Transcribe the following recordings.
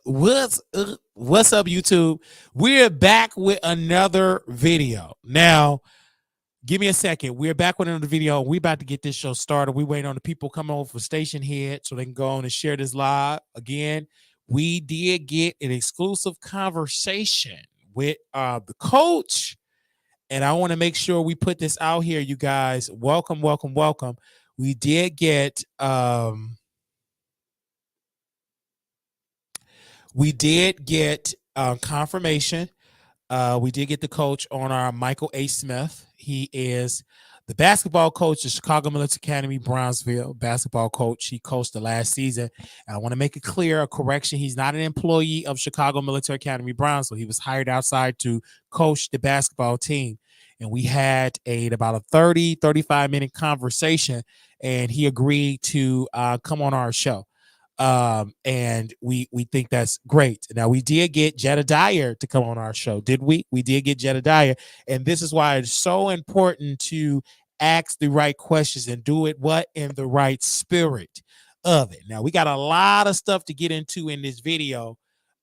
What's up, YouTube? We're back with another video. Now, give me a second. We're back with another video. We about to get this show started. We waiting on the people coming over for station head so they can go on and share this live. Again, we did get an exclusive conversation with the coach, and I want to make sure we put this out here, you guys. Welcome, welcome, welcome. We did get confirmation. We did get the coach on our Michael A. Smith. He is the basketball coach of Chicago Military Academy, Brownsville basketball coach. He coached the last season. And I want to make it clear, a correction. He's not an employee of Chicago Military Academy, Brownsville. He was hired outside to coach the basketball team. And we had about a 35-minute conversation, and he agreed to come on our show. And we think that's great. Now, we did get Jedediah to come on our show, did we? We did get Jedediah, and this is why it's so important to ask the right questions and do it in the right spirit of it. Now, we got a lot of stuff to get into in this video,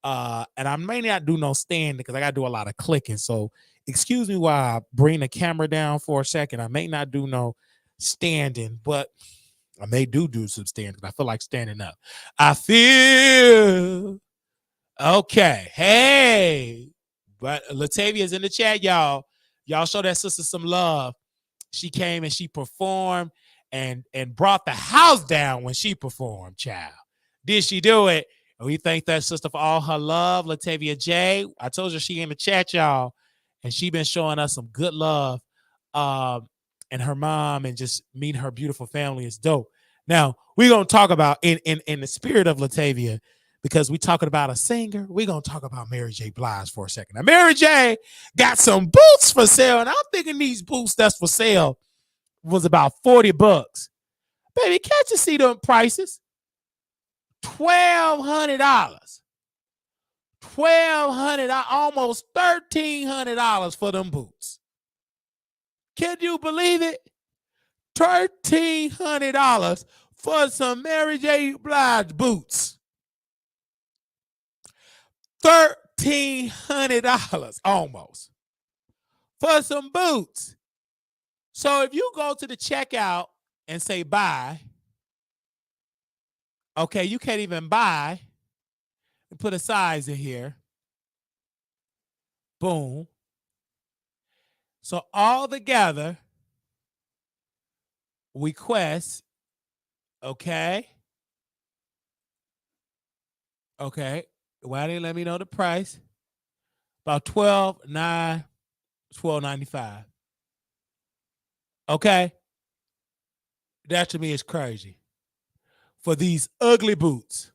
and I may not do no stand because I got to do a lot of clicking. So excuse me while I bring the camera down for a second. I may not do no standing, but I may do some standing because I feel like standing up. I feel okay. Hey, but Latavia's in the chat, y'all. Y'all show that sister some love. She came and she performed and brought the house down when she performed, child. Did she do it? And we thank that sister for all her love, Latavia J. I told you she in the chat, y'all, and she been showing us some good love. And her mom and just meeting her beautiful family is dope. Now, we're going to talk about in the spirit of Latavia, because we're talking about a singer. We're going to talk about Mary J. Blige for a second. Now, Mary J. got some boots for sale, and I'm thinking these boots that's for sale was about $40. Baby, can't you see them prices? $1,200. $1,200, almost $1,300 for them boots. Can you believe it? $1,300 for some Mary J. Blige boots. $1,300 almost for some boots. So if you go to the checkout and say buy, okay, you can't even buy and put a size in here. Boom. So all together, request, okay. Okay. Why didn't let me know the price? About $12.95. Okay. That to me is crazy. For these ugly boots.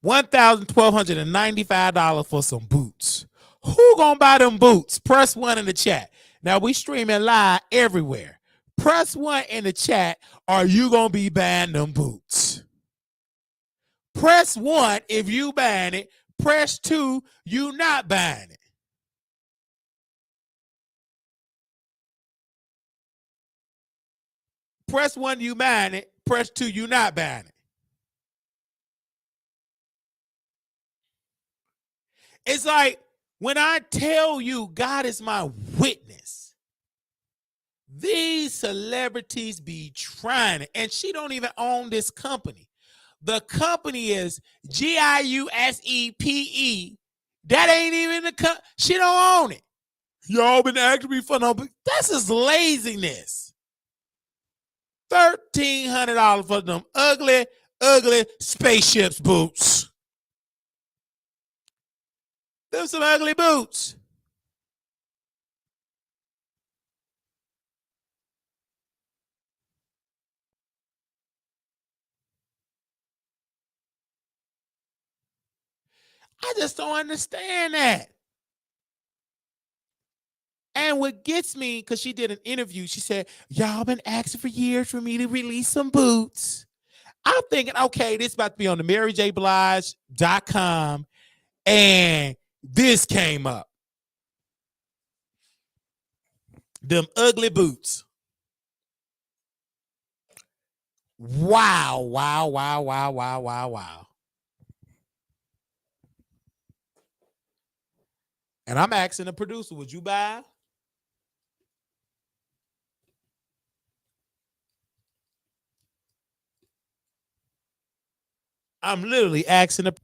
$1,295 for some boots. Who gonna buy them boots? Press 1 in the chat. Now we streaming live everywhere. Press 1 in the chat. Are you gonna be buying them boots? Press 1 if you buying it. Press 2, you not buying it. Press 1, you buying it. Press 2, you not buying it. It's like when I tell you God is my witness, these celebrities be trying it, and she don't even own this company. The company is GIUSEPE. That ain't even the company. She don't own it. Y'all been asking me for no, but that's just laziness. $1,300 for them ugly spaceships boots. Them some ugly boots. I just don't understand that. And what gets me, because she did an interview, she said, y'all been asking for years for me to release some boots. I'm thinking, okay, this about to be on the MaryJBlige.com, and this came up. Them ugly boots. Wow, wow, wow, wow, wow, wow, wow. And I'm asking the producer, would you buy? I'm literally asking the,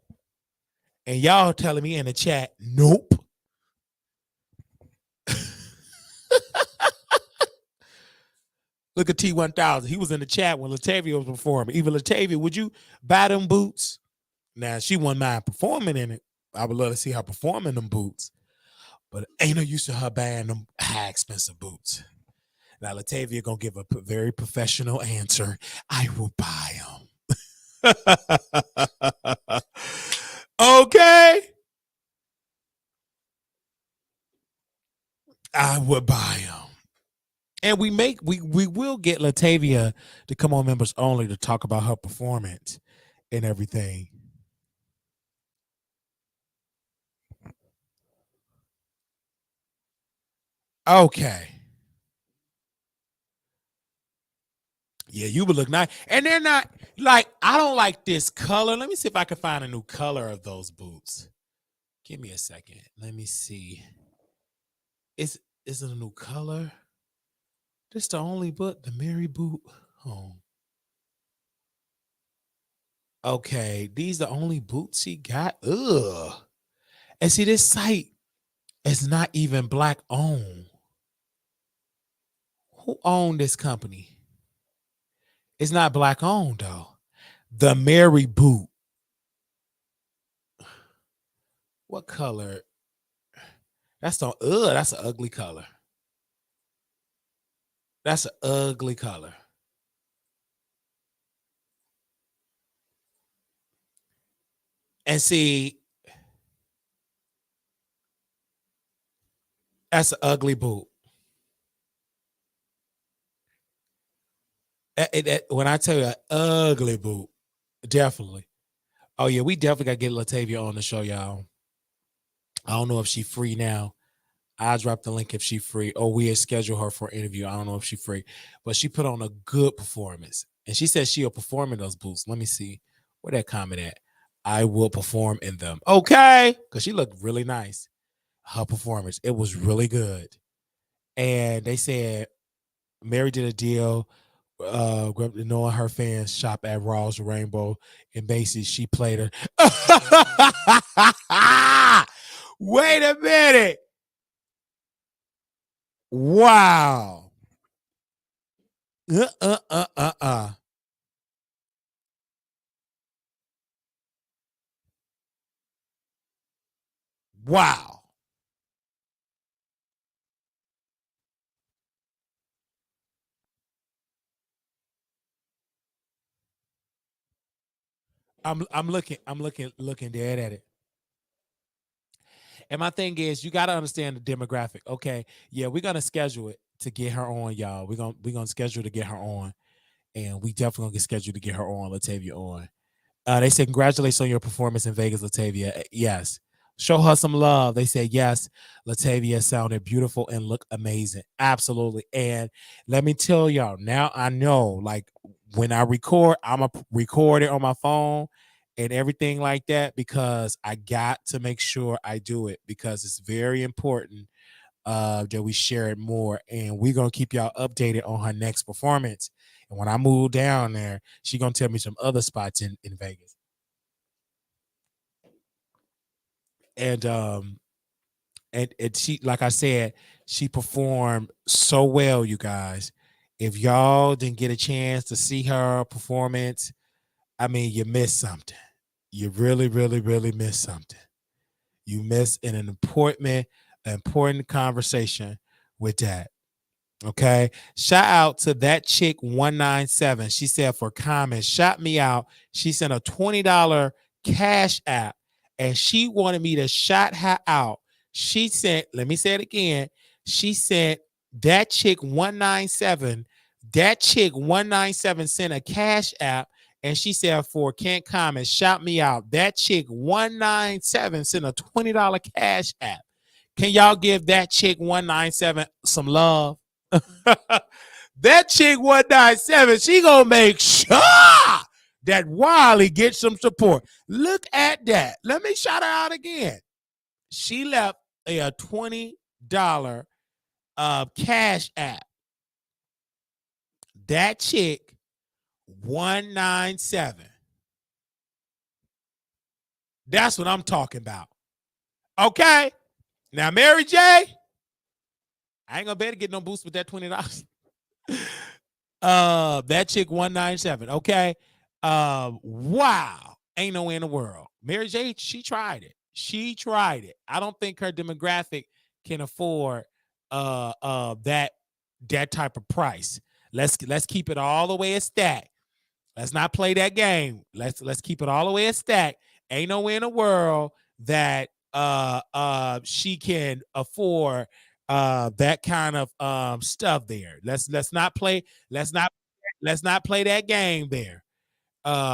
and y'all telling me in the chat, nope. Look at T1000. He was in the chat when Latavia was performing. Even Latavia, would you buy them boots? Now, she wouldn't mind performing in it. I would love to see her perform in them boots. But ain't no use to her buying them high expensive boots. Now, Latavia gonna give a very professional answer. I will buy them. Okay. I would buy them. And we will get Latavia to come on members only to talk about her performance and everything. Okay. Yeah, you would look nice. And they're not like, I don't like this color. Let me see if I can find a new color of those boots. Give me a second. Let me see. Is it a new color? This the only boot, the Mary boot. Oh. Okay, these the only boots she got. Ugh. And see, this site is not even black owned. Who owned this company? It's not black owned though. The Mary boot. What color? That's that's an ugly color. That's an ugly color. And see, that's an ugly boot. When I tell you an ugly boot, definitely. Oh yeah, we definitely got to get Latavia on the show, y'all. I don't know if she's free now. I'll drop the link if she's free. Or we schedule her for an interview. I don't know if she's free. But she put on a good performance. And she said she'll perform in those boots. Let me see. Where that comment at? I will perform in them. Okay. Because she looked really nice. Her performance. It was really good. And they said Mary did a deal knowing her fans shop at Raw's Rainbow and Macy's. She played her. Wait a minute. Wow. Uh. Wow. I'm looking dead at it. And my thing is, you got to understand the demographic. Okay, yeah, we're gonna schedule it to get her on, y'all. We're gonna schedule to get her on, and we definitely gonna get scheduled to get her on, Latavia on. They said, congratulations on your performance in Vegas, Latavia. Yes. Show her some love. They said, yes, Latavia sounded beautiful and looked amazing. Absolutely. And let me tell y'all, now I know, like, when I record, I'm going to record it on my phone and everything like that because I got to make sure I do it because it's very important that we share it more. And we're going to keep y'all updated on her next performance. And when I move down there, she gonna tell me some other spots in Vegas. And and she, like I said, she performed so well, you guys. If y'all didn't get a chance to see her performance, I mean, you missed something. You really, really, really missed something. You missed an important conversation with that. Okay. Shout out to that chick 197. She said for comments, shout me out. She sent a $20 cash app and she wanted me to shout her out. She sent, let me say it again. She sent that chick 197. That chick 197 sent a cash app and she said for can't comment, shout me out. That chick 197 sent a $20 cash app. Can y'all give that chick 197 some love? That chick 197, she gonna make sure that Wiley gets some support. Look at that. Let me shout her out again. She left a $20 cash app. That chick 197. That's what I'm talking about. Okay. Now, Mary J, I ain't gonna be able to get no boost with that $20. That chick 197. Okay. Wow. Ain't no way in the world. Mary J, she tried it. She tried it. I don't think her demographic can afford that type of price. Let's keep it all the way a stack. Let's not play that game. Let's keep it all the way a stack. Ain't no way in the world that she can afford that kind of stuff there. Let's not play that game there.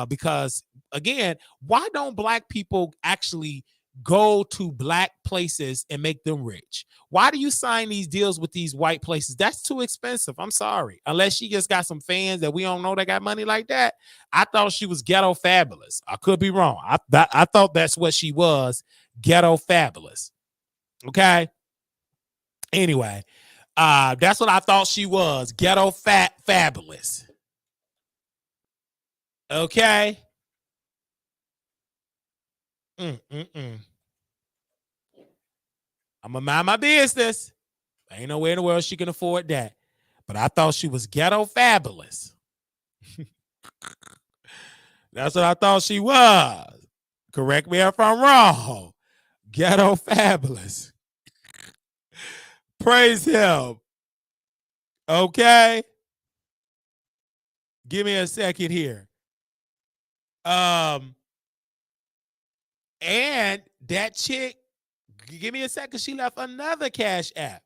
Because again, why don't black people actually go to black places and make them rich? Why do you sign these deals with these white places? That's too expensive. I'm sorry. Unless she just got some fans that we don't know that got money like that. I thought she was ghetto fabulous. I could be wrong. I thought that's what she was, ghetto fabulous. Okay. Anyway, that's what I thought she was, ghetto fabulous. Okay. I'm gonna mind my business. Ain't no way in the world she can afford that. But I thought she was ghetto fabulous. That's what I thought she was. Correct me if I'm wrong. Ghetto fabulous. Praise him. Okay. Give me a second here. And that chick, give me a second, she left another cash app.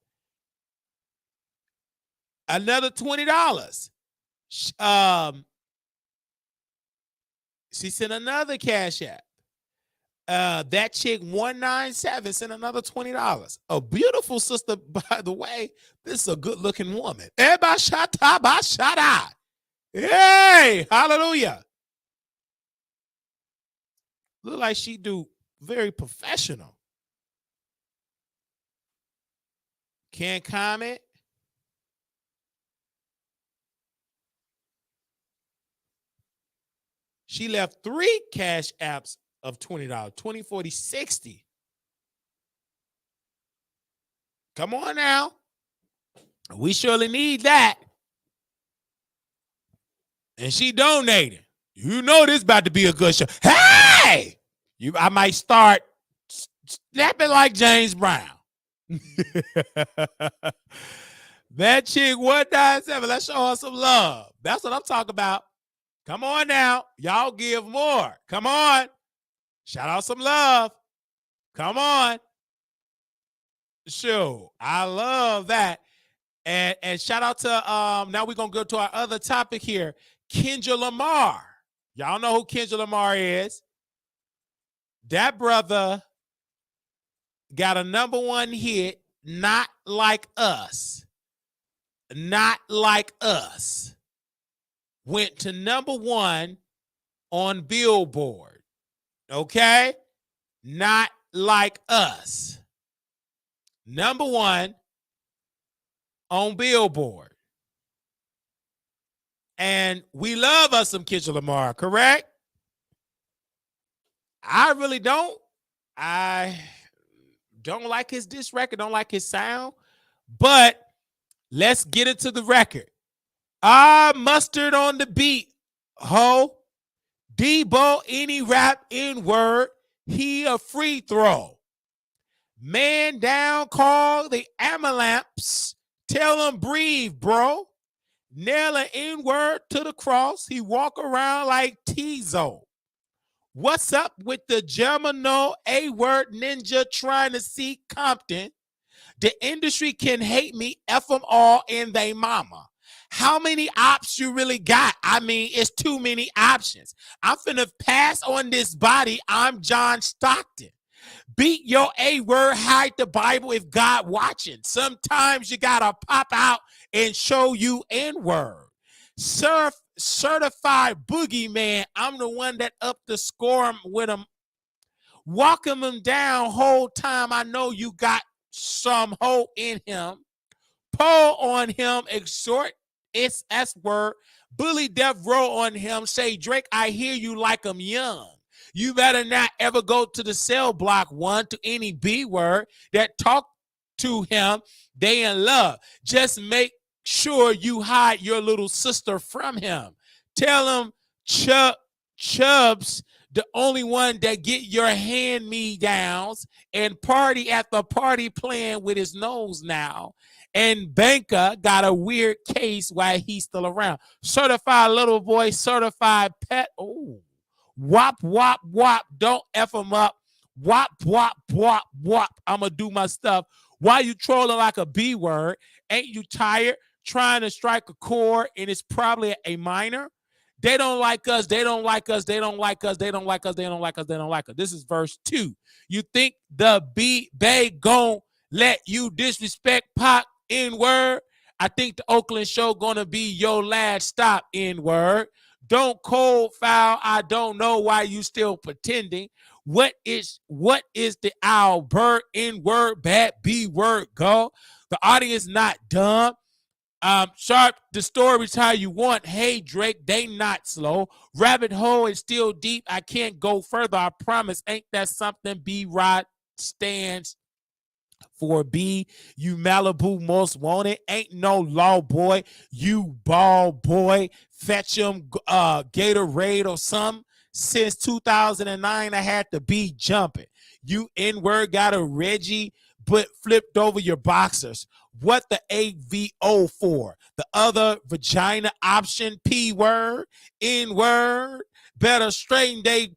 Another $20. She sent another cash app. That chick 197 sent another $20. A beautiful sister, by the way. This is a good-looking woman. Everybody shout out. Hey, hallelujah. Look like she do very professional. Can't comment. She left 3 cash apps of $20, 20, 40, 60. Come on now. We surely need that. And she donated. You know this about to be a good show. Hey! I might start snapping like James Brown. That chick 197. Let's show her some love. That's what I'm talking about. Come on now. Y'all give more. Come on. Shout out some love. Come on. Sure. I love that. And shout out to now we're gonna go to our other topic here. Kendrick Lamar. Y'all know who Kendrick Lamar is. That brother got a #1 hit, Not Like Us. Not Like Us. Went to #1 on Billboard. Okay? Not Like Us. #1 on Billboard. And we love us some Kendrick Lamar, correct? I really don't. I don't like his diss record, don't like his sound. But let's get into the record. Mustard on the beat, ho. Debo, any rap in word, he a free throw. Man down, call the ambulance. Tell him breathe, bro. Nail an N-word to the cross. He walk around like Tizo. What's up with the Gemino A-word ninja trying to see Compton? The industry can hate me, F them all and they mama. How many ops you really got? I mean, it's too many options. I'm finna pass on this body. I'm John Stockton. Beat your A word, hide the Bible if God watching. Sometimes you gotta pop out and show you N word. Certified boogeyman. I'm the one that up the score with him, walking him down whole time. I know you got some hope in him. Pull on him, exhort its S word, bully death row on him, say, Drake, I hear you like I'm young. You better not ever go to the cell block one to any B word that talk to him. They in love. Just make sure you hide your little sister from him. Tell him Chubbs, the only one that get your hand-me-downs and party at the party playing with his nose now. And Banker got a weird case while he's still around. Certified little boy, certified pet. Oh, wop, wop, wop. Don't F him up. Wop, wop, wop, wop. I'm going to do my stuff. Why you trolling like a B word? Ain't you tired trying to strike a chord and it's probably a minor? They don't like us. They don't like us. They don't like us. They don't like us. They don't like us. They don't like us. This is verse 2. You think the Bay gon' let you disrespect Pac N-word? I think the Oakland show gonna be your last stop, N-word. Don't cold foul. I don't know why you still pretending. What is the owl bird N-word bad B-word go? The audience not dumb. Sharp, the story's how you want. Hey, Drake, they not slow. Rabbit hole is still deep. I can't go further. I promise. Ain't that something B-Rod stands for? B, you Malibu most wanted. Ain't no law, boy. You ball boy. Fetch him Gatorade or something. Since 2009, I had to be jumping. You N-word got a Reggie, but flipped over your boxers. What the AVO for? The other vagina option, P word, N word. Better straighten they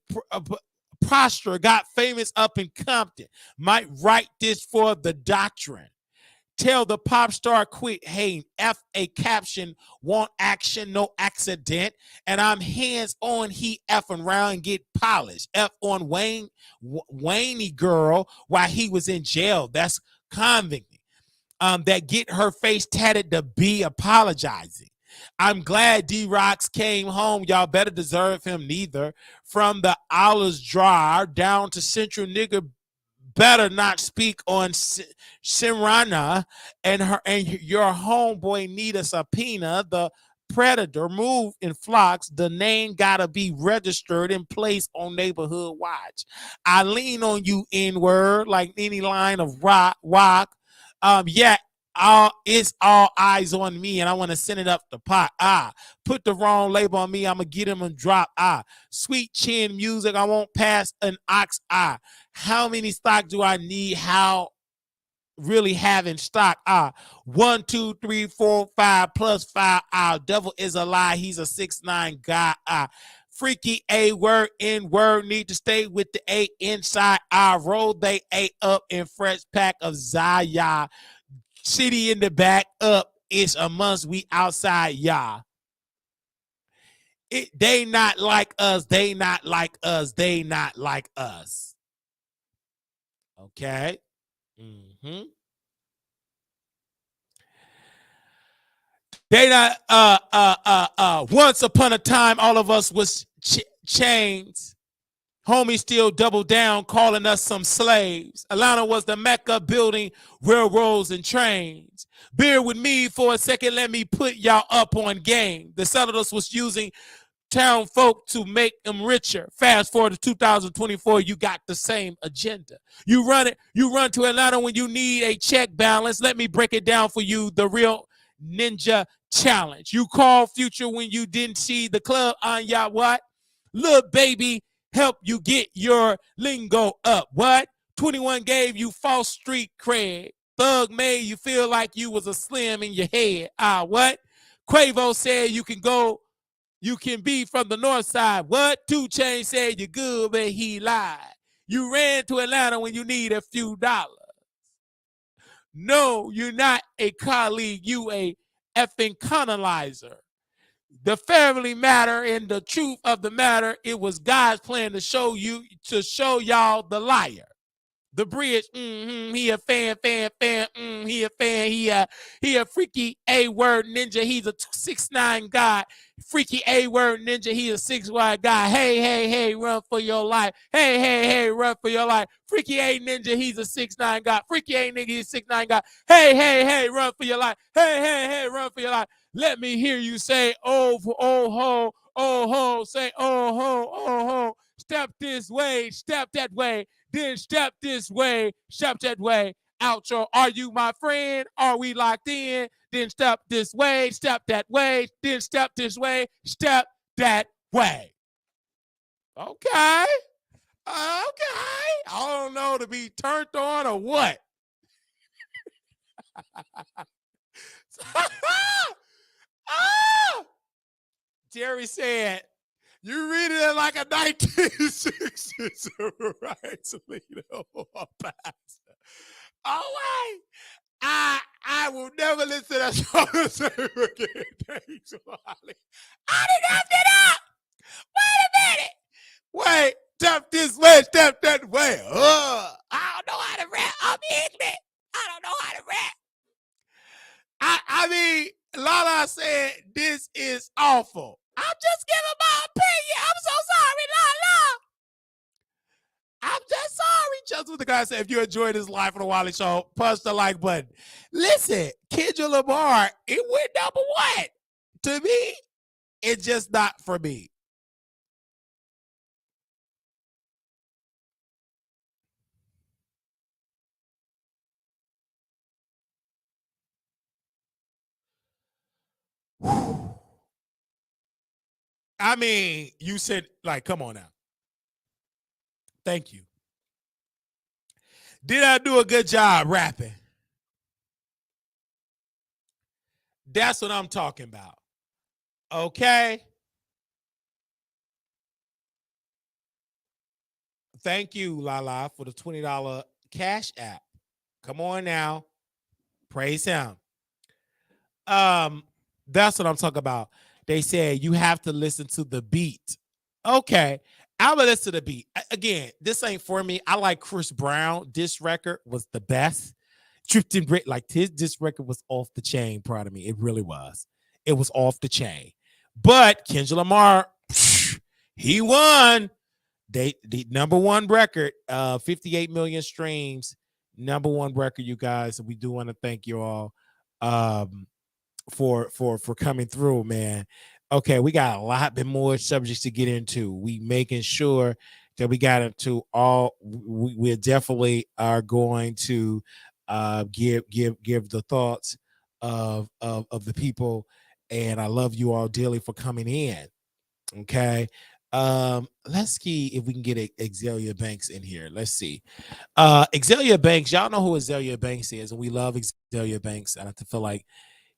posture. Got famous up in Compton. Might write this for the doctrine. Tell the pop star quit hating. F a caption, want action, no accident. And I'm hands on, he effing round and get polished. F on Wayne girl while he was in jail. That's convict. That get her face tatted to be apologizing. I'm glad D-Rocks came home. Y'all better deserve him neither. From the Owlers Draw down to Central Nigga, better not speak on Simrana and your homeboy need a subpoena. The predator move in flocks. The name gotta be registered and placed on neighborhood watch. I lean on you, N-word, like any line of rock. Yeah, it's all eyes on me, and I want to send it up the pot. Put the wrong label on me, I'm gonna get him and drop. Sweet chin music, I won't pass an ox. How many stock do I need? How really having stock? 1, 2, 3, 4, 5 plus 5. Devil is a lie. He's a 6'9" guy. Freaky A word, N word, need to stay with the A inside. I roll they A up in fresh pack of Zaya. City in the back up. It's a must. We outside, y'all. They not like us. They not like us. They not like us. Okay. They not once upon a time all of us was chains. Homie still double down calling us some slaves. Atlanta was the Mecca building railroads and trains. Bear with me for a second, let me put y'all up on game. The settlers was using town folk to make them richer. Fast forward to 2024, you got the same agenda. You run to Atlanta when you need a check balance. Let me break it down for you, the real ninja challenge. You call Future when you didn't see the club on y'all what? Look, baby, help you get your lingo up. What? 21 gave you false street cred. Thug made you feel like you was a slim in your head. What? Quavo said you can be from the north side. What? 2 Chainz said you're good, but he lied. You ran to Atlanta when you need a few dollars. No, you're not a colleague. You a effing colonizer. The family matter and the truth of the matter, it was God's plan to show y'all the liar. The Bridge, he a fan. He a fan. He a freaky A-word ninja. He's a 6'9" guy. Freaky A-word ninja. He a 6'1" guy. Hey, run for your life. Hey, run for your life. Freaky A ninja. He's a 6'9" guy. Freaky A nigga. He's a 6'9" guy. Hey, run for your life. Hey, run for your life. Let me hear you say, oh ho. Say, oh ho. Step this way. Step that way. Then step this way, step that way. Outro, are you my friend? Are we locked in? Then step this way, step that way. Then step this way, step that way. Okay. I don't know to be turned on or what. Jerry said, you read it like a 1960s right, Toledo pastor. Oh, wait. I will never listen to that song the same again. Thanks, Wally. I didn't have that up. Wait a minute. Wait. Step this way, step that way. I don't know how to rap. I'm ignorant. I don't know how to rap. I mean, Lala said this is awful. I'm just giving my opinion. I'm so sorry, Lala. I'm just sorry. Just what the guy said. If you enjoyed this live on the Wally Show, punch the like button. Listen, Kendrick Lamar, it went number one. To me, it's just not for me. I mean, you said, like, come on now. Thank you. Did I do a good job rapping? That's what I'm talking about. Okay. Thank you, Lala, for the $20 cash app. Come on now. Praise him. That's what I'm talking about. They said you have to listen to the beat. Okay. I'm gonna listen to the beat. Again, this ain't for me. I like Chris Brown. This record was the best. Drifting Brit, like this record was off the chain, proud of me. It really was. It was off the chain. But Kendrick Lamar, he won. The number one record, 58 million streams, number one record, you guys. We do want to thank you all for coming through, man. Okay, we got a lot bit more subjects to get into. We making sure that we got into all. We definitely are going to give the thoughts of the people, and I love you all dearly for coming in. Okay. Let's see if we can get Azealia Banks in here. Let's see. Azealia Banks, y'all know who Azealia Banks is, and we love Azealia Banks. And I feel like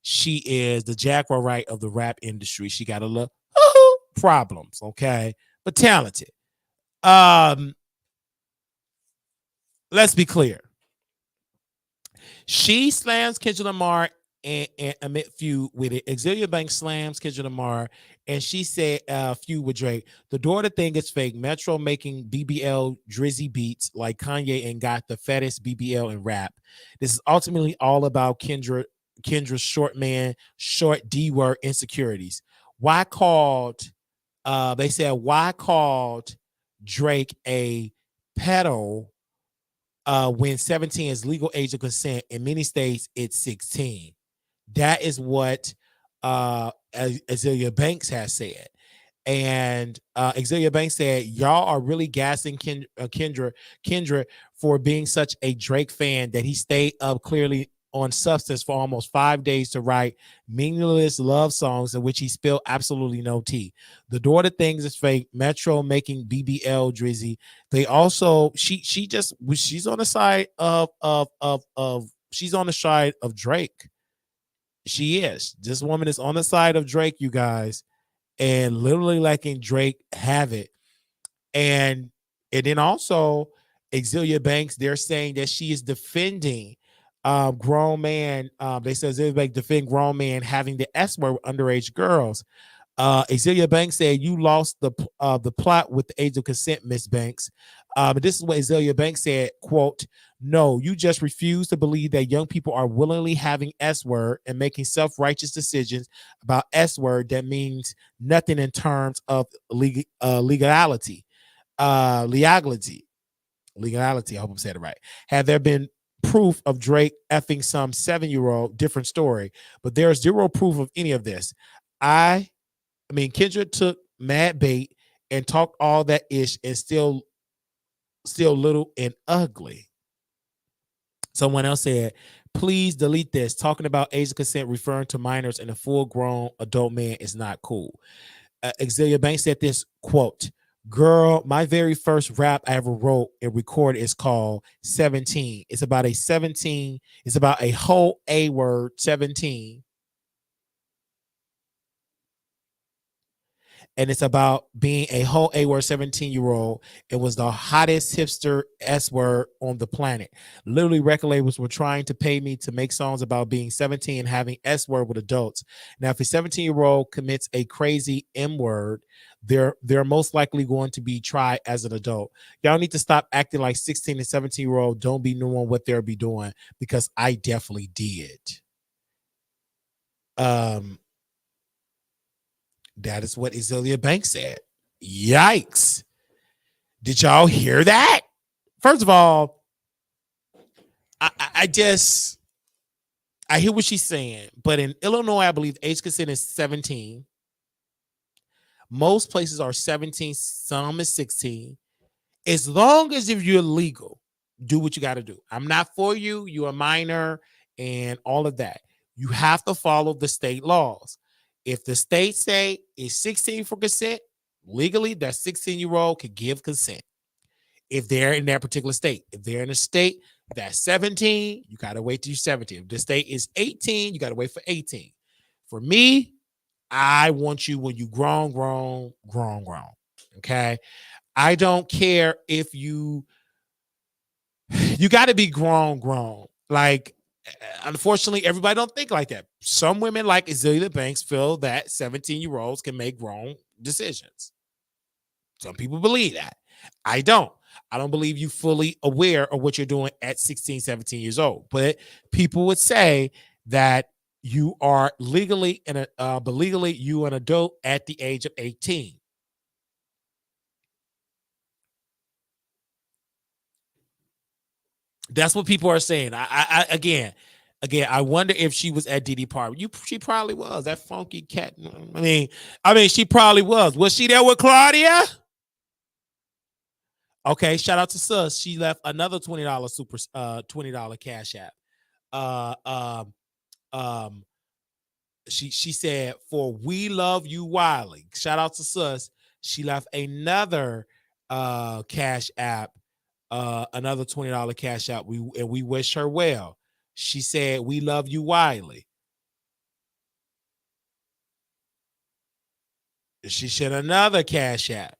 she is the Jaguar Wright of the rap industry. She got a little problems, okay, but talented. Let's be clear. She slams Kendrick Lamar and admit feud with it. Azealia Banks slams Kendrick Lamar, and she said feud with Drake. The daughter thing is fake. Metro making BBL drizzy beats like Kanye and got the fattest BBL in rap. This is ultimately all about Kendra's short man, short D word insecurities. Why called Drake a pedo when 17 is legal age of consent? In many states, it's 16. That is what Azealia Banks has said. And Azealia Banks said, y'all are really gassing Kendra for being such a Drake fan that he stayed up clearly on substance for almost 5 days to write meaningless love songs in which he spilled absolutely no tea. The daughter things is fake. Metro making BBL drizzy. They also she's on the side she's on the side of Drake. She is. This woman is on the side of Drake, you guys, and literally letting Drake have it. And then also Azealia Banks, they're saying that she is defending grown man. They said Azealia Banks defend grown man having the S word with underage girls. Azealia Banks said, "You lost the plot with the age of consent, Miss Banks." This is what Azealia Banks said, quote, "No, you just refuse to believe that young people are willingly having S-word and making self-righteous decisions about S-word that means nothing in terms of legality. Legality. I hope I'm saying it right. Have there been proof of Drake effing some 7-year-old? Different story. But there's zero proof of any of this. I mean, Kendrick took mad bait and talked all that ish and still little and ugly." Someone else said, "Please delete this. Talking about age of consent referring to minors and a full-grown adult man is not cool." Azealia Banks said this, quote, "Girl, my very first rap I ever wrote and recorded is called 17. It's about a whole A word, 17. And it's about being a whole A-word 17-year-old. It was the hottest hipster S-word on the planet. Literally, record labels were trying to pay me to make songs about being 17 and having S-word with adults. Now, if a 17-year-old commits a crazy M-word, they're most likely going to be tried as an adult. Y'all need to stop acting like 16 and 17-year-old don't be knowing what they'll be doing, because I definitely did." That is what Azealia Banks said. Yikes. Did y'all hear that? First of all, I hear what she's saying, but in Illinois, I believe age consent is 17. Most places are 17, some is 16. As long as if you're legal, do what you got to do. I'm not for you. You're a minor and all of that. You have to follow the state laws. If the state say it's 16 for consent, legally, that 16-year-old could give consent if they're in that particular state. If they're in a state that's 17, you got to wait till you're 17. If the state is 18, you got to wait for 18. For me, I want you when you grown. Okay? I don't care if you got to be grown. Like, unfortunately, everybody don't think like that. Some women like Azealia Banks feel that 17-year-olds can make grown decisions. Some people believe that. I don't. I don't believe you fully aware of what you're doing at 16, 17 years old. But people would say that you are legally but legally you an adult at the age of 18. That's what people are saying. Again, I wonder if she was at Diddy party. She probably was. That funky cat. I mean, she probably was. Was she there with Claudia? Okay, shout out to Sus. She left another $20 cash app. Uh, um, um, she said, "For we love you, Wiley." Shout out to Sus. She left another cash app, another $20 cash app. We wish her well. She said, "We love you, Wiley." She said another cash app,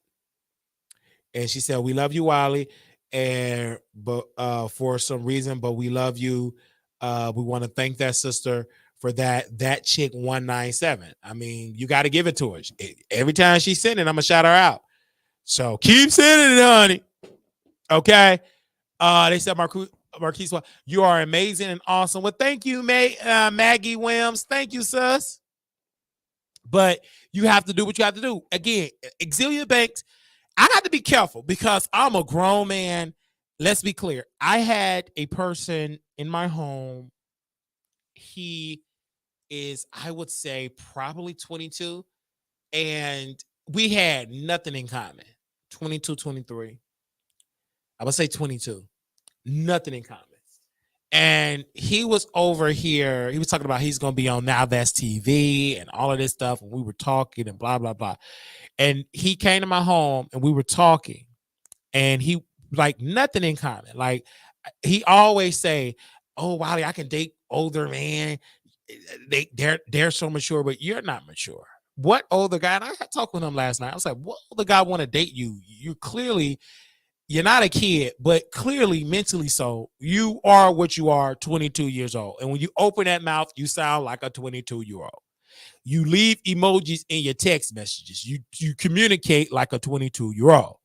and she said, "We love you, Wiley," and but for some reason, but we love you. We want to thank that sister for that chick 197. I mean, you got to give it to her. Every time she's sending, I'm gonna shout her out. So keep sending it, honey. Okay. They said Marquise, you are amazing and awesome. Well, thank you, Maggie Williams. Thank you, sus. But you have to do what you have to do. Again, Azealia Banks, I got to be careful because I'm a grown man. Let's be clear. I had a person in my home. He is, I would say, probably 22. And we had nothing in common. 22, 23. I would say 22. Nothing in common. And he was over here. He was talking about he's going to be on Now That's TV and all of this stuff. And we were talking and blah, blah, blah. And he came to my home and we were talking. And he, like, nothing in common. Like, he always say, "Oh, Wiley, I can date older man. They're so mature, but you're not mature." What older guy? And I talked with him last night. I was like, what older guy want to date you? You're not a kid, but clearly mentally so. You are what you are, 22 years old. And when you open that mouth, you sound like a 22-year-old. You leave emojis in your text messages. You communicate like a 22-year-old.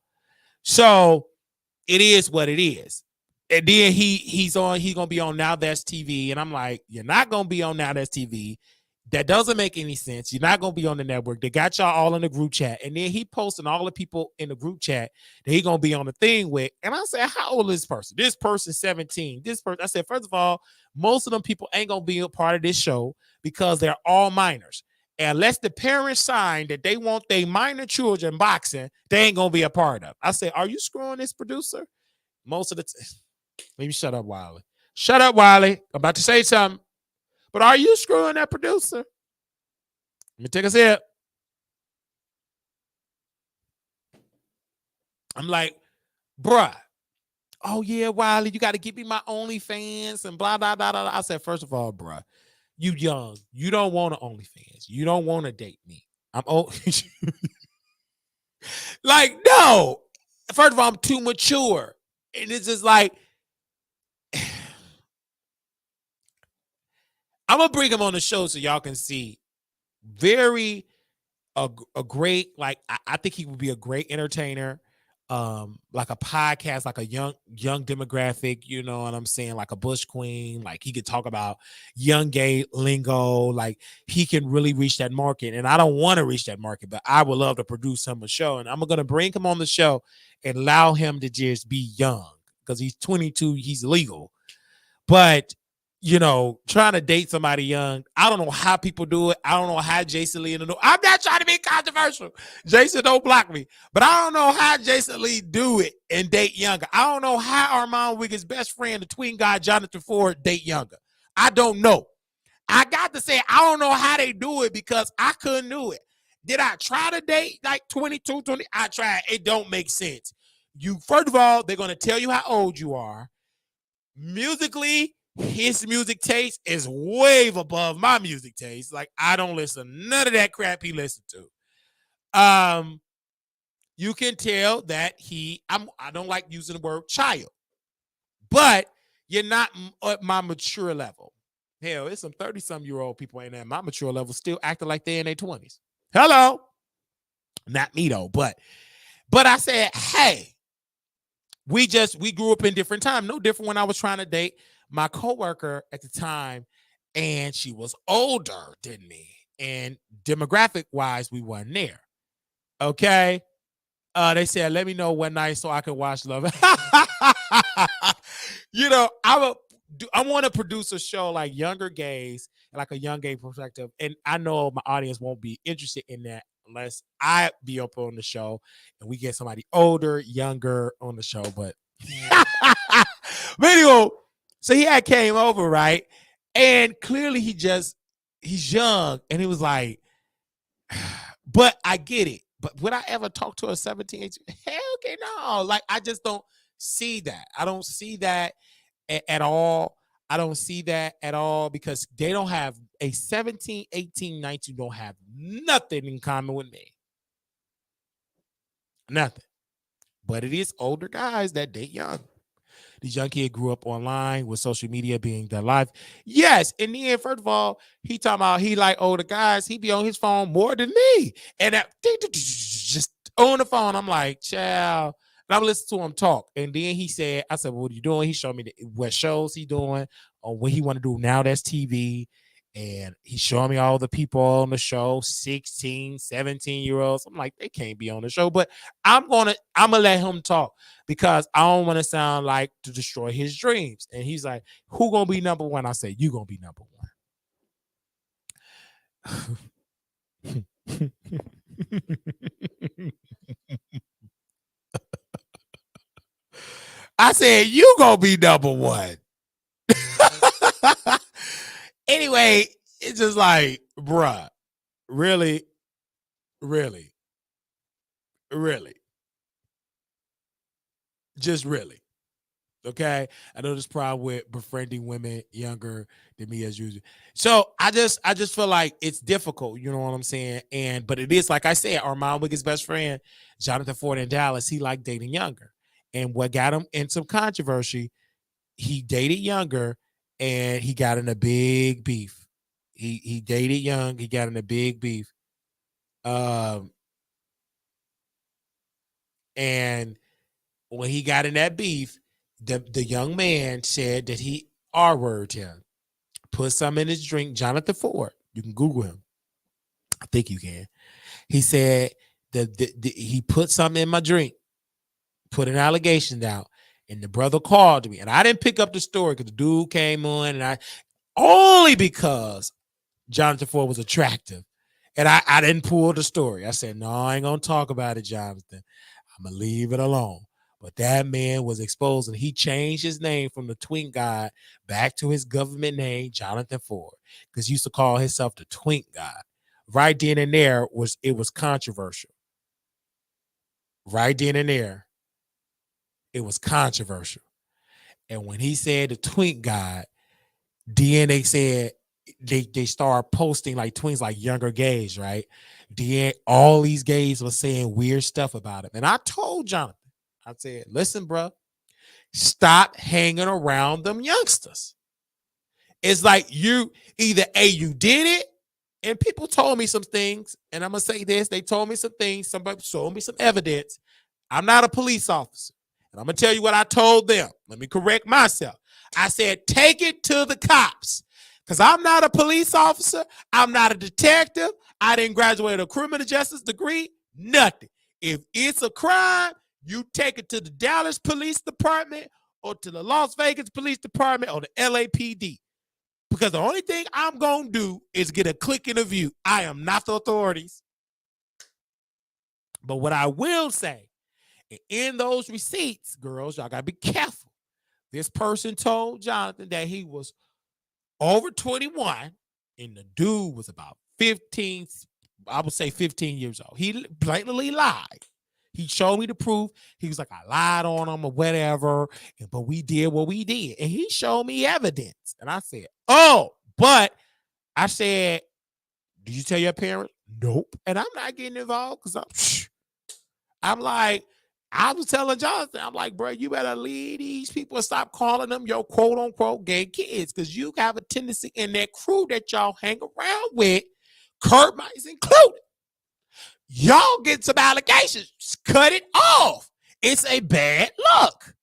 So it is what it is. And then he's gonna be on Now That's TV. And I'm like, you're not gonna be on Now That's TV. That doesn't make any sense. You're not gonna be on the network. They got y'all all in the group chat. And then he posting all the people in the group chat that he gonna be on the thing with. And I said, how old is this person? This person's 17. This person, I said, first of all, most of them people ain't gonna be a part of this show because they're all minors. Unless the parents sign that they want their minor children boxing, they ain't gonna be a part of. I said, are you screwing this producer? Most of the maybe shut up, Wiley. Shut up, Wiley. I'm about to say something. But are you screwing that producer? Let me take a sip. I'm like, bruh. Oh yeah, Wiley, you got to give me my OnlyFans and blah blah blah blah. I said, first of all, bruh, you young. You don't want an OnlyFans. You don't want to date me. I'm old. Like, no. First of all, I'm too mature. And it's just like, I'm going to bring him on the show so y'all can see. Very, a great, like, I think he would be a great entertainer. Like a podcast, like a young demographic, you know what I'm saying? Like a Bush Queen. Like he could talk about young gay lingo. Like he can really reach that market. And I don't want to reach that market, but I would love to produce him a show. And I'm going to bring him on the show and allow him to just be young because he's 22. He's legal. But, you know, trying to date somebody young, I don't know how people do it. I don't know how Jason Lee, I'm not trying to be controversial. Jason, don't block me. But I don't know how Jason Lee do it and date younger. I don't know how Armon Wiggins' best friend, the twin guy, Jonathan Ford, date younger. I don't know. I got to say, I don't know how they do it because I couldn't do it. Did I try to date like 22, 20? I tried. It don't make sense. First of all, they're going to tell you how old you are. Musically, his music taste is way above my music taste. Like, I don't listen none of that crap he listened to. You can tell that I don't like using the word child, but you're not at my mature level. Hell, it's some 30-some-year-old people ain't at my mature level still acting like they're in their 20s. Hello. Not me though, but I said, hey, we grew up in different time. No different when I was trying to date my coworker at the time, and she was older than me. And demographic wise, we weren't there. Okay. They said, let me know one night so I can watch Love. You know, I want to produce a show like younger gays, like a young gay perspective. And I know my audience won't be interested in that unless I be up on the show and we get somebody older, younger on the show. But anyway, so he had came over, right? And clearly he's young. And he was like, but I get it. But would I ever talk to a 17, 18? Hell okay, no. Like, I just don't see that. I don't see that at all. I don't see that at all because they don't have a 17, 18, 19 don't have nothing in common with me. Nothing. But it is older guys that date young. These young kids grew up online with social media being their life. Yes, in the end, first of all, he talking about he like older guys. He be on his phone more than me. And that, just on the phone, I'm like, child. And I'm listening to him talk. And then he said, I said, well, what are you doing? He showed me what shows he doing or what he want to do. Now That's TV. And he's showing me all the people on the show, 16, 17-year-olds. I'm like, they can't be on the show. But I'm gonna let him talk because I don't want to sound like to destroy his dreams. And he's like, who gonna be number one? I say, you gonna be number one. I said, you gonna be number one. Anyway, it's just like, bruh, really, really, really, just really. Okay, I know this problem with befriending women younger than me as usual. So I just feel like it's difficult. You know what I'm saying? But it is like I said, Armon Wiggins' best friend, Jonathan Ford in Dallas, he liked dating younger. And what got him in some controversy, he dated younger, and he got in a big beef He dated young. He got in a big beef. And when he got in that beef, the young man said that he R-worded him, put some in his drink. Jonathan Ford. You can Google him. I think you can. He said that he put something in my drink, put an allegation out, and the brother called me. And I didn't pick up the story because the dude came on, and I only because Jonathan Ford was attractive. And I didn't pull the story. I said, no, I ain't going to talk about it, Jonathan. I'm going to leave it alone. But that man was exposed, and he changed his name from the Twink God back to his government name, Jonathan Ford, because he used to call himself the Twink God. Right then and there, it was controversial. Right then and there, it was controversial. And when he said the Twink God, then they said they started posting like twins, like younger gays, right? Then all these gays were saying weird stuff about him. And I told Jonathan, I said, listen, bro, stop hanging around them youngsters. It's like you either you did it, and people told me some things, and I'm going to say this, they told me some things, somebody showed me some evidence. I'm not a police officer, and I'm going to tell you what I told them. Let me correct myself. I said, take it to the cops, because I'm not a police officer. I'm not a detective. I didn't graduate a criminal justice degree, nothing. If it's a crime, you take it to the Dallas Police Department or to the Las Vegas Police Department or the LAPD. Because the only thing I'm going to do is get a click and a view. I am not the authorities. But what I will say, in those receipts, girls, y'all got to be careful. This person told Jonathan that he was over 21, and the dude was about 15, I would say 15 years old. He blatantly lied. He showed me the proof. He was like, I lied on him or whatever, but we did what we did. And he showed me evidence. And I said, oh, but I said, did you tell your parents? Nope. And I'm not getting involved because I'm like, I was telling Jonathan, I'm like, bro, you better leave these people and stop calling them your quote unquote gay kids, because you have a tendency in that crew that y'all hang around with, Kurt Mice included. Y'all get some allegations, cut it off. It's a bad look.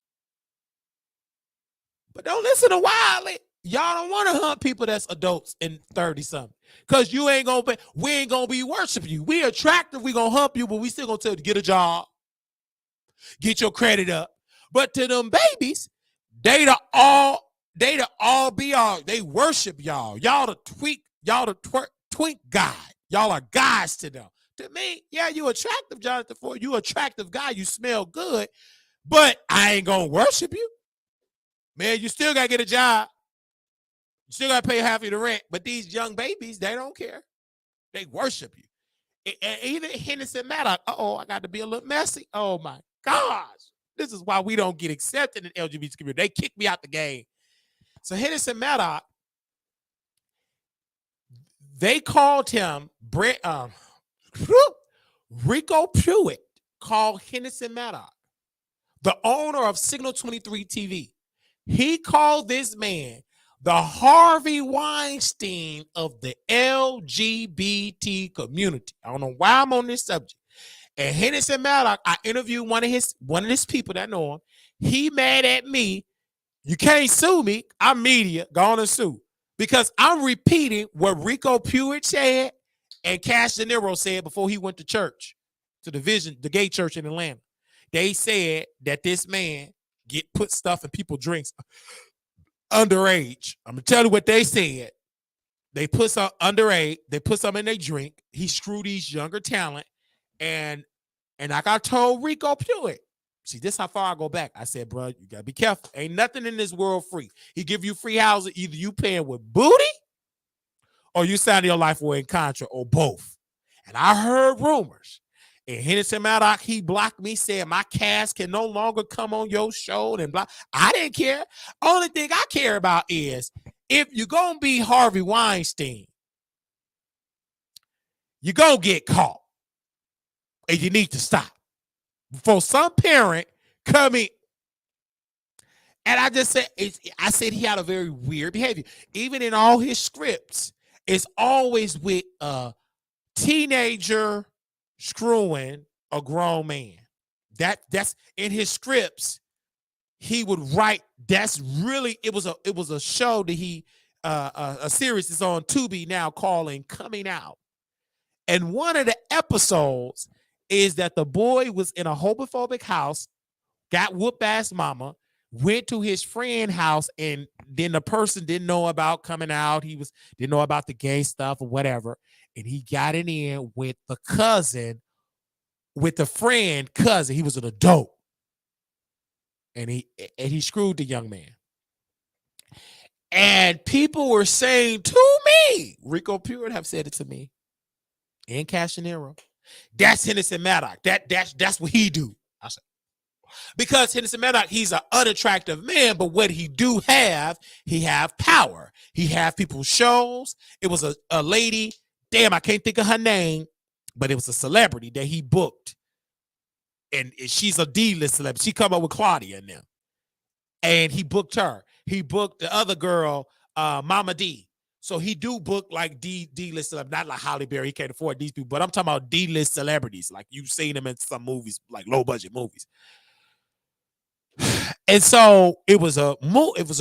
But don't listen to Wiley. Y'all don't want to hunt people that's adults and 30-something. Because we ain't gonna be worshiping you. We attractive, we gonna hump you, but we still gonna tell you to get a job, get your credit up. But to them babies, they the all be all. They worship y'all. Y'all the twink God. Y'all are guys to them. To me, yeah, you attractive, Jonathan Ford. You attractive guy. You smell good, but I ain't gonna worship you. Man, you still gotta get a job. You still gotta pay half of the rent. But these young babies, they don't care. They worship you. And even Henderson Maddox, I got to be a little messy. Oh my gosh. This is why we don't get accepted in the LGBT community. They kicked me out the game. So Henderson Maddox, they called him Rico Pruitt called Henderson Maddox, the owner of Signal 23 TV. He called this man the Harvey Weinstein of the LGBT community. I don't know why I'm on this subject. And Henderson Maddox, I interviewed one of his people that know him. He mad at me. You can't sue me. I'm media. Go on and sue. Because I'm repeating what Rico Pruitt said and Cash De Niro said before he went to church, to the gay church in Atlanta. They said that this man put stuff in people's drinks underage. I'm going to tell you what they said. They put some underage. They put some in their drink. He screwed these younger talent. And like I told Rico Pruitt, see, this is how far I go back. I said, bro, you got to be careful. Ain't nothing in this world free. He give you free housing. Either you paying with booty or you signing your life away in contract, or both. And I heard rumors. And Henderson Maddox, he blocked me, said my cast can no longer come on your show. And blah. I didn't care. Only thing I care about is if you're going to be Harvey Weinstein, you're going to get caught. And you need to stop. For some parent coming, and I just said, he had a very weird behavior. Even in all his scripts, It's always with a teenager screwing a grown man. That's in his scripts. He would write. That's really it was a show that he a series is on Tubi now calling Coming Out. And one of the episodes is that the boy was in a homophobic house, got whooped by his mama, went to his friend's house, and then the person didn't know about coming out. Didn't know about the gay stuff or whatever. And he got it in with the cousin, with the friend cousin. He was an adult. And he screwed the young man. And people were saying to me, Rico Pure have said it to me, and Cashinero, that's Hennessy Maddox. That's what he do. I said, because Hennessy Maddox, he's an unattractive man, but what he have power. He have people's shows. It was a lady, damn, I can't think of her name, but it was a celebrity that he booked. And she's a D-list celebrity. She come up with Claudia and them. And he booked her. He booked the other girl, Mama D. So he do book like D-list celebrities, not like Halle Berry. He can't afford these people, but I'm talking about D-list celebrities. Like you've seen them in some movies, like low-budget movies. And so it was a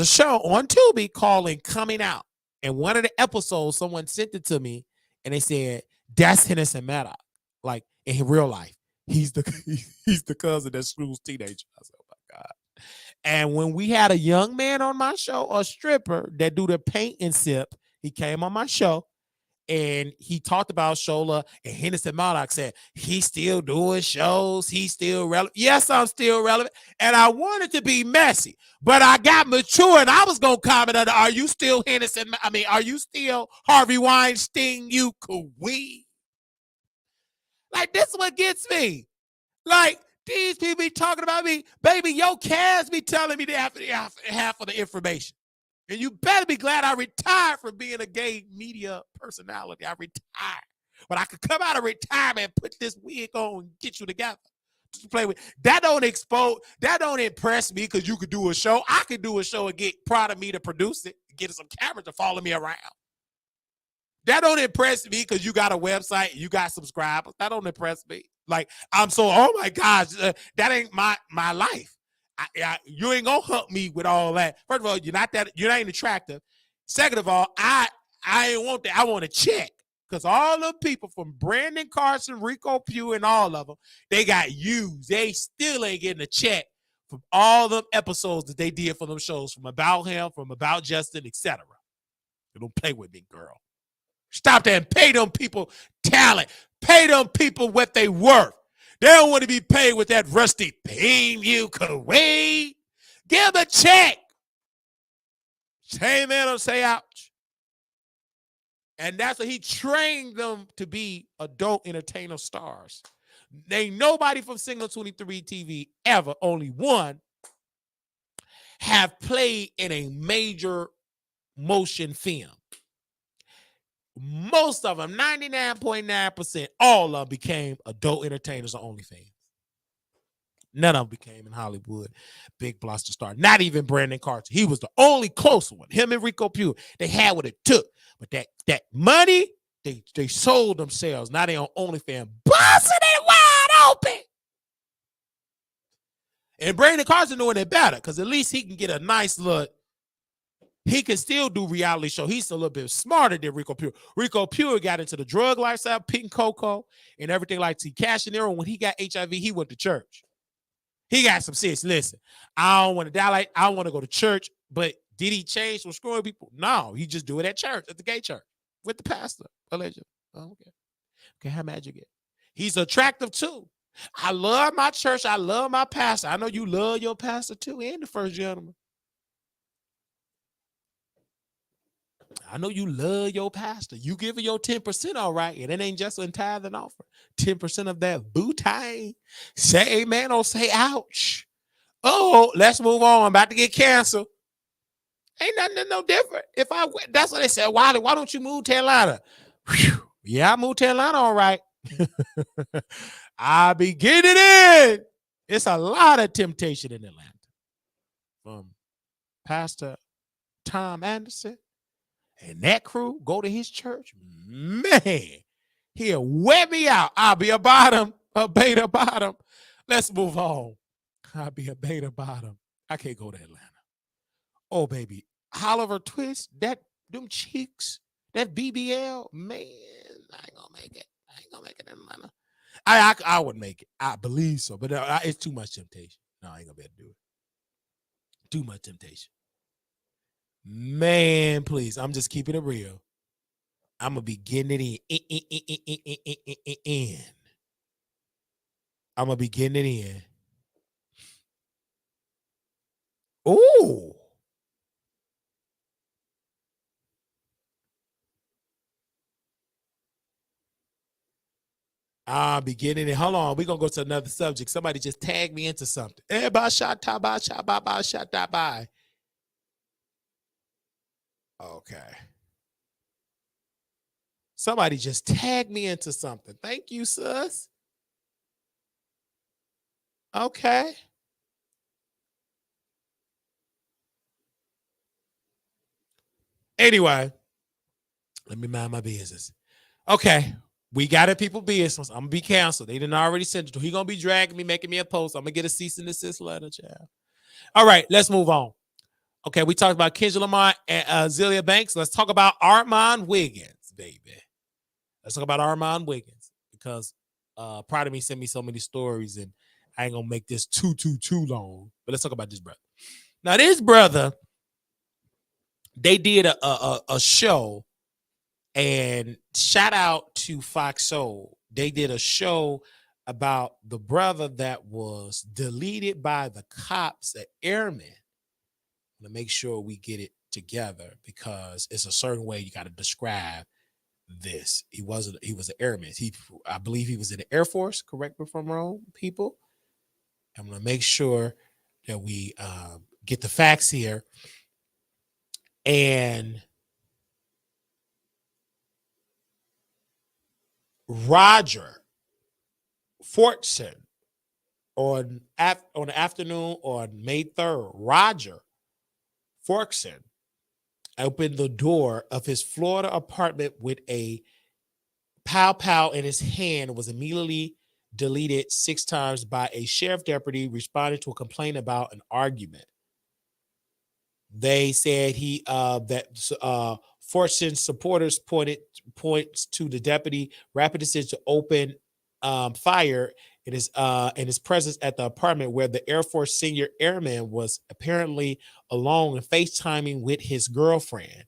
show on Tubi calling Coming Out. And one of the episodes, someone sent it to me, and they said, that's Hennessy Maddox. Like in real life. He's the cousin that screws teenagers. I said, oh my God. And when we had a young man on my show, a stripper that do the paint and sip, he came on my show and he talked about Shola, and Hennessy Maddox said, he's still doing shows. He's still relevant. Yes, I'm still relevant. And I wanted to be messy, but I got mature and I was going to comment on, are you still Hennessy? Are you still Harvey Weinstein, you queen? Like, this is what gets me. Like, these people be talking about me. Baby, your cats be telling me half of the information. And you better be glad I retired from being a gay media personality. I retired. But I could come out of retirement and put this wig on and get you together. To play with. That don't impress me because you could do a show. I could do a show and get proud of me to produce it, get some cameras to follow me around. That don't impress me because you got a website, you got subscribers. That don't impress me. Like, I'm so, oh my gosh, that ain't my life. You ain't gonna help me with all that. First of all, you're not attractive. Second of all, I ain't want that. I want a check. Because all the people from Brandon Carson, Rico Pugh, and all of them, they got used. They still ain't getting a check from all them episodes that they did for them shows, from About Him, from About Justin, etc. You don't play with me, girl. Stop that and pay them people talent. Pay them people what they worth. They don't want to be paid with that rusty pain you could wait. Give them a check. Say amen or say ouch. And that's what he trained them to be adult entertainer stars. Ain't nobody from Signal 23 TV ever, only one, have played in a major motion film. Most of them, 99.9%, all of them became adult entertainers on OnlyFans. None of them became in Hollywood big blockbuster star. Not even Brandon Carter. He was the only close one. Him and Rico Pugh, they had what it took. But that money, they sold themselves. Now they on OnlyFans, busting it wide open. And Brandon Carter doing it better because at least he can get a nice look. He can still do reality show. He's a little bit smarter than Rico Pure. Rico Pure got into the drug lifestyle, pink cocoa, and everything like T. Cashinero. When he got HIV, he went to church. He got some sense. Listen, I don't want to die like I don't want to go to church, but did he change from screwing people? No, he just do it at church, at the gay church, with the pastor. Allegedly. Oh, okay. Okay, how mad you get? He's attractive too. I love my church. I love my pastor. I know you love your pastor too, and the first gentleman. I know you love your pastor. You giving your 10%, all right, and it ain't just in tithe and offer. 10% of that booty. Say amen or say ouch. Oh, let's move on. I'm about to get canceled. Ain't nothing no different. That's what they said. Why don't you move to Atlanta? Whew. Yeah, I moved to Atlanta, all right. I be getting in. It's a lot of temptation in Atlanta. From Pastor Tom Anderson and that crew go to his church, man, he'll wear me out. I'll be a bottom, a beta bottom. Let's move on. I'll be a beta bottom. I can't go to Atlanta. Oh, baby. Oliver Twist, them cheeks, that BBL, man, I ain't gonna make it. I ain't gonna make it in Atlanta. I would make it. I believe so, but it's too much temptation. No, I ain't gonna be able to do it. Too much temptation. Man, please. I'm just keeping it real. I'm gonna be getting it in. I'm gonna be getting it in. Ooh. I'll be getting it. Hold on. We're gonna go to another subject. Somebody just tagged me into something. Everybody shot by. Okay. Somebody just tagged me into something. Thank you, sis. Okay. Anyway, let me mind my business. Okay. We got it, people business. I'm gonna be canceled. They didn't already send it. He gonna be dragging me, making me a post. I'm gonna get a cease and desist letter, child. All right, let's move on. Okay, we talked about Kendrick Lamar and Azealia Banks. Let's talk about Armon Wiggins, baby. Let's talk about Armon Wiggins because Pride of Me sent me so many stories, and I ain't gonna make this too long. But let's talk about this brother. Now, this brother, they did a show, and shout out to Fox Soul. They did a show about the brother that was deleted by the cops at Airmen. To make sure we get it together because it's a certain way you got to describe this. He was an airman. I believe he was in the Air Force. Correct me if I'm wrong, people. I'm gonna make sure that we get the facts here. And Roger Fortson on the afternoon on May 3rd, Roger Fortson opened the door of his Florida apartment with a pow in his hand, was immediately deleted 6 times by a sheriff deputy responding to a complaint about an argument. They said Fortson's supporters points to the deputy rapid decision to open fire in his presence at the apartment where the Air Force senior airman was apparently alone and FaceTiming with his girlfriend,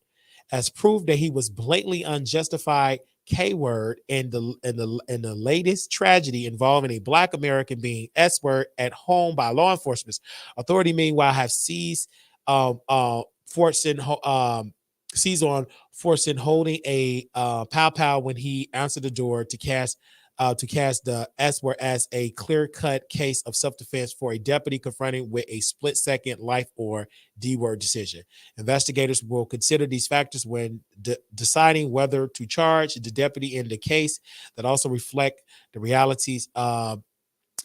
as proof that he was blatantly unjustified K-word in the latest tragedy involving a Black American being S-word at home by law enforcement. Authority, meanwhile, have seized seized on Fortson holding a pow when he answered the door to cast the S-word as a clear-cut case of self-defense for a deputy confronting with a split-second life or D-word decision. Investigators will consider these factors when deciding whether to charge the deputy in the case that also reflect the realities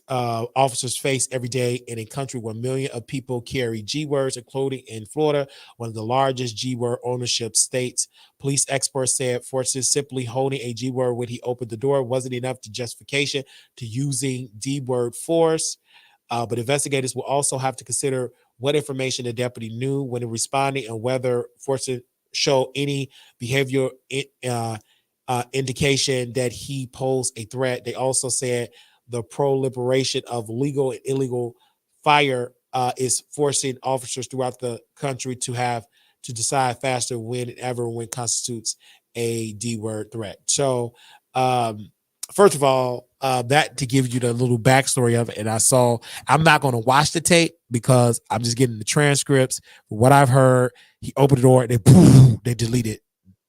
officers face every day in a country where millions of people carry G-words, including in Florida, one of the largest G-word ownership states. Police experts said Fortson simply holding a G-word when he opened the door wasn't enough to justification to using D-word force. But investigators will also have to consider what information the deputy knew when responding and whether Fortson showed any behavior indication that he posed a threat. They also said the proliferation of legal and illegal fire is forcing officers throughout the country to have to decide faster when constitutes a D-word threat. So, first of all, that to give you the little backstory of it, and I'm not going to watch the tape because I'm just getting the transcripts. From what I've heard, he opened the door and they deleted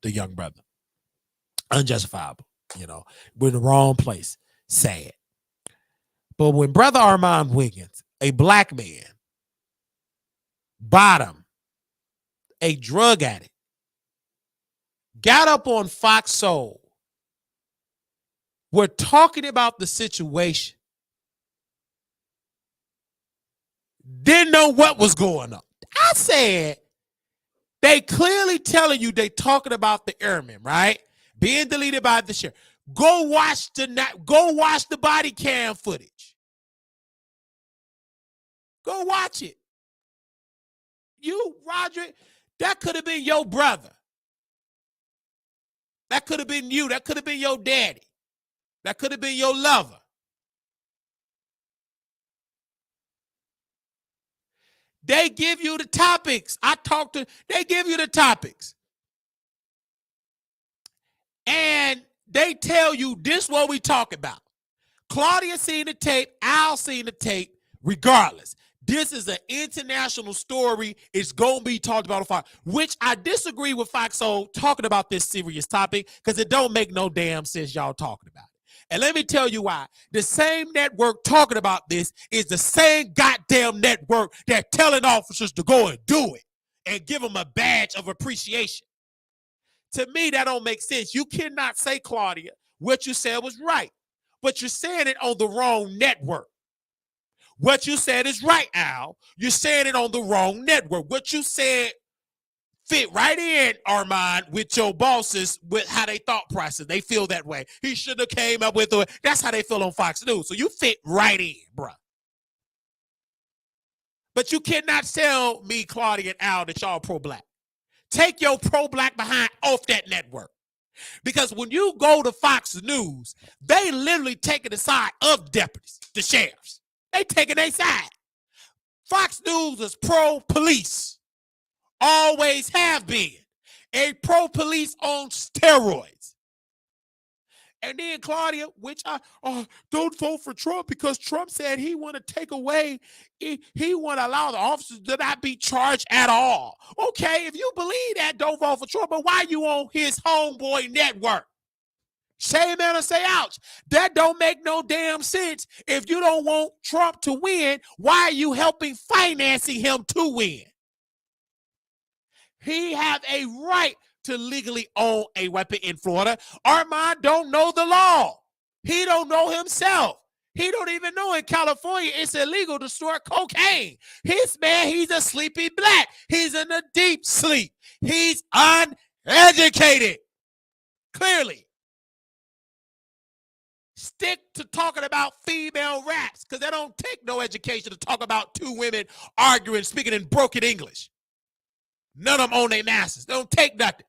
the young brother. Unjustifiable, we're in the wrong place. Sad. But when brother Armon Wiggins, a Black man, bottom, a drug addict, got up on Fox Soul, we're talking about the situation, didn't know what was going on. I said, They clearly telling you they talking about the airmen, right? Being deleted by the sheriff. Go watch the body cam footage. Go watch it. You, Roderick, that could have been your brother. That could have been you. That could have been your daddy. That could have been your lover. They give you the topics. They give you the topics. And they tell you this what we talk about. Claudia seen the tape. Al seen the tape. Regardless, this is an international story. It's going to be talked about on Fox, which I disagree with Foxhole talking about this serious topic because it don't make no damn sense y'all talking about it. And let me tell you why. The same network talking about this is the same goddamn network that telling officers to go and do it and give them a badge of appreciation. To me, that don't make sense. You cannot say, Claudia, what you said was right, but you're saying it on the wrong network. What you said is right, Al. You're saying it on the wrong network. What you said fit right in, Armon, with your bosses, with how they thought process. They feel that way. He should have came up with it. That's how they feel on Fox News. So you fit right in, bro. But you cannot tell me, Claudia and Al, that y'all pro-black. Take your pro-black behind off that network. Because when you go to Fox News, they literally taking the side of deputies, the sheriffs. They taking their side. Fox News is pro-police. Always have been. A pro-police on steroids. And then Claudia, which don't vote for Trump because Trump said he want to take away, he want to allow the officers to not be charged at all. Okay, if you believe that, don't vote for Trump. But why you on his homeboy network? Say amen or say ouch. That don't make no damn sense. If you don't want Trump to win, why are you helping financing him to win? He have a right to legally own a weapon in Florida. Armon don't know the law. He don't know himself. He don't even know in California it's illegal to store cocaine. He's a sleepy black. He's in a deep sleep. He's uneducated. Clearly. Stick to talking about female raps because they don't take no education to talk about two women arguing, speaking in broken English. None of them own their masters. They don't take nothing.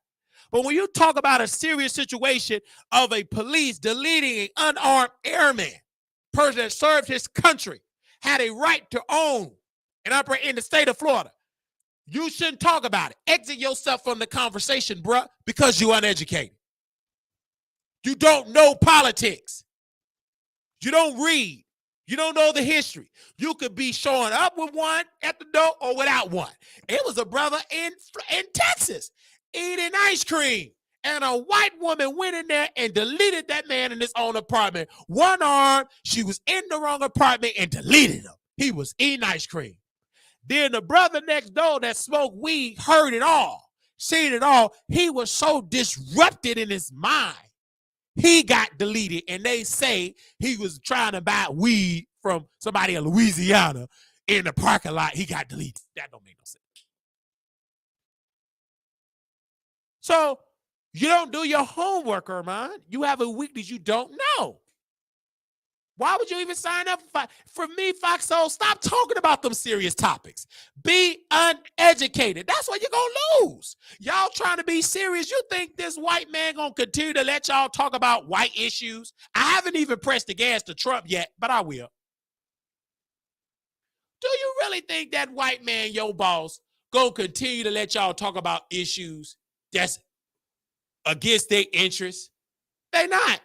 But when you talk about a serious situation of a police deleting an unarmed airman, person that served his country, had a right to own and operate in the state of Florida, you shouldn't talk about it. Exit yourself from the conversation, bruh, because you're uneducated. You don't know politics. You don't read. You don't know the history. You could be showing up with one at the door or without one. It was a brother in Texas eating ice cream, and a white woman went in there and deleted that man in his own apartment. One arm, she was in the wrong apartment and deleted him. He was eating ice cream. Then the brother next door that smoked weed heard it all, seen it all. He was so disrupted in his mind. He got deleted, and they say he was trying to buy weed from somebody in Louisiana in the parking lot. He got deleted. That don't make no sense. So you don't do your homework, Armon. You have a weakness you don't know. Why would you even sign up for me, Foxhole? Stop talking about them serious topics. Be uneducated. That's what you're going to lose. Y'all trying to be serious. You think this white man going to continue to let y'all talk about white issues? I haven't even pressed the gas to Trump yet, but I will. Do you really think that white man, your boss, going to continue to let y'all talk about issues that's against their interests? They not.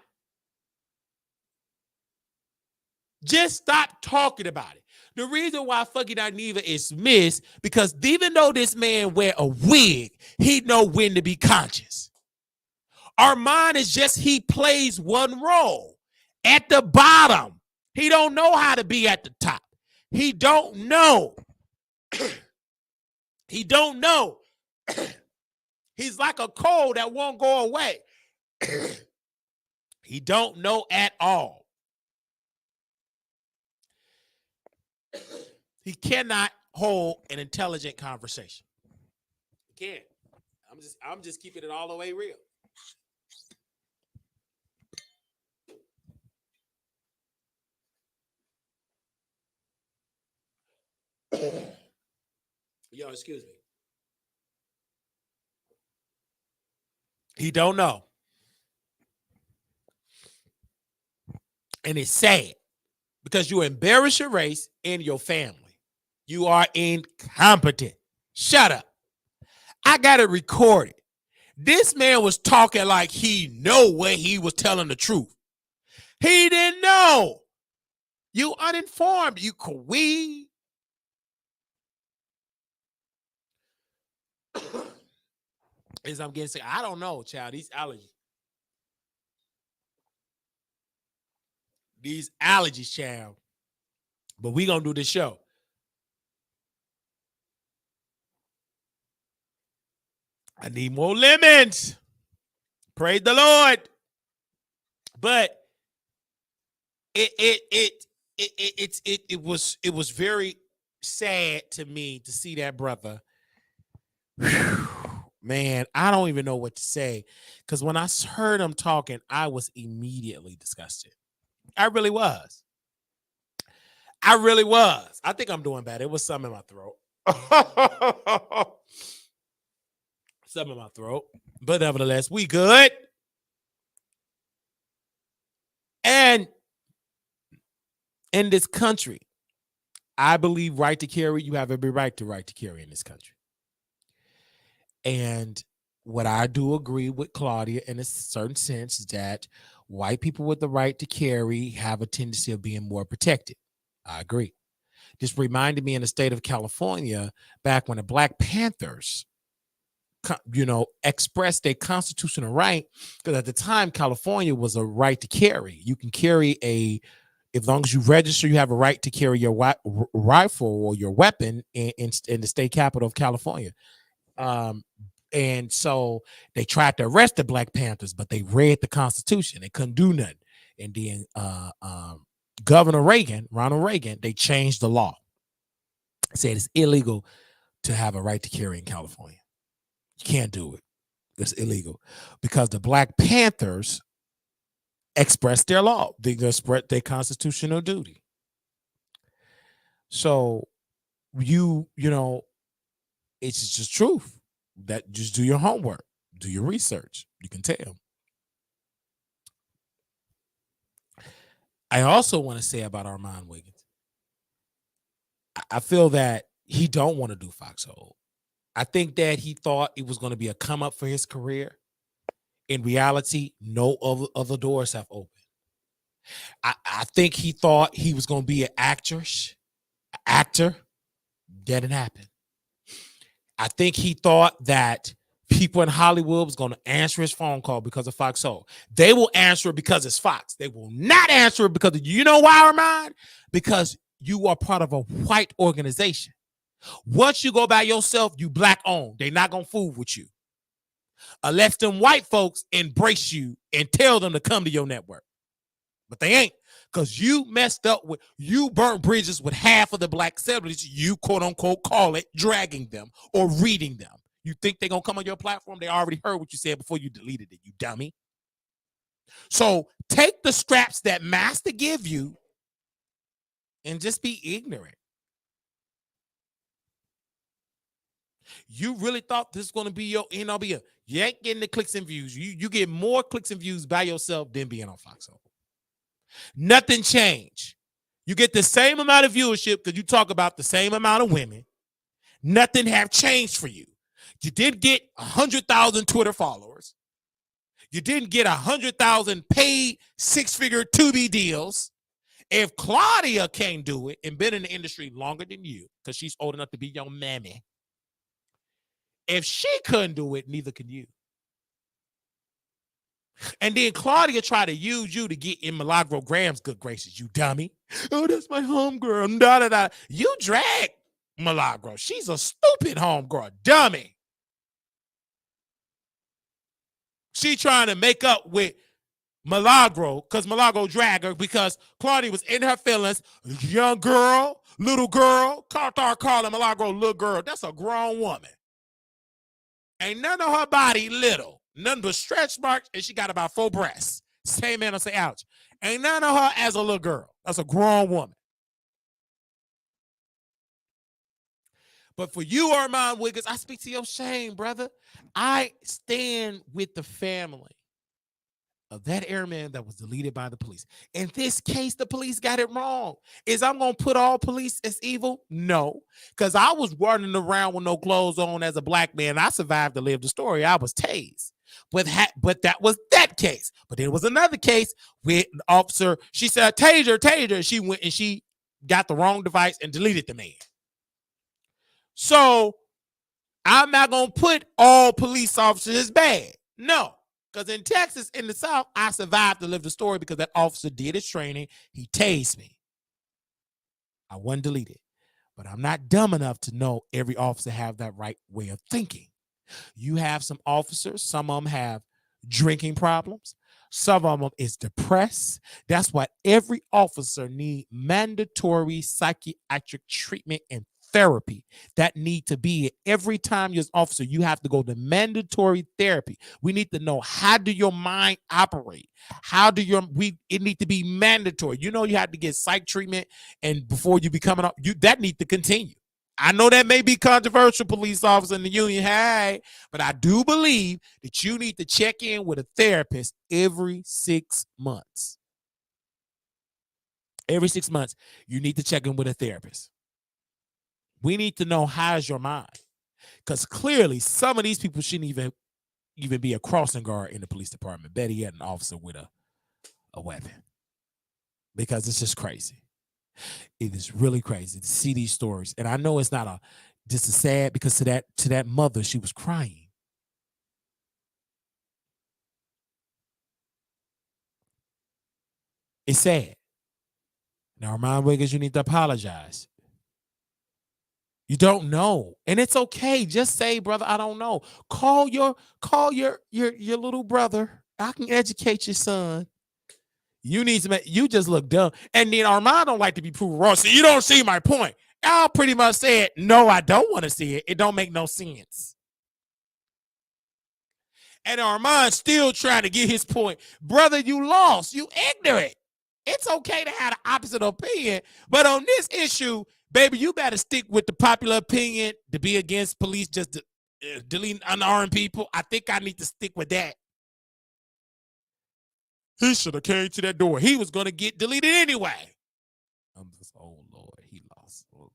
Just stop talking about it. The reason why fucking Aniva is missed because even though this man wear a wig, he know when to be conscious. Armon is just he plays one role at the bottom. He don't know how to be at the top. He don't know. He don't know. He's like a cold that won't go away. He don't know at all. He cannot hold an intelligent conversation. He can't. I'm just keeping it all the way real. Yo, excuse me. He don't know. And it's sad because you embarrass your race and your family. You are incompetent. Shut up. I got it recorded. This man was talking like he know when he was telling the truth. He didn't know. You uninformed. You queen. As I'm getting sick, I don't know, child. These allergies, child. But we gonna do this show. I need more lemons. Praise the Lord. But it was very sad to me to see that brother. Man, I don't even know what to say. Because when I heard him talking, I was immediately disgusted. I really was. I think I'm doing bad. It was something in my throat. Something in my throat. But nevertheless, we good. And in this country, I believe right to carry, you have every right to carry in this country. And what I do agree with Claudia in a certain sense is that white people with the right to carry have a tendency of being more protected. I agree. This reminded me in the state of California back when the Black Panthers, expressed their constitutional right, because at the time California was a right to carry. You can carry as long as you register, you have a right to carry your rifle or your weapon in the state capital of California. And so they tried to arrest the Black Panthers, but they read the Constitution. They couldn't do nothing. And then Governor Ronald Reagan, they changed the law. Said it's illegal to have a right to carry in California. You can't do it. It's illegal because the Black Panthers expressed their law. They expressed their constitutional duty. So it's just truth. That just do your homework, do your research. You can tell. I also want to say about Armon Wiggins, I feel that he don't want to do Foxhole. I think that he thought it was going to be a come up for his career. In reality, no other doors have opened. I think he thought he was going to be an actor. That didn't happen. I think he thought that people in Hollywood was going to answer his phone call because of Foxhole. They will answer it because it's Fox. They will not answer it because you know why, Armon? Because you are part of a white organization. Once you go by yourself, you Black owned. They're not going to fool with you. Unless them white folks embrace you and tell them to come to your network. But they ain't. Because you you burnt bridges with half of the Black celebrities, you quote unquote call it dragging them or reading them. You think they're going to come on your platform? They already heard what you said before you deleted it, you dummy. So take the scraps that master give you and just be ignorant. You really thought this was going to be your NRB? You ain't getting the clicks and views. You get more clicks and views by yourself than being on Foxhole. Nothing changed. You get the same amount of viewership because you talk about the same amount of women. Nothing have changed for you. You did get 100,000 Twitter followers. You didn't get 100,000 paid six-figure Tubi deals. If Claudia can't do it and been in the industry longer than you, because she's old enough to be your mammy, if she couldn't do it, neither can you. And then Claudia tried to use you to get in Milagro Graham's good graces, you dummy. Oh, that's my homegirl. Da, da, da. You drag Milagro. She's a stupid homegirl, dummy. She trying to make up with Milagro because Milagro dragged her because Claudia was in her feelings. Young girl, little girl. Cartar calling Milagro little girl. That's a grown woman. Ain't none of her body little. None but stretch marks, and she got about 4 breasts. Same man will say, ouch. Ain't none of her as a little girl. That's a grown woman. But for you, Armon Wiggins, I speak to your shame, brother. I stand with the family of that airman that was deleted by the police. In this case, the police got it wrong. Is I'm going to put all police as evil? No, because I was running around with no clothes on as a black man. I survived to live the story. I was tased. But that was that case. But there was another case with an officer. She said, taser, taser. She went and she got the wrong device and deleted the man. So I'm not going to put all police officers as bad. No. Because in Texas, in the South, I survived to live the story because that officer did his training. He tased me. I wasn't deleted. But I'm not dumb enough to know every officer have that right way of thinking. You have some officers, some of them have drinking problems. Some of them is depressed. That's why every officer need mandatory psychiatric treatment and therapy. That need to be every time you're an officer. You have to go to mandatory therapy. We need to know, how do your mind operate? How do it need to be mandatory. You know, you have to get psych treatment, and before you become that need to continue. I know that may be controversial, police officer in the union, hey, but I do believe that you need to check in with a therapist every 6 months. Every 6 months, you need to check in with a therapist. We need to know, how's your mind? Because clearly some of these people shouldn't even be a crossing guard in the police department. Better yet, an officer with a weapon. Because it's just crazy. It is really crazy to see these stories. And I know it's not just a sad, because to that mother, she was crying. It's sad. Now, Armon Wiggins, you need to apologize. You don't know, and it's okay. Just say, brother, I don't know. Call your little brother. I can educate your son. You need to you just look dumb. And then Armon don't like to be proven wrong. So you don't see my point. I'll pretty much say it. No, I don't want to see it. It don't make no sense. And Armon still trying to get his point. Brother, you lost. You ignorant. It's okay to have the opposite opinion, but on this issue, baby, you better stick with the popular opinion to be against police just deleting unarmed people. I think I need to stick with that. He should have came to that door. He was going to get deleted anyway. I'm just, oh, Lord, he lost. Oh,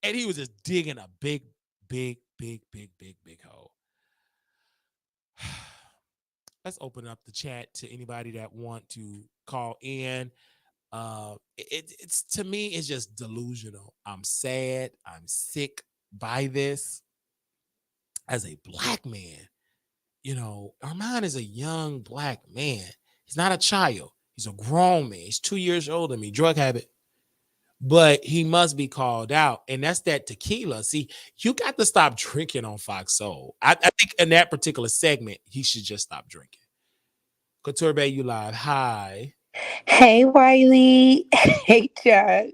and he was just digging a big hole. Let's open up the chat to anybody that want to call in. It's to me, it's just delusional. I'm sad. I'm sick by this. As a black man, you know, Armon is a young black man. He's not a child. He's a grown man. He's 2 years older than me, drug habit. But he must be called out. And that's that tequila. See, you got to stop drinking on Fox Soul. I think in that particular segment, he should just stop drinking. Couture Bay, you live. Hi. Hey, Wiley. Hey, Chad.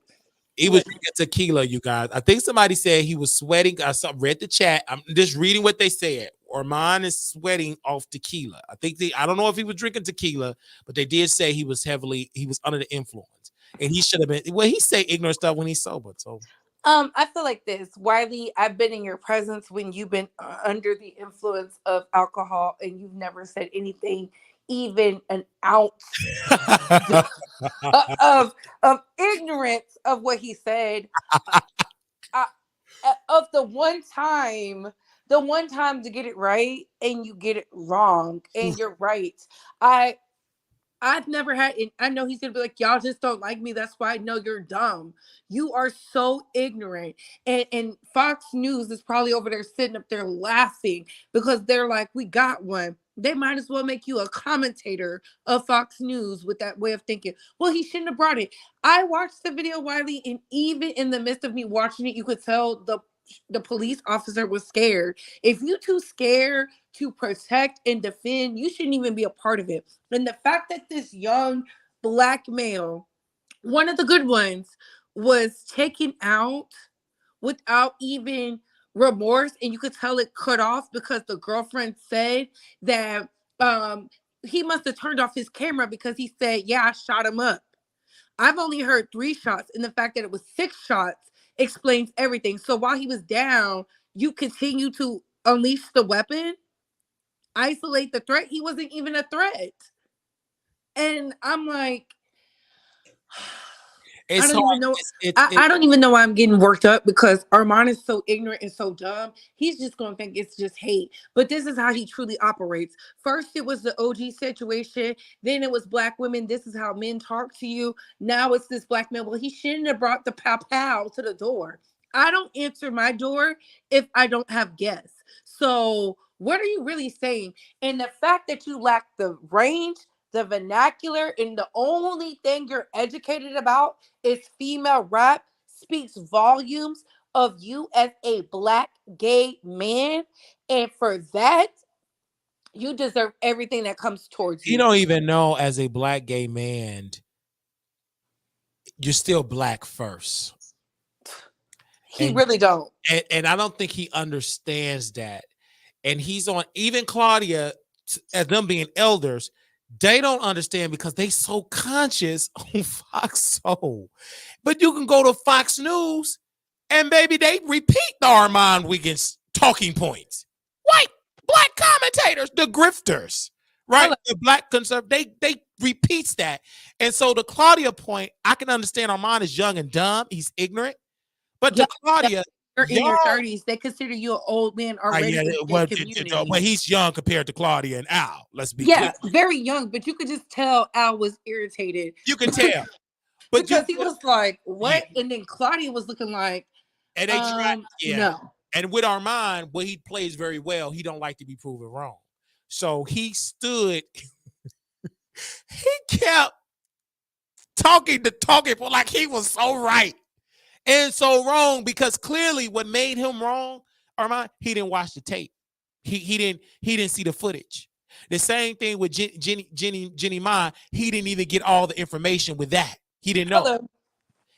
He was drinking tequila, you guys. I think somebody said he was sweating. I read the chat. I'm just reading what they said. Armon is sweating off tequila. I don't know if he was drinking tequila, but they did say he was under the influence. And he should have been, well, he say ignorant stuff when he's sober. So I feel like this, Wiley. I've been in your presence when you've been under the influence of alcohol, and you've never said anything, even an ounce of ignorance of what he said. Of the one time to get it right, and you get it wrong, and you're right. I've never had, and I know he's gonna be like, y'all just don't like me. That's why I know you're dumb. You are so ignorant. And Fox News is probably over there sitting up there laughing because they're like, we got one. They might as well make you a commentator of Fox News with that way of thinking. Well, he shouldn't have brought it. I watched the video, Wiley, and even in the midst of me watching it, you could tell the police officer was scared. If you too scared to protect and defend, you shouldn't even be a part of it. And the fact that this young black male, one of the good ones, was taken out without even remorse, and you could tell it cut off because the girlfriend said that um he must have turned off his camera because he said, "Yeah, I shot him up." I've only heard 3 shots, and the fact that it was 6 shots explains everything. So while he was down, you continue to unleash the weapon, isolate the threat. He wasn't even a threat. And I'm like, I It's don't hard. even know. It's I don't even know why I'm getting worked up because Armon is so ignorant and so dumb. He's just going to think it's just hate. But this is how he truly operates. First, it was the OG situation. Then it was black women. This is how men talk to you. Now it's this black man. Well, he shouldn't have brought the pow pow to the door. I don't answer my door if I don't have guests. So, what are you really saying? And the fact that you lack the range, the vernacular, and the only thing you're educated about is female rap speaks volumes of you as a black gay man. And for that, you deserve everything that comes towards you you. don't even know as a black gay man, you're still black first. He really don't. And I don't think he understands that. And he's on even Claudia as them being elders, they don't understand because they so conscious on Fox Soul. But you can go to Fox News and baby, they repeat the Armon Wiggins talking points. White black commentators, the grifters, right? Hello. The black conservative, they repeats that. And so the Claudia point, I can understand Armon is young and dumb, he's ignorant. But to Yeah, Claudia, you're in your y'all, 30s. They consider you an old man already yeah, in well, the community. but he's young compared to Claudia and Al. Let's be clear. Yeah, very young, but you could just tell Al was irritated You can tell, but because he was like, yeah, "What?" And then Claudia was looking like, and they try, yeah. no." And with Armon, what he plays very well, he don't like to be proven wrong. So he stood, he kept talking for like he was so right and so wrong because clearly what made him wrong, Armon, he didn't watch the tape. He didn't see the footage. The same thing with Jenny Ma. He didn't even get all the information with that. He didn't know. Hello.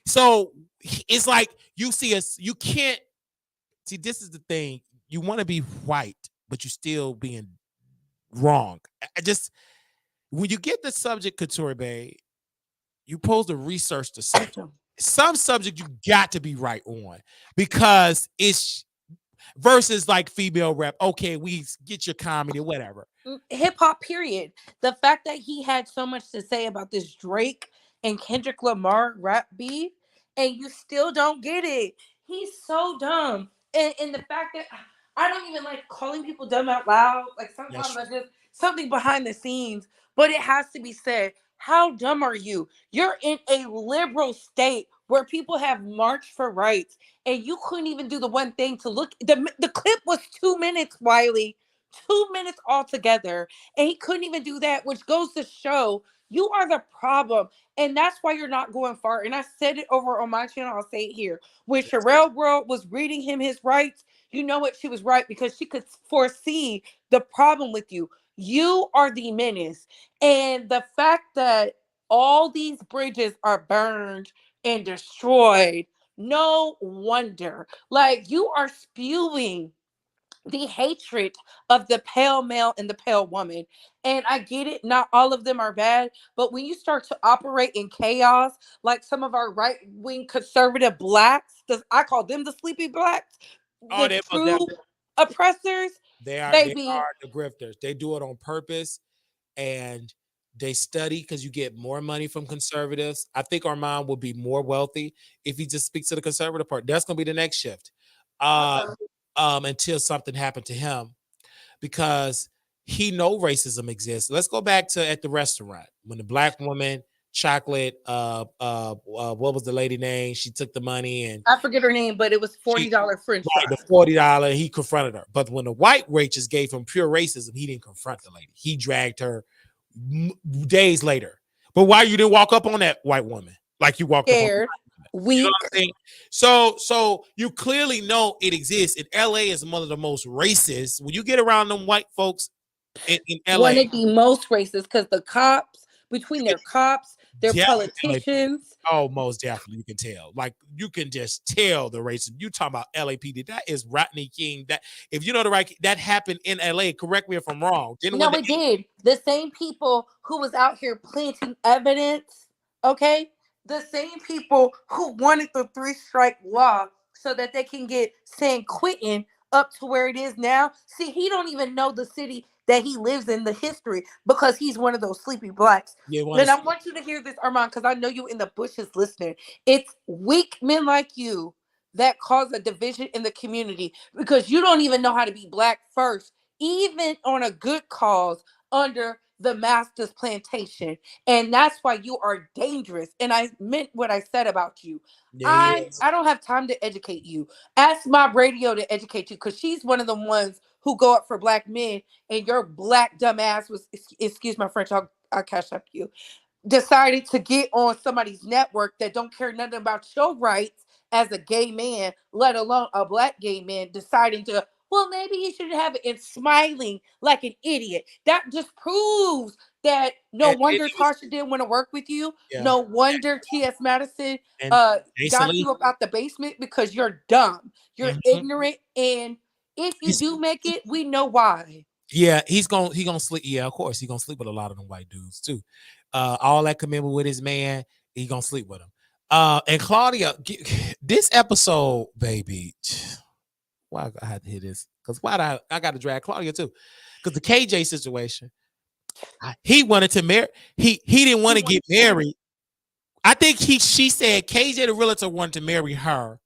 So it's like you see us. You can't see. This is the thing. You want to be right, but you're still being wrong. I just when you get the subject, Couture Bay, you supposed to research the subject. Some subject you got to be right on because it's versus like female rap. Okay, we get your comedy, whatever. Hip hop, period. The fact that he had so much to say about this Drake and Kendrick Lamar rap beef, and you still don't get it. He's so dumb. And the fact that I don't even like calling people dumb out loud. Like sometimes That's I just something behind the scenes, but it has to be said. How dumb are you? You're in a liberal state where people have marched for rights, and you couldn't even do the one thing to look. The clip was 2 minutes, Wiley, 2 minutes altogether, and he couldn't even do that, which goes to show you are the problem, and that's why you're not going far. And I said it over on my channel. I'll say it here. When Sherelle World was reading him his rights, you know what? She was right because she could foresee the problem with you. You are the menace, and the fact that all these bridges are burned and destroyed. No wonder. Like you are spewing the hatred of the pale male and the pale woman. And I get it, not all of them are bad, but when you start to operate in chaos, like some of our right wing conservative blacks, I call them the sleepy blacks, oh, the they true oppressors, they are baby. the grifters. They do it on purpose and they study because you get more money from conservatives. I think Armand will be more wealthy if he just speaks to the conservative part. That's gonna be the next shift. Until something happened to him because he know racism exists. Let's go back to at the restaurant when the black woman chocolate what was the lady name? She took the money and I forget her name, but it was $40 French right, fries. the $40 he confronted her. But when the white waitress gave him pure racism, he didn't confront the lady. He dragged her days later. But why you didn't walk up on that white woman like you walked up on Scared, you know weak. what I'm saying? So you clearly know it exists. And LA is one of the most racist. When you get around them white folks in LA, One of the most racist because the cops, between their cops, They're Definitely. politicians. Oh, most definitely, you can tell. Like you can just tell the racism. You talking about LAPD? That is Rodney King. That if you know the right, that happened in LA. Correct me if I'm wrong. Didn't No, one? it did. The same people who was out here planting evidence, okay? The same people who wanted the three strike law so that they can get San Quentin up to where it is now. See, he don't even know the city that he lives in, the history, because he's one of those sleepy blacks. Yeah, one And of I want you to hear this, Armand, because I know you in the bushes listening. It's weak men like you that cause a division in the community because you don't even know how to be black first, even on a good cause under the master's plantation. And that's why you are dangerous. And I meant what I said about you. yeah, he I don't have time to educate you. Ask my radio to educate you because she's one of the ones who go up for black men, and your black dumb ass was, excuse my French, I'll cash up you, decided to get on somebody's network that don't care nothing about your rights as a gay man, let alone a black gay man, deciding to, well, maybe he should have it, and smiling like an idiot. That just proves that no and wonder he was Tasha didn't want to work with you. yeah, No wonder T.S. Madison and got Azealia, you up out the basement because you're dumb. You're mhm. ignorant. And if you He's do make it, we know why. yeah, he gonna sleep. Yeah, of course, he gonna sleep with a lot of them white dudes too. All that commitment with his man, he gonna sleep with him. And Claudia, this episode, baby, why I had to hear this? Because why I got to drag Claudia too? Because the KJ situation, he wanted to marry. He didn't want to get married. I think she said KJ the realtor wanted to marry her,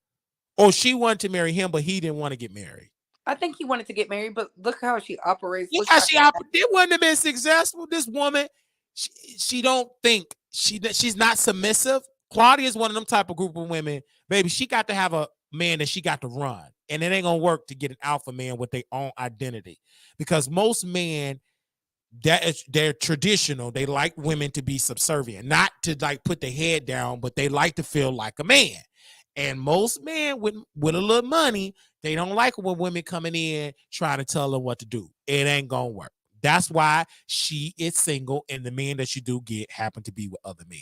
or she wanted to marry him, but he didn't want to get married. I think he wanted to get married, but look how she operates. Look Look how how she it wouldn't have been successful. This woman, she don't think she's not submissive. Claudia is one of them type of group of women, baby. She got to have a man that she got to run, and it ain't gonna work to get an alpha man with their own identity, because most men that is they're traditional. They like women to be subservient, not to like put their head down, but they like to feel like a man. And most men with a little money, they don't like when women coming in trying to tell them what to do. It ain't gonna work. That's why she is single, and the men that she do get happen to be with other men.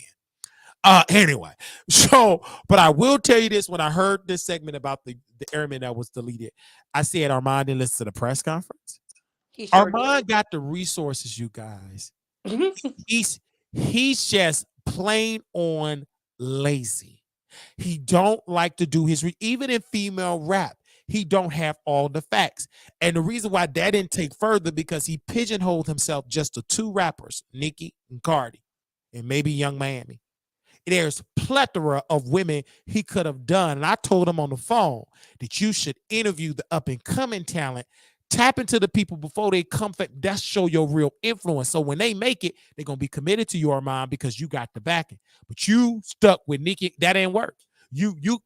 Anyway, so but I will tell you this: when I heard this segment about the airman that was deleted, I said Armand didn't listen to the press conference. he sure Armand got the resources, you guys. did. He's just plain on lazy. He don't like to do his even in female rap. He don't have all the facts. And the reason why that didn't take further because he pigeonholed himself just to two rappers, Nicki and Cardi, and maybe Young Miami. There's plethora of women he could have done. And I told him on the phone that you should interview the up and coming talent, tap into the people before they come. That's show your real influence. So when they make it, they're gonna be committed to your mind because you got the backing. But you stuck with Nicki, that ain't work.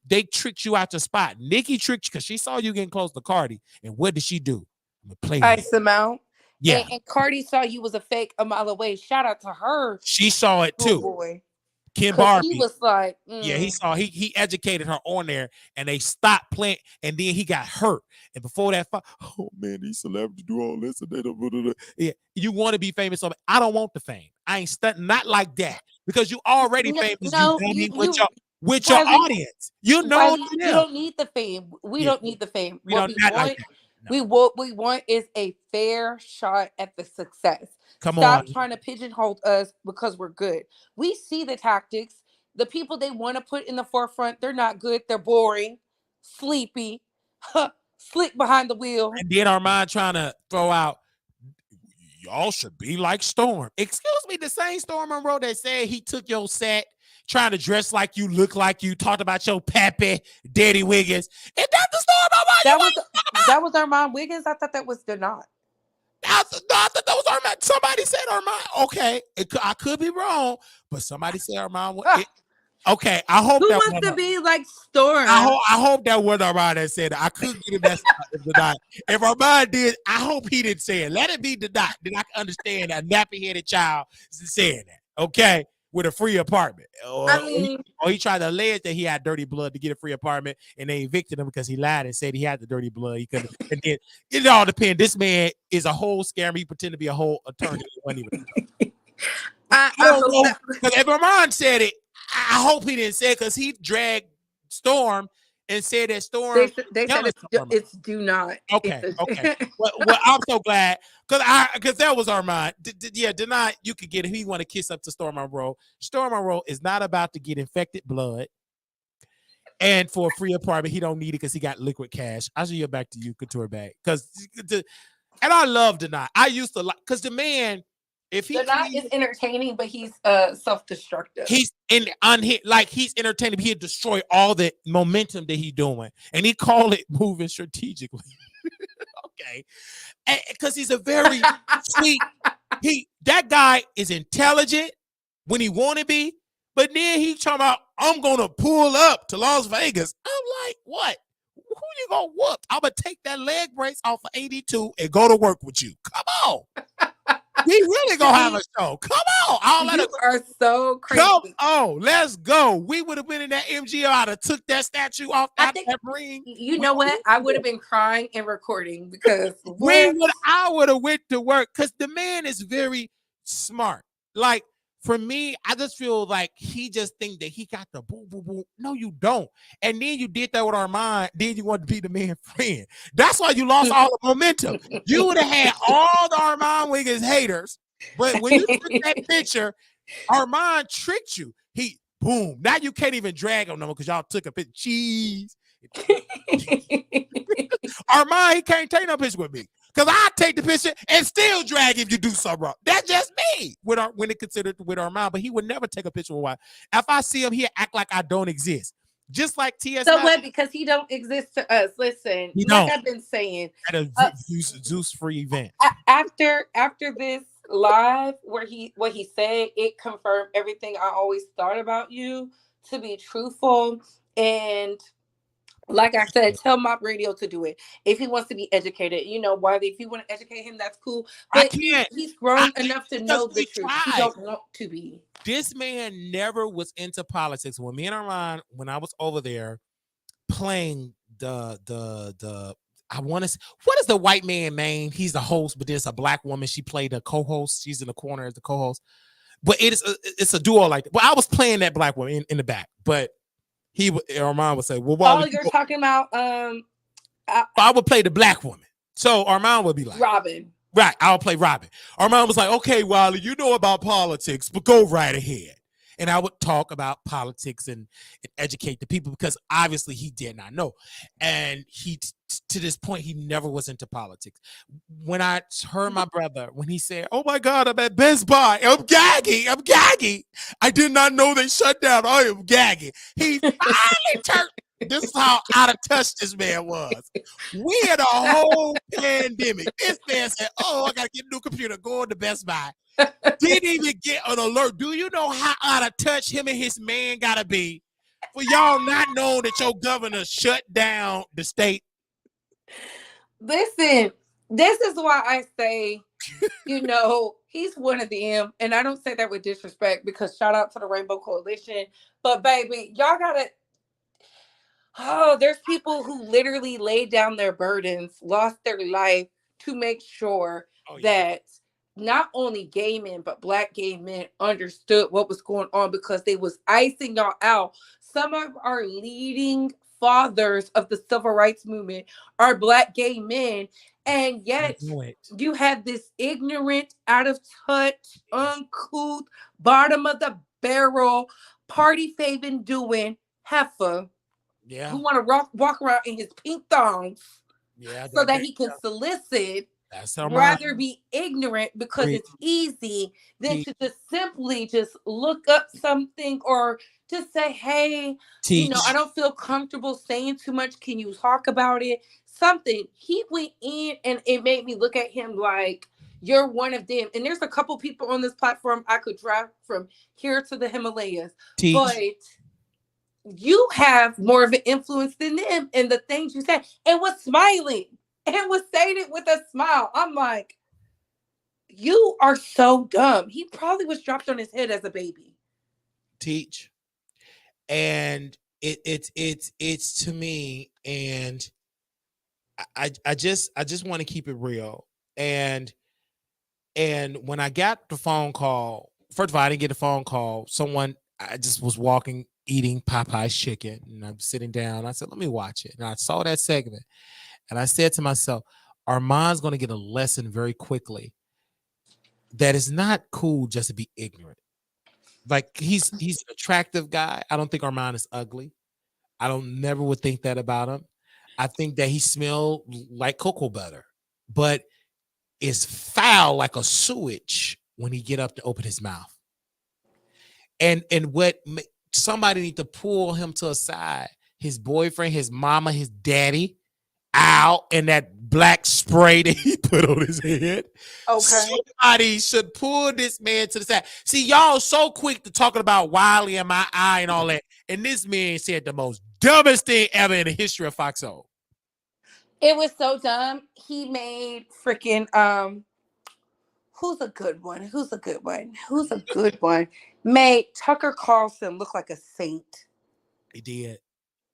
They tricked you out your spot. Nicki tricked you because she saw you getting close to Cardi. And what did she do? Play with it. Ice him out. Yeah. And Cardi saw you was a fake a mile away. Shout out to her, She saw it little too. boy. Ken Because he Barbie. was like, Yeah, he saw he educated her on there, and they stopped playing, and then he got hurt. And before that, oh man, these celebrities do all this, and they don't. Yeah, you want to be famous? I don't want the fame. I ain't studying, not like that, because you already famous. no, You you with your audience. You know Wiley, you them. don't need the fame. We Yeah, don't need the fame. we What don't we not want, like that. No. what we want is a fair shot at the success. Come Stop on. trying to pigeonhole us because we're good. We see the tactics. The people they want to put in the forefront, they're not good. They're boring, sleepy, slick behind the wheel. And then Armand trying to throw out, y'all should be like Storm. Excuse me, the same Storm Monroe that said he took your set trying to dress like you, look like you, talked about your pappy, Daddy Wiggins. Is that the Storm Monroe? That was Armon Wiggins. I thought that was Denot. I thought that was Armand. Somebody said Armand. Okay, I could be wrong, but somebody said Armand. Okay, I hope Who that wants to be like Storm? I hope that was Armand that said it. I couldn't get him that spot if Armand did, I hope he didn't say it. Let it be the dot. Then I can understand a nappy-headed child saying that. Okay, with a free apartment. Or he tried to allege that he had dirty blood to get a free apartment, and they evicted him because he lied and said he had the dirty blood. He couldn't. And then it all depends. This man is a whole scammer. He pretended to be a whole attorney. I don't hope know that. because if Armon said it, I hope he didn't say it because he dragged Storm and said that Storm They said jealous of Armon. it's do not. Okay. Well, I'm so glad because that was Armon. Deny you could get if he want to kiss up to Storm Monroe. Storm Monroe is not about to get infected blood. And for a free apartment, he don't need it because he got liquid cash. I'll show you back to you, Couture bag. And I love Deny. I used to like because the man, if he Not is entertaining, but he's self-destructive. he's he's entertaining. He'd destroy all the momentum that he's doing, and he call it moving strategically. Okay, because he's a very sweet. That guy is intelligent when he want to be. But then he talking about, I'm going to pull up to Las Vegas. I'm like, what? Who you going to whoop? I'm going to take that leg brace off of 82 and go to work with you. Come on. We really going to have a show. Come on. You are so crazy. Come on. Let's go. We would have been in that MGO. I'd have took that statue off that ring. You know what? I would have been crying and recording because I would have went to work because the man is very smart. Like, for me, I just feel like he just think that he got the boom, boom, boom. No, you don't. And then you did that with Armon. Then you want to be the man's friend. That's why you lost all the momentum. You would have had all the Armon Wiggins haters. But when you took that picture, Armon tricked you. Boom. Now you can't even drag on them because y'all took a picture. Cheese. Armon, he can't take no picture with me. Because I take the picture and still drag if you do something wrong. That's just me when it considered with Armon. But he would never take a picture with one. If I see him, he'll act like I don't exist. Just like TS. So what? Because he don't exist to us. Listen, I've been saying. At a Zeus-free event. After this live what he said, it confirmed everything I always thought about you to be truthful. And like I said, tell Mob Radio to do it. If he wants to be educated, if you want to educate him, that's cool. But I can't. He's grown enough to know the truth. He don't want to be. This man never was into politics. When me and Armon, when I was over there playing I want to. What is the white man name? He's the host, but there's a black woman. She played a co-host. She's in the corner as the co-host. But it's a duo like that. But I was playing that black woman in the back, but. Armon would say, "Well, you're talking about." I would play the black woman, so Armon would be like, "Robin." Right, I'll play Robin. Armon was like, "Okay, Wiley, you know about politics, but go right ahead." And I would talk about politics and educate the people because obviously he did not know, and to this point he never was into politics. When I heard my brother when he said, "Oh my God, I'm at Best Buy. I'm gagging. I did not know they shut down. I am gagging." He finally turned. This is how out of touch this man was. We had a whole pandemic. This man said, "Oh, I gotta get a new computer. Go to Best Buy." Didn't even get an alert. Do you know how out of touch him and his man gotta be for y'all not knowing that your governor shut down the state? Listen, this is why I say, he's one of them, and I don't say that with disrespect because shout out to the Rainbow Coalition. But baby, y'all gotta. Oh, there's people who literally laid down their burdens, lost their life to make sure that not only gay men, but Black gay men understood what was going on because they was icing y'all out. Some of our leading fathers of the civil rights movement are Black gay men. And yet you have this ignorant, out of touch, uncouth, bottom of the barrel, party faving doing heifer. Yeah. Who want to walk around in his pink thongs so that he can solicit, rather be ignorant because it's easy than to just simply just look up something or just say, hey, I don't feel comfortable saying too much. Can you talk about it? Something. He went in and it made me look at him like, you're one of them. And there's a couple people on this platform I could drive from here to the Himalayas. But you have more of an influence than them in the things you said, and was smiling and was saying it with a smile. I'm like, you are so dumb. He probably was dropped on his head as a baby. Teach. And it's to me, and I just want to keep it real. And when I got the phone call first of all, I didn't get a phone call. I just was walking, eating Popeye's chicken, and I'm sitting down. I said, let me watch it. And I saw that segment, and I said to myself, Armand's going to get a lesson very quickly that it's not cool just to be ignorant. Like he's an attractive guy. I don't think Armand is ugly. I don't never would think that about him. I think that he smelled like cocoa butter, but is foul like a sewage when he get up to open his mouth. And somebody need to pull him to a side. His boyfriend, his mama, his daddy, out, and that black spray that he put on his head. Okay. Somebody should pull this man to the side. See, y'all so quick to talking about Wiley and my eye and all that, and this man said the most dumbest thing ever in the history of Fox Soul. It was so dumb. He made freaking who's a good one? Who's a good one? Who's a good one? Made Tucker Carlson look like a saint. He did.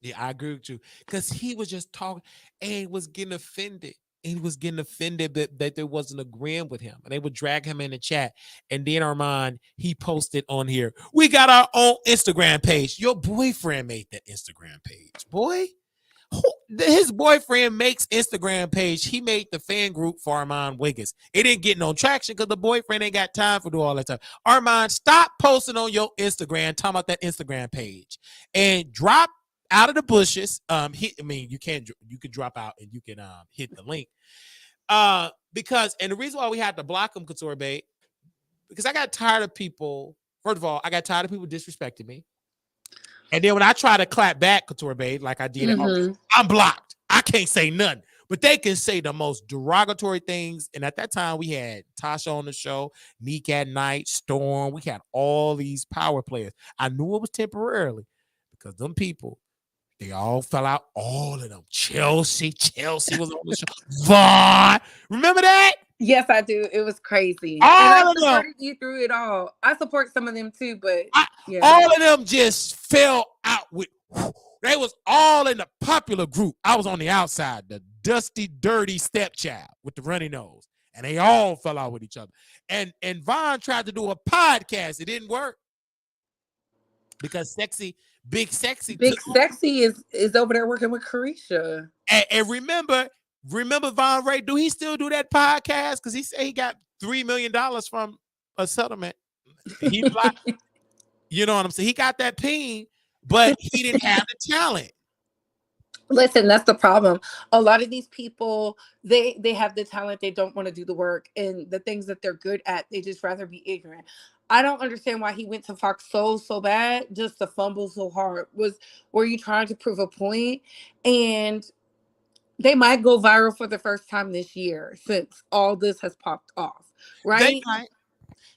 Yeah, I agree with you. Because he was just talking and was getting offended. And he was getting offended that they wasn't agreeing with him. And they would drag him in the chat. And then Armand, he posted on here, we got our own Instagram page. Your boyfriend made that Instagram page, boy. His boyfriend makes Instagram page. He made the fan group for Armon Wiggins. It didn't get no traction because the boyfriend ain't got time for do all that stuff. Armon, stop posting on your Instagram, talking about that Instagram page, and drop out of the bushes. You could drop out and you can hit the link. Because the reason why we had to block him, Couture Bay, because I got tired of people. First of all, I got tired of people disrespecting me. And then when I try to clap back, Couture Babe, like I did, I'm blocked. I can't say nothing. But they can say the most derogatory things. And at that time, we had Tasha on the show, Neek at Night, Storm. We had all these power players. I knew it was temporarily because them people, they all fell out. All of them. Chelsea was on the show. Vaughn. Remember that? Yes, I do. It was crazy. All and I of supported them. you through it all. I support some of them too, but yeah. All of them just fell out with. They was all in the popular group. I was on the outside, the dusty, dirty stepchild with the runny nose, and they all fell out with each other. And Vaughn tried to do a podcast. It didn't work because Big Sexy is over there working with Carisha. And remember Von Ray, do he still do that podcast? Because he said he got $3 million from a settlement. He you know what I'm saying? He got that peen, but he didn't have the talent. Listen, that's the problem. A lot of these people, they have the talent, they don't want to do the work, and the things that they're good at, they just rather be ignorant. I don't understand why he went to Fox Soul so bad, just to fumble so hard. Were you trying to prove a point? And they might go viral for the first time this year since all this has popped off, right? They might.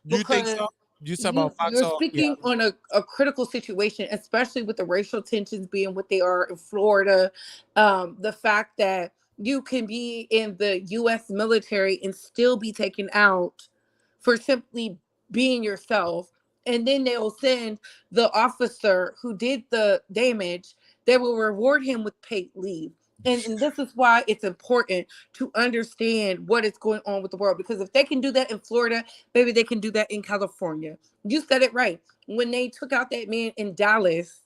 You think so? You talking about Fox You're Soul? speaking on a critical situation, especially with the racial tensions being what they are in Florida. The fact that you can be in the U.S. military and still be taken out for simply being yourself. And then they'll send the officer who did the damage, they will reward him with paid leave. And this is why it's important to understand what is going on with the world. Because if they can do that in Florida, maybe they can do that in California. You said it right. When they took out that man in Dallas,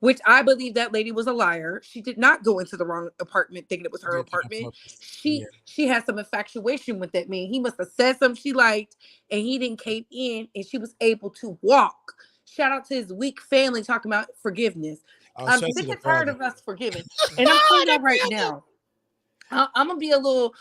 which I believe that lady was a liar. She did not go into the wrong apartment thinking it was her apartment. She had some infatuation with that man. He must have said something she liked, and he didn't cave in, and she was able to walk. Shout out to his weak family talking about forgiveness. I'm sick and tired of us forgiving. And I'm telling y'all right now, I'm gonna be a little,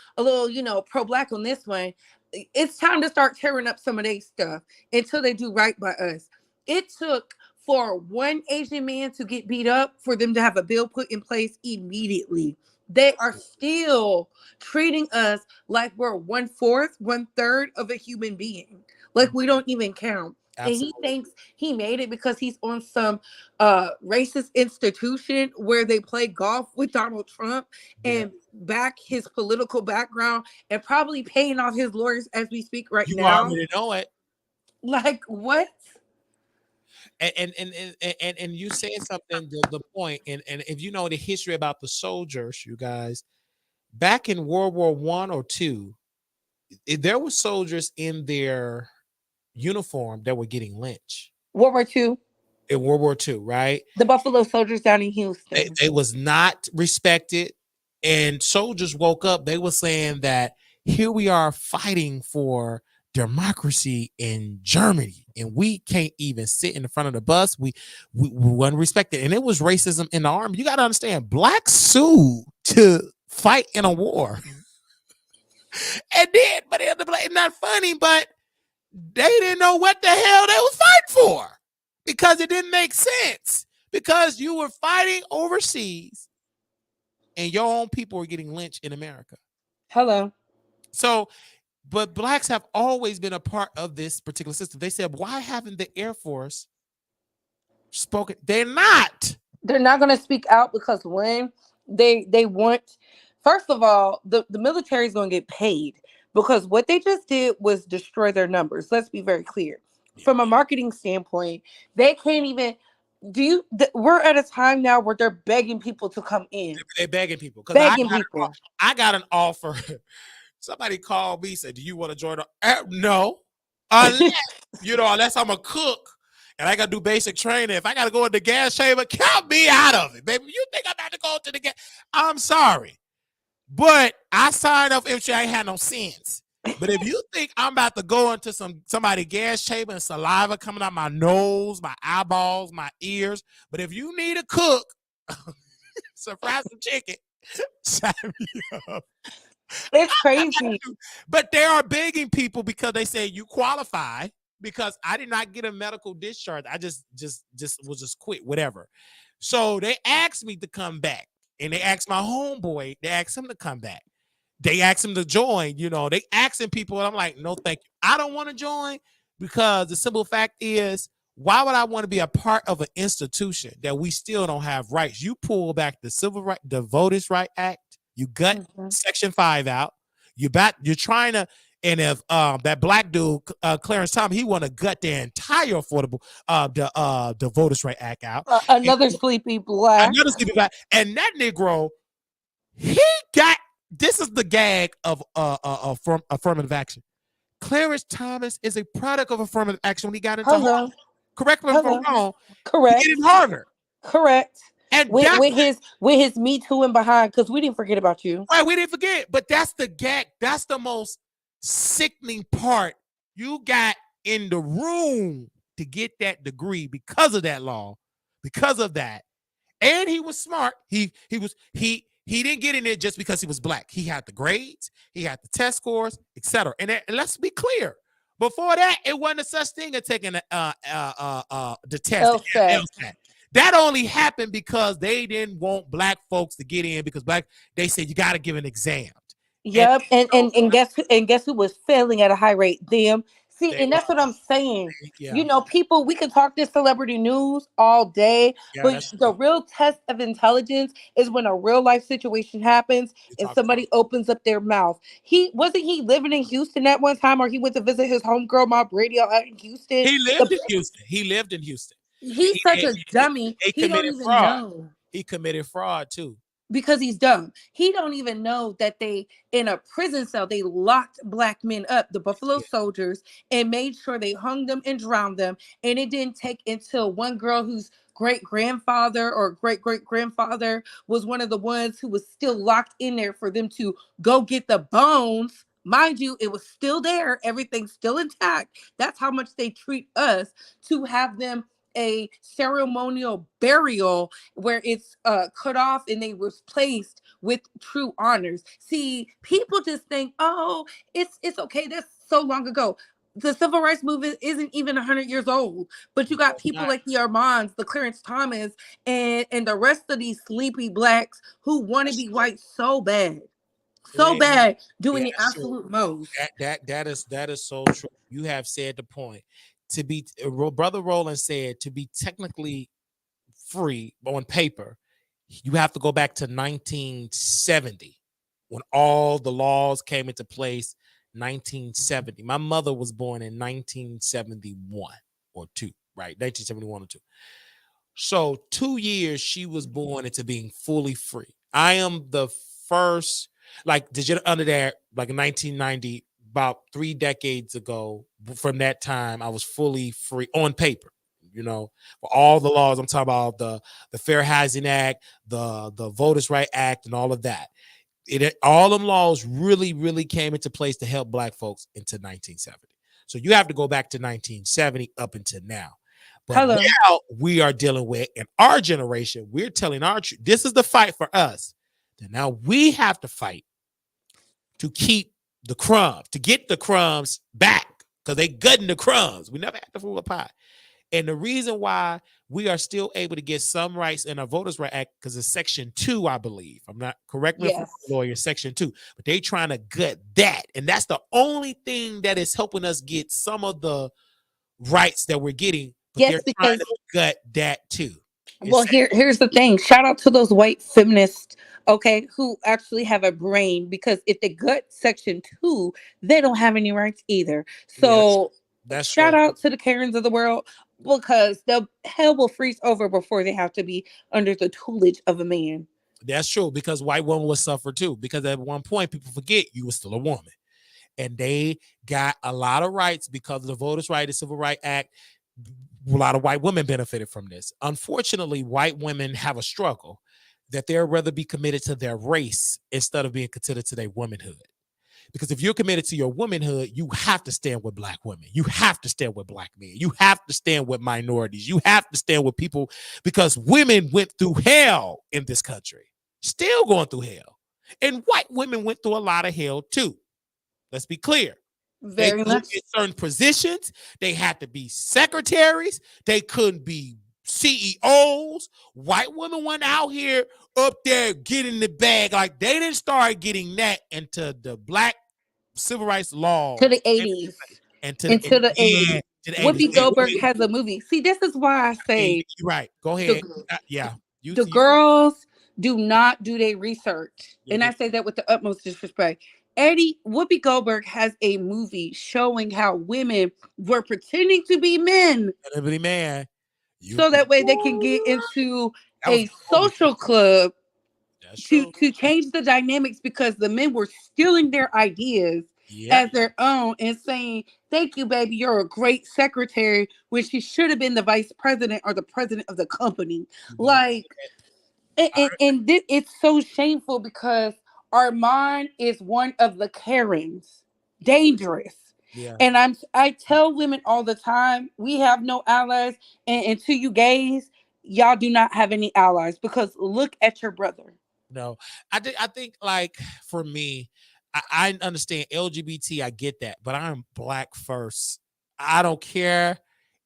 pro-black on this one. It's time to start tearing up some of their stuff until they do right by us. It took for one Asian man to get beat up for them to have a bill put in place immediately. They are still treating us like we're 1/4, 1/3 of a human being. Like we don't even count. Absolutely. And he thinks he made it because he's on some racist institution where they play golf with Donald Trump and back his political background and probably paying off his lawyers as we speak right now. You already know it. Like what? And you saying something the point, and if you know the history about the soldiers, you guys, back in World War I or II, there were soldiers in their uniform that were getting lynched World War II, in World War II, right? the Buffalo Soldiers down in They, Houston. they was not respected, and soldiers woke up. They were saying that here we are fighting for democracy in Germany, and we can't even sit in the front of the bus. We weren't respected, and it was racism in the army. You got to understand, blacks sued to fight in a war, and then, but it's not funny, but they didn't know what the hell they was fighting for because it didn't make sense. Because you were fighting overseas and your own people were getting lynched in America. Hello. So, but blacks have always been a part of this particular system. They said, why haven't the Air Force spoken? They're not. They're not going to speak out because when they want, first of all, the military is going to get paid because what they just did was destroy their numbers. Let's be very clear. Yeah. From a marketing standpoint, they can't even we're at a time now where they're begging people to come in. They're begging people. Because Begging people. I got an offer. Somebody called me, said, do you want to join? No. Unless I'm a cook and I got to do basic training. If I got to go in the gas chamber, count me out of it, baby. You think I'm about to go to the gas? I'm sorry. But I signed up if I ain't had no sense. But if you think I'm about to go into somebody's gas chamber and saliva coming out my nose, my eyeballs, my ears, but if you need a cook, surprise some chicken, sign me up. It's crazy. But they are begging people because they say you qualify because I did not get a medical discharge. I just quit, whatever. So they asked me to come back, and they asked my homeboy, they asked him to come back. They asked him to join, they asking people, and I'm like, no, thank you. I don't want to join because the simple fact is, why would I want to be a part of an institution that we still don't have rights? You pull back the Voters' Right Act, you gut Section 5 out, you're trying to, and if that black dude, Clarence Thomas, he want to gut the entire affordable, the Voters' Right Act out. Another sleepy black. And that Negro, he got. This is the gag of affirmative action. Clarence Thomas is a product of affirmative action when he got into Harvard. Correct me if I'm wrong. Correct. He did Harvard. Correct. And with his Me Too and behind, because we didn't forget about you. Right, we didn't forget. But that's the gag. That's the most sickening part. You got in the room to get that degree because of that law, because of that. And he was smart. He didn't get in there just because he was black. He had the grades, he had the test scores, etc. And let's be clear. Before that, it wasn't a such thing as taking the test. LSAT. That only happened because they didn't want black folks to get in because they said you got to give an exam. Yep, and guess who was failing at a high rate? Them. See, and that's what I'm saying. Yeah. People, we can talk this celebrity news all day, but the real test of intelligence is when a real life situation happens and somebody opens up their mouth. He living in Houston at one time, or he went to visit his homegirl, Ma Brady, out in Houston. He lived in Houston. He's such a dummy. He don't even know. He committed fraud too. Because he's dumb. He don't even know that they, in a prison cell, they locked black men up, the Buffalo Soldiers, and made sure they hung them and drowned them. And it didn't take until one girl whose great-grandfather or great-great-grandfather was one of the ones who was still locked in there for them to go get the bones. Mind you, it was still there. Everything's still intact. That's how much they treat us, to have them a ceremonial burial where it's cut off and they was placed with true honors. See, people just think, oh, it's okay. That's so long ago. The civil rights movement isn't even 100 years old, but you got people like the Armons, the Clarence Thomas, and the rest of these sleepy blacks who want to be white so bad. Doing the absolute most. That is so true. You have said the point. To be, Brother Roland said, to be technically free on paper, you have to go back to 1970 when all the laws came into place. 1970. My mother was born in 1971 or 2, right? 1971 or 2. So 2 years she was born into being fully free. I am the first, like, did you under there, like in 1990, about 3 decades ago. From that time, I was fully free on paper. You know, for all the laws. I'm talking about the Fair Housing Act, the Voters' Right Act, and all of that. All them laws really came into place to help black folks into 1970. So you have to go back to 1970 up until now. But Hello. now we are dealing with, in our generation, we're telling this is the fight for us. That now we have to fight to keep the crumbs, to get the crumbs back, because they gutting the crumbs. We never had the full pie. And the reason why we are still able to get some rights in our Voters' Right Act, because it's Section 2, I believe. I'm not, correct me if I'm Yes. a lawyer, Section 2. But they trying to gut that. And that's the only thing that is helping us get some of the rights that we're getting. But Yes, they're trying because to gut that too. well, here's the thing. Shout out to those white feminists, okay, who actually have a brain. Because if they gut Section 2, they don't have any rights either. Yeah, So that's shout true. out to the Karens of the world, because the hell will freeze over before they have to be under the tutelage of a man. That's true, because white women will suffer too. Because at one point, people forget you were still a woman. And they got a lot of rights because of the Voters' Right and Civil Rights Act. A lot of white women benefited from this. Unfortunately, white women have a struggle that they'd rather be committed to their race instead of being considered to their womanhood. Because if you're committed to your womanhood, you have to stand with black women. You have to stand with black men. You have to stand with minorities. You have to stand with people, because women went through hell in this country, still going through hell. And white women went through a lot of hell too. Let's be clear. They Very couldn't much. get certain positions. They had to be secretaries. They couldn't be CEOs. White women went out here up there getting the bag. Like, they didn't start getting that into the black civil rights To laws the 80s. and to the, Into the yeah, 80s. to the 80s. Whoopi Goldberg has a movie. See, this is why I say You're right. Go the ahead. Yeah. the girls do not do their research. You And I did. say that with the utmost disrespect. Eddie Whoopi Goldberg has a movie showing how women were pretending to be men Everybody, man. You. so that way they can get into That was a a good movie. social club That's to true. change the dynamics, because the men were stealing their ideas Yep. as their own and saying, "Thank you, baby, you're a great secretary," when she should have been the vice president or the president of the company. You better say Like, that. it's so shameful, because Armon is one of the Karens, dangerous. Yeah. And I tell women all the time, we have no allies, and to you gays, y'all do not have any allies, because look at your brother. No, I think like, for me, I understand LGBT. I get that, but I'm black first. I don't care.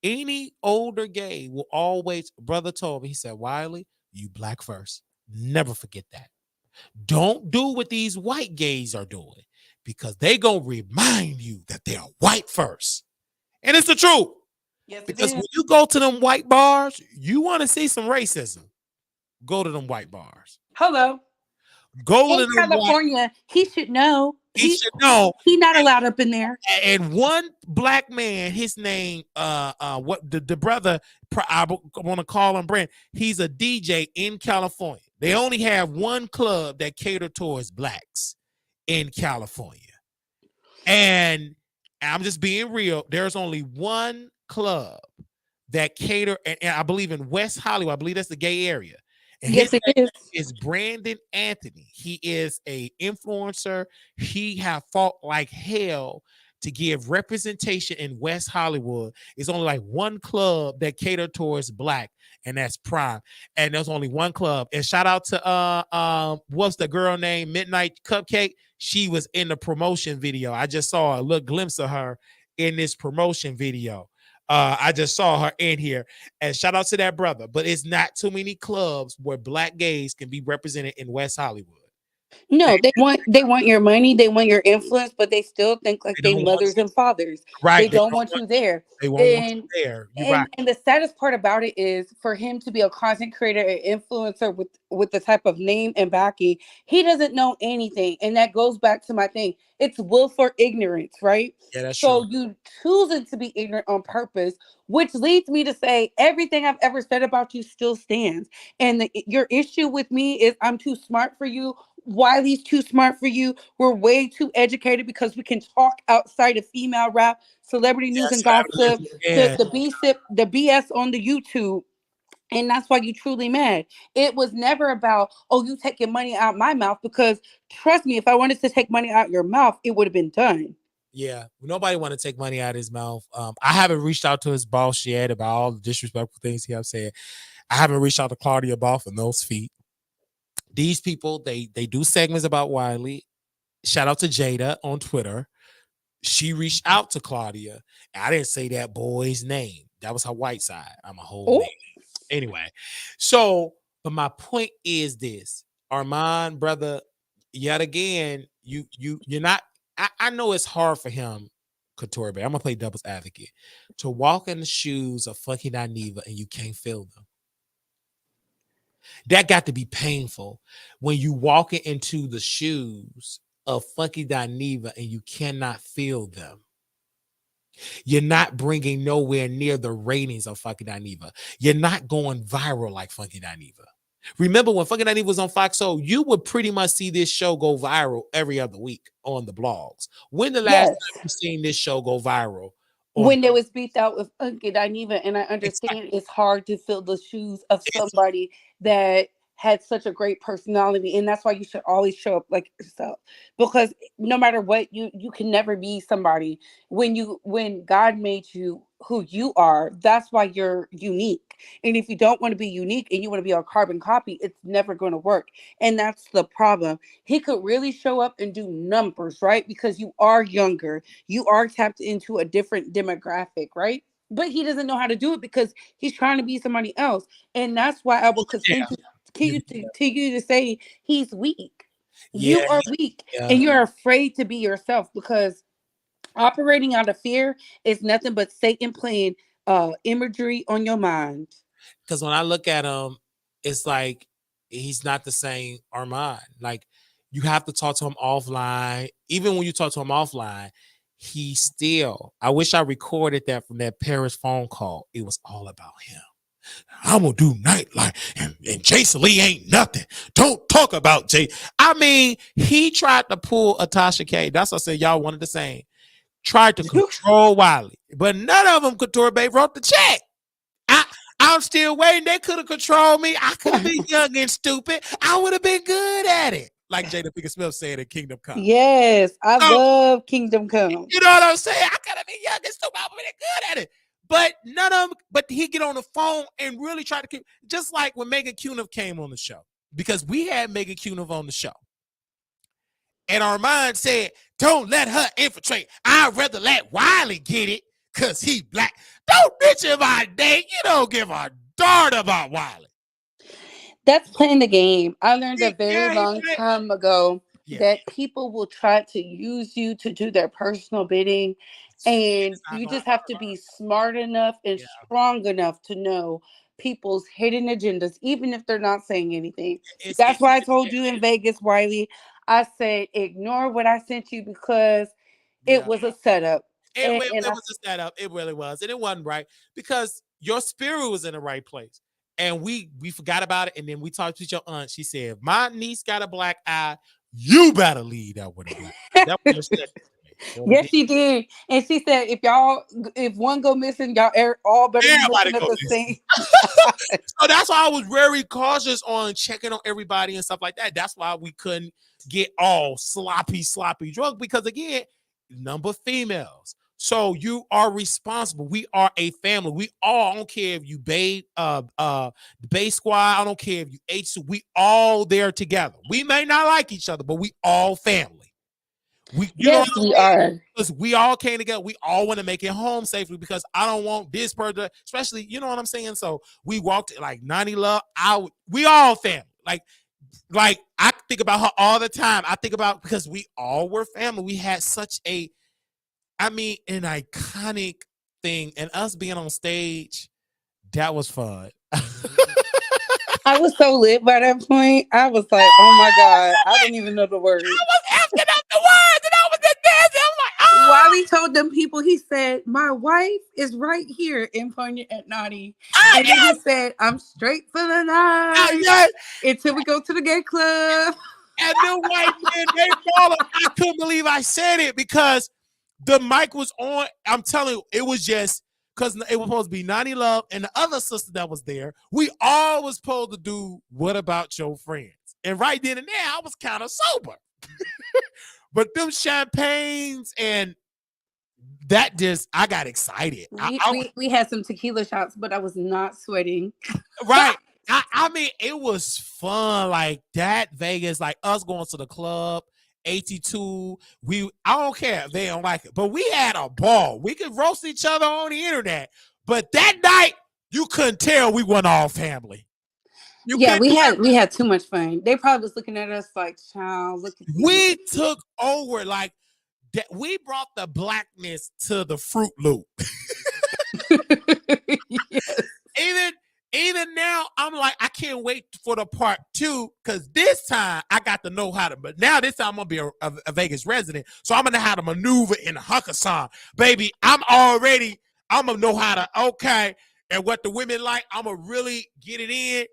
Any older gay will always. Brother told me. He said, "Wiley, you black first. Never forget that. Don't do what these white gays are doing, because they gonna remind you that they're white first." And it's the truth. Yes, it Because is. when you go to them white bars, you want to see some racism. Go to them white bars. Hello. Go In to them white. California, he should know. He should know. He not allowed up in there. And one black man, his name, what the brother, I want to call him Brent. He's a DJ in California. They only have one club that cater towards blacks in California, and I'm just being real. There's only one club that cater, and I believe in West Hollywood. I believe that's the gay area. And his Yes, it name is. is Brandon Anthony. He is a influencer. He have fought like hell to give representation in West Hollywood. It's only like one club that cater towards black, and that's Prime. And there's only one club. And shout out to what's the girl name? Midnight Cupcake. She was in the promotion video. I just saw a little glimpse of her in this promotion video. I just saw her in here, and shout out to that brother. But it's not too many clubs where black gays can be represented in West Hollywood. No, they want your money, they want your influence, but they still think like They they don't want mothers and fathers. They right. don't want you there. They won't want And you there. You're right. the saddest part about it is, for him to be a content creator and influencer with the type of name and backing, he doesn't know anything. And that goes back to my thing. It's willful ignorance, right? Yeah, that's true. So you choosing to be ignorant on purpose, which leads me to say everything I've ever said about you still stands. And your issue with me is I'm too smart for you. Wiley's too smart for you. We're way too educated because we can talk outside of female rap, celebrity news and Yes, gossip, yeah, the BS on the YouTube. And that's why you truly mad. It was never about, oh, you taking money out my mouth. Because trust me, if I wanted to take money out your mouth, it would have been done. yeah. Nobody want to take money out of his mouth. I haven't reached out to his boss yet about all the disrespectful things he have said. I haven't reached out to Claudia Boff and those feet. These people, they do segments about Wiley. Shout out to Jada on Twitter. She reached out to Claudia. I didn't say that boy's name. That was her white side. I'm a whole Oh, name. Anyway, so but my point is this, Armon, brother, yet again, you're not. I know it's hard for him, Couture, but I'm gonna play devil's advocate, to walk in the shoes of fucking Dineva and you can't feel them. That got to be painful when you walking into the shoes of Funky Dineva and you cannot feel them. You're not bringing nowhere near the ratings of Funky Dineva. You're not going viral like Funky Dineva. Remember when Funky Dineva was on Fox Soul, you would pretty much see this show go viral every other week on the blogs. When the last yes. time you seen this show go viral on When there was beat out with Uncle Dineva, and I exactly. understand it's hard to fill the shoes of somebody that had such a great personality, and that's why you should always show up like yourself. Because no matter what, you can never be somebody. When God made you who you are, that's why you're unique. And if you don't want to be unique and you want to be a carbon copy, it's never going to work. And that's the problem. He could really show up and do numbers, right? Because you are younger, you are tapped into a different demographic, right? But he doesn't know how to do it because he's trying to be somebody else. And that's why I will Yeah. continue to say he's weak. Yeah, You are weak yeah. and you're afraid to be yourself because operating out of fear is nothing but Satan playing imagery on your mind. Because when I look at him, it's like he's not the same Armand. Like you have to talk to him offline. Even when you talk to him offline, he still. I wish I recorded that from that Paris phone call. It was all about him. I'm gonna do nightlife, and Jason Lee ain't nothing. Don't talk about Jay. I mean, he tried to pull a Tasha K. That's what I said. Y'all wanted the same. Tried to control Wiley, but none of them, Couture Bay, wrote the check. I, I'm still waiting. They could have controlled me. I could have been young and stupid. I would have been good at it. Like Jada Pinkett Smith said in Kingdom Come. Yes, I So, love Kingdom Come. you know what I'm saying? I could have been young and stupid. I would have been good at it. But none of them, but he get on the phone and really try to keep, just like when Megan Cuniff came on the show. Because we had Megan Cuniff on the show. And Armand said, don't let her infiltrate. I'd rather let Wiley get it because he's black. Don't mention my name. You don't give a darn about Wiley. That's playing the game. I learned a very Yeah, long time ago yeah. that people will try to use you to do their personal bidding. And you just have to be smart enough and Yeah. strong enough to know people's hidden agendas, even if they're not saying anything. It's, That's why I told you in Vegas, Wiley, I said, ignore what I sent you because it yeah. was a setup. It was a setup. It really was. And it wasn't right because your spirit was in the right place. And we forgot about it. And then we talked to your aunt. She said, if my niece got a black eye, you better leave that with a black eye. That was your Yes, she did, and she said, if one go missing, y'all all better be looking at the same." So that's why I was very cautious on checking on everybody and stuff like that. That's why we couldn't get all sloppy drunk because again, number females. So you are responsible. We are a family. We all, I don't care if you Bay Squad, I don't care if you H, we all there together. We may not like each other, but we all family. Yes, we are. Because we all came together. We all want to make it home safely because I don't want this person, especially, you know what I'm saying? So we walked like 90 Love. We all family. Like I think about her all the time. I think about because we all were family. We had such an iconic thing. And us being on stage, that was fun. I was so lit by that point. I was like, oh my God, I don't even know the words. I was asking up the words and I was just dancing. I'm like, oh. While he told them people, he said, my wife is right here and pointed at Naughty. And then he said, I'm straight for the night until we go to the gay club. And them white men, they fall. I couldn't believe I said it because the mic was on. I'm telling you, it was just because it was supposed to be 90 Love and the other sister that was there. We all was supposed to do What About Your Friends? And right then and there, I was kind of sober. But them champagnes and that just, I got excited. We had some tequila shots, but I was not sweating. Right. I mean, it was fun. Like that Vegas, like us going to the club, 82. I don't care if they don't like it, but we had a ball. We could roast each other on the internet. But that night, you couldn't tell we weren't all family. We had too much fun. They probably was looking at us like, child, look at we took over like that. We brought the blackness to the Fruit Loop. Yes. Even now, I'm like, I can't wait for the part 2 because this time I got to know how to. But now this time I'm gonna be a Vegas resident, so I'm gonna know how to maneuver in the Hakkasan, baby. I'm gonna know how to and what the women like. I'm gonna really get it in.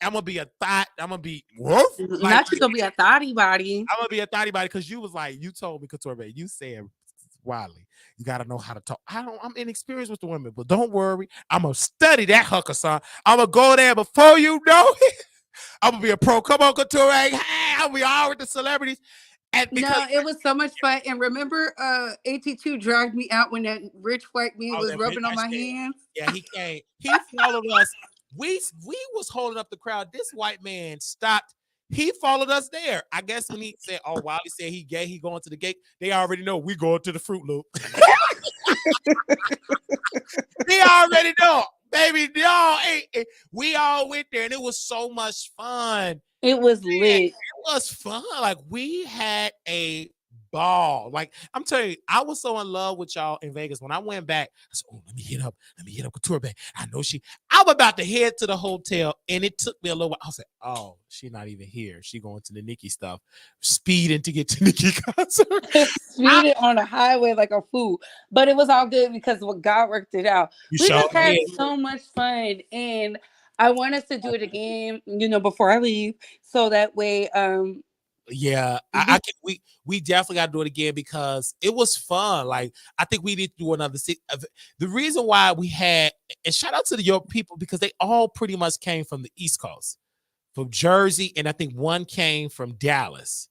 I'm gonna be a thought. I'm gonna be woof. Not you gonna be a thotty body. I'm gonna be a thotty body because you was like, you told me, Couture, you said, Wiley, you gotta know how to talk. I'm inexperienced with the women, but don't worry. I'm gonna study that Hakkasan. I'm gonna go there before you know it. I'm gonna be a pro. Come on, Couture. Hey, I'll be all with the celebrities. And no, it was so much fun. And remember, 82 dragged me out when that rich white man was rubbing on my hands. Yeah, he came. He followed us. We was holding up the crowd. This white man stopped. He followed us there. I guess when he said, "Oh, Wiley said he gay, he going to the gate." They already know we going to the Fruit Loop. They already know, baby. Y'all, we all went there, and it was so much fun. It was lit. It was fun. Like we had a ball. Like I'm telling you, I was so in love with y'all in Vegas. When I went back, I said, "Oh, let me hit up Couture back." I know I'm about to head to the hotel, and it took me a little while. I said, "Oh, she's not even here. She going to the Nicki stuff, speeding to get to Nicki concert." Speeding on the highway like a fool, but it was all good because God worked it out. We just had so much fun, and I want us to do it again. Before I leave, so that way, yeah, we definitely got to do it again because it was fun. Like I think we need to do another. The reason why we had, and shout out to your people because they all pretty much came from the East Coast, from Jersey, and I think one came from Dallas.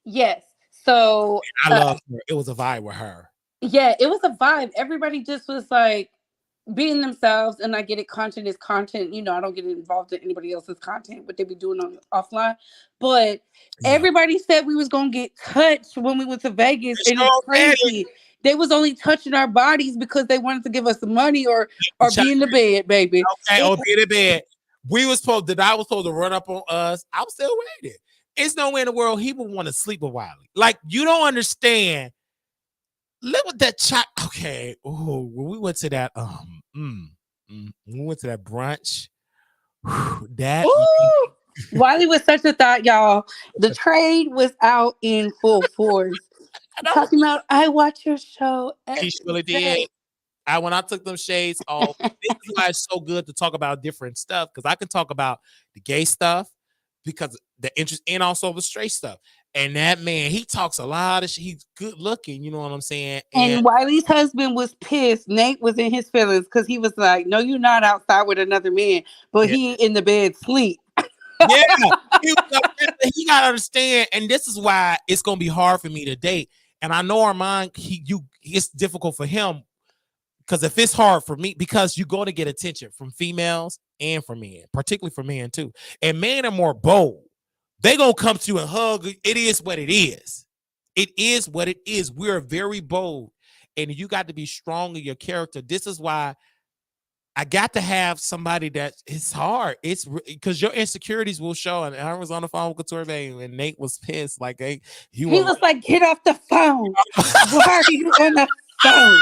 Yes, so I love her. It was a vibe with her. Yeah, it was a vibe. Everybody just was like being themselves, and I get it. Content is content. I don't get involved in anybody else's content, what they be doing on offline. But everybody said we was gonna get touched when we went to Vegas, and it's crazy. They was only touching our bodies because they wanted to give us money or be in the bed, baby. Okay, or be in the bed. I was supposed to run up on us. I'm still waiting. It's nowhere in the world he would want to sleep with Wiley. Like you don't understand. Look at that chat. Okay. Oh, when we went to that when we went to that brunch, Wiley was such a thought, y'all. The trade was out in full force. Talking about, I watch your show. He really did. When I took them shades off, this is why it's so good to talk about different stuff because I can talk about the gay stuff because the interest and also the straight stuff. And that man, he talks a lot of shit. He's good looking, you know what I'm saying? And Wiley's husband was pissed. Nate was in his feelings because he was like, "No, you're not outside with another man, but he in the bed sleep." Yeah, he gotta understand, and this is why it's gonna be hard for me to date. And I know Armon, it's difficult for him because if it's hard for me, because you're going to get attention from females and from men, particularly for men too. And men are more bold. They gonna come to you and hug. It is what it is. It is what it is. We're very bold, and you got to be strong in your character. This is why I got to have somebody that it's hard. It's because your insecurities will show. And I was on the phone with Couture, and Nate was pissed. Like he was like, "Get off the phone! Why are you on the phone?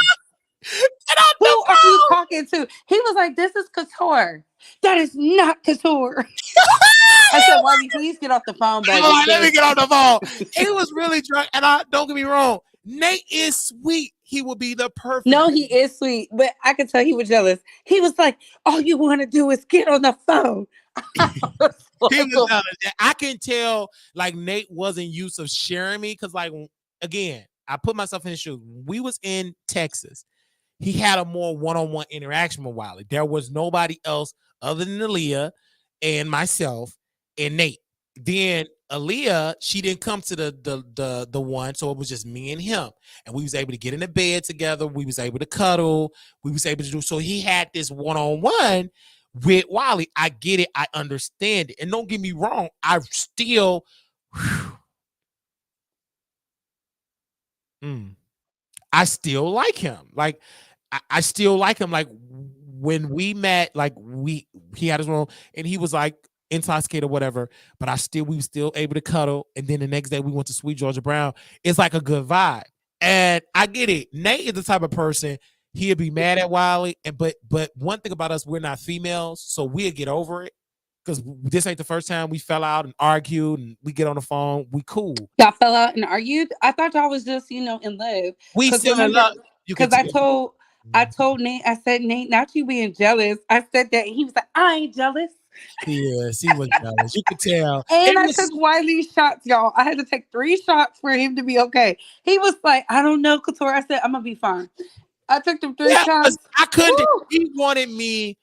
Who are you talking to?" He was like, "This is Couture. That is not Couture." I said, "Why please get off the phone, baby?" Let me get off the phone. He was really drunk, and don't get me wrong. Nate is sweet. He will be the perfect. No, he is sweet, but I could tell he was jealous. He was like, "All you want to do is get on the phone." He was jealous. I can tell like Nate wasn't used to sharing me because like again, I put myself in his shoes. We was in Texas. He had a more one-on-one interaction with Wiley. There was nobody else other than Aaliyah and myself and Nate. Then Aaliyah, she didn't come to the one, so it was just me and him. And we was able to get in the bed together. We was able to cuddle. We was able to do so. He had this one-on-one with Wiley. I get it. I understand it. And don't get me wrong. I still I still like him. Like I still like him. Like when we met, like he had his room and he was like intoxicated or whatever, but we were still able to cuddle. And then the next day we went to Sweet Georgia Brown. It's like a good vibe. And I get it. Nate is the type of person he'd be mad at Wiley. And but one thing about us, we're not females, so we'll get over it. Because this ain't the first time we fell out and argued and we get on the phone. We cool. Y'all fell out and argued? I thought y'all was just, in love. We still in love. Because I told Nate, I said, Nate, not you being jealous. I said that. And he was like, I ain't jealous. Yes, he was jealous. You could tell. And I took Wiley shots, y'all. I had to take 3 shots for him to be okay. He was like, I don't know, Couture. I said, I'm going to be fine. I took them 3 shots. I couldn't. Woo! He wanted me.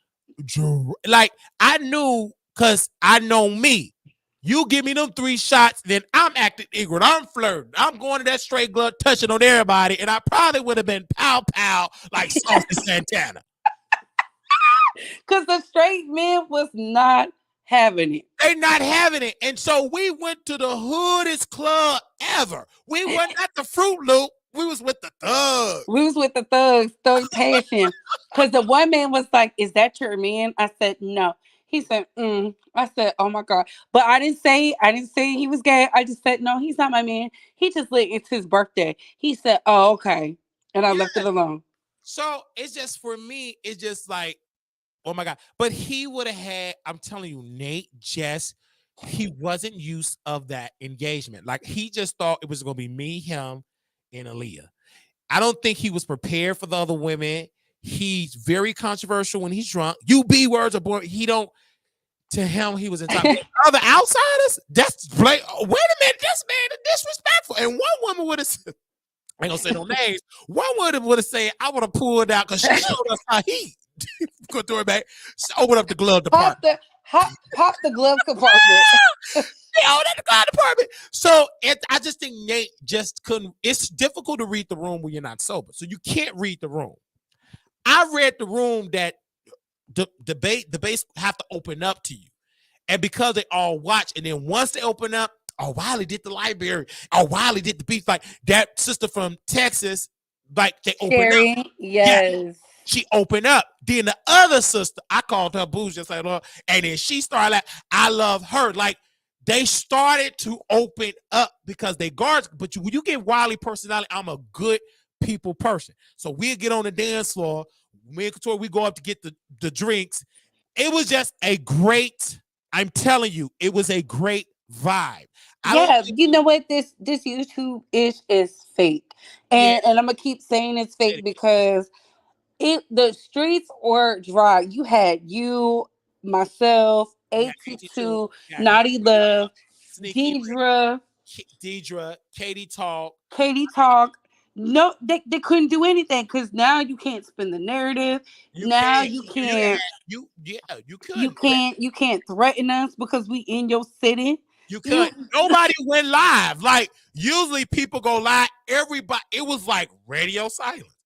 Like, I knew, because I know me. You give me them 3 shots, then I'm acting ignorant. I'm flirting. I'm going to that straight glove, touching on everybody, and I probably would have been pow like Saucy Santana. Because the straight men was not having it. They not having it. And so we went to the hoodest club ever. We weren't at the Fruit Loop. We was with the thugs. We was with the thugs, Thug Passion. Because the one man was like, is that your man? I said, no. He said, I said, oh my God. But I didn't say he was gay. I just said, no, he's not my man. He just lit, it's his birthday. He said, oh, okay. And I left it alone. So it's just, for me, it's just like, oh my God. But he would have had, I'm telling you, Nate he wasn't used of that engagement. Like, he just thought it was going to be me, him, and Aaliyah. I don't think he was prepared for the other women. He's very controversial when he's drunk. You B words are born. To him, he was entitled. Other outsiders, that's wait a minute, this man is disrespectful. And one woman would have, I ain't gonna say no names. One woman would have said, I would have pulled out because she showed us how he go through it back. Open up the glove department. Pop the glove compartment. At the glove department. So I just think Nate just couldn't. It's difficult to read the room when you're not sober. So you can't read the room. I read the room that the base have to open up to you. And because they all watch, and then once they open up, oh, Wiley did the library. Oh, Wiley did the beef. Like that sister from Texas, like they open up. Yes. Yeah, she opened up. Then the other sister, I called her Booze, just like her, and then she started like, I love her. Like they started to open up because they guards. But when you get Wiley personality, I'm a good people person. So we'll get on the dance floor. Me and Couture, we go up to get the drinks. It was just a great, I'm telling you, it was a great vibe. You know what? This YouTube-ish is fake. And I'm going to keep saying it's fake because the streets were dry. You had you, myself, 82, Naughty Love, Deidre, Katie Talk. No, they couldn't do anything because now you can't spin the narrative. You can't. You can't threaten us because we in your city. You couldn't. Nobody went live. Like usually people go live. Everybody. It was like radio silence.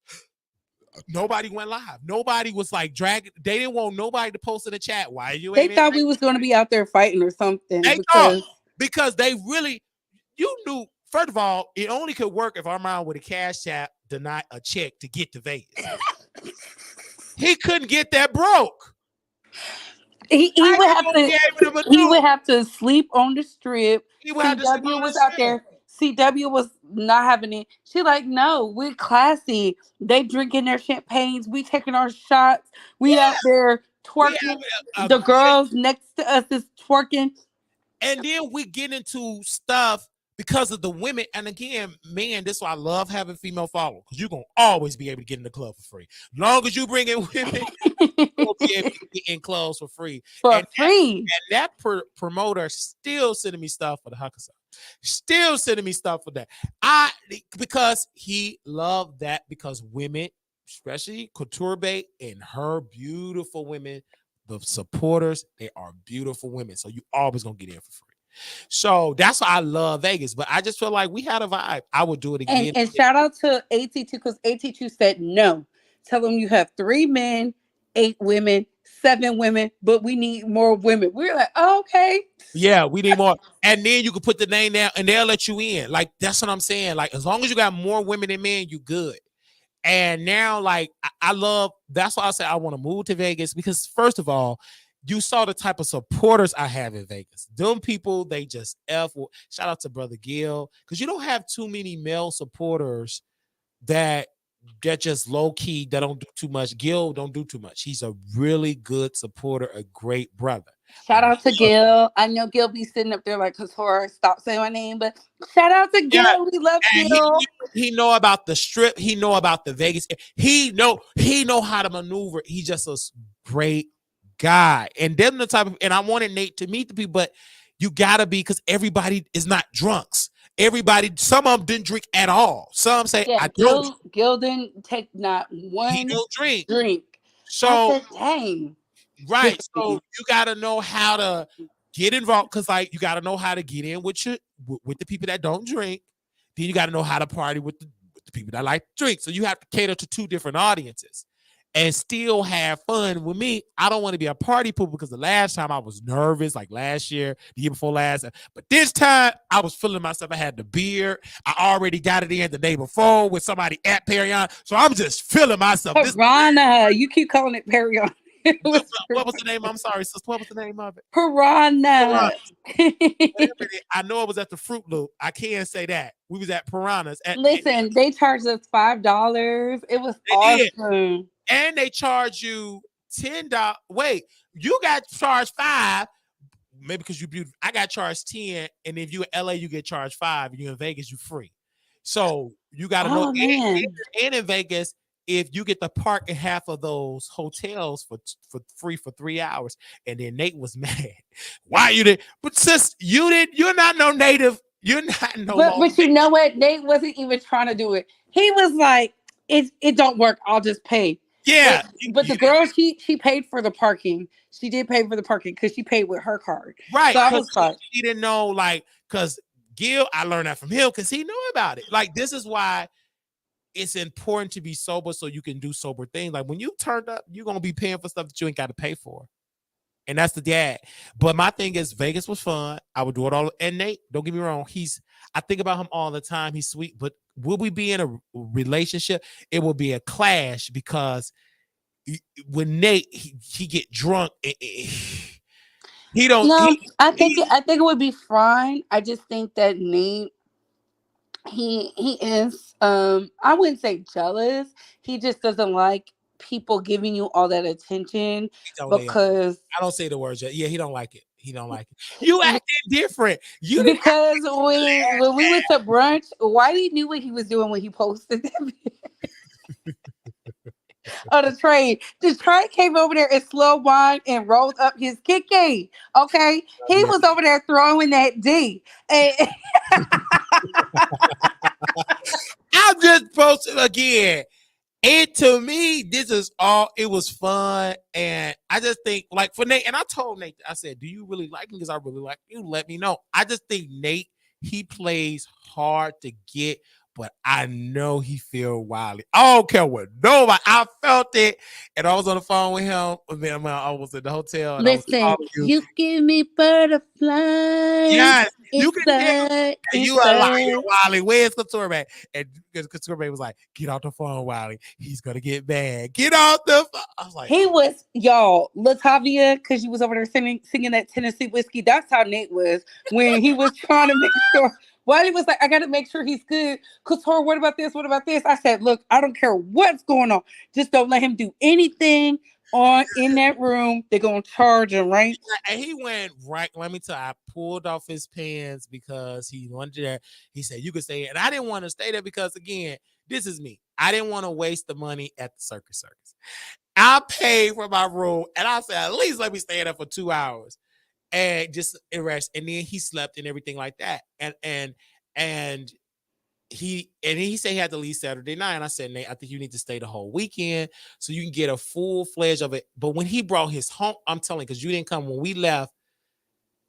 Nobody went live. Nobody was like dragging. They didn't want nobody to post in the chat. Why you? They thought we was going to be out there fighting or something. Because they really, you knew. First of all, it only could work if Armon with a cash app denied a check to get to Vegas. He couldn't get that broke. He would have to sleep on the strip. CW was out there. CW was not having it. She like, no, we're classy. They drinking their champagnes. We taking our shots. We out there twerking. The girls next to us is twerking. And then we get into stuff because of the women. And again, man, this is why I love having female followers, because you're gonna always be able to get in the club for free. As long as you bring in women, you'll be able to get in clubs for free. For And free. that promoter still sending me stuff for the Huckasa. Still sending me stuff for that. Because he loved that, because women, especially Couture Bay and her beautiful women, the supporters, they are beautiful women. So you always gonna get in for free. So that's why I love Vegas. But I just feel like we had a vibe. I would do it again. And shout out to AT2 because AT2 said no. Tell them you have 3 men, 8 women, 7 women, but we need more women. We're like, oh, okay. Yeah, we need more. And then you can put the name down and they'll let you in. Like, that's what I'm saying. Like, as long as you got more women than men, you good. And now, like, I love, that's why I say I want to move to Vegas, because first of all, you saw the type of supporters I have in Vegas. Them people, they just shout out to Brother Gil, because you don't have too many male supporters that just low key, that don't do too much. Gil don't do too much. He's a really good supporter, a great brother. Shout out to Gil. I know Gil be sitting up there like, Couture, stop saying my name, but shout out to Gil. Yeah. We love And Gil. he know about the strip. He know about the Vegas. He know how to maneuver. He's just a great guy. And them the type of, and I wanted Nate to meet the people, but you gotta be, because everybody is not drunks. Everybody, some of them didn't drink at all. Some say, Yeah, I don't. Gil didn't take not one He don't drink. drink. So, I said, dang. right. So you gotta know how to get involved, because like you gotta know how to get in with the people that don't drink. Then you gotta know how to party with the people that like to drink. So you have to cater to 2 different audiences and still have fun. With me, I don't want to be a party pooper, because the last time I was nervous, like last year, the year before last, but this time I was feeling myself. I had the beer. I already got it in the day before with somebody at Perignon. So I'm just feeling myself. Piranha. You keep calling it Perignon. What was the name? I'm sorry, sis. What was the name of it? Piranha. I know it was at the Fruit Loop. I can't say that. We was at Piranhas. Listen, they charged us $5. It was awesome. And they charge you $10. Wait, you got charged 5. Maybe because you beautiful. I got charged 10, and if you in LA, you get charged 5. And you in Vegas, you free. So you got to know. And in Vegas, if you get to park in half of those hotels for free for 3 hours. And then Nate was mad. Why you did? But sis, you're not no native. You're not no. But you know what? Nate wasn't even trying to do it. He was like, it don't work. I'll just pay. Yeah. But the girl, she paid for the parking. She did pay for the parking because she paid with her card. Right. So I was like, she didn't know, like, because Gil, I learned that from him because he knew about it. Like, this is why it's important to be sober, so you can do sober things. Like, when you turned up, you're going to be paying for stuff that you ain't got to pay for. And that's the dad. But my thing is, Vegas was fun. I would do it all. And Nate, don't get me wrong, I think about him all the time. He's sweet. But will we be in a relationship? It will be a clash, because when Nate, he get drunk, he don't. No, I think it would be fine. I just think that Nate, he is I wouldn't say jealous. He just doesn't like people giving you all that attention, because I don't say the words yet. Yeah, he don't like it. He don't like it. You acting different. Because when we went to brunch, Whitey knew what he was doing when he posted that on the train. The train came over there and slow wine and rolled up his kiki. Okay, he was over there throwing that D. And I'm just posting again. And to me, this is all, it was fun. And I just think, like, for Nate, and I told Nate, I said, do you really like me? Because I really like you. Let me know. I just think Nate, he plays hard to get, but I know he feel wildly. I don't care what nobody. I felt it. And I was on the phone with him. I was at the hotel. And listen, you give me butterflies. Yes, you can get, and you are like, Wiley, where's Couture Man? And Couture Man was like, get off the phone, Wiley. He's gonna get mad. Get off the phone. I was like, he was, y'all, Latavia, because you was over there singing that Tennessee whiskey. That's how Nate was when he was trying to make sure. Wiley was like, I gotta make sure he's good. Couture, what about this? What about this? I said, look, I don't care what's going on. Just don't let him do anything on in that room. They're gonna charge him, right? And he went right. Let me tell you, I pulled off his pants because he wanted that. He said, "You could stay," and I didn't want to stay there because, again, this is me. I didn't want to waste the money at the circus. I paid for my room, and I said, "At least let me stay there for 2 hours and just rest." And then he slept and everything like that. And he said he had to leave Saturday night. And I said, "Nate, I think you need to stay the whole weekend so you can get a full fledged of it." But when he brought his home, I'm telling you, because you didn't come when we left.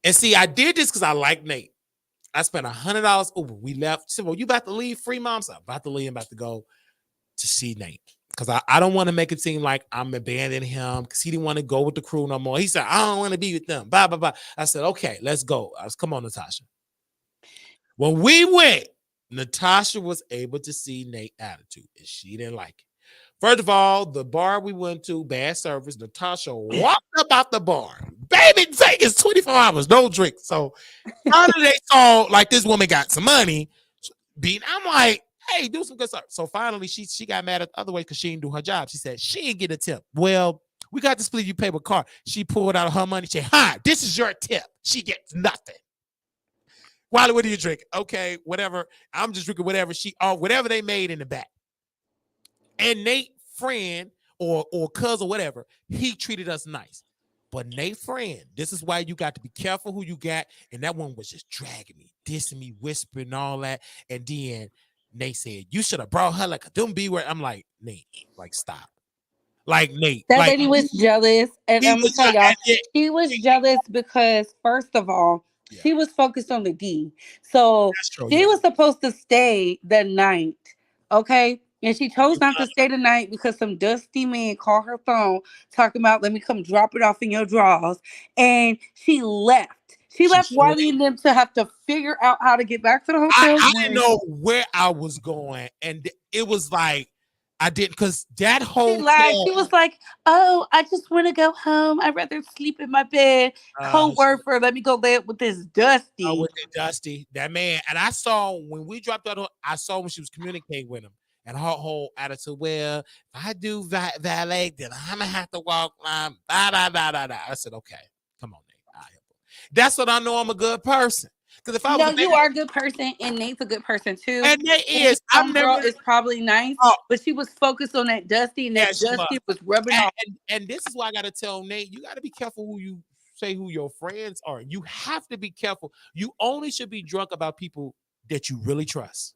And see, I did this because I like Nate. I spent $100 Uber. We left. He said, "Well, you about to leave Fremont?" I'm so about to leave. I'm about to go to see Nate. Because I don't want to make it seem like I'm abandoning him because he didn't want to go with the crew no more. He said, "I don't want to be with them." Blah, blah, blah. I said, "Okay, let's go." I was, "Come on, Natasha." When we went, Natasha was able to see Nate's attitude, and she didn't like it. First of all, the bar we went to, bad service. Natasha walked up out the bar. Baby, Vegas, 24 hours, no drink. So finally they saw like this woman got some money. I'm like, "Hey, do some good stuff." So finally she got mad at the other way because she didn't do her job. She said she didn't get a tip. "Well, we got to split you pay with card." She pulled out her money. She said, "Hi, this is your tip." She gets nothing. "Wiley, what do you drink?" "Okay, whatever. I'm just drinking whatever whatever they made in the back." And Nate friend or cuz or whatever, he treated us nice. But Nate friend, this is why you got to be careful who you got. And that one was just dragging me, dissing me, whispering, all that. And then Nate said, "You should have brought her like a dumb B word." I'm like, "Nate, like stop." Like Nate, That like lady was jealous, and he I'm gonna was tell y'all, yeah, she was jealous because first of all, yeah, she was focused on the D. So that's true. she Yeah. was supposed to stay the night, okay? And she chose not to stay the night because some dusty man called her phone talking about, "Let me come drop it off in your drawers," and she left. She She left sure Wiley and them to have to figure out how to get back to the hotel I didn't room. know where I was going. And it was like I didn't because that She lied. hotel She was like, "Oh, I just want to go home. I'd rather sleep in my bed." Code she word for let me go lay up with this Dusty. with it, Dusty, that man. And I saw when we dropped out, I saw when she was communicating with him and her whole attitude. "Well, if I do valet, then I'm gonna have to walk line. Blah, blah, blah, blah, blah." I said, "Okay, come on, Nate. I'll help her." That's what I know. I'm a good person. Because if I was No, a bad you are a good person, and Nate's a good person too. and Nate And your is, I'm never. homegirl is probably nice, Oh, but she was focused on that Dusty, and yeah, that she was. Dusty was rubbing And, off. and this is why I got to tell Nate, you got to be careful who you say who your friends are. You have to be careful. You only should be drunk about people that you really trust.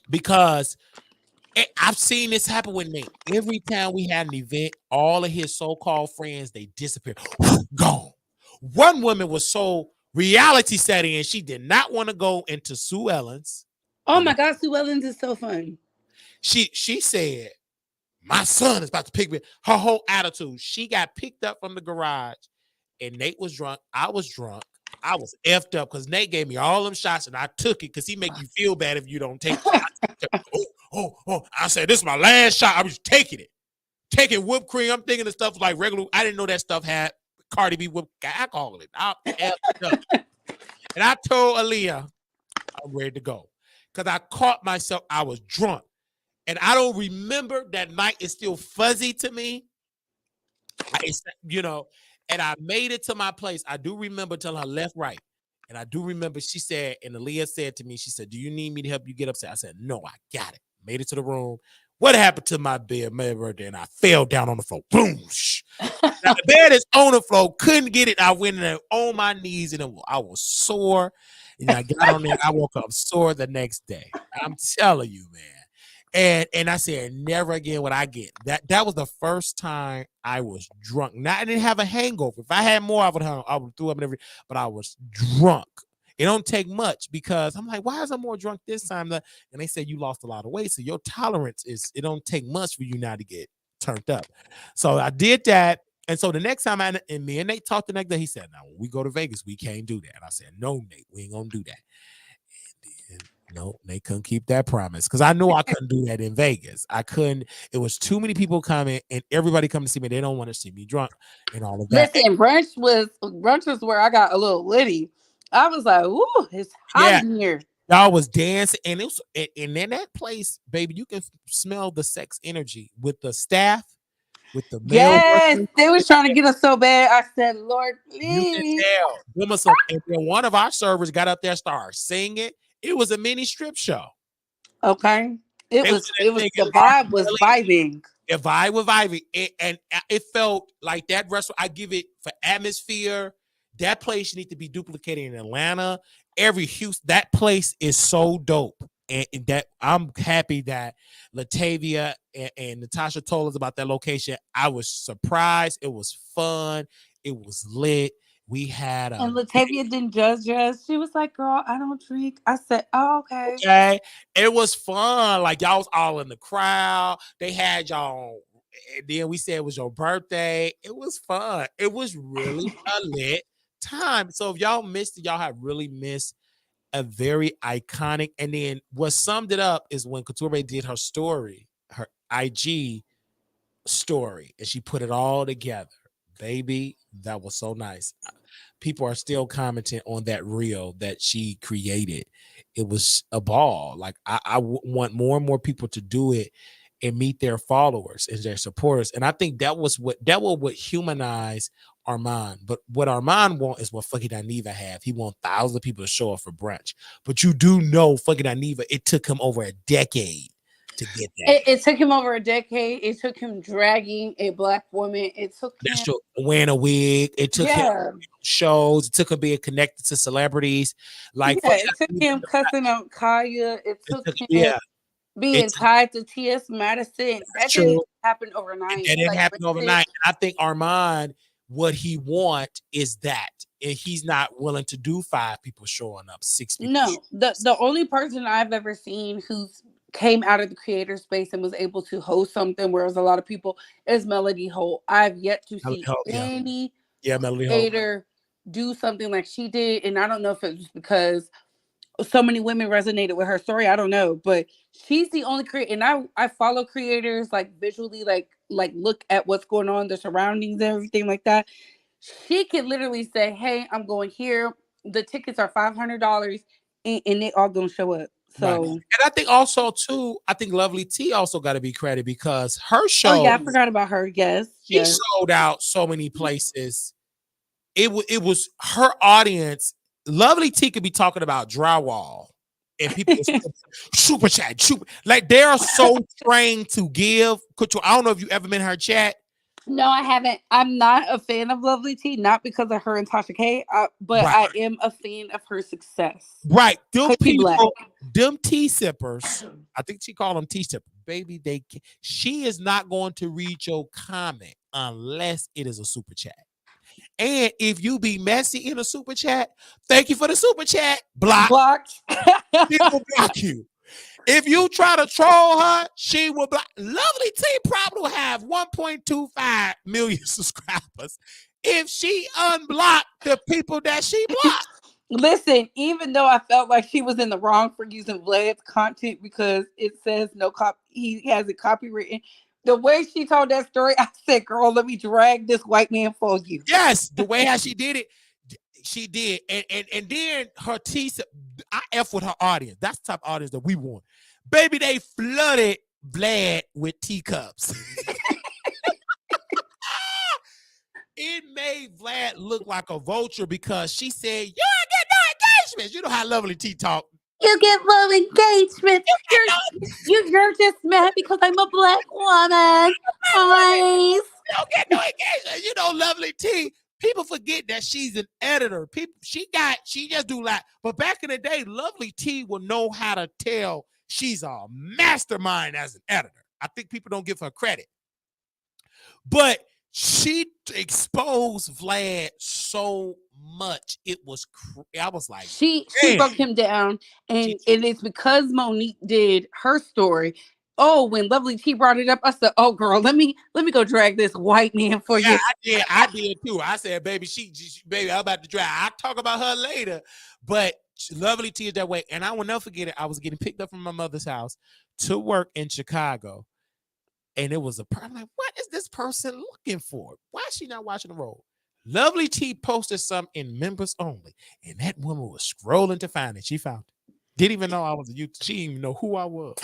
Because I've seen this happen with Nate. Every time we had an event, all of his so-called friends, they disappeared. Gone. One woman was so reality setting and she did not want to go into Sue Ellen's. Oh my God, Sue Ellens is so fun. She said, "My son is about to pick me." Her whole attitude. She got picked up from the garage, and Nate was drunk. I was drunk. I was effed up because Nate gave me all them shots, and I took it because he make you feel bad if you don't take it. Oh! I said, "This is my last shot." I was taking whipped cream. I'm thinking the stuff was like regular. I didn't know that stuff had Cardi B whipped alcohol in it. I effed up. And I told Aaliyah, "I'm ready to go," because I caught myself. I was drunk. And I don't remember that night. It's still fuzzy to me. It's, and I made it to my place. I do remember telling her left, right. And I do remember she said, and Aaliyah said to me, she said, "Do you need me to help you get upstairs?" I said, "No, I got it." Made it to the room. What happened to my bed? And I fell down on the floor. Boom. Now the bed is on the floor. Couldn't get it. I went in there on my knees and I was sore. And I got on there. I woke up sore the next day. I'm telling you, man. And I said, never again would I get that. That was the first time I was drunk. Not I didn't have a hangover. If I had more, I would throw up and everything. But I was drunk. It don't take much because I'm like, why is I more drunk this time? And they said you lost a lot of weight, so your tolerance it don't take much for you now to get turned up. So I did that. And so the next time me and Nate talked the next day, he said, "Now when we go to Vegas, we can't do that." And I said, "No, Nate, we ain't gonna do that." And no, they couldn't keep that promise because I knew I couldn't do that in Vegas. I couldn't. It was too many people coming, and everybody coming to see me. They don't want to see me drunk and all of that. Listen, brunch was where I got a little litty. I was like, "Ooh, it's hot Yeah, in here." y'all was dancing, and it was, and in that place, baby, you can smell the sex energy with the staff. with the male Yes, version. they was trying to get us so bad. I said, Lord, You can please. tell. Them are some, and then one of our servers got up there, started singing. It was a mini strip show. Okay. It They went was in it was there the singing vibe R. was Kelly. vibing. If I were vibing, and it felt like that restaurant. I give it for atmosphere. That place need to be duplicated in Atlanta. Every Houston, that place is so dope, and that I'm happy that Latavia and Natasha told us about that location. I was surprised. It was fun. It was lit. We had And a Latavia didn't judge us. She was like, girl, I don't drink. I said, oh, okay. okay. It was fun. Like y'all was all in the crowd. They had y'all. And then we said it was your birthday. It was fun. It was really a lit time. So if y'all missed it, y'all have really missed a very iconic. And then what summed it up is when Couture did her story, her IG story, and she put it all together. Baby, that was so nice. People are still commenting on that reel that she created. It was a ball. Like want more and more people to do it and meet their followers and their supporters. And I think that was what humanized Armon. But what Armon want is what fucking Dineva have. He want thousands of people to show up for brunch. But you do know fucking Dineva, it took him over a decade to get that. It took him over a decade. It took him dragging a black woman. It took That's him, true. Wearing a wig. It took him yeah, shows. It took him being connected to celebrities. Like yeah. It took him cussing out Kaya. It it took took, him yeah, being it's tied to T.S. Madison. that's That didn't true. happen And overnight. that didn't Like, happen listen, overnight. And I think Armand, what he want is that. And he's not willing to do 5 people showing up, 6 people no, showing the only person I've ever seen who's came out of the creator space and was able to host something where it was a lot of people is Melody Holt. I've yet to up. see Yeah. any Yeah, Melody Holt. creator do something like she did, and I don't know if it's because so many women resonated with her story. I don't know, but she's the only creator, and I follow creators like visually, like look at what's going on, the surroundings, and everything like that. She can literally say, "Hey, I'm going here. The tickets are $500, and they all gonna show up." Right. So, And I think also too, I think Lovely T also got to be credited because her oh yeah, show, I forgot about her. Yes, she yes. sold out so many places. It was her audience. Lovely T could be talking about drywall, and people super chat, like they are so trained to give. I don't know if you ever been in her chat. No, I haven't. I'm not a fan of Lovely T, not because of her and Tasha K, but Right, I am a fan of her success. right. Them Cause she black. people, them tea sippers. I think she called them tea sippers. Baby, she is not going to read your comment unless it is a super chat. And if you be messy in a super chat, thank you for the super chat. Block. Blocked. She will block you. If you try to troll her, she will block. Lovely T probably will have 1.25 million subscribers if she unblocked the people that she blocked. Listen, even though I felt like she was in the wrong for using Vlad's content because it says no cop, he has it copywritten. The way she told that story, I said, "Girl, let me drag this white man for you." Yes, the way how she did it, she did. And then her T, I F with her audience. That's the type of audience that we want. Baby, they flooded Vlad with teacups. It made Vlad look like a vulture because she said, "You ain't get no engagements." You know how Lovely T talk. You get low engagement. You're just mad because I'm a black woman. Guys. You don't get no engagement. You know, Lovely T. People forget that she's an editor. She just do like. But back in the day, Lovely T will know how to tell she's a mastermind as an editor. I think people don't give her credit. But she exposed Vlad so much. It was, I was like, She damn. broke him down, and it's because Monique did her story. Oh, when Lovely T brought it up, I said, "Oh, girl, let me go drag this white man for you." I did too. I said, baby, baby, I'm about to drag. I'll talk about her later. But Lovely T is that way. And I will never forget it. I was getting picked up from my mother's house to work in Chicago. And it was I'm like, what is this person looking for? Why is she not watching the road? Lovely T posted something in members only. And that woman was scrolling to find it. She found it. Didn't even know I was a youth. She didn't even know who I was.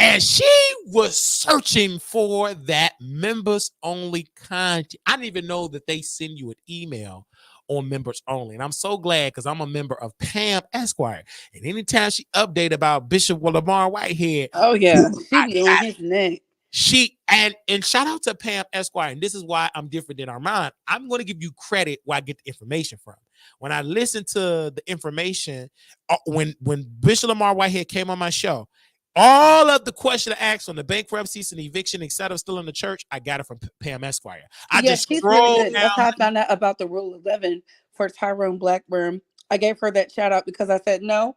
And she was searching for that members only content. I didn't even know that they send you an email on members only. And I'm so glad because I'm a member of Pam Esquire. And anytime she update about Bishop Lamar Whitehead, Oh yeah, she be on his neck. she and shout out to Pam Esquire. And this is why I'm different than Armon. I'm going to give you credit where I get the information from. When I listen to the information, when Bishop Lamar Whitehead came on my show, all of the question I asked on the bankruptcies and eviction, etc., still in the church, I got it from Pam Esquire. I Yeah, just she's really scrolled good. down. That's how I found out about the Rule 11 for Tyrone Blackburn. I gave her that shout out because I said no.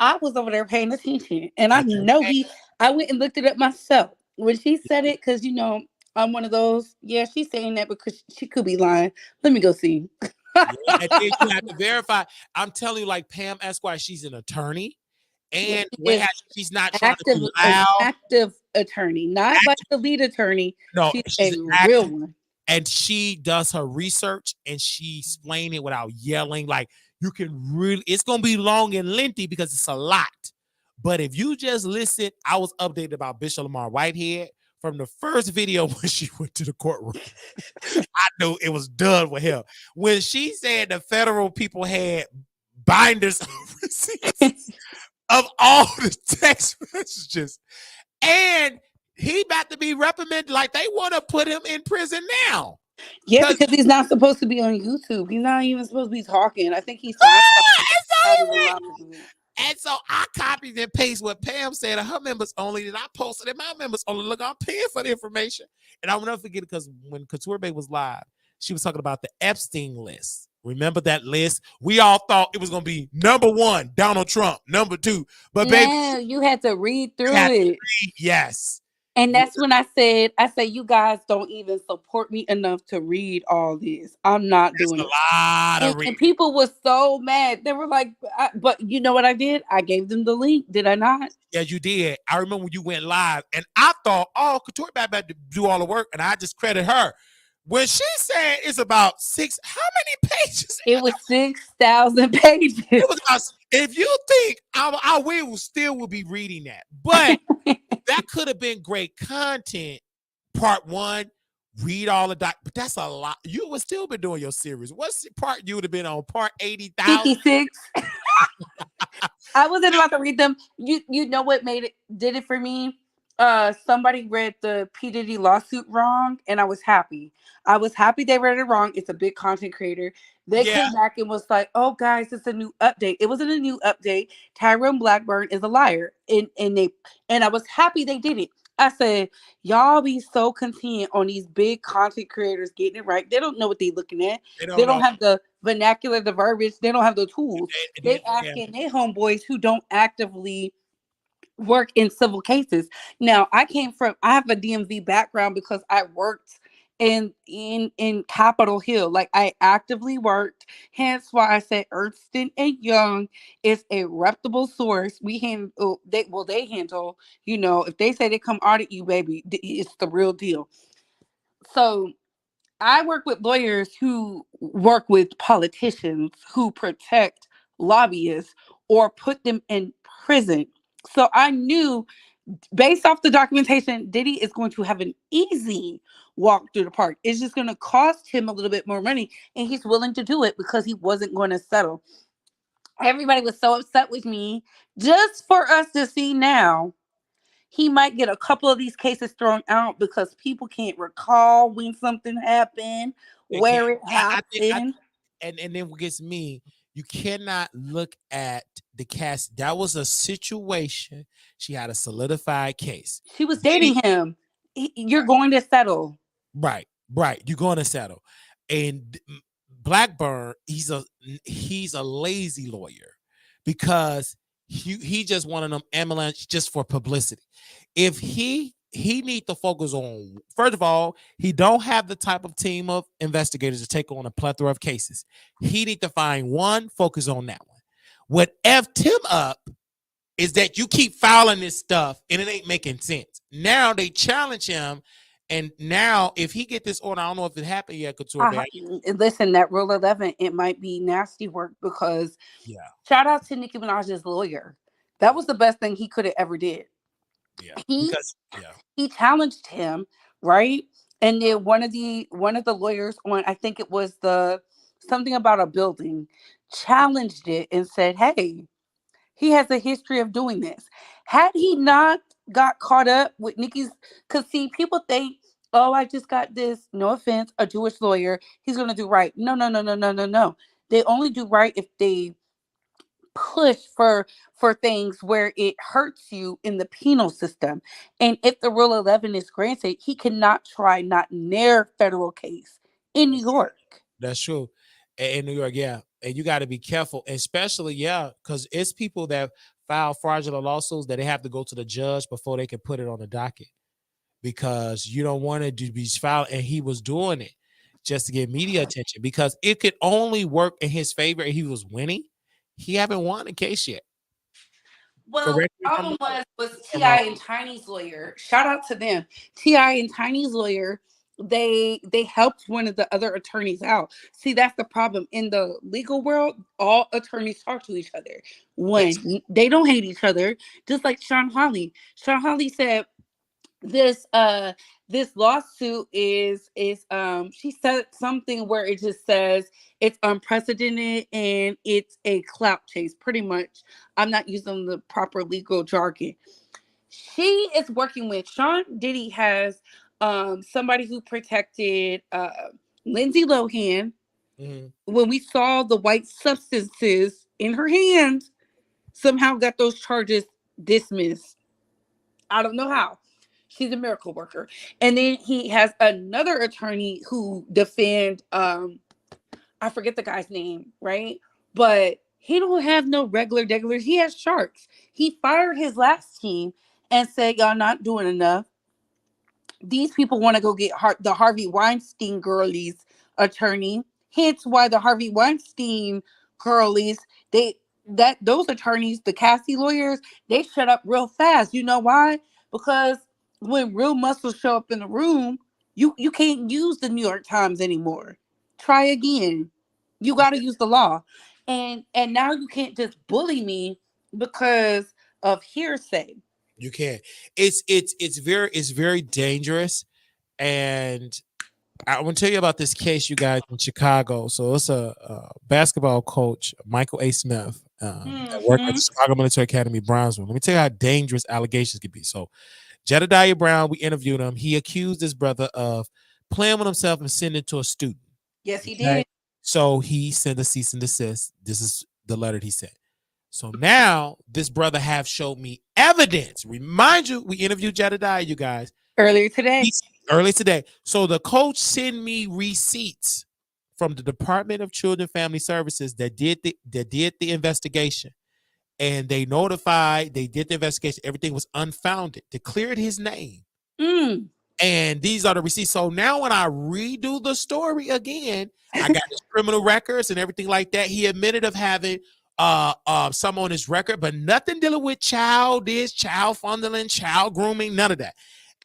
I was over there paying attention, and I know he. I went and looked it up myself when she said it because I'm one of those. Yeah, she's saying that because she could be lying. Let me go see. Yeah, and then you have to verify. I'm telling you, like Pam Esquire, she's an attorney, Yeah, and she when is she's not trying to active, be an loud. active attorney, not like the lead attorney. No, She's she's a an real active, one. and she does her research and she explain it without yelling. Like you can really, it's gonna be long and lengthy because it's a lot. But if you just listen, I was updated about Bishop Lamar Whitehead from the first video when she went to the courtroom. I knew it was done with him. When she said the federal people had binders of receipts of all the text messages, and he about to be reprimanded, like they want to put him in prison now. Yeah, Because because he's not supposed to be on YouTube. He's not even supposed to be talking. I think he signed something it's not even only allowed to do it. and so I copied and pasted what Pam said of her members only, and I posted in my members only. Look, I'm paying for the information. And I will never forget it because when Couture Bay was live, she was talking about the Epstein list. Remember that list? We all thought it was going to be number one, Donald Trump, number two. But baby, No, you had to read you through had to it. read, yes. And that's when I said, you guys don't even support me enough to read all this. I'm not It's doing a it. lot of And reading. people were so mad. They were like, but you know what I did? I gave them the link. Did I not? Yeah, you did. I remember when you went live, and I thought, oh, Couture about to do all the work, and I just credit her. When she said it's about how many pages? It was 6,000 pages. It was about, if you think I will still will be reading that, but that could have been great content. Part one, read all the but that's a lot. You would still be doing your series. What's the part you would have been on? Part 80,000? 56. I wasn't about to read them. You know what did it for me? Somebody read the P. Diddy lawsuit wrong, and I was happy. I was happy they read it wrong. It's a big content creator. They Yeah, came back and was like, "Oh, guys, it's a new update." It wasn't a new update. Tyrone Blackburn is a liar, and I was happy they did it. I said, "Y'all be so content on these big content creators getting it right. They don't know what they're looking at. they They don't don't know. have the vernacular, the verbiage. They don't have the tools. They Yeah, asking their homeboys who don't actively work in civil cases. Now, I have a DMV background because I worked in Capitol Hill. Like I actively worked. Hence why I said Ernst and Young is a reputable source. They handle, if they say they come audit you, baby, it's the real deal. So I work with lawyers who work with politicians who protect lobbyists or put them in prison. So I knew, based off the documentation, Diddy is going to have an easy walk through the park. It's just going to cost him a little bit more money, and he's willing to do it because he wasn't going to settle. Everybody was so upset with me just for us to see now he might get a couple of these cases thrown out because people can't recall when something happened, they can't. where it I think happened. and then what gets me, you cannot look at the cast. That was a situation. She had a solidified case. She was Diddy, dating him. You're going to settle. right, right. You're going to settle. And Blackburn, he's a lazy lawyer because he just one of them ambulance just for publicity. If he need to focus on, first of all, he don't have the type of team of investigators to take on a plethora of cases. He need to find one, focus on that one. What effed him up is that you keep filing this stuff and it ain't making sense. Now they challenge him, and now if he get this order, I don't know if it happened yet, Couture Bay. Listen, that Rule 11, it might be nasty work because Yeah, shout out to Nicki Minaj's lawyer. That was the best thing he could have ever did. Yeah, He because yeah, he challenged him, right? And then one of the lawyers on, I think it was the something about a building, challenged it and said, "Hey, he has a history of doing this." Had he not got caught up with Nikki's, because see, people think, "Oh, I just got this, no offense, a Jewish lawyer. He's gonna do right." No, no, no, no, no, no, no. They only do right if they push for things where it hurts you in the penal system. And if the Rule 11 is granted, he cannot try not near federal case in New that's true. York. That's true. In New York, yeah, and you got to be careful, especially yeah, because it's people that file fraudulent lawsuits that they have to go to the judge before they can put it on the docket because you don't want it to be filed, and he was doing it just to get media attention because it could only work in his favor if he was winning. He haven't won a case yet. Well, Correct me the if I'm problem was wrong. Ti and Tiny's lawyer. Shout out to them. Ti and Tiny's lawyer. They helped one of the other attorneys out. See, that's the problem in the legal world. All attorneys talk to each other. When That's they don't hate each other, just like Sean Hawley. Sean Hawley said this this lawsuit is she said something where it just says it's unprecedented and it's a clout chase pretty much. I'm not using the proper legal jargon. She is working with Sean Diddy has somebody who protected Lindsay Lohan mhm. when we saw the white substances in her hand, somehow got those charges dismissed. I don't know how. She's a miracle worker. And then he has another attorney who defend I forget the guy's name, right? But he don't have no regulars. He has sharks. He fired his last team and said, "Y'all not doing enough. These people want to go get the Harvey Weinstein girlies attorney." Hence why the Harvey Weinstein girlies, they that those attorneys, the Cassie lawyers, they shut up real fast. You know why? Because when real muscles show up in the room, you can't use the New York Times anymore. Try again. You got to use the law. And now you can't just bully me because of hearsay. You can't. It's very dangerous, and I want to tell you about this case, you guys, in Chicago. So it's a basketball coach, Michael A. Smith, that worked at Mhm. the Chicago Military Academy, Brownsville. Let me tell you how dangerous allegations can be. So Jedediah Brown, we interviewed him. He accused his brother of playing with himself and sending it to a student. Yes, he Okay, did. so he sent a cease and desist. This is the letter he sent. So now this brother have showed me evidence. Remind you, we interviewed Jedediah, you guys. Earlier today. Early today. So the coach sent me receipts from the Department of Children and Family Services that did the investigation. And they did the investigation. Everything was unfounded. They cleared his name. Mm. And these are the receipts. So now when I redo the story again, I got his criminal records and everything like that. He admitted of having some on his record, but nothing dealing with child fondling, child grooming, none of that.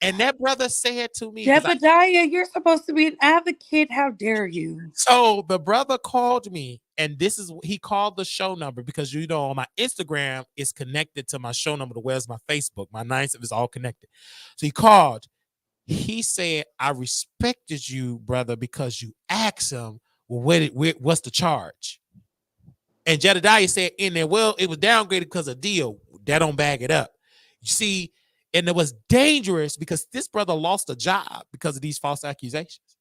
And that brother said to me, because Jebediah, you're supposed to be an advocate. How dare you? so the brother called me, and he called the show number because on my Instagram it's connected to my show number. The where's my Facebook, my 9 is all connected. So he called. He said, "I respected you, brother, because you asked him, well, what's the charge?" And Jedediah said in there, "Well, it was downgraded because of deal. That don't bag it up." You see, and it was dangerous because this brother lost a job because of these false accusations.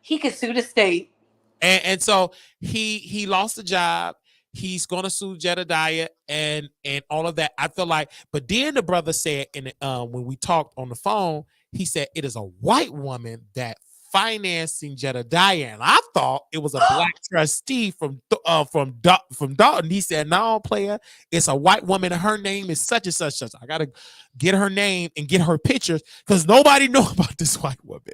He could sue the state. And so he lost the job. He's gonna sue Jedediah and all of that. I feel like, but then the brother said, in when we talked on the phone, he said it is a white woman that financing Jedediah, and I thought it was a black trustee from Dalton. He said, "No, player, it's a white woman, and her name is such and such such." I gotta get her name and get her pictures because nobody know about this white woman.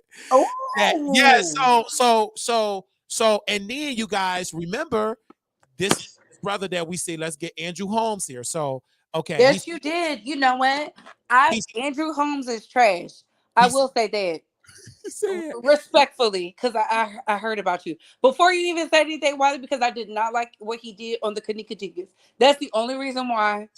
Yeah, Oh, and then you guys remember this brother that we say, let's get Andrew Holmes here. So okay, yes, you did. You know what? I he's Andrew Holmes is trash. I he's will say that he said respectfully, because I heard about you before you even said anything. Why? Because I did not like what he did on the Kanika Jiggers. That's the only reason why.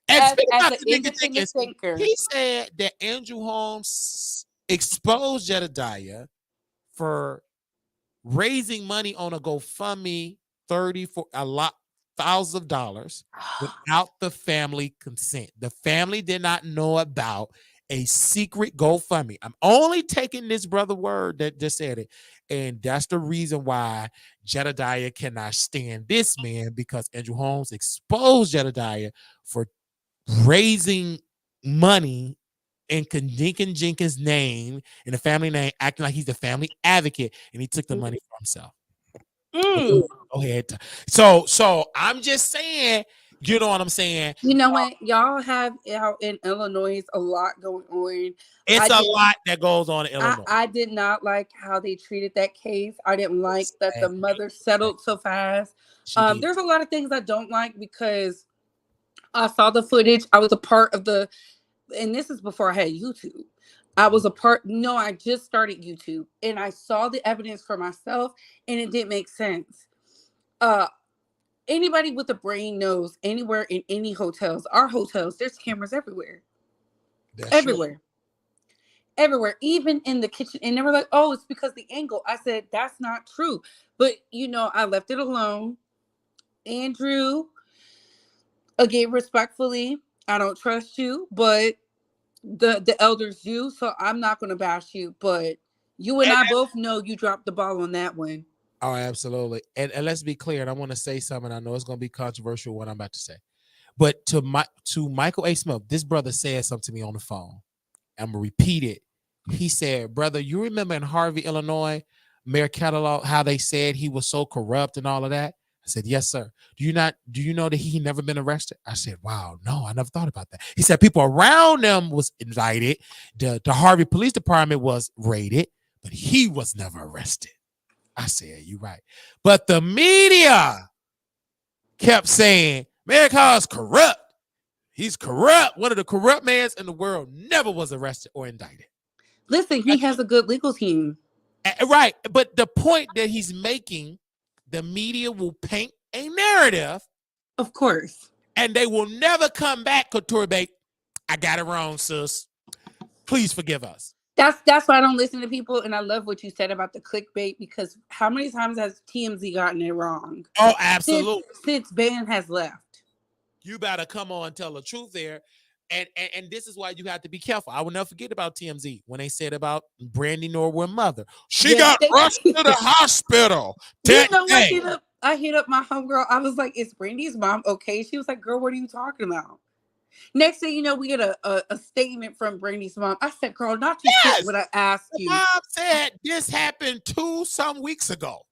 And speaking as about an the nigga independent Jenkins, thinker. he said that Andrew Holmes exposed Jedediah for raising money on a GoFundMe 30 for a lot thousands of dollars without the family consent. The family did not know about a secret GoFundMe. I'm only taking this brother word that just said it. And that's the reason why Jedediah cannot stand this man, because Andrew Holmes exposed Jedediah for raising money in Deacon Jenkins' name, in the family name, acting like he's the family advocate, and he took the money for himself. Mm. Go ahead. So I'm just saying, you know what I'm saying? You know what? Y'all have out in Illinois a lot going on. It's I a did lot that goes on in Illinois. I did not like how they treated that case. I didn't like that the mother settled so fast. She did. There's a lot of things I don't like because I saw the footage. I was a part of the, and this is before I had YouTube. I was a part, no, I just started YouTube and I saw the evidence for myself and it didn't make sense. Uh, Anybody with a brain knows anywhere in any hotels, our hotels, there's cameras everywhere. That's Everywhere. true. Everywhere, even in the kitchen. And they were like, oh, it's because the angle. I said, that's not true. But, I left it alone. Andrew, again, respectfully, I don't trust you, but the elders do. So I'm not going to bash you. But you and And, I both know you dropped the ball on that one. oh, absolutely. And let's be clear. And I want to say something. I know it's going to be controversial what I'm about to say. But to Michael A. Smith, this brother said something to me on the phone. I'm going to repeat it. He said, brother, you remember in Harvey, Illinois, Mayor Catalog, how they said he was so corrupt and all of that? I said, yes, sir. Do you know that he never been arrested? I said, wow, no, I never thought about that. He said people around them was indicted. The Harvey Police Department was raided, but he was never arrested. I said, you're right. But the media kept saying, Mayor Carl's corrupt. He's corrupt. One of the corrupt mans in the world, never was arrested or indicted. Listen, he has a good legal team. Right. But the point that he's making, the media will paint a narrative. Of course. And they will never come back, Couture Bate. I got it wrong, sis. Please forgive us. That's why I don't listen to people. And I love what you said about the clickbait, because how many times has TMZ gotten it wrong? Oh, absolutely. Since Ben has left. You better come on and tell the truth there. And this is why you have to be careful. I will never forget about TMZ when they said about Brandy Norwood's mother. She got rushed to the hospital. You know what? I hit up my homegirl. I was like, is Brandy's mom okay? She was like, girl, what are you talking about? Next thing you know, we get a statement from Brandy's mom. I said, girl, not you shit what I asked you. Mom said this happened 2 some weeks ago.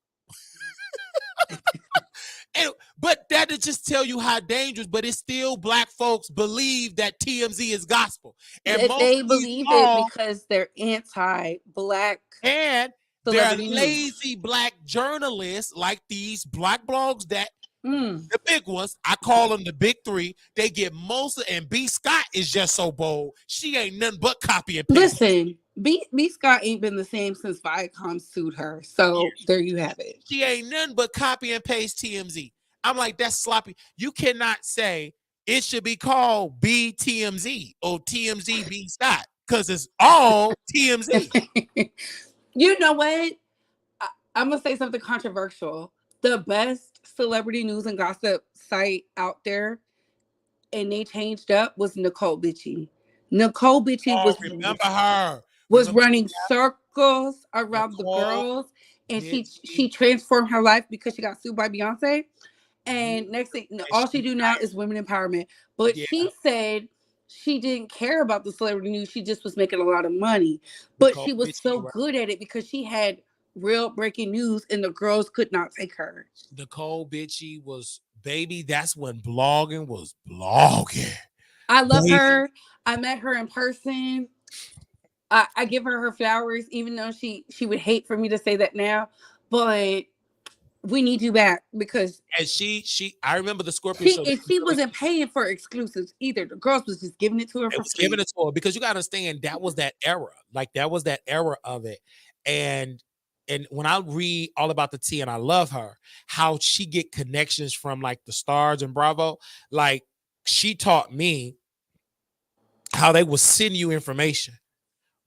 But that to just tell you how dangerous, but it's still black folks believe that TMZ is gospel. And they believe it because they're anti-black. And they're lazy black journalists like these black blogs that the big ones, I call them the big three. They get most of, and B. Scott is just so bold. She ain't nothing but copy and paste. Listen, B. Scott ain't been the same since Viacom sued her. So there you have it. She ain't nothing but copy and paste TMZ. I'm like, that's sloppy. You cannot say it should be called BTMZ or TMZ B. Scott because it's all TMZ. You know what? I'm going to say something controversial. The best celebrity news and gossip site out there, and they changed up, was Nicole Bitchie. Nicole Bitchie was running circles around the girls, and she transformed her life because she got sued by Beyonce. And next thing, all she do now is women empowerment. But she said she didn't care about the celebrity news. She just was making a lot of money. But she was so good at it because she had real breaking news and the girls could not take her. Nicole Bitchie was, baby, that's when blogging was blogging. I love her. I met her in person. I give her flowers, even though she would hate for me to say that now. But we need you back because I remember the Scorpio show. She wasn't paying for exclusives either. The girls was just giving it to her for free. Giving it to her because you got to understand that was that era. Like that was that era of it. And when I read all about the T, and I love her, how she get connections from like the stars and Bravo, like she taught me how they will send you information,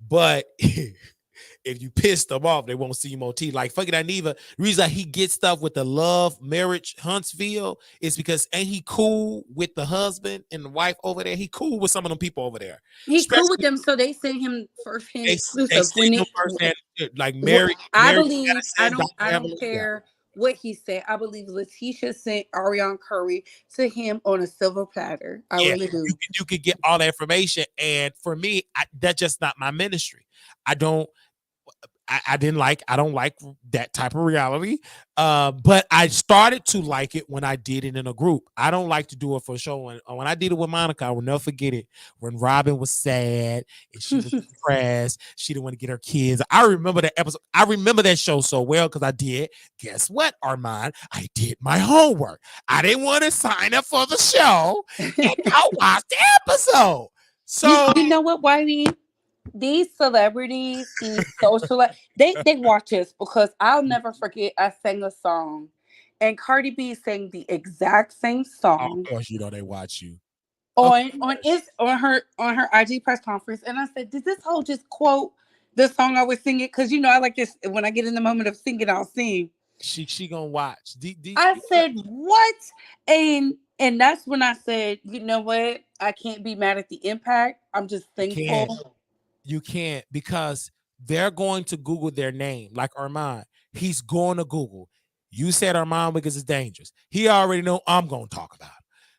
but if you piss them off, they won't see you more tea. Like fucking Aniva, the reason he gets stuff with the Love Marriage Huntsville is because ain't he cool with the husband and the wife over there? He cool with some of them people over there. He cool with Especially them, so they send him firsthand they exclusive. seen When them it, firsthand, like wh- I Mary believe, Madison, I Dr. don't Evelyn. Yeah. care what he said. I believe Letitia sent Ariana Curry to him on a silver platter. I Yeah, really do. you could get all that information. And for me, that's just not my ministry. I don't I don't like that type of reality. But I started to like it when I did it in a group. I don't like to do it for a show. When I did it with Monica, I will never forget it. When Robin was sad and she was depressed, she didn't want to get her kids. I remember that episode. I remember that show so well because I did. Guess what, Armon? I did my homework. I didn't want to sign up for the show and go watch the episode. So You know what, Wiley? These celebrities, these social, they watch us because I'll never forget. I sang a song, and Cardi B sang the exact same of song course, you know they watch you. Of on course. is on her IG press conference, and I said, "Did this whole just quote the song I was singing?" Because you know I like this when I get in the moment of singing, I'll sing. She gonna watch. I said, "What?" And that's when I said, "You know what? I can't be mad at the impact. I'm just You can't. thankful." You can't because they're going to Google their name, like Armand. He's going to Google. You said Armand because it's dangerous. He already know I'm gonna talk about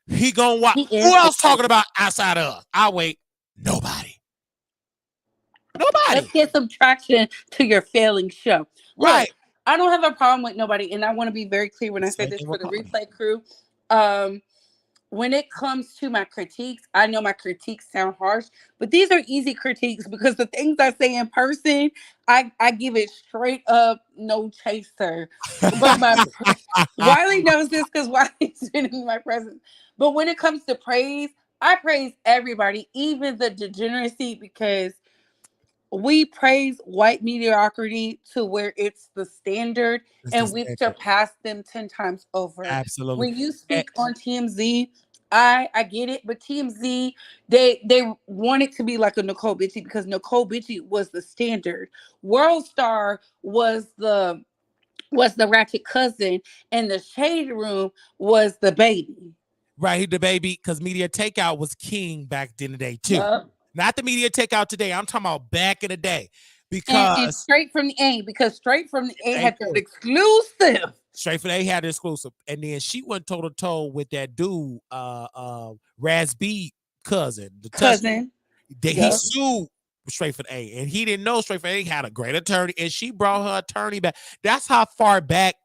it. He gonna watch. He Who is. else talking about outside of us? I wait. Nobody. Let's Nobody. get some traction to your failing show. Look, Right. I don't have a problem with nobody, and I want to be very clear when I say Same this thing for with the Cardi. replay crew. Um, when it comes to my critiques, I know my critiques sound harsh, but these are easy critiques because the things I say in person, I give it straight up, no chaser. But my Wiley knows this because Wiley's been in my presence. But when it comes to praise, I praise everybody, even the degeneracy, because we praise white mediocrity to where it's the standard It's the and we've standard. surpassed them 10 times over. Absolutely. When you And- speak on TMZ, I get it, but TMZ they want it to be like a Nicole Bitchy because Nicole Bitchy was the standard. World Star was the ratchet cousin, and the shade room was the baby. right, he the baby because media takeout was king back in the day too. Yup. Not the media takeout today. I'm talking about back in the day And because straight from the A, because straight from the A thank had that you. exclusive Straight for they had the exclusive, and then she went toe to toe with that dude, Raz B cousin, the touch. cousin. That he Yup. sued Straight for A, and he didn't know Straight for A had a great attorney, and she brought her attorney back. That's how far back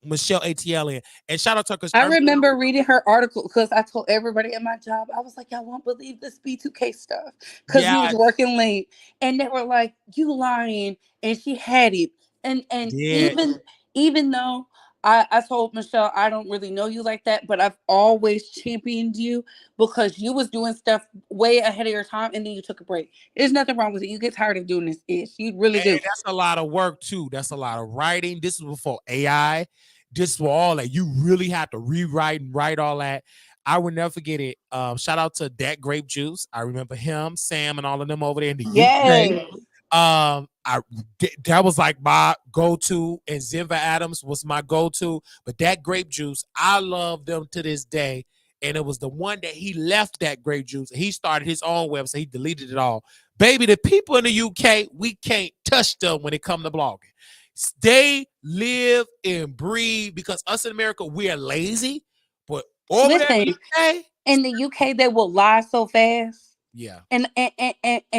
Michelle ATL in. And shout out to her because I remember reading her article because I told everybody at my job, I was like, y'all won't believe this B2K stuff. Because yeah, we I was working late. And they were like, you lying. And she had it. And did. even though I told Michelle I don't really know you like that, but I've always championed you because you was doing stuff way ahead of your time and then you took a break. There's nothing wrong with it. You get tired of doing this ish. You really do. And that's a lot of work too. That's a lot of writing. This is before AI. This was all that you really have to rewrite and write all that. I will never forget it. Shout out to Dat Grape Juice. I remember him, Sam, and all of them over there in the UK. Yes. That was like my go-to, and Zinva Adams was my go-to. But that grape juice, I love them to this day. And it was the one that he left that grape juice. He started his own website. He deleted it all. Baby, the people in the UK, we can't touch them when it comes to blogging. They live and breathe because us in America, we are lazy. But over there in Listen, the UK, in the UK, they will lie so fast yeah, and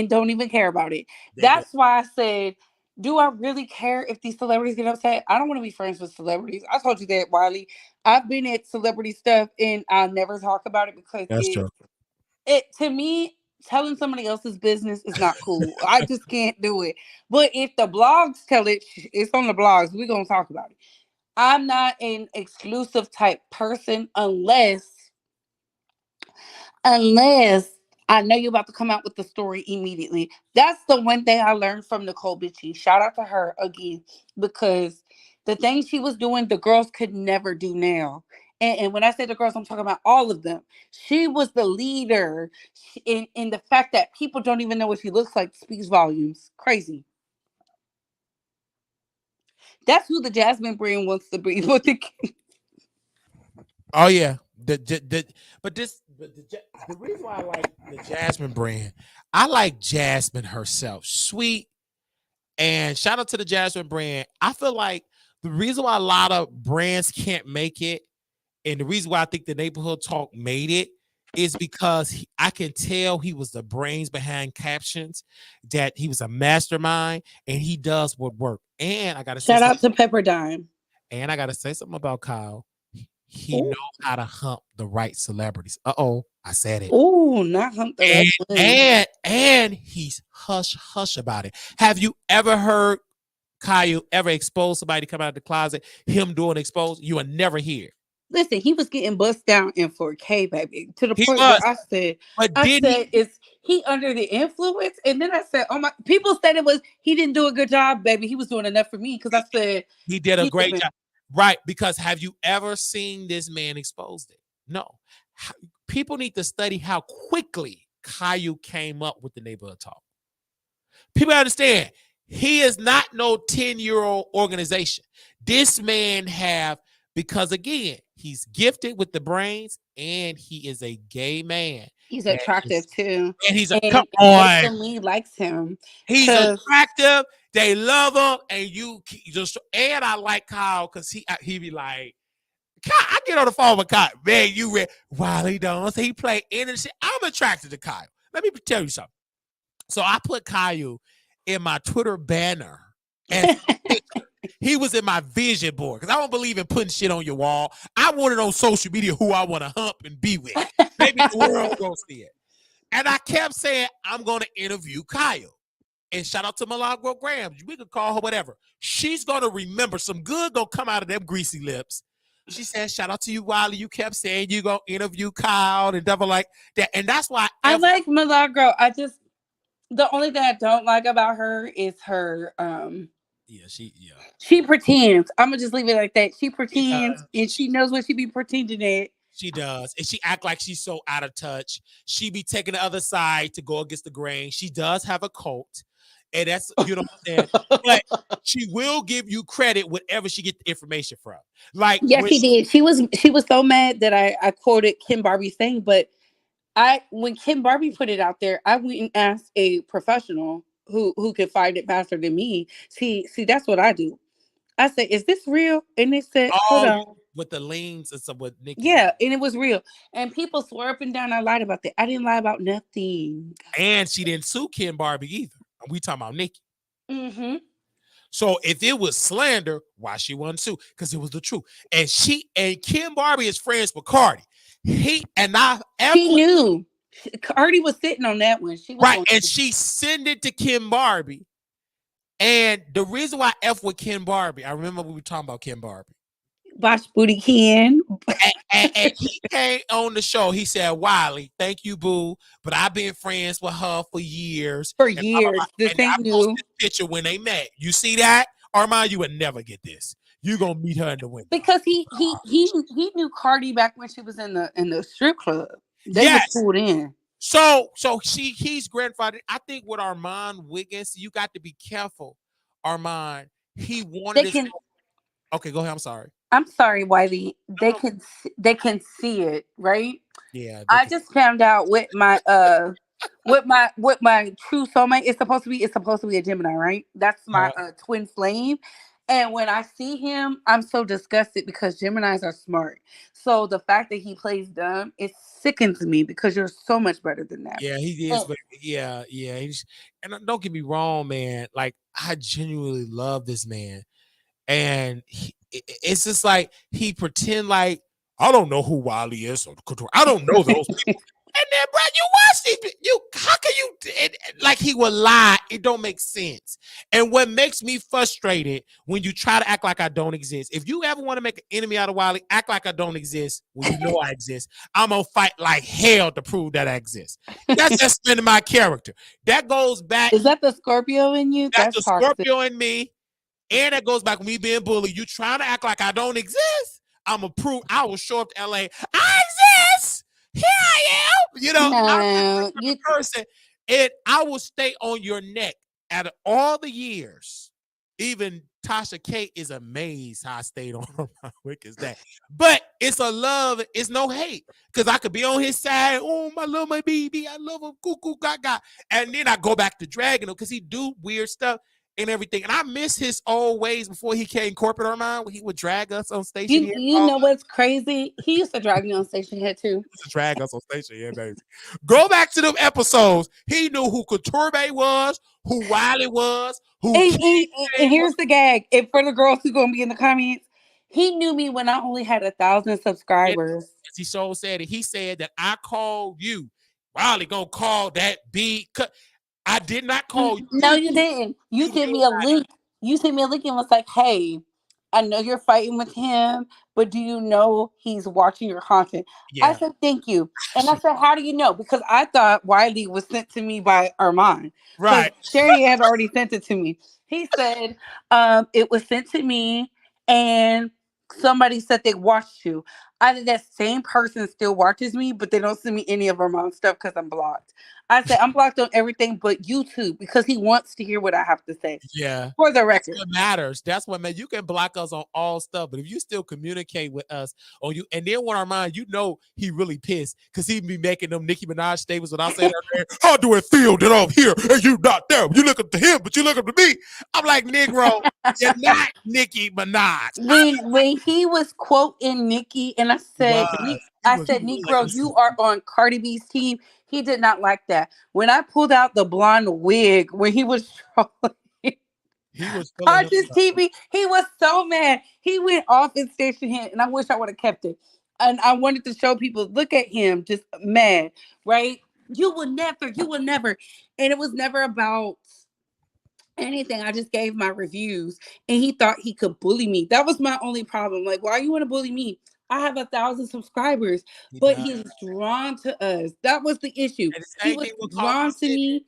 don't even care about it. they do. That's why I said, do I really care if these celebrities get upset? I don't want to be friends with celebrities. I told you that, Wiley. I've been at celebrity stuff and I'll never talk about it because That's true. it to me, telling somebody else's business is not cool. I just can't do it. But if the blogs tell it, it's on the blogs. We're gonna talk about it. I'm not an exclusive type person unless I know you're about to come out with the story immediately. That's the one thing I learned from Nicole Bitchy. Shout out to her again because the things she was doing, the girls could never do now. And when I say the girls, I'm talking about all of them. She was the leader. In the fact that people don't even know what she looks like speaks volumes. Crazy. That's who the Jasmine brand wants to be. But Oh yeah, the reason why I like the Jasmine brand, I like Jasmine herself, sweet, and shout out to the Jasmine brand. I feel like the reason why a lot of brands can't make it, and the reason why I think the Neighborhood Talk made it, is because I can tell he was the brains behind captions, that he was a mastermind, and he does what work. And I gotta say shout something. out to Pepperdine. And I gotta say something about Kyle. He Ooh, knows how to hump the right celebrities. I said it. ooh, not hump the And right one. and he's hush hush about it. Have you ever heard Kyle ever expose somebody to come out of the closet? Him doing expose, you will never hear. Listen, he was getting bust down in 4K, baby, to the He point where was, but I did he? said, is he under the influence? And then I said, oh my, people said it was, he didn't do a good job, baby. He was doing enough for me because I said, He did a he great been, job, right? Because have you ever seen this man exposed it? No. People need to study how quickly Caillou came up with the Neighborhood Talk. People understand he is not no 10-year-old organization. This man have, because again, he's gifted with the brains and he is a gay man. he's attractive too. And he's a, come And on. Jason Lee likes him. He's 'Cause attractive. They love him. And you just, and I like Kyle because he be like, Kyle, I get on the phone with Kyle. Man, you read Wiley Dons. He play innocent. I'm attracted to Kyle. Let me tell you something. So I put Kyle in my Twitter banner as he was in my vision board because I don't believe in putting shit on your wall. I want it on social media who I want to hump and be with. Maybe the world gonna see it. And I kept saying, I'm gonna interview Kyle. And shout out to Milagro Graham. We could call her whatever. She's gonna remember some good gonna come out of them greasy lips. She said, shout out to you, Wiley. You kept saying you gonna interview Kyle and stuff like that. And that's why I like Milagro. The only thing I don't like about her is her she pretends. I'm gonna just leave it like that. She she pretends does. and she knows what she be pretending at. She does. And she act like she's so out of touch. She be taking the other side to go against the grain. She does have a cult. And that's, you know what I'm saying? But she will give you credit wherever she get the information from. Like Yes, when she did. She was so mad that I quoted Kim Barbie's thing, but when Kim Barbie put it out there, I went and asked a professional who could find it faster than me. See, that's what I do. I said, "Is this real?" And they said, "Hold all on." with the leans and stuff with Nikki. Yeah, and it was real. And people swear up and down I lied about that. I didn't lie about nothing. And she didn't sue Kim Barbie either. We talking about Nikki. Mm-hmm. So if it was slander, why she wasn't sue? Because it was the truth. And Kim Barbie is friends with Cardi. She knew. Cardi was sitting on that one. She was right, going and she sent it to Kim Barbie. And the reason why I F with Kim Barbie, I remember we were talking about Kim Barbie. Bosh Booty Ken. And he came on the show. He said, Wiley, thank you, boo. But I've been friends with her for years. For And blah, blah, years. blah. This And ain't I new. posted this picture when they met. You see that? Armon, you would never get this. You're gonna meet her in the window. Because he knew Cardi back when she was in the strip club. They yes. was pulled in. So he's grandfathered. I think with Armon Wiggins, you got to be careful. Armon, he wanted his. Okay, go ahead. I'm sorry. I'm sorry, Wiley. They can see it, right? Yeah. I just found out with my true soulmate. It's supposed to be a Gemini, right? That's my twin flame. And when I see him, I'm so disgusted because Geminis are smart. So the fact that he plays dumb, it sickens me because you're so much better than that. Yeah, he is. But yeah. And don't get me wrong, man. Like I genuinely love this man, and it's just like he pretend like I don't know who Wiley is. I don't know those people. And then, bro, you watch these. How can you like he will lie? It don't make sense. And what makes me frustrated when you try to act like I don't exist. If you ever want to make an enemy out of Wiley, act like I don't exist when you know I exist. I'm gonna fight like hell to prove that I exist. That's just been my character. That goes back. Is that the Scorpio in you? That's the Scorpio in me. And that goes back with me being bullied. You trying to act like I don't exist. I'm a proof. I will show up to LA. I exist. Here I am. You know, I'm this No, type of person. And I will stay on your neck out of all the years. Even Tasha K is amazed how I stayed on my Wiggins day. But it's a love, it's no hate. Because I could be on his side. Oh, I love my baby. I love him. Cuckoo gaga. And then I go back to dragging him because he do weird stuff and everything. And I miss his old ways before he came corporate Armon, when he would drag us on station here. you know what's crazy? He used to drag me on station here too. To drag us on station, yeah, baby. Go back to them episodes. He knew who Couturbe was, who Wiley was, who And here's the gag. And for the girls who gonna be in the comments, he knew me when I only had 1,000 subscribers. As he so said it, he said that I called you. Wiley gonna call that B. I did not call you. No, you didn't. You sent me a link. You sent me a link and was like, "Hey, I know you're fighting with him, but do you know he's watching your content?" Yeah. I said, "Thank you." And I said, "How do you know?" Because I thought Wiley was sent to me by Armon. Right. Sherry had already sent it to me. He said, it was sent to me and somebody said they watched you. Either that same person still watches me, but they don't send me any of Armon's stuff because I'm blocked. I said, I'm blocked on everything but YouTube because he wants to hear what I have to say. Yeah. For the record. That's what matters. That's what, man. You can block us on all stuff, but if you still communicate with us on you, and then when Armon, you know he really pissed because he be making them Nicki Minaj statements when I say that, how do it feel that I'm here and you not there? You look up to him, but you look up to me. I'm like, Negro, you're not Nicki Minaj. When he was quoting Nicki, and I said, Negro, you are on Cardi B's team. He did not like that. When I pulled out the blonde wig when he was trolling Conscious TV, he was so mad. He went off his station here, and I wish I would have kept it. And I wanted to show people, look at him, just mad, right? You will never. And it was never about anything. I just gave my reviews, and he thought he could bully me. That was my only problem. Like, why you want to bully me? I have 1,000 subscribers, but he's drawn to us. That was the issue. He was drawn to me.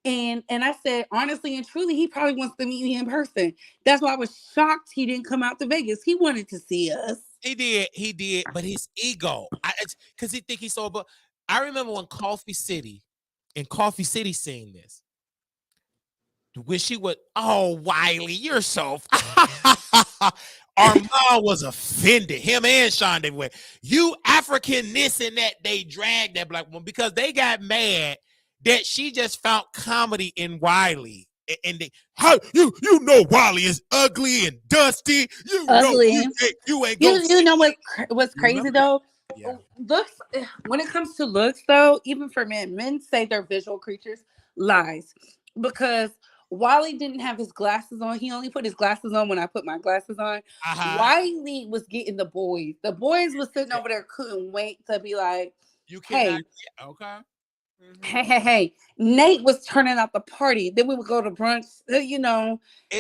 And I said, honestly and truly, he probably wants to meet me in person. That's why I was shocked he didn't come out to Vegas. He wanted to see us. He did. But his ego, because he think he's so. But I remember when Coffee City seen this. When she would, oh, Wiley, you're so. Armon was offended. Him and Sean, they went, you African this and that. They dragged that black woman because they got mad that she just found comedy in Wiley. And they, how you know Wiley is ugly and dusty. You ugly. Know you ain't you know what's crazy though? Yeah. Looks, when it comes to looks though, even for men say they're visual creatures. Lies. Because Wiley didn't have his glasses on. He only put his glasses on when I put my glasses on. Wiley was getting the boys. The boys was sitting over there, couldn't wait to be like, hey, okay. Mm-hmm. Hey. Nate was turning out the party. Then we would go to brunch.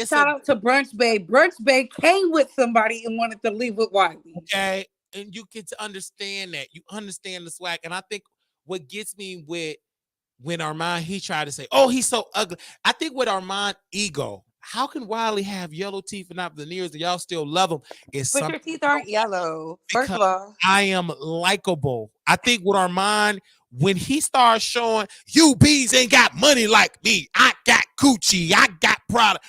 Shout out to Brunch Bay. Brunch Bay came with somebody and wanted to leave with Wiley. Okay. And you get to understand that. You understand the swag. And I think what gets me with when Armon, he tried to say, oh, he's so ugly. I think with Armon ego, how can Wiley have yellow teeth and not veneers and y'all still love him? But your teeth aren't yellow. First of all, I am likable. I think with Armon, when he starts showing you bees ain't got money like me, I got coochie, I got product.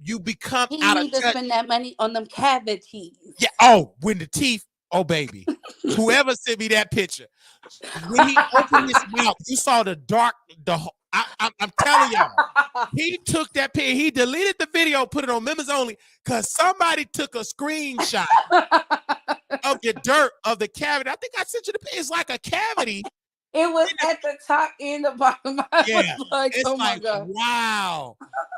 You become he out of to spend that money on them cavities. Yeah. Oh, when the teeth. Oh, baby. Whoever sent me that picture. When he opened his mouth, you saw the dark. I'm telling y'all, he took that picture. He deleted the video, put it on members only, because somebody took a screenshot of the dirt of the cavity. I think I sent you the picture. It's like a cavity. It was at the top and the bottom. Yeah. Was like, it's oh like, my God. Wow.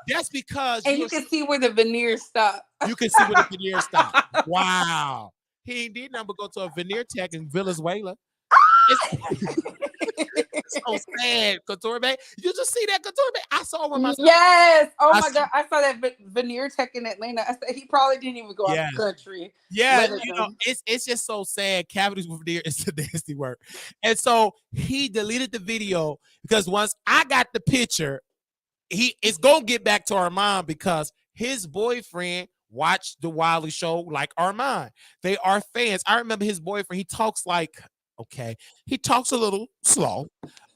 That's because. And you can see where the veneers stop. You can see where the veneers stop. Wow. He ain't did nothing but go to a veneer tech in Venezuela. It's so sad, Couturbe. You just see that Couturbe? I saw one myself. Yes. Oh my God. I saw that veneer tech in Atlanta. I said he probably didn't even go out of the country. Yeah, it's just so sad. Cavities with veneer is a nasty word. And so he deleted the video because once I got the picture, it's gonna get back to Armon because his boyfriend watch the Wiley show like Armon. They are fans. I remember his boyfriend, he talks like, okay, he talks a little slow,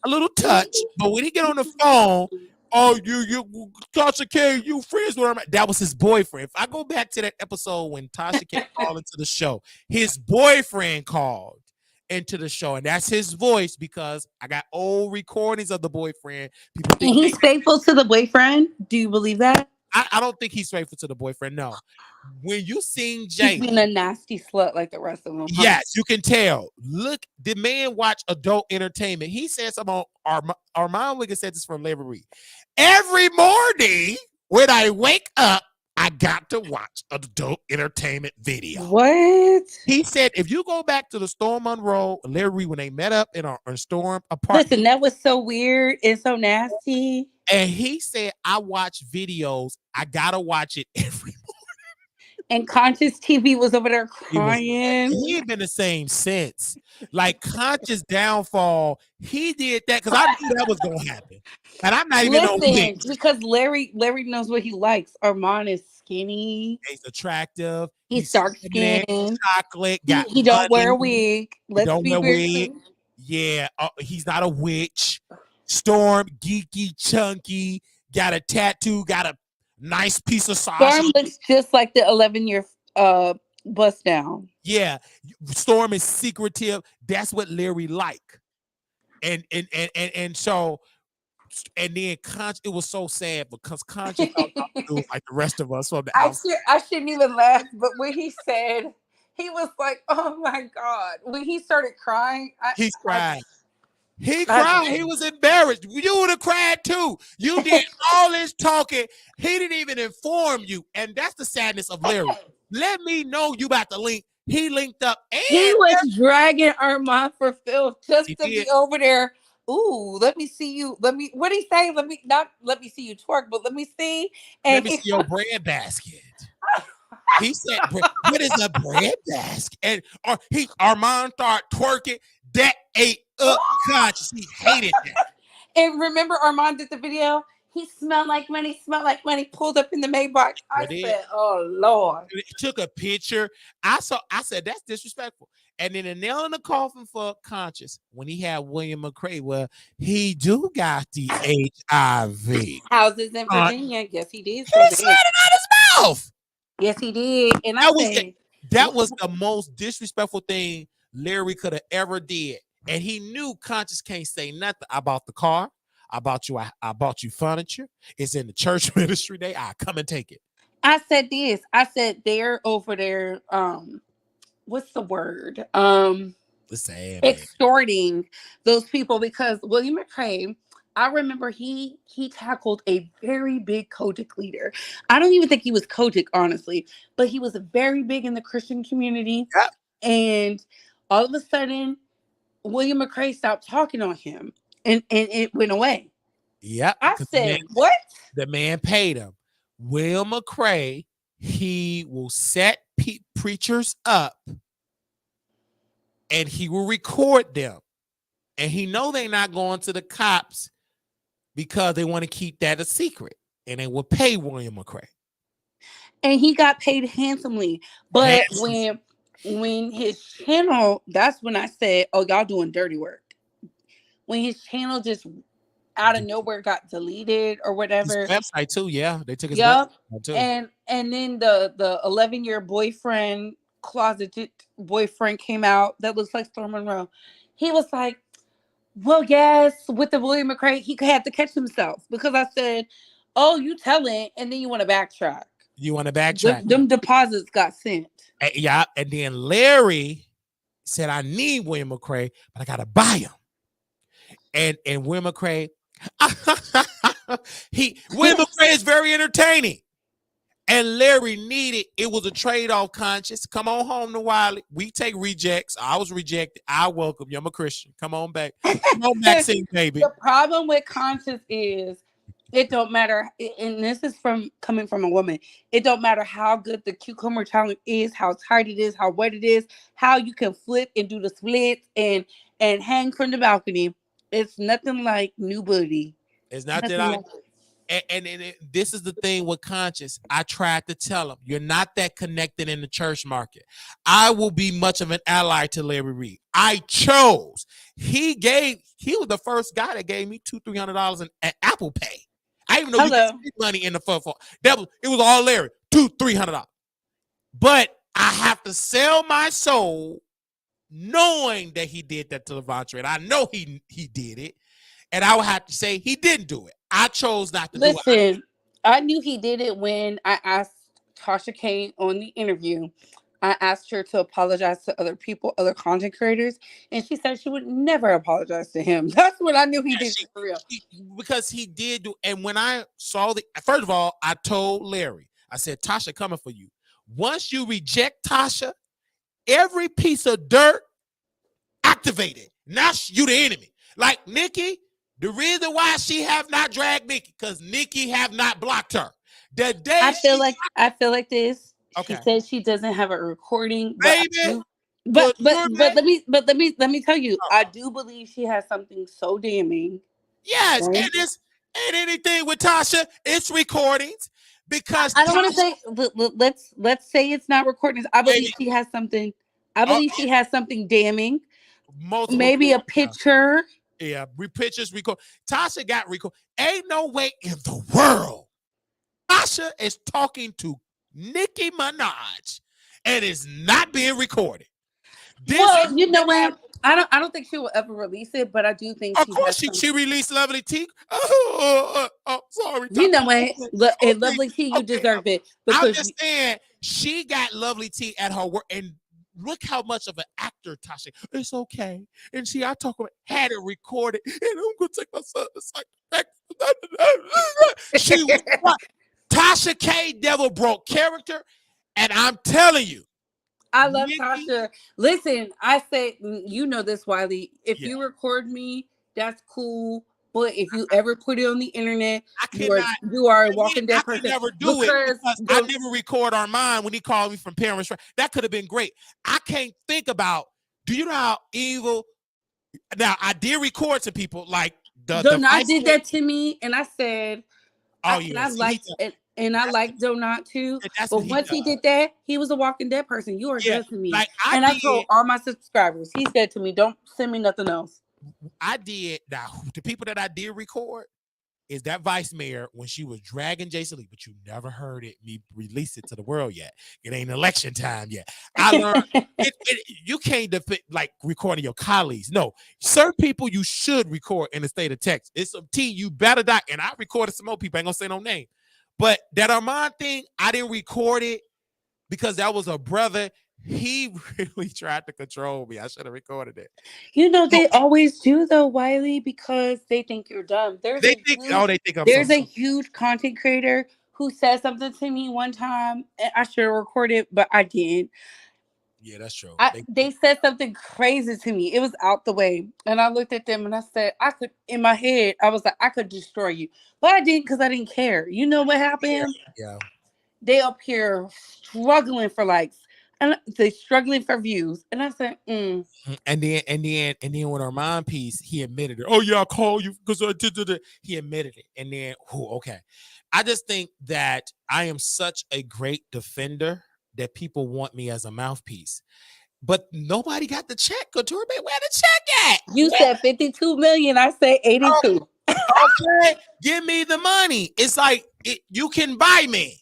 a little touch, but when he get on the phone, oh, you, Tasha K, you friends with Armon. That was his boyfriend. If I go back to that episode when Tasha K called into the show, his boyfriend called into the show, and that's his voice because I got old recordings of the boyfriend. People And think he's faithful to the boyfriend. Do you believe that? I don't think he's faithful to the boyfriend. No, when you sing He's Jay, being a nasty slut like the rest of them. Huh? yes, you can tell. Look, the man watch adult entertainment. He said something on Armon Wiggins said this from Larry Reed. Every morning when I wake up, I got to watch adult entertainment video. What? He said if you go back to the Storm Monroe, Larry Reed, when they met up in our Storm apartment. Listen, that was so weird and so nasty. And he said, I watch videos. I gotta watch it every morning. And Conscious TV was over there crying. He ain't been the same since. Like Conscious downfall, he did that because I knew that was gonna happen. And I'm not even on Listen, because Larry knows what he likes. Armon is skinny. He's attractive. He's dark skinned. Chocolate. Got He don't wear a money. wig. Let's be real. Yeah, he's not a witch. Storm, geeky, chunky, got a tattoo, got a nice piece of sausage. Storm looks just like the 11-year bust down. Yeah, Storm is secretive. That's what Larry like. And so, and then it was so sad because Conscious felt like the rest of us from the outside. I shouldn't even laugh, but when he said, he was like, oh my God. When he started crying, He's crying. He cried. He was embarrassed. You would have cried too. You did all this talking. He didn't even inform you. And that's the sadness of Larry. Let me know you about to link. He linked up. And he was dragging Armon for Phil just to be over there. Ooh, let me see you. What did he say? Let me see you twerk, but let me see. And let me see your bread basket. He said, what is a bread basket? And Armon started twerking. That ate up Conscious. He hated that. And remember, Armon did the video. He smelled like money, pulled up in the Maybach. I said, oh, Lord. He took a picture. I said, that's disrespectful. And then the nail in the coffin for Conscious, when he had William McCray, well, he do got the HIV. Houses in Virginia. Yes, he did. He said it out his mouth. Yes, he did. And that was the most disrespectful thing Larry could have ever did. And he knew Conscious can't say nothing. I bought the car. I bought you furniture. It's in the church ministry day. I come and take it. I said this. I said they're over there. What's the word? Extorting those people because William McCray, I remember he tackled a very big Kojic leader. I don't even think he was Kojic, honestly, but he was very big in the Christian community. Yep. And all of a sudden, William McCray stopped talking on him, and it went away. Yep. I said, what? The man paid him. Will McCray, he will set preachers up and he will record them. And he know they're not going to the cops because they want to keep that a secret. And they will pay William McCray. And he got paid handsomely. But when his channel, that's when I said, oh, y'all doing dirty work. When his channel just out of nowhere got deleted or whatever. His website too, yeah. They took his website too. And then the 11-year boyfriend, closeted boyfriend came out that looks like Storm Monroe. He was like, well, yes, with the William McCray, he had to catch himself because I said, oh, you telling, and then you want to backtrack. Them deposits got sent. Yeah, and then Larry said, I need William McCray, but I got to buy him. And William McCray, William McCray is very entertaining. And Larry needed, it was a trade-off. Conscious. Come on home to Wiley. We take rejects. I was rejected. I welcome you. I'm a Christian. Come on back. Come on back, sing, baby. The problem with Conscious is it don't matter, and this is coming from a woman. It don't matter how good the cucumber challenge is, how tight it is, how wet it is, how you can flip and do the splits and hang from the balcony. It's nothing like new booty. It's nothing like. this is the thing with Conscious. I tried to tell him, you're not that connected in the church market. I will be much of an ally to Larry Reed. I chose. He was the first guy that gave me $200-$300 in Apple Pay. I didn't even know you could spend money in the phone. It was all Larry, $200-$300. But I have to sell my soul knowing that he did that to Levante. And I know he did it. And I would have to say he didn't do it. I chose not to do it. Listen, I knew he did it when I asked Tasha K on the interview. I asked her to apologize to other people, other content creators, and she said she would never apologize to him. That's when I knew he did it for real. Because he did do, and when I saw first of all, I told Larry, I said, Tasha coming for you. Once you reject Tasha, every piece of dirt activated. Now you the enemy. Like Nikki, the reason why she have not dragged Nikki, because Nikki have not blocked her. The day I feel like this. Okay. She says she doesn't have a recording, but let me tell you, I do believe she has something so damning. Yes, right? And anything with Tasha, it's recordings. Because I don't want to say let's say it's not recordings. I believe she has something. I believe she has something damning. Multiple maybe a picture. Yeah, pictures record. Tasha got record. Ain't no way in the world Tasha is talking to Nicki Minaj and is not being recorded. Well, you know what? I don't think she will ever release it, but I do think of course she released Lovely T. Sorry. You know what? Lovely T, you deserve it. I'm just saying she got Lovely T at her work, and look how much of an actor Tasha. It's okay. And see, I had it recorded, and I'm gonna take my son to she Tasha K never broke character, and I'm telling you. I love Tasha. Listen, I say, you know this, Wiley. If you record me, that's cool. But if you ever put it on the internet, you are a walking dead person. I could never do it because I never record Armon when he called me from parents. That could have been great. I can't think about, do you know how evil? Now, I did record to people like Donat did that to me, and I said, I liked it. And I like Donat too. But once he did that, he was a walking dead person. You are dead to me. I told all my subscribers, he said to me, don't send me nothing else. I did. Now, the people that I did record is that vice mayor when she was dragging Jason Lee, but you never heard me release it to the world yet. It ain't election time yet. I learned you can't defend like recording your colleagues. No, certain people you should record in the state of Texas. It's some tea you better die. And I recorded some more people. I ain't gonna say no name. But that Armon thing, I didn't record it because that was a brother. He really tried to control me. I should have recorded it. You know, they always do though, Wiley, because they think you're dumb. There's a huge content creator who said something to me one time, and I should have recorded, but I didn't. Yeah, that's true. They said something crazy to me. It was out the way. And I looked at them and I said, in my head, I was like, I could destroy you. But I didn't because I didn't care. You know what happened? Yeah. They up here struggling for likes. And they struggling for views. And I said, And then with Armon piece, he admitted it. Oh, yeah, I called you because I did. He admitted it. And then, okay. I just think that I am such a great defender that people want me as a mouthpiece, but nobody got the check. Couture, where the check at? You said 52 million. I say 82. Okay, give me the money. It's like you can buy me,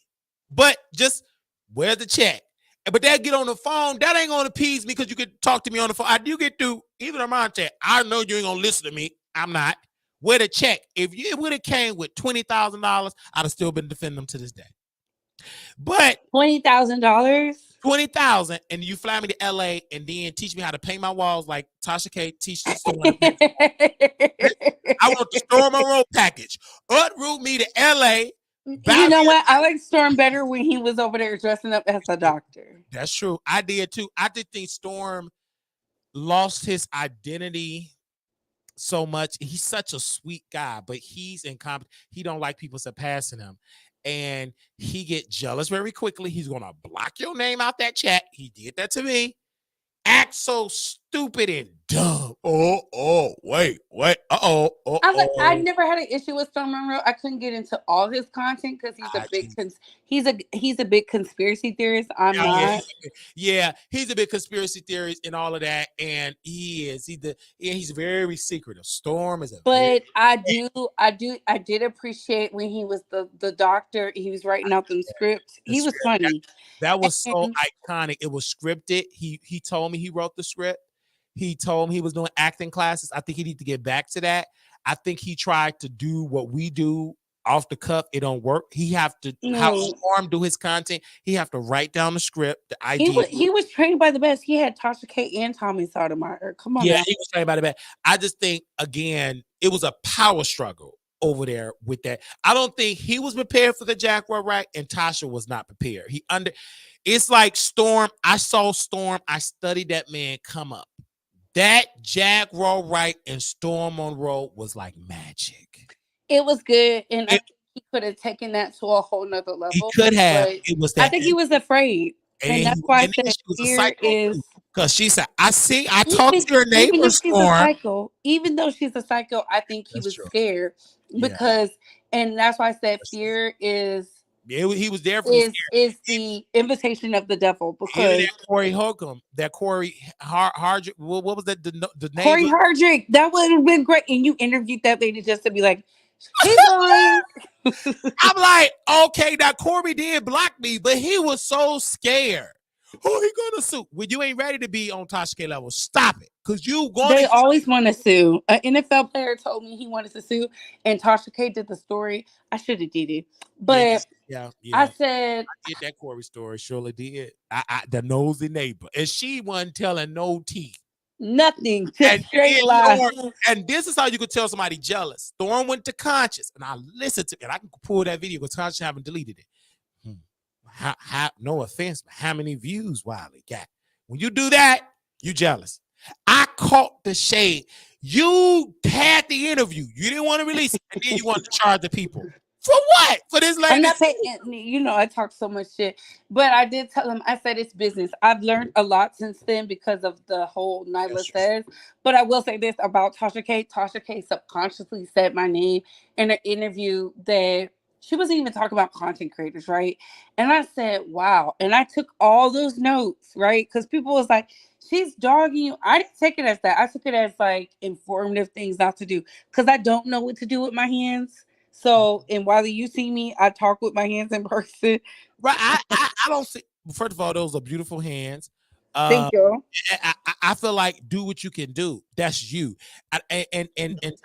but just where's the check? But they'll get on the phone. That ain't gonna appease me because you can talk to me on the phone. I do get through even on my check. I know you ain't gonna listen to me. I'm not. Where the check? If you would have came with $20,000, I'd have still been defending them to this day. But $20,000, $20,000, and you fly me to LA and then teach me how to paint my walls like Tasha K teach the store. I want the Storm a road package. Uproot me to LA. You know what? I like Storm better when he was over there dressing up as a doctor. That's true. I did too. I did think Storm lost his identity so much. He's such a sweet guy, but he's incompetent. He don't like people surpassing him. And he get jealous very quickly. He's gonna block your name out that chat. He did that to me. Act so stupid and dumb. Wait. I never had an issue with Storm Monroe. I couldn't get into all his content because he's a big he's a big conspiracy theorist. I'm not. He's a big conspiracy theorist and all of that, and he's very secretive. Storm is a very But I did appreciate when he was the doctor. He was writing out them scripts. the He was script. funny. That was so And iconic. It was scripted. He told me he wrote the script. He told me he was doing acting classes. I think he need to get back to that. I think he tried to do what we do off the cuff. It don't work. He have to how no, Storm do his content. He have to write down the script, the idea. he was trained by the best. He had Tasha K and Tommy Sotomayor. Come on Yeah, now. he was trained by the back. I just think again, it was a power struggle over there with that. I don't think he was prepared for the Jaguar right, and Tasha was not prepared. It's like Storm. I saw Storm. I studied that man come up. That Jaguar right and Storm Monroe was like magic. It was good, and I think he could have taken that to a whole nother level. He could have. But It was I that. think he was afraid, and that's why I said she was a fear psycho is. because she said, "I talked to your neighbor Even if she's a Storm." psycho, even though she's a psycho, I think he That's was true. scared Yeah. because, and that's why I said That's fear is he was there for the the invitation of the devil. even Because that Corey Holcomb, that Corey Hardrick, what was that? The name? Corey Hardrick, that would have been great, and you interviewed that lady just to be like, he's lying. I'm like, okay, now Corey did block me, but he was so scared. Who he gonna sue? When you ain't ready to be on Tasha K level, stop it. Cause you going They always want to sue. An NFL player told me he wanted to sue, and Tasha K did the story. I should have did it, but yeah. I said I did that Corey story. Surely did. The nosy neighbor, and she wasn't telling no teeth. nothing. Just straight then lies. and this is how you could tell somebody jealous. Storm went to Conscious, and I listened to it. And I can pull that video because Conscious haven't deleted it. How, no offense, but how many views Wiley got? When you do that, you jealous. I caught the shade. You had the interview. You didn't want to release it, and then you want to charge the people. For what? For this lady? I'm not paying. I talk so much shit, but I did tell him. I said it's business. I've learned a lot since then because of the whole Nyla says. But I will say this about Tasha K. Tasha K. subconsciously said my name in an interview that she wasn't even talking about content creators, right? And I said, "Wow!" And I took all those notes, right? Because people was like, "She's dogging you." I didn't take it as that. I took it as like informative things not to do because I don't know what to do with my hands. So, and while you see me, I talk with my hands in person. Right. I don't see. First of all, those are beautiful hands. Thank you. I feel like do what you can do. That's you. And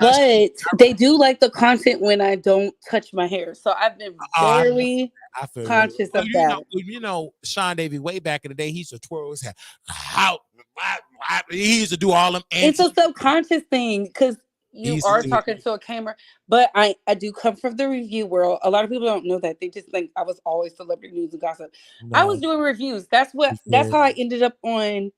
but they do like the content when I don't touch my hair. So I've been very conscious of that. Sean Davy way back in the day, he used to twirl his hair. He used to do all them. It's a subconscious thing because you are talking to a camera, but I do come from the review world. A lot of people don't know that. They just think I was always celebrity news and gossip. No. I was doing reviews. That's how I ended up on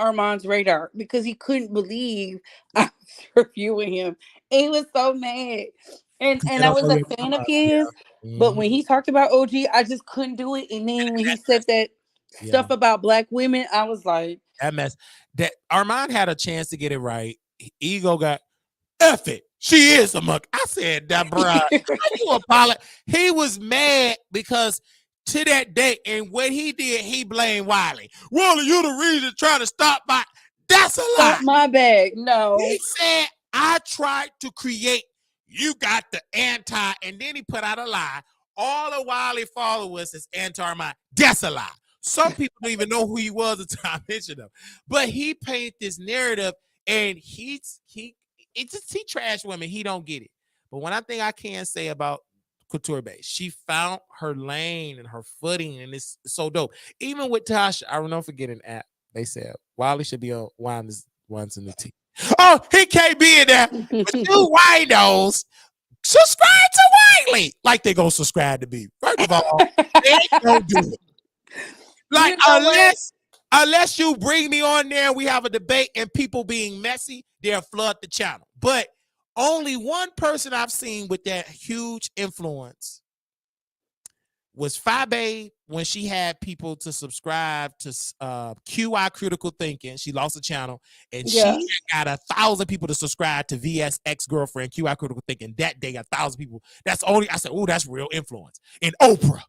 Armon's radar because he couldn't believe I was reviewing him. And he was so mad. And I was a fan of his, but when he talked about OG, I just couldn't do it. And then when he said that stuff about black women, I was like, that mess. That Armon had a chance to get it right. Ego got F it. She is a muck. I said that, bro. You apologize. He was mad because to that day, and what he did, he blamed Wiley. Wiley, you're the reason trying to stop my. That's a lie. My bag. No. He said, I tried to create. You got the anti, and then he put out a lie. All the Wiley followers is anti-Armon. That's a lie. Some people don't even know who he was until I mentioned him. But he painted this narrative, and he trash women. He don't get it. But one thing I can say about Couture Bay, she found her lane and her footing, and it's so dope. Even with Tasha, I will not forget an app. They said Wiley should be on Wine's Ones in the Tea. Oh, he can't be in there. But you winos, subscribe to Wiley. Like they gonna subscribe to me. First of all, they ain't gonna do it. Like unless you bring me on there, we have a debate and people being messy, they'll flood the channel. But only one person I've seen with that huge influence was Fabe when she had people to subscribe to QI Critical Thinking. She lost a channel, and she Yes. got 1,000 people to subscribe to VS ex girlfriend QI Critical Thinking. That day, 1,000 people. That's only I said, oh, that's real influence. And Oprah.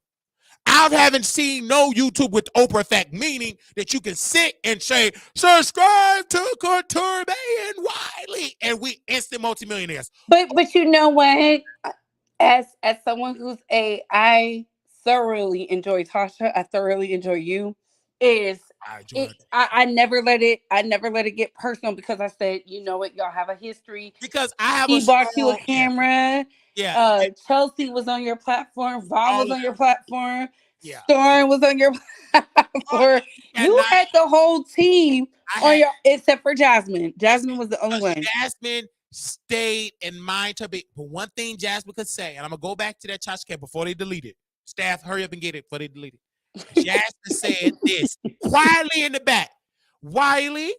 I haven't seen no YouTube with Oprah effect, meaning that you can sit and say, subscribe to Couture and Wiley, and we instant multimillionaires. But you know what? As someone who's I thoroughly enjoy Tasha. I thoroughly enjoy you. Is I enjoy it? it. I never let it get personal because I said, you know what, y'all have a history. Because I have a She bought you a strong, yeah, camera. yeah, Chelsea was on your platform. Vaughn all was of on your them, platform. yeah. Storm was on your Oh, platform. and You had the whole team I on had your, except for Jasmine. Jasmine was the only one. Jasmine stayed in mind to be. But one thing Jasmine could say, and I'm gonna go back to that Tasha K before they delete it. Staff, hurry up and get it before they delete it. Jasmine said this quietly in the back. Wiley,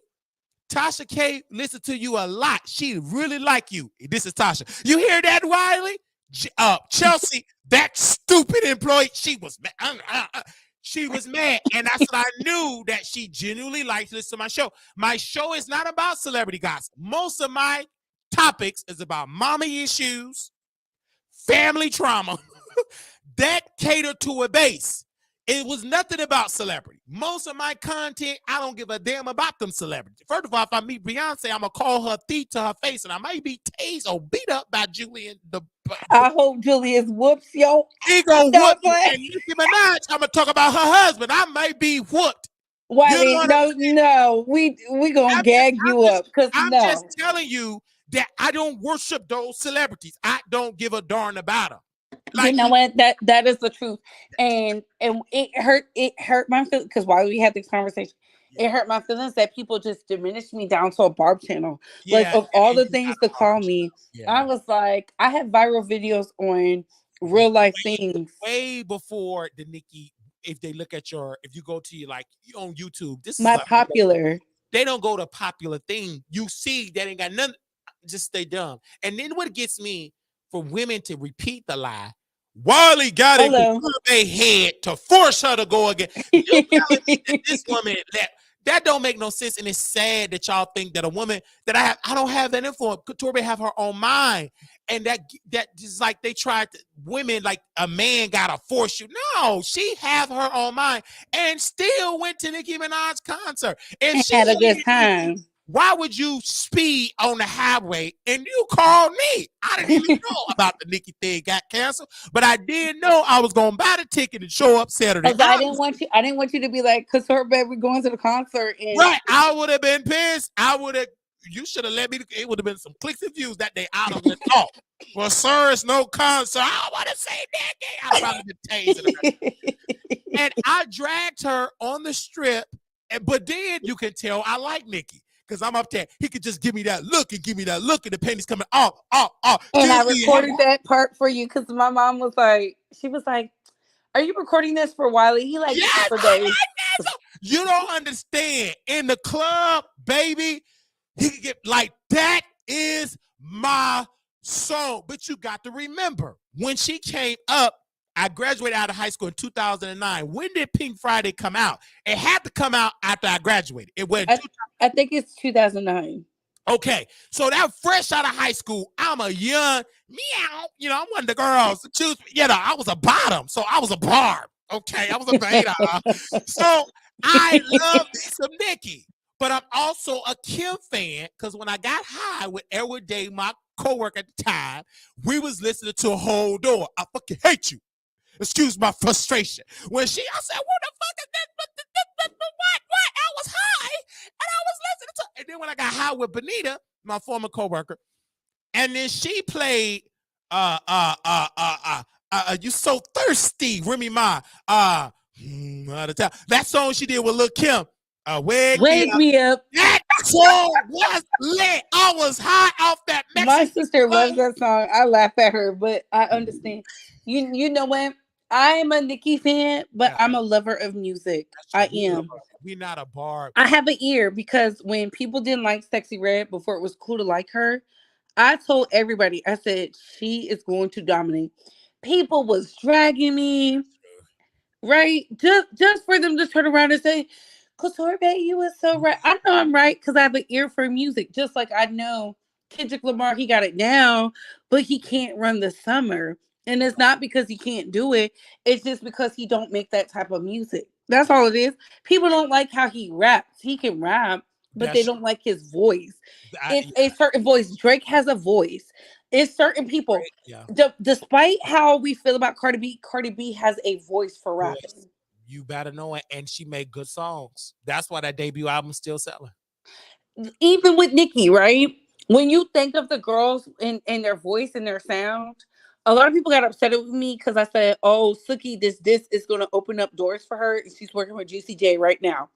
Tasha K listened to you a lot. She really like you. This is Tasha. You hear that, Wiley? Chelsea, that stupid employee, she was mad. She was mad. And that's what I knew, that she genuinely liked to listen to my show. My show is not about celebrity gossip. Most of my topics is about mommy issues, family trauma, that cater to a base. It was nothing about celebrity. Most of my content, I don't give a damn about them celebrities. First of all, if I meet Beyonce, I'm gonna call her thief to her face, and I might be tased or beat up by Julian. I hope Julius whoops yo. He gonna No, whoop you. And Nicki Minaj, I'm gonna talk about her husband. I might be whooped. You know Wiley, what I'm no, saying? no, we gonna gag you up because I'm just no. telling you that I don't worship those celebrities. I don't give a darn about them. You Like, know what? That is the truth, and it hurt my feelings because while we had this conversation, yeah, it hurt my feelings that people just diminished me down to a barb channel. Like, yeah, of all and the you got things a to call barbershop. me, Yeah. I was like, I had viral videos on Way, real life things. way before the Nicki. If they look at if you go to like you on YouTube, this is My like popular. they don't go to popular thing. You see that ain't got nothing. Just stay dumb. And then what gets me for women to repeat the lie? Wiley got it Hello. before they head to force her to go again. You telling me that this woman that don't make no sense, and it's sad that y'all think that a woman that I don't have that influence. Couture have her own mind, and that just like they tried to, women like a man gotta force you. No, she have her own mind, and still went to Nicki Minaj's concert. If And she had a good hated Nicki, time. why would you speed on the highway and you called me? I didn't even know about the Nicki thing got canceled, but I did know I was gonna buy the ticket and show up Saturday. Because I didn't want you to be like, cause her baby going to the concert and Right, I would have been pissed. I would have. You should have let me. It would have been some clicks and views that day. I'd have went off. Well, sir, it's no concert. I don't want to say that. I'd have probably been tased. And I dragged her on the strip. But then you can tell I like Nicki. Because I'm up there. He could just give me that look and give me that look, and the penny's coming off. And I Still be recorded that part for you because my mom was like, she was like, "Are you recording this for Wiley? He likes yes, for I days." like that. You don't understand. In the club, baby, he could get like that is my song. But you got to remember, when she came up, I graduated out of high school in 2009. When did Pink Friday come out? It had to come out after I graduated. It went I think it's 2009. okay. So that fresh out of high school, I'm a young meow. I'm one of the girls to choose. I was a bottom, so I was a barb. Okay, I was a beta. So I love me some Nicki, but I'm also a Kim fan because when I got high with Edward Day, my coworker at the time, we was listening to a whole door. I fucking hate you. Excuse my frustration. When I said, what the fuck is that? What? I was high and I was listening to. And then when I got high with Benita, my former coworker, and then she played You So Thirsty, Remy Ma. That song she did with Lil Kim. Wake Me Wake Up. me up. That song was lit. I was high off that My Mexican. sister loves that song. I laugh at her, but I understand. You know what? I am a Nicki fan, but Yeah, I'm a lover of music. that's true. I am. We not a bar. I have an ear because when people didn't like Sexy Red before it was cool to like her, I told everybody, I said, she is going to dominate. People was dragging me. right? Just for them to turn around and say, "Sorbet, you was so right." I know I'm right because I have an ear for music, just like I know Kendrick Lamar. He got it down, but he can't run the summer, and it's not because he can't do it. It's just because he don't make that type of music. That's all it is. People don't like how he raps. He can rap, but they That's don't like his voice. It's yeah, a certain voice. Drake has a voice. It's certain people. great. Yeah, Despite how we feel about Cardi B has a voice for voice. rapping. You better know it, and she made good songs. That's why that debut album's still selling. Even with Nicki, right? When you think of the girls and their voice and their sound, a lot of people got upset with me because I said, "Oh, Suki, this is going to open up doors for her. She's working with Juicy J right now."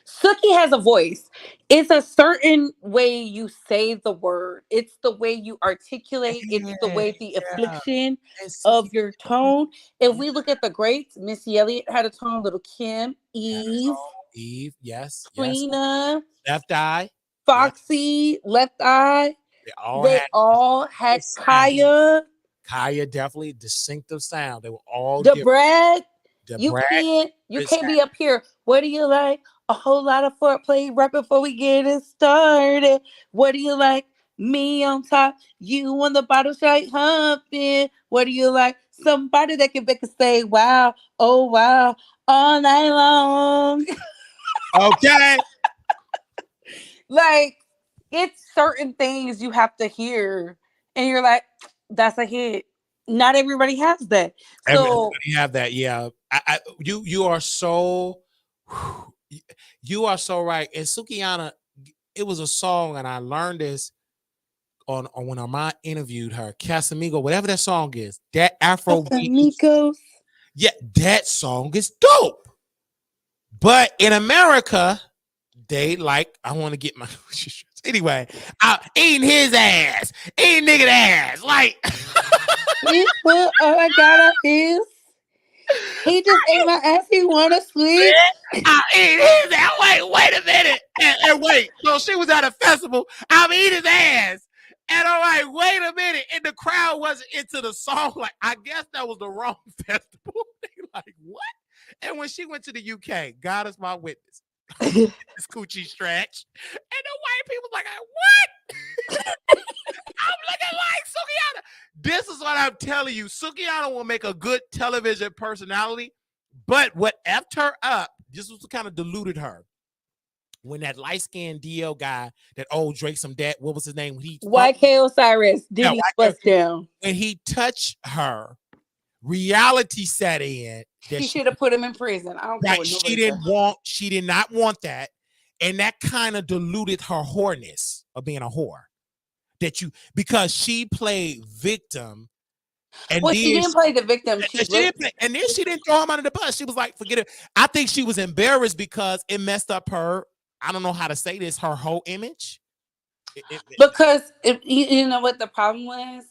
Suki has a voice. It's a certain way you say the word. It's the way you articulate. It's the Yeah, way the yeah. affliction And Suki, of your tone. If yeah, we look at the greats, Missy Elliott had a tone, Little Kim, had a Eve, song. Eve, yes, yes. Trina, Left Eye, yeah. Foxy, Left Eye. They all They had all the had sound. Kaya, Kaya definitely distinctive sound. They were all the different. Brad. The You Brad, can't you good can't sound. be up here. What do you like? A whole lot of foreplay right before we get it started. What do you like? Me on top, you on the bottom straight humping. What do you like? Somebody that can make us say wow, oh wow, all night long. Okay. Like, it's certain things you have to hear, and you're like, that's a hit. Not everybody has that. So Everybody have that. Yeah. You are so you are so right. And Sukiyana, it was a song, and I learned this on when Armon interviewed her. Casamigo, whatever that song is, that Afro beat. Casamigos. Yeah, that song is dope. But in America, they like, I want to get my anyway, eating his ass, eating nigga ass. Like He put all I got up his. He just ate my ass. He wanna sleep. I eat his ass. Wait a minute. And wait. So she was at a festival. I'm eating his ass. And I'm like, wait a minute. And the crowd wasn't into the song. Like, I guess that was the wrong festival. They like, what? And when she went to the UK, God is my witness. This coochie stretch. And the white people like, what? I'm looking like Sukiyana. This is what I'm telling you. Sukiyana will make a good television personality, but what effed her up, this was what kind of diluted her. When that light-skinned DL guy, that old Drake, some dad, what was his name? When he YK Osiris, yeah, Diddy's bust down. when he touched her, reality set in that She should have put him in prison. I don't care right, what nobody says. she did not want that. And that kind of diluted her whoreness of being a whore. That you because she played victim and Well, then she didn't play the victim. She she looked. didn't play, and then she didn't throw him under the bus. She was like, forget it. I think she was embarrassed because it messed up her, I don't know how to say this, her whole image. Because you know what the problem was?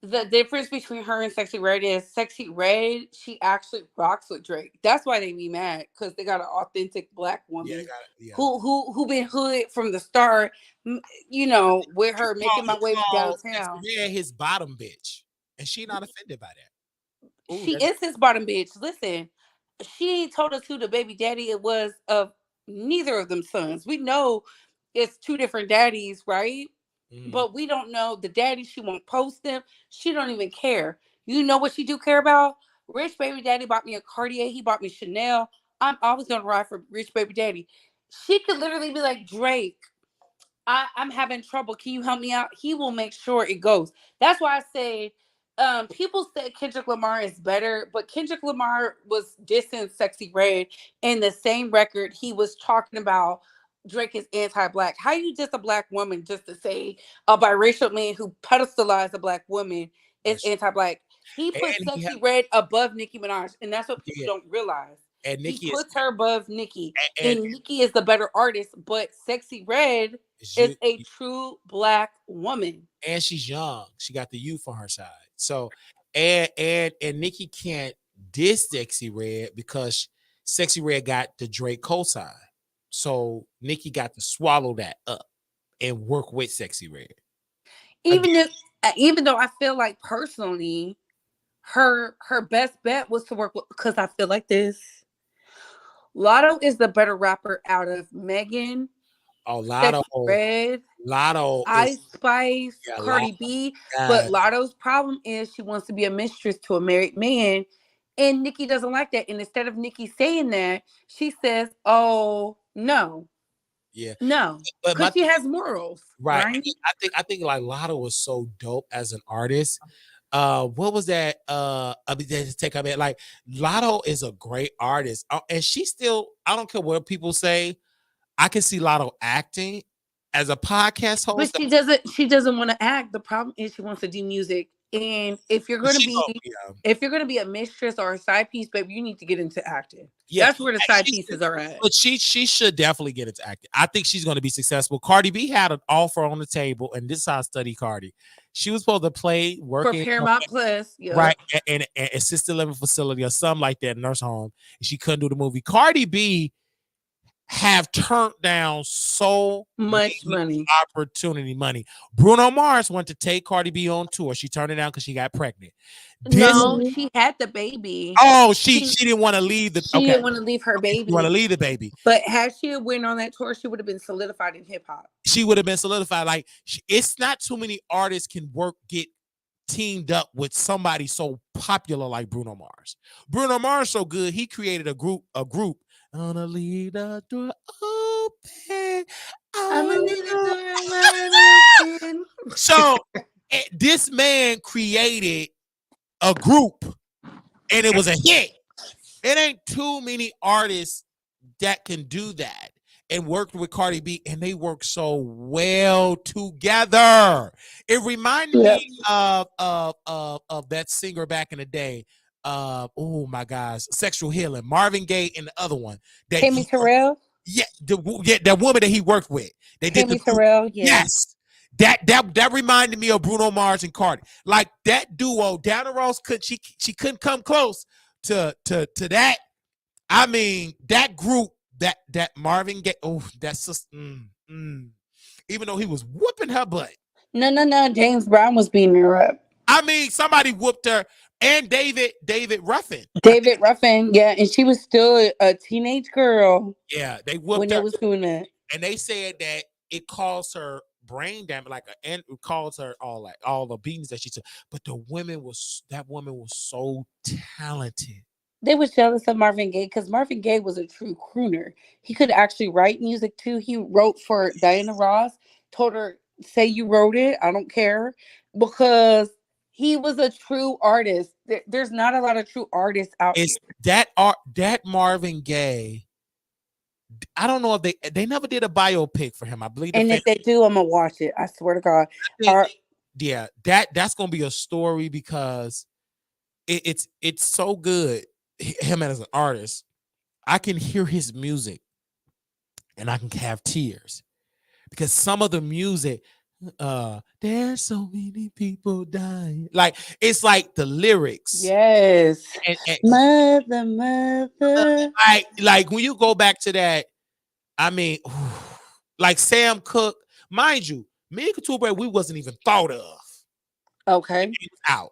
The difference between her and Sexy Red is Sexy Red, she actually rocks with Drake. That's why they be mad, because they got an authentic black Yeah, woman got it. Yeah. who been hood from the start. You know, with her making my He way called downtown. Sexy Red his bottom bitch. And she not offended by that. Ooh, She that's is his bottom bitch. Listen, she ain't told us who the baby daddy it was of neither of them sons. We know it's two different daddies, right? mhm. But we don't know the daddy. She won't post them. She don't even care. You know what she do care about? Rich baby daddy bought me a Cartier. He bought me Chanel. I'm always gonna ride for rich baby daddy. She could literally be like, Drake, I'm having trouble. Can you help me out? He will make sure it goes. That's why I say people said Kendrick Lamar is better, but Kendrick Lamar was dissing Sexy Red in the same record. He was talking about Drake is anti-black. How you just a black woman just to say a biracial man who pedestalized a black woman is That's anti-black? He put and he Sexy Red above Nicki Minaj, and that's what people did. don't realize. And He Nikki is puts her above Nicki, and and Nicki is the better artist, but Sexy Red is is you a true black woman. and she's young. She got the youth on her side. So and Nikki can't diss Sexy Red because Sexy Red got the Drake cosign. So Nikki got to swallow that up and work with Sexy Red. Even Again, if even though I feel like personally, her best bet was to work with, because I feel like this. Lotto is the better rapper out of Megan, Oh, Sexy Red, Lotto is Ice Spice, yeah, Lotto. Cardi B. But God, Lotto's problem is she wants to be a mistress to a married man. And Nikki doesn't like that. And instead of Nikki saying that, she says, oh, no, yeah. no. But Because my she has morals, right, right? I think like Lotto was so dope as an artist. What was that? I mean, just take I mean, like Lotto is a great artist, and she still. I don't care what people say. I can see Lotto acting as a podcast But host. she doesn't want to act. The problem is she wants to do music. And if you're gonna She be go, yeah, if you're gonna be a mistress or a side piece, baby, you need to get into acting. yeah. That's where the side pieces are at. But she should definitely get into acting. I think she's going to be successful. Cardi B had an offer on the table, and this is how I study Cardi. She was supposed to play For working Paramount Plus, right yep. in an assisted living facility or something like that, nurse home. And she couldn't do the movie. Cardi B have turned down so Much many money. money. Bruno Mars went to take Cardi B on tour. She turned it down because she got pregnant. This No, she had the baby. oh She she didn't want to leave the she okay. didn't want to leave her You want to baby. leave the baby. But had she went on that tour, she would have been solidified in hip hop. She would have been solidified. Like it's not too many artists can get teamed up with somebody so popular like Bruno Mars. Bruno Mars so good he created a group. Gonna leave the door open. I'm gonna leave the Oh. door wide open. So this man created a group and it was a hit. It ain't too many artists that can do that and worked with Cardi B, and they work so well together. It reminded Yep. me of that singer back in the day. Oh my gosh, Sexual Healing, Marvin Gaye, and the other one that Tammy Terrell. yeah, that woman that he worked with. They did the Tammy group. Terrell, yeah. Yes. That reminded me of Bruno Mars and Cardi. Like that duo, Diana Ross she couldn't come close to that. I mean, that group, that Marvin Gaye, oh, that's just even though he was whooping her butt. No. James Brown was beating her up. I mean, somebody whooped her and David Ruffin. David Ruffin, yeah, and she was still a teenage girl Yeah, they when whooped they her was doing that. and they said that it caused her brain damage, and it caused her all the beatings that she took. But that woman was so talented. They was jealous of Marvin Gaye because Marvin Gaye was a true crooner. He could actually write music too. He wrote for Diana Ross, told her, say you wrote it, I don't care. Because he was a true artist. There's not a lot of true artists out here. It's that Marvin Gaye. I don't know if they never did a biopic for him. I believe And if they do, I'm gonna watch it. I swear to God. yeah, that's gonna be a story because it's so good. Him as an artist, I can hear his music and I can have tears because some of the music, there's so many people dying. Like it's like the lyrics. Yes. And Mother. like when you go back to that, I mean, like Sam Cooke, mind you, me and Couture, we wasn't even thought of. Okay. It was out.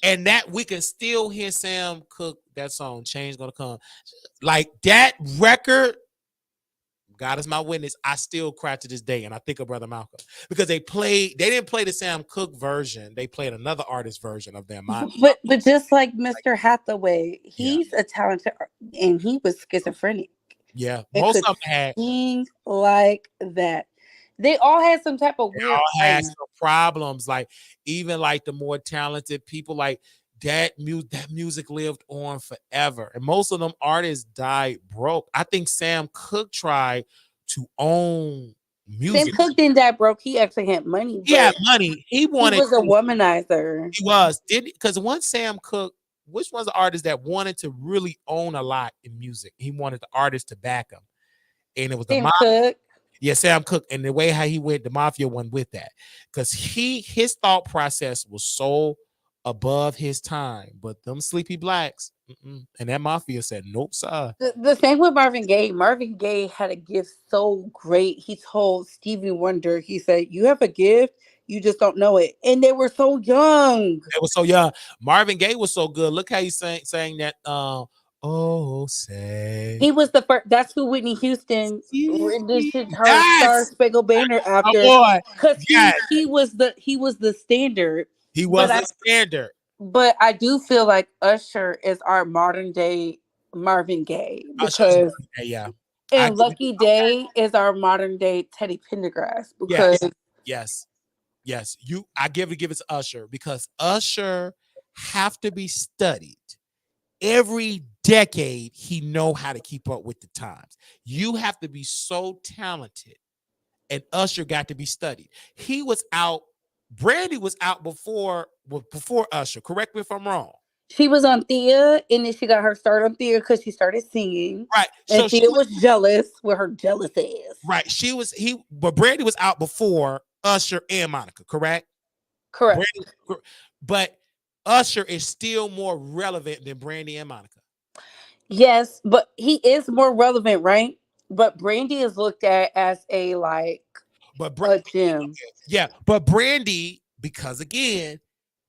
And that we can still hear Sam Cooke, that song, Change Gonna Come. Like that record, God is my witness, I still cry to this day. And I think of Brother Malcolm. Because they didn't play the Sam Cooke version. They played another artist version of them. But just like Mr. Hathaway, he's a talented and he was schizophrenic. Yeah. It Most could of them had sing like that. They all had some type of weird had some problems. Like even like the more talented people, like that music lived on forever. And most of them artists died broke. I think Sam Cooke tried to own music. Sam Cooke didn't die broke. He actually had money. He had money. He was a womanizer. He was. Because once Sam Cooke, which was the artist that wanted to really own a lot in music? He wanted the artist to back him. And it was Sam Cooke. Yeah, Sam Cooke, and the way how he went, the mafia went with that, because his thought process was so above his time. But them sleepy blacks and that mafia said, "Nope, sir." The same with Marvin Gaye. Marvin Gaye had a gift so great. He told Stevie Wonder, he said, "You have a gift. You just don't know it. And they were so young. It was so young. Marvin Gaye was so good. Look how he sang that. Oh, say He was the first. That's who Whitney Houston renditioned her Star yes, Spangled Banner my after, boy. because Yes, he was the standard. he But was a standard. I do feel like Usher is our modern day Marvin Gaye, Usher is because Marvin Gaye, yeah. I and Lucky Day is our modern day Teddy Pendergrass, because yes, yes, yes. I give it to Usher because Usher have to be studied. Every decade, he know how to keep up with the times. You have to be so talented, and Usher got to be studied. He was out. Brandy was out before Usher. Correct me if I'm wrong. she was on Thea, and then she got her start on Thea because she started singing, Right. and So she Thea was was jealous with her jealous ass. right. But Brandy was out before Usher and Monica. Correct. Correct. Brandy, but Usher is still more relevant than Brandy and Monica. Yes, but he is more relevant, right? But Brandy is looked at as a like But a gem. yeah, but Brandy, because again,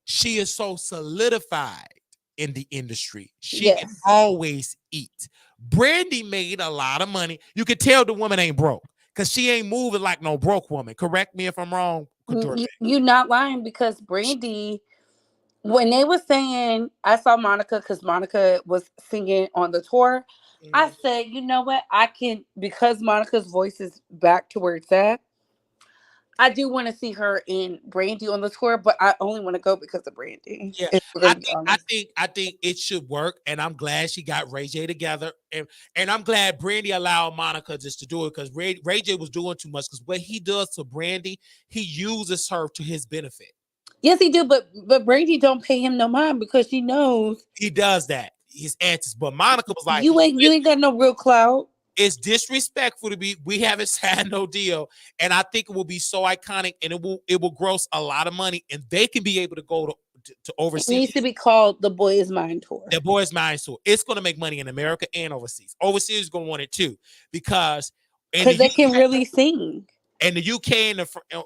she is so solidified in the industry. She can Yes. always eat. Brandy made a lot of money. You can tell the woman ain't broke because she ain't moving like no broke woman. Correct me if I'm wrong, Couture. You're not lying, because Brandy, when they were saying, I saw Monica because Monica was singing on the tour. I Mhm. said, you know what? I can, because Monica's voice is back to where it's at. I do want to see her in Brandy on the tour, but I only want to go because of Brandy. Yeah, If we're I gonna be think I honest. think I think it should work, and I'm glad she got Ray J together, and I'm glad Brandy allowed Monica just to do it because Ray J was doing too much. Because what he does to Brandy, he uses her to his benefit. Yes, he do, but Brandy don't pay him no mind because she knows He does that. His answers, but Monica was like, you ain't got no real clout. it's disrespectful to be. We haven't signed no deal, and I think it will be so iconic, and it will gross a lot of money, and they can be able to go to It overseas. needs to be called the Boy Is Mine tour. Their boys' minds to it. It's going to make money in America and overseas. Overseas is going to want it too because in the Because they can UK, really sing. in the UK, and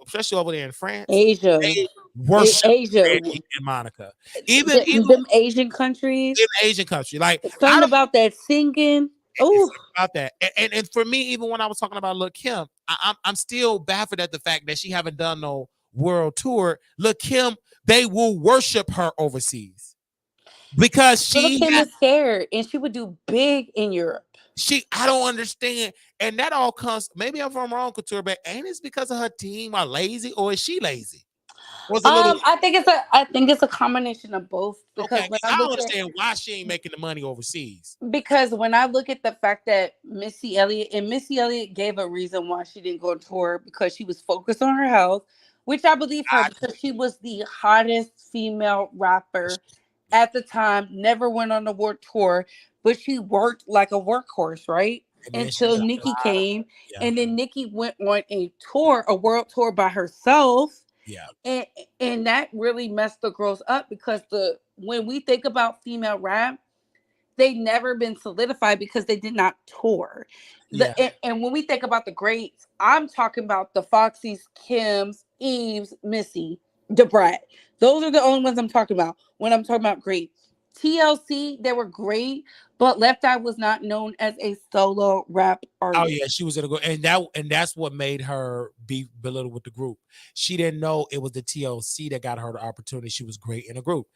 especially over there in France, Asia. they worship Asia. Brandy and Monica. Even Them Asian countries. in Asian country, like I Something don't. about that singing. It's Oh, about that, and for me, even when I was talking about Lil Kim, I'm still baffled at the fact that she haven't done no world tour. Lil Kim, they will worship her overseas because Little she Kim is scared, and she would do big in Europe. I don't understand. And that all comes, maybe I'm wrong, Couture, but ain't it because of her team are lazy or is she lazy? Was a little I think it's a combination of both, okay. because when Because I I don't look at understand why she ain't making the money overseas. the fact that Missy Elliott gave a reason why she didn't go on tour, because she was focused on her health, which I believe her, I, because she was the hottest female rapper yeah. at the time, never went on a world tour, but she worked like a workhorse, right? And then she Until did a Nikki lot of, came, yeah, and then Nikki went on a tour, a world tour by herself, yeah, and that really messed the girls up, because the when we think about female rap, they never been solidified because they did not tour. yeah, And when we think about the greats, I'm talking about the Foxies, Kims, Eves, Missy, Debrat. Those are the only ones I'm talking about when I'm talking about great. TLC, they were great, but Left Eye was not known as a solo rap oh artist. yeah, she was gonna go, and that's what made her be belittled with the group. She didn't know it was the TLC that got her the opportunity. She was great in a group,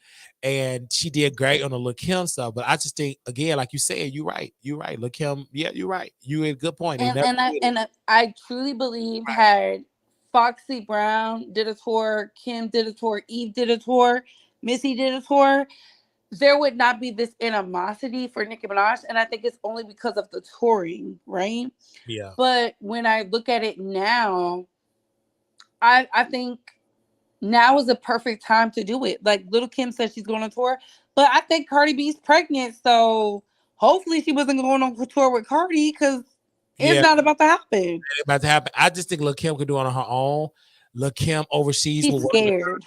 and she did great on the Lil Kim stuff. But I just think again, like you said, you're right. Lil Kim, yeah, you're right. You had a good point. They never did it. I truly believe, had Foxy Brown did a tour, Kim did a tour, Eve did a tour, Missy did a tour, there would not be this animosity for Nicki Minaj. And I think it's only because of the touring, right? Yeah, But when I look at it now, I think now is the perfect time to do it. Like Little Kim said, she's going on tour, but I think Cardi B's pregnant, so hopefully she wasn't going on tour with Cardi, because it's yeah, not about to happen. it's about to happen. I just think Lil Kim could do it on her own. Lil Kim overseas She's will work with her. scared.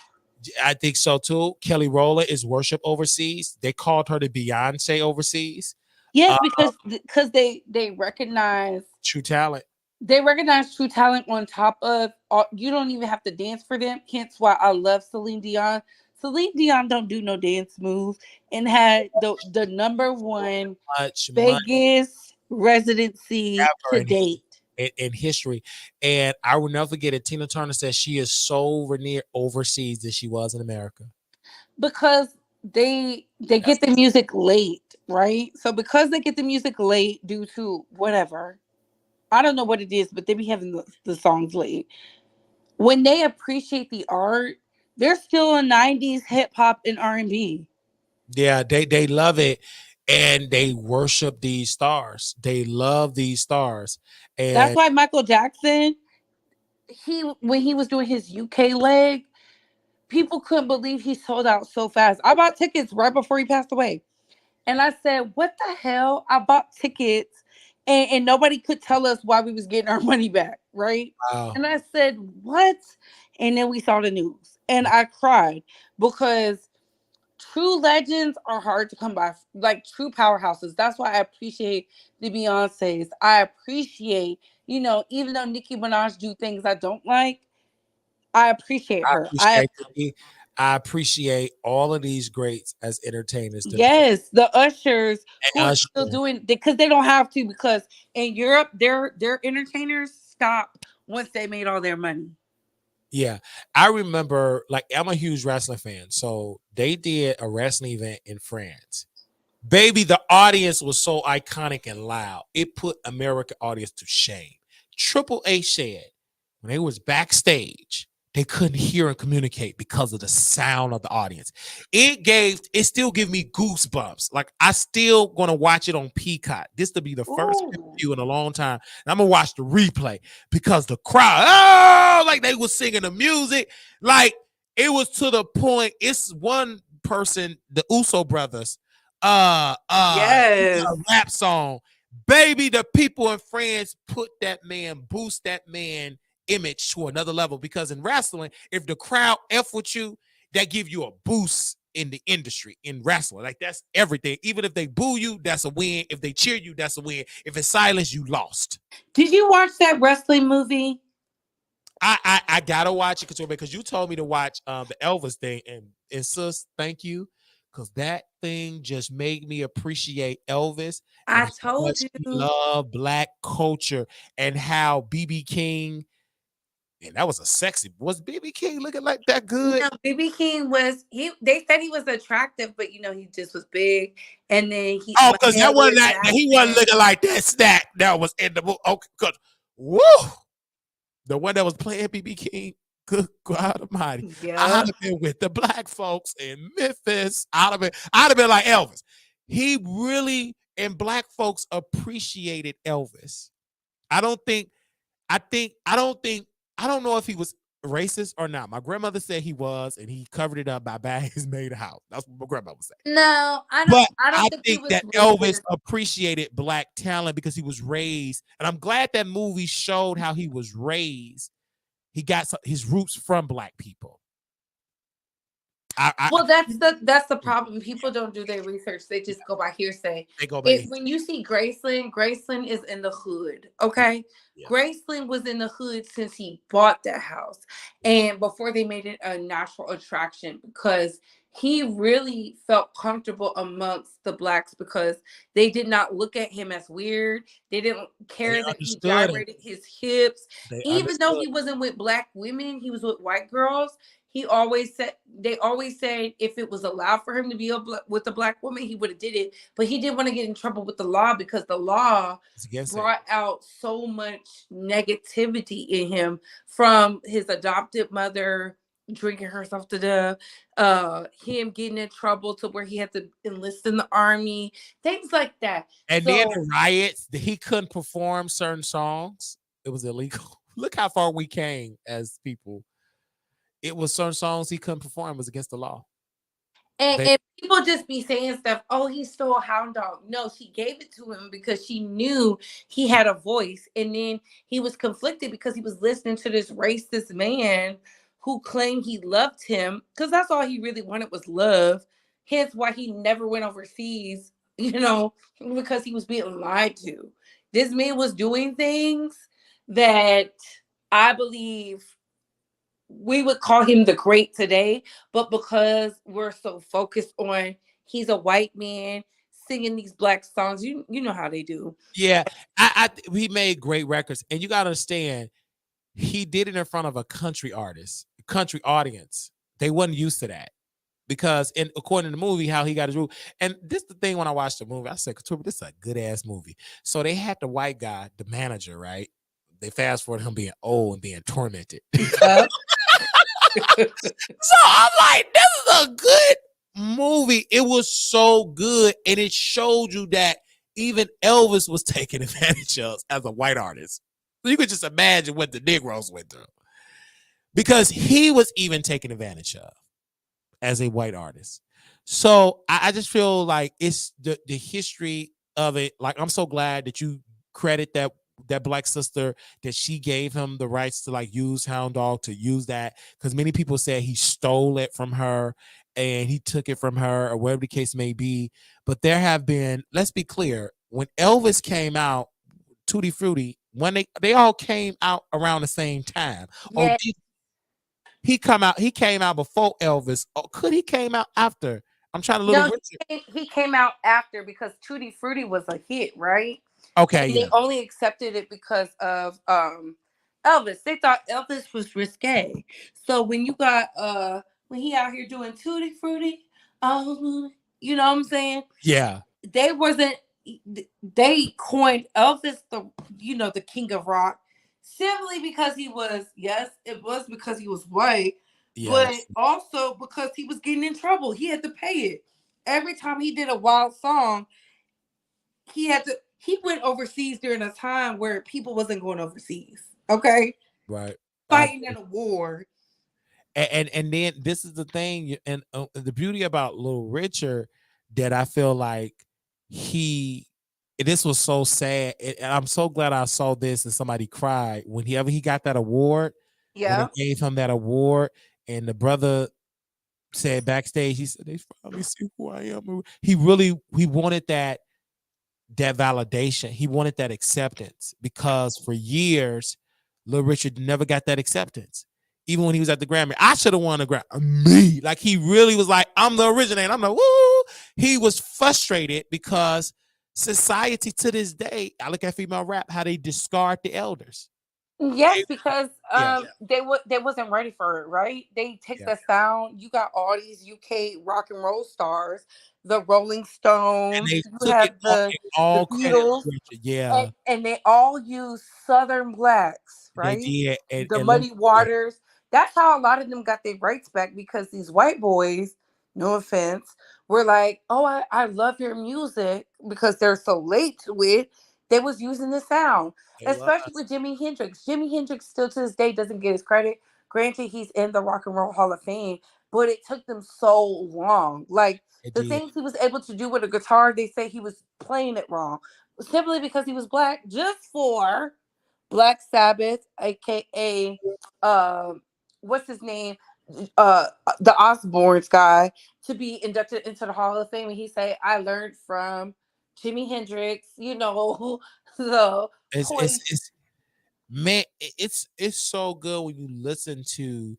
I think so too. Kelly Rowland is worship overseas. They called her the Beyonce overseas. Yes, Uh, because they recognize true talent. They recognize true talent on top of you don't even have to dance for them. Hence why I love Celine Dion. Celine Dion don't do no dance moves and had the number one Much money biggest residency ever to date in history. And I will never forget it. Tina Turner said she is so near overseas than she was in America. because they That's get the music late, right? So because they get the music late due to whatever, I don't know what it is, but they be having the songs late. When they appreciate the art, they're still in '90s hip hop and R&B. yeah, they love it and they worship these stars. They love these stars. That's And why Michael Jackson, he when he was doing his UK leg, people couldn't believe he sold out so fast. I bought tickets right before he passed away. And I said, "What the hell?" I bought tickets and nobody could tell us why we was getting our money back, right? wow. And I said, "What?" And then we saw the news. And I cried because true legends are hard to come by, like true powerhouses. That's why I appreciate the Beyoncé's. I appreciate, even though Nicki Minaj do things I don't like, I appreciate I her. appreciate I appreciate all of these greats as entertainers to Yes, the ushers who and are usher. still doing because they don't have to, because in Europe their entertainers stop once they made all their money. Yeah. I remember like I'm a huge wrestling fan. So they did a wrestling event in France. Baby, the audience was so iconic and loud. It put American audience to shame. Triple H said when they was backstage, they couldn't hear and communicate because of the sound of the audience. It still give me goosebumps. Like I still gonna watch it on Peacock. This to be the first Ooh. view in a long time. And I'm gonna watch the replay because the crowd, oh, like they was singing the music. Like it was to the point. It's one person, the Uso brothers, a Yes. rap song. Baby, the people in France put that man, boost that man image to another level because in wrestling, if the crowd F with you, that give you a boost in the industry in wrestling. Like that's everything. Even if they boo you, that's a win. If they cheer you, that's a win. If it's silence, you lost. Did you watch that wrestling movie? I gotta watch it because you told me to watch the Elvis thing and sis, thank you. Cause that thing just made me appreciate Elvis and I how told much he you. loved black culture and how BB King, and that was a sexy, was BB King looking like that good? No, BB King was he. They said he was attractive, but he just was big. And then Oh, my because that hair wasn't was that he wasn't Jackson. looking like that snack that was in the movie. Okay, cause woo, the one that was playing BB King. Good God Almighty! I'd Yeah. have been with the black folks in Memphis. I'd have been like Elvis. He really and black folks appreciated Elvis. I don't think. I don't think. I don't know if he was racist or not. My grandmother said he was, and he covered it up by buying his maid a house. That's what my grandmother said. No, I don't. But I I don't think he think was that Elvis racist. appreciated black talent because he was raised, and I'm glad that movie showed how he was raised. He got his roots from black people. I Well, that's the problem. People don't do their research. They just go by hearsay. they go If by when you see Graceland is in the hood. yeah, Okay, yeah. Graceland was in the hood since he bought that house, and before they made it a natural attraction, because he really felt comfortable amongst the blacks because they did not look at him as weird. They didn't They care that he understood him. gyrated his hips, They even though understood. he wasn't with black women. He was with white girls. He always said they always said if it was allowed for him to be with a black woman, he would have did it. But he didn't want to get in trouble with the law because the law It's against it. brought out so much negativity in him from his adopted mother drinking herself to death, him getting in trouble to where he had to enlist in the army, things like that. And then So the riots, he couldn't perform certain songs. It was illegal. Look how far we came as people. It was certain songs he couldn't perform. It was against the law. And, They and people just be saying stuff, oh, he stole a hound dog. No, she gave it to him because she knew he had a voice. And then he was conflicted because he was listening to this racist man who claimed he loved him because that's all he really wanted was love. Hence why he never went overseas, because he was being lied to. This man was doing things. that I believe we would call him the great today, but because we're so focused on he's a white man singing these black songs, you know how they do. Yeah, he made great records, and you got to understand, he did it in front of a country artist, country audience. They wasn't used to that because, in according to the movie, how he got his rule. And this is the thing when I watched the movie, I said, "Katuba, this is a good ass movie." So they had the white guy, the manager, right? They fast forward him being old and being tormented. Yep. So I'm like, this is a good movie. It was so good, and it showed you that even Elvis was taken advantage of as a white artist. So you could just imagine what the Negroes went through because he was even taken advantage of as a white artist. So I just feel like it's the history of it. Like, I'm so glad that you credit that black sister, that she gave him the rights to like use Hound Dog, to use that, because many people said he stole it from her and he took it from her or whatever the case may be. But there have been, let's be clear, when Elvis came out, Tutti Frutti, when they all came out around the same time. Oh, Yeah. he came out before Elvis. Oh, could he came out after? I'm trying to Little No, Richard. he came out after because Tutti Frutti was a hit, right? Okay, And they yeah. only accepted it because of Elvis. They thought Elvis was risque. So when you got when he out here doing Tutti Frutti, you know what I'm saying? Yeah. They wasn't they coined Elvis the the king of rock simply because he was, yes, it was because he was white, Yeah, but that's also because he was getting in trouble. He had to pay it. Every time he did a wild song, he went overseas during a time where people wasn't going overseas. Okay? right. I Fighting in a war. and then this is the thing, and the beauty about Little Richard, that I feel like he this was so sad, and I'm so glad I saw this and somebody cried when he got that award, when they Yeah. gave him that award, and the brother said backstage, he said, "They finally see who I am." He wanted that validation. He wanted that acceptance because for years, Little Richard never got that acceptance. Even when he was at the Grammy, I should have won a Grammy. Me, like, he really was like, "I'm the originator." I'm like, woo. He was frustrated because society to this day, I look at female rap, how they discard the elders. Yes, They- because yeah, they wasn't ready for it, right? They take yeah, the sound. You got all these UK rock and roll stars, the Rolling and Stones, they you took it have all. the All credit Beatles, Richard. Yeah, and they all use Southern blacks, they right? did, The and Muddy yeah, Waters. That's how a lot of them got their rights back because these white boys, no offense, were like, "Oh, I love your music," because they're so late to it. They was using the sound, they especially was. with Jimi Hendrix. Jimi Hendrix still to this day doesn't get his credit. Granted, he's in the Rock and Roll Hall of Fame, but it took them so long. Like They the did. things he was able to do with a guitar, they say he was playing it wrong simply because he was black, just for Black Sabbath, aka what's his name? The Osbournes guy to be inducted into the Hall of Fame. And he say, I learned from Jimi Hendrix, the poison. It's man, it's so good when you listen to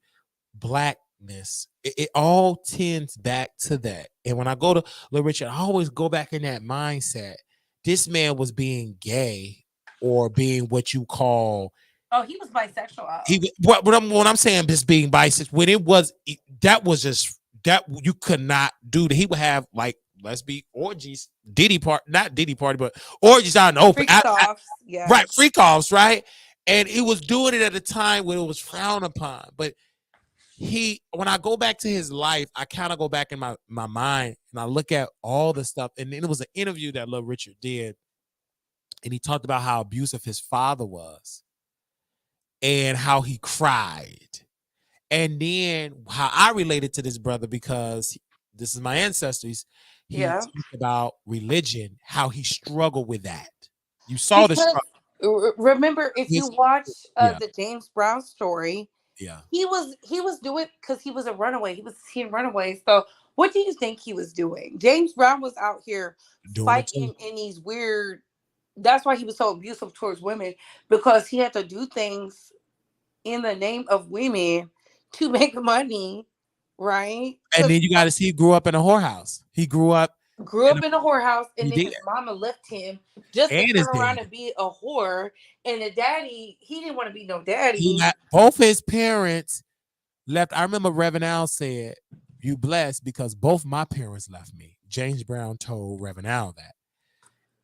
blackness. It all tends back to that. And when I go to Little Richard, I always go back in that mindset. This man was being gay or being what you call Oh, he was bisexual. what I'm saying, just being bisexual. When it was that was just that you could not do that. He would have, like, let's be orgies, Diddy part, not Diddy party, but orgies out in the open. Freak offs, Right, yes. freak offs, right? And he was doing it at a time when it was frowned upon. But when I go back to his life, I kind of go back in my mind and I look at all the stuff. And then it was an interview that Little Richard did, and he talked about how abusive his father was and how he cried. And then how I related to this brother because this is my ancestors. He Yeah. talked about religion, how he struggled with that. You saw the Because struggle. remember, if you watch Yeah, the James Brown story, yeah. he was doing because he was a runaway. He was seeing runaways. So what do you think he was doing? James Brown was out here Doing it too. fighting in these weird That's why he was so abusive towards women, because he had to do things in the name of women to make money, right? And To then you got to see he grew up in a whorehouse. He grew up grew in up in a whorehouse, and he then did, his mama left him just to and turn his around dad. and be a whore. And the daddy, he didn't want to be no He daddy. left, both his parents left. I remember Reverend Al said, "You blessed because both my parents left me." James Brown told Reverend Al that,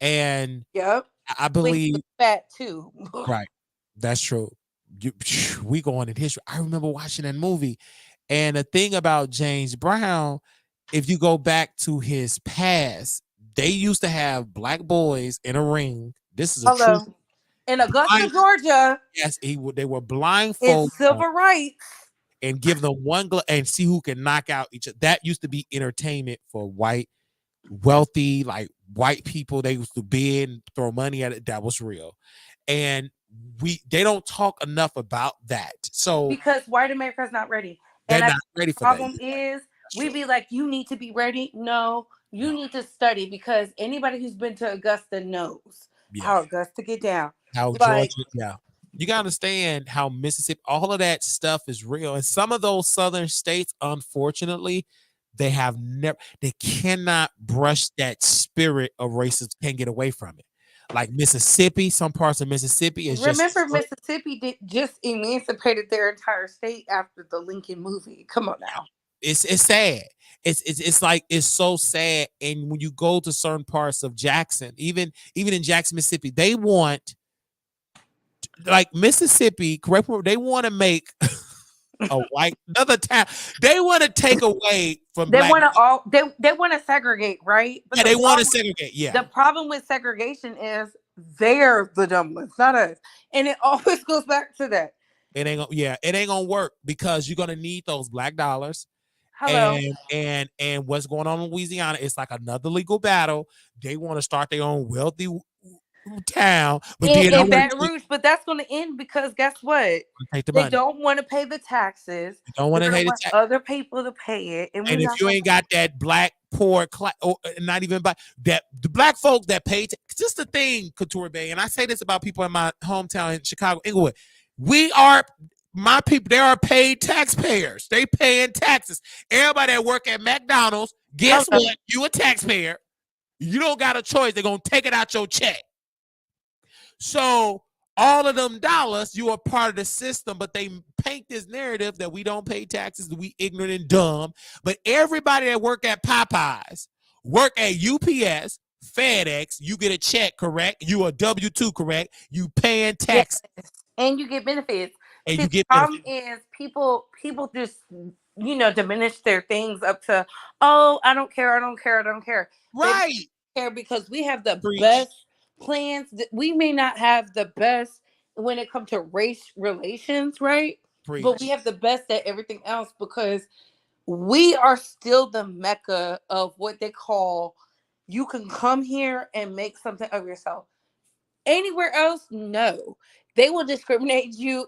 and Yep. I But he was believe fat too. right. That's true. You, we going in history. I remember watching that movie, and the thing about James Brown, if you go back to his past, they used to have black boys in a ring. This is a true. Hello. In Augusta, Blind, Georgia, yes, they were it's blindfolded civil rights. and give them one and see who can knock out each other. That used to be entertainment for white, wealthy, like white people. They used to bid and throw money at it. That was real. And they don't talk enough about that. So Because white America's not ready. they're And I not think ready the for that. problem is That's we true. be like, you need to be ready. No, No. you need to study, because anybody who's been to Augusta knows Yeah. how Augusta get down. How Like, Georgia, yeah. You gotta understand how Mississippi, all of that stuff is real. And some of those southern states, unfortunately, they have never they cannot brush that spirit of racism, can't get away from it. Like Mississippi, some parts of Mississippi is just remember, Mississippi did just emancipated their entire state after the Lincoln movie. Come on now. it's sad. It's like it's so sad. And when you go to certain parts of Jackson, even in Jackson, Mississippi, they want like Mississippi, correct? They want to make a white another town. They want to take away from They black. want to all they want to segregate, right? But Yeah, they want to segregate. Yeah, the problem with segregation is they're the dumb ones, not us. And it always goes back to that. it ain't. Yeah, it ain't gonna work because you're gonna need those black dollars. Hello. And what's going on in Louisiana? It's like another legal battle. They want to start their own wealthy town, but then I In want Baton to Rouge, but that's going to end because guess what? take the They money. don't want to pay the taxes. You don't want They're to going to pay the want tax. other people to pay it, and we're And if not you going ain't got that black poor class, or not even black, that the black folk that pay, just the thing, Couture Bay, and I say this about people in my hometown in Chicago, Inglewood, we are my people. They are paid taxpayers. They paying taxes. Everybody that work at McDonald's, guess to. what? You a taxpayer. You don't got a choice. They're gonna take it out your check. So all of them dollars, you are part of the system, but they paint this narrative that we don't pay taxes, that we ignorant and dumb. But everybody that work at Popeyes, work at UPS, FedEx, you get a check, correct? You are W-2, correct? You paying Yes, tax and you get benefits. and See, you the get problem benefits. is people just diminish their things up to, oh, I don't care, I don't care, I don't care. They don't Right. care because we have the Preach. best plans. We may not have the best when it comes to race relations, right? But we Preach. have the best at everything else because we are still the mecca of what they call, you can come here and make something of yourself. Anywhere else, no. They will discriminate you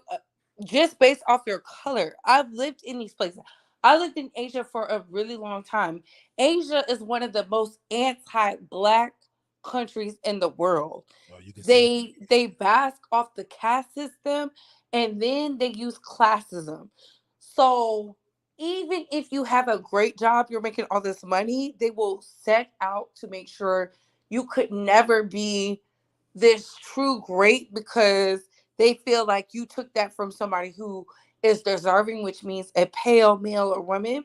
just based off your color. I've lived in these places. I lived in Asia for a really long time. Asia is one of the most anti-black countries in the world. Oh, you can say They bask off the caste system, and then they use classism. So even if you have a great job, you're making all this money, they will set out to make sure you could never be this true great, because they feel like you took that from somebody who is deserving, which means a pale male or woman.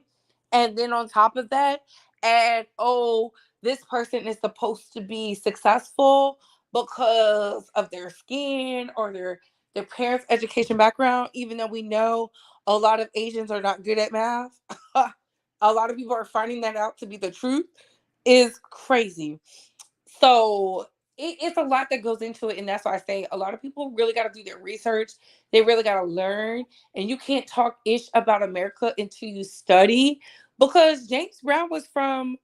And then on top of that, and oh, this person is supposed to be successful because of their skin or their parents' education background, even though we know a lot of Asians are not good at math. A lot of people are finding that out to be the truth, is crazy. So it's a lot that goes into it, and that's why I say a lot of people really got to do their research. They really got to learn, and you can't talk ish about America until you study. Because James Brown was from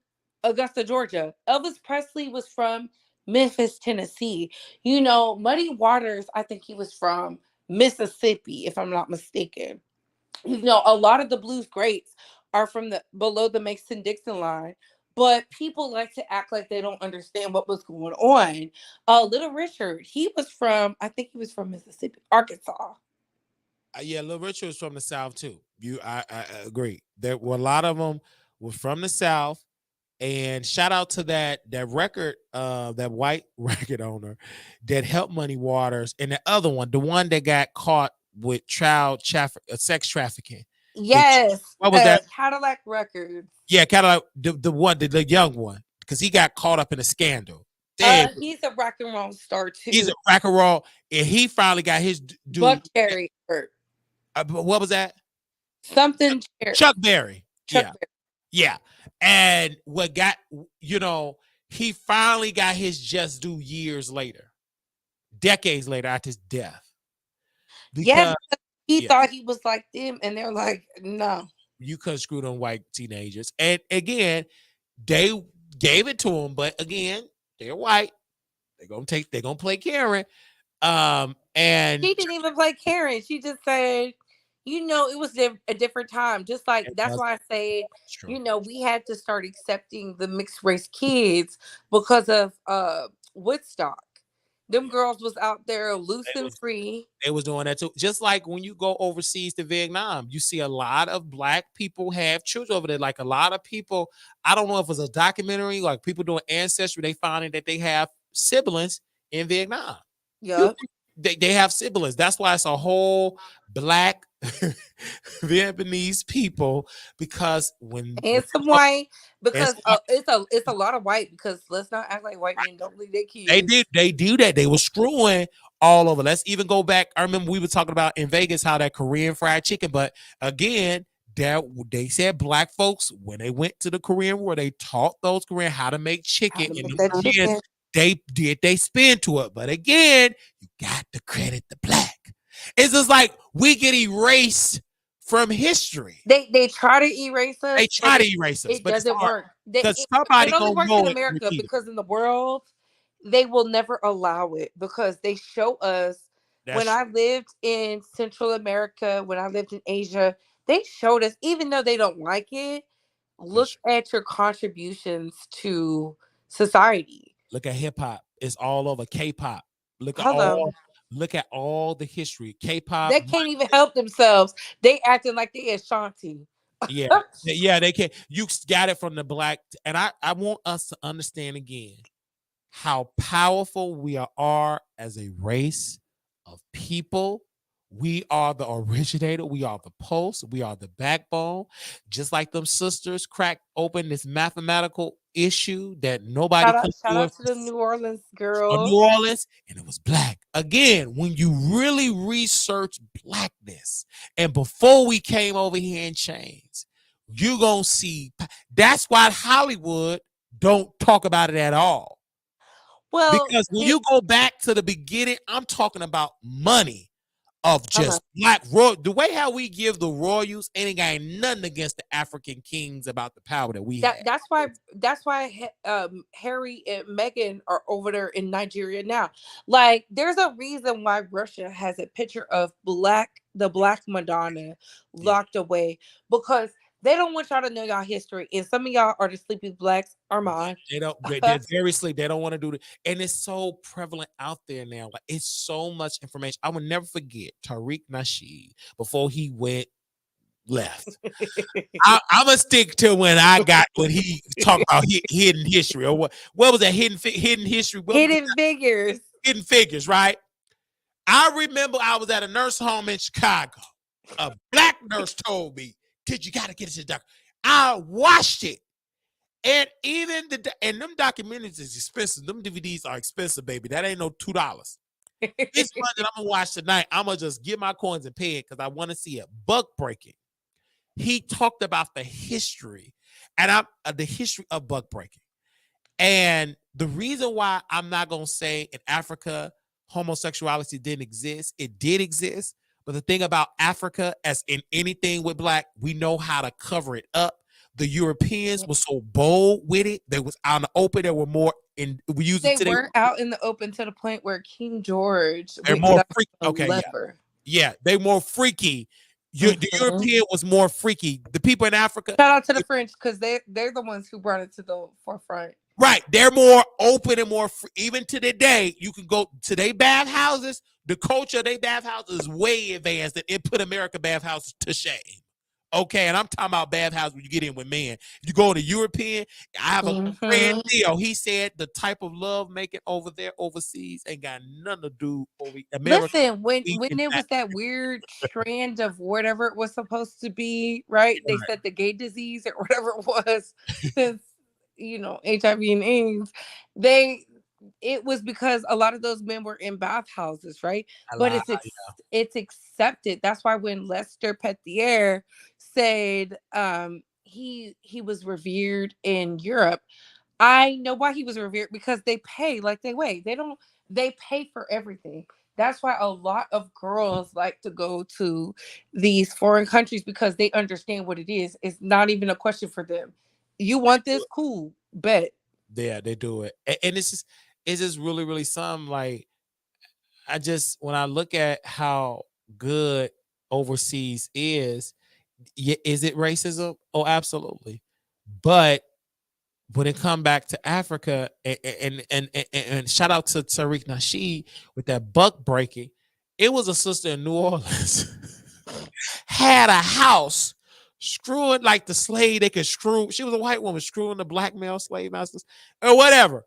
Augusta, Georgia. Elvis Presley was from Memphis, Tennessee. Muddy Waters, I think he was from Mississippi, if I'm not mistaken. A lot of the blues greats are from the below the Mason Dixon line. but people like to act like they don't understand what was going on. Little Richard, he was from, I think he was from Mississippi, Arkansas. Yeah, Little Richard was from the South too. I agree. There were a lot of them were from the South. And shout out to that record, that white record owner that helped Muddy Waters, and the other one, the one that got caught with sex trafficking. Yes, What was that? Cadillac Records. Yeah, kind of like the one, the young one, because he got caught up in a scandal. Damn, He's a rock and roll star too. he's a rock and roll, and he finally got his dude. Buck Cherry. What was that? Something Cherry. Chuck Berry. Chuck Yeah. Berry. Yeah. And what got, he finally got his just due years later, decades later after his death. Because he thought he was like them, and they're like, no. You couldn't screw them white teenagers. And again, they gave it to him, but again, they're white. They're gonna play Karen. And she didn't even play Karen. She just said, it was a different time. Just like that's why I say, we had to start accepting the mixed race kids because of Woodstock. Them girls was out there loose and free. They was doing that too. Just like when you go overseas to Vietnam, you see a lot of Black people have children over there. Like a lot of people, I don't know if it's a documentary, like people doing ancestry, they finding that they have siblings in Vietnam. Yeah. They have siblings. That's why it's a whole Black Vietnamese people, because some white, because it's a lot of white, because let's not act like white men don't leave their kids. They do that. They were screwing all over. Let's even go back. I remember we were talking about in Vegas how that Korean fried chicken, but again, they said Black folks, when they went to the Korean War, they taught those Koreans how to make chicken, and the Koreans, they did they spin to it. But again, you got to credit the Black. It's just like we get erased from history. They try to erase us. They try to erase us. It doesn't work. Because somebody it only works in America, because in the world, they will never allow it, because they show us. When I lived in Central America, when I lived in Asia, they showed us, even though they don't like it, look at your contributions to society. Look at hip hop. It's all over. K-pop. Look at all the history. K-pop. They can't even help themselves. They acting like they Ashanti. Yeah, they can't. You got it from the Black. And I want us to understand again how powerful we are as a race of people. We are the originator. We are the pulse. We are the backbone. Just like them sisters cracked open this mathematical issue that nobody could do. Shout out to the New Orleans girls. New Orleans, and it was Black. Again, when you really research Blackness, and before we came over here in chains, you're going to see. That's why Hollywood don't talk about it at all. Well, because when you go back to the beginning, I'm talking about money of just Black royal. The way how we give the royals, ain't got nothing against the African kings about the power that we have. That's why Harry and Meghan are over there in Nigeria now. Like, there's a reason why Russia has a picture of the Black Madonna locked away, because they don't want y'all to know y'all history. And some of y'all are the sleepy Blacks, Armon. They're very sleep. They don't want to do it. And it's so prevalent out there now. Like, it's so much information. I will never forget Tariq Nasheed before he left. I'm going to stick to when he talked about hidden history, or what was that? Hidden history? Hidden figures. Hidden figures, right? I remember I was at a nurse home in Chicago. A Black nurse told me, "Kid, you got to get it to the doctor." I watched it. And even and them documentaries is expensive. Them DVDs are expensive, baby. That ain't no $2. This one that I'm going to watch tonight, I'm going to just get my coins and pay it, because I want to see it. Buck breaking. He talked about the history, and the history of buck breaking. And the reason why I'm not going to say in Africa homosexuality didn't exist, it did exist. But the thing about Africa, as in anything with Black, we know how to cover it up. The Europeans were so bold with it. They was out in the open. They were more in. They weren't out in the open to the point where King George. They're more freaky. Okay, yeah, they're more freaky. The European was more freaky. The people in Africa, Shout out to the French because they're the ones who brought it to the forefront. right? They're more open and more free. Even to today, you can go to their bathhouses. The culture of their bathhouses is way advanced, and it put American bathhouses to shame. Okay, and I'm talking about bathhouse when you get in with men. If you go to European, I have a friend Theo. He said the type of love making over there overseas ain't got nothing to do over America. Listen, when it was that weird trend of whatever it was supposed to be, right? They said the gay disease or whatever it was, since HIV and AIDS, it was because a lot of those men were in bathhouses, right? But it's accepted. That's why when Lester Petier said he was revered in Europe, I know why he was revered, because they pay like they weigh. They pay for everything. That's why a lot of girls like to go to these foreign countries, because they understand what it is. It's not even a question for them. You want this? Cool. Bet. Yeah, they do it. And it's just really, really something. Like, when I look at how good overseas is it racism? Oh, absolutely. But when it come back to Africa, and shout out to Tariq Nasheed with that buck breaking, it was a sister in New Orleans had a house screwing like the slave. They could screw. She was a white woman screwing the black male slave masters or whatever,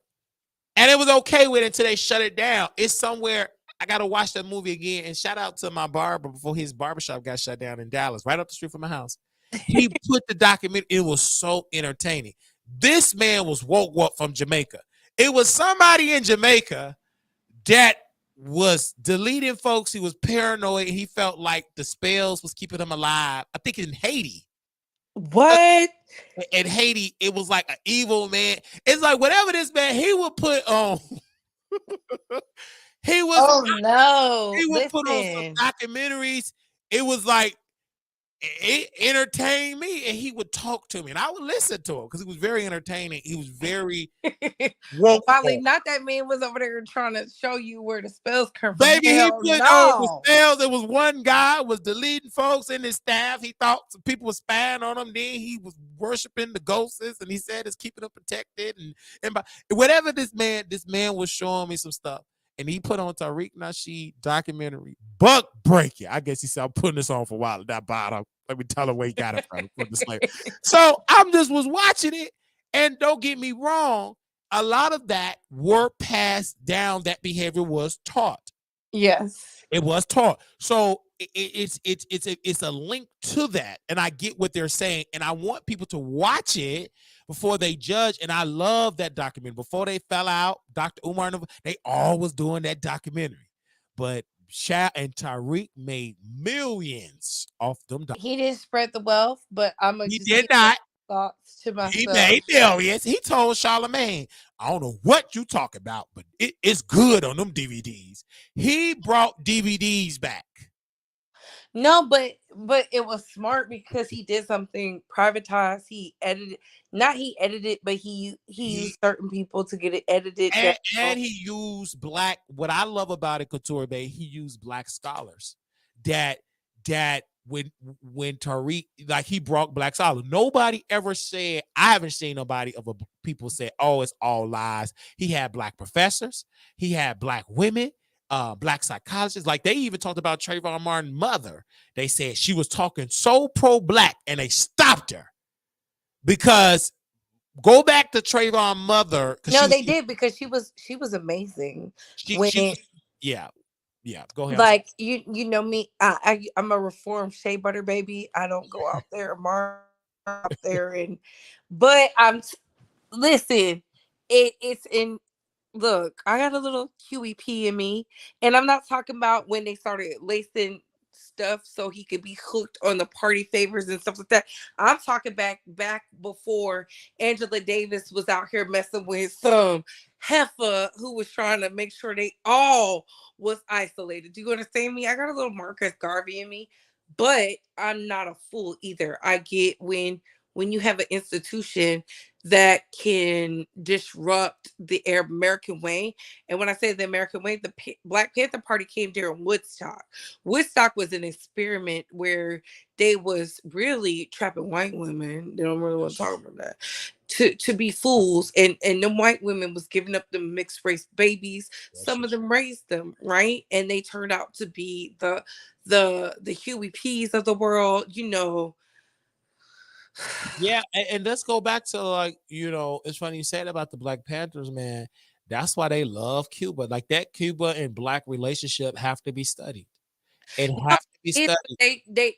and it was okay with it until they shut it down. It's somewhere. I gotta watch that movie again. And shout out to my barber before his barbershop got shut down in Dallas, right up the street from my house. He put the document. It was so entertaining. This man was woke up from Jamaica. It was somebody in Jamaica that was deleting folks. He was paranoid. He felt like the spells was keeping him alive. I think in Haiti. What? In Haiti, it was like an evil man. It's like whatever this man, he would put on. He was. Oh no! He would put on some documentaries. It was like it entertained me, and he would talk to me, and I would listen to him because he was very entertaining. He was very woke. Probably not. That man was over there trying to show you where the spells come from. Baby, he put the spells. There was one guy was deleting folks in his staff. He thought some people were spying on him. Then he was worshiping the ghosts, and he said it's keeping them protected. And by, whatever this man was showing me some stuff. And he put on Tariq Nasheed documentary, Buck Breaking. I guess he said, I'm putting this on for a while at that bottom. Let me tell him where he got it from the slave. So I'm just was watching it. And don't get me wrong, a lot of that were passed down. That behavior was taught. Yes. It was taught. So it's a link to that. And I get what they're saying. And I want people to watch it before they judge. And I love that documentary. Before they fell out, Dr. Umar, they always doing that documentary. But Sha and Tariq made millions off them. He didn't spread the wealth, but He did not. Thoughts to myself. He made millions. He told Charlamagne, I don't know what you talk about, but it's good on them DVDs. He brought DVDs back. No, but it was smart because he did something privatized. He edited, but he used certain people to get it edited. And he used black. What I love about it, Couture Bay, he used black scholars. That when Tariq, like, he brought black scholars. Nobody ever said, I haven't seen nobody of people say, oh, it's all lies. He had black professors. He had black women. Black psychologists. Like, they even talked about Trayvon Martin's mother. They said she was talking so pro-black, and they stopped her because go back to Trayvon's mother. No, they did, because she was amazing. Yeah. Go ahead. Like, you know me, I'm a reformed shea butter baby. I don't go out there but listen. It's in. Look, I got a little QEP in me, and I'm not talking about when they started lacing stuff so he could be hooked on the party favors and stuff like that. I'm talking back before Angela Davis was out here messing with some heifer who was trying to make sure they all was isolated. Do you understand me? I got a little Marcus Garvey in me, but I'm not a fool either. I get when you have an institution that can disrupt the Arab American way. And when I say the American way, the Black Panther Party came during Woodstock. Woodstock was an experiment where they was really trapping white women. They don't really want to talk about that. To be fools, and them white women was giving up the mixed race babies. Some of them raised them, right, and they turned out to be the Huey P's of the world, you know. Yeah, and let's go back to, like, it's funny you said about the Black Panthers, man. That's why they love Cuba. Like, that Cuba and Black relationship have to be studied. It No, have to be it studied. they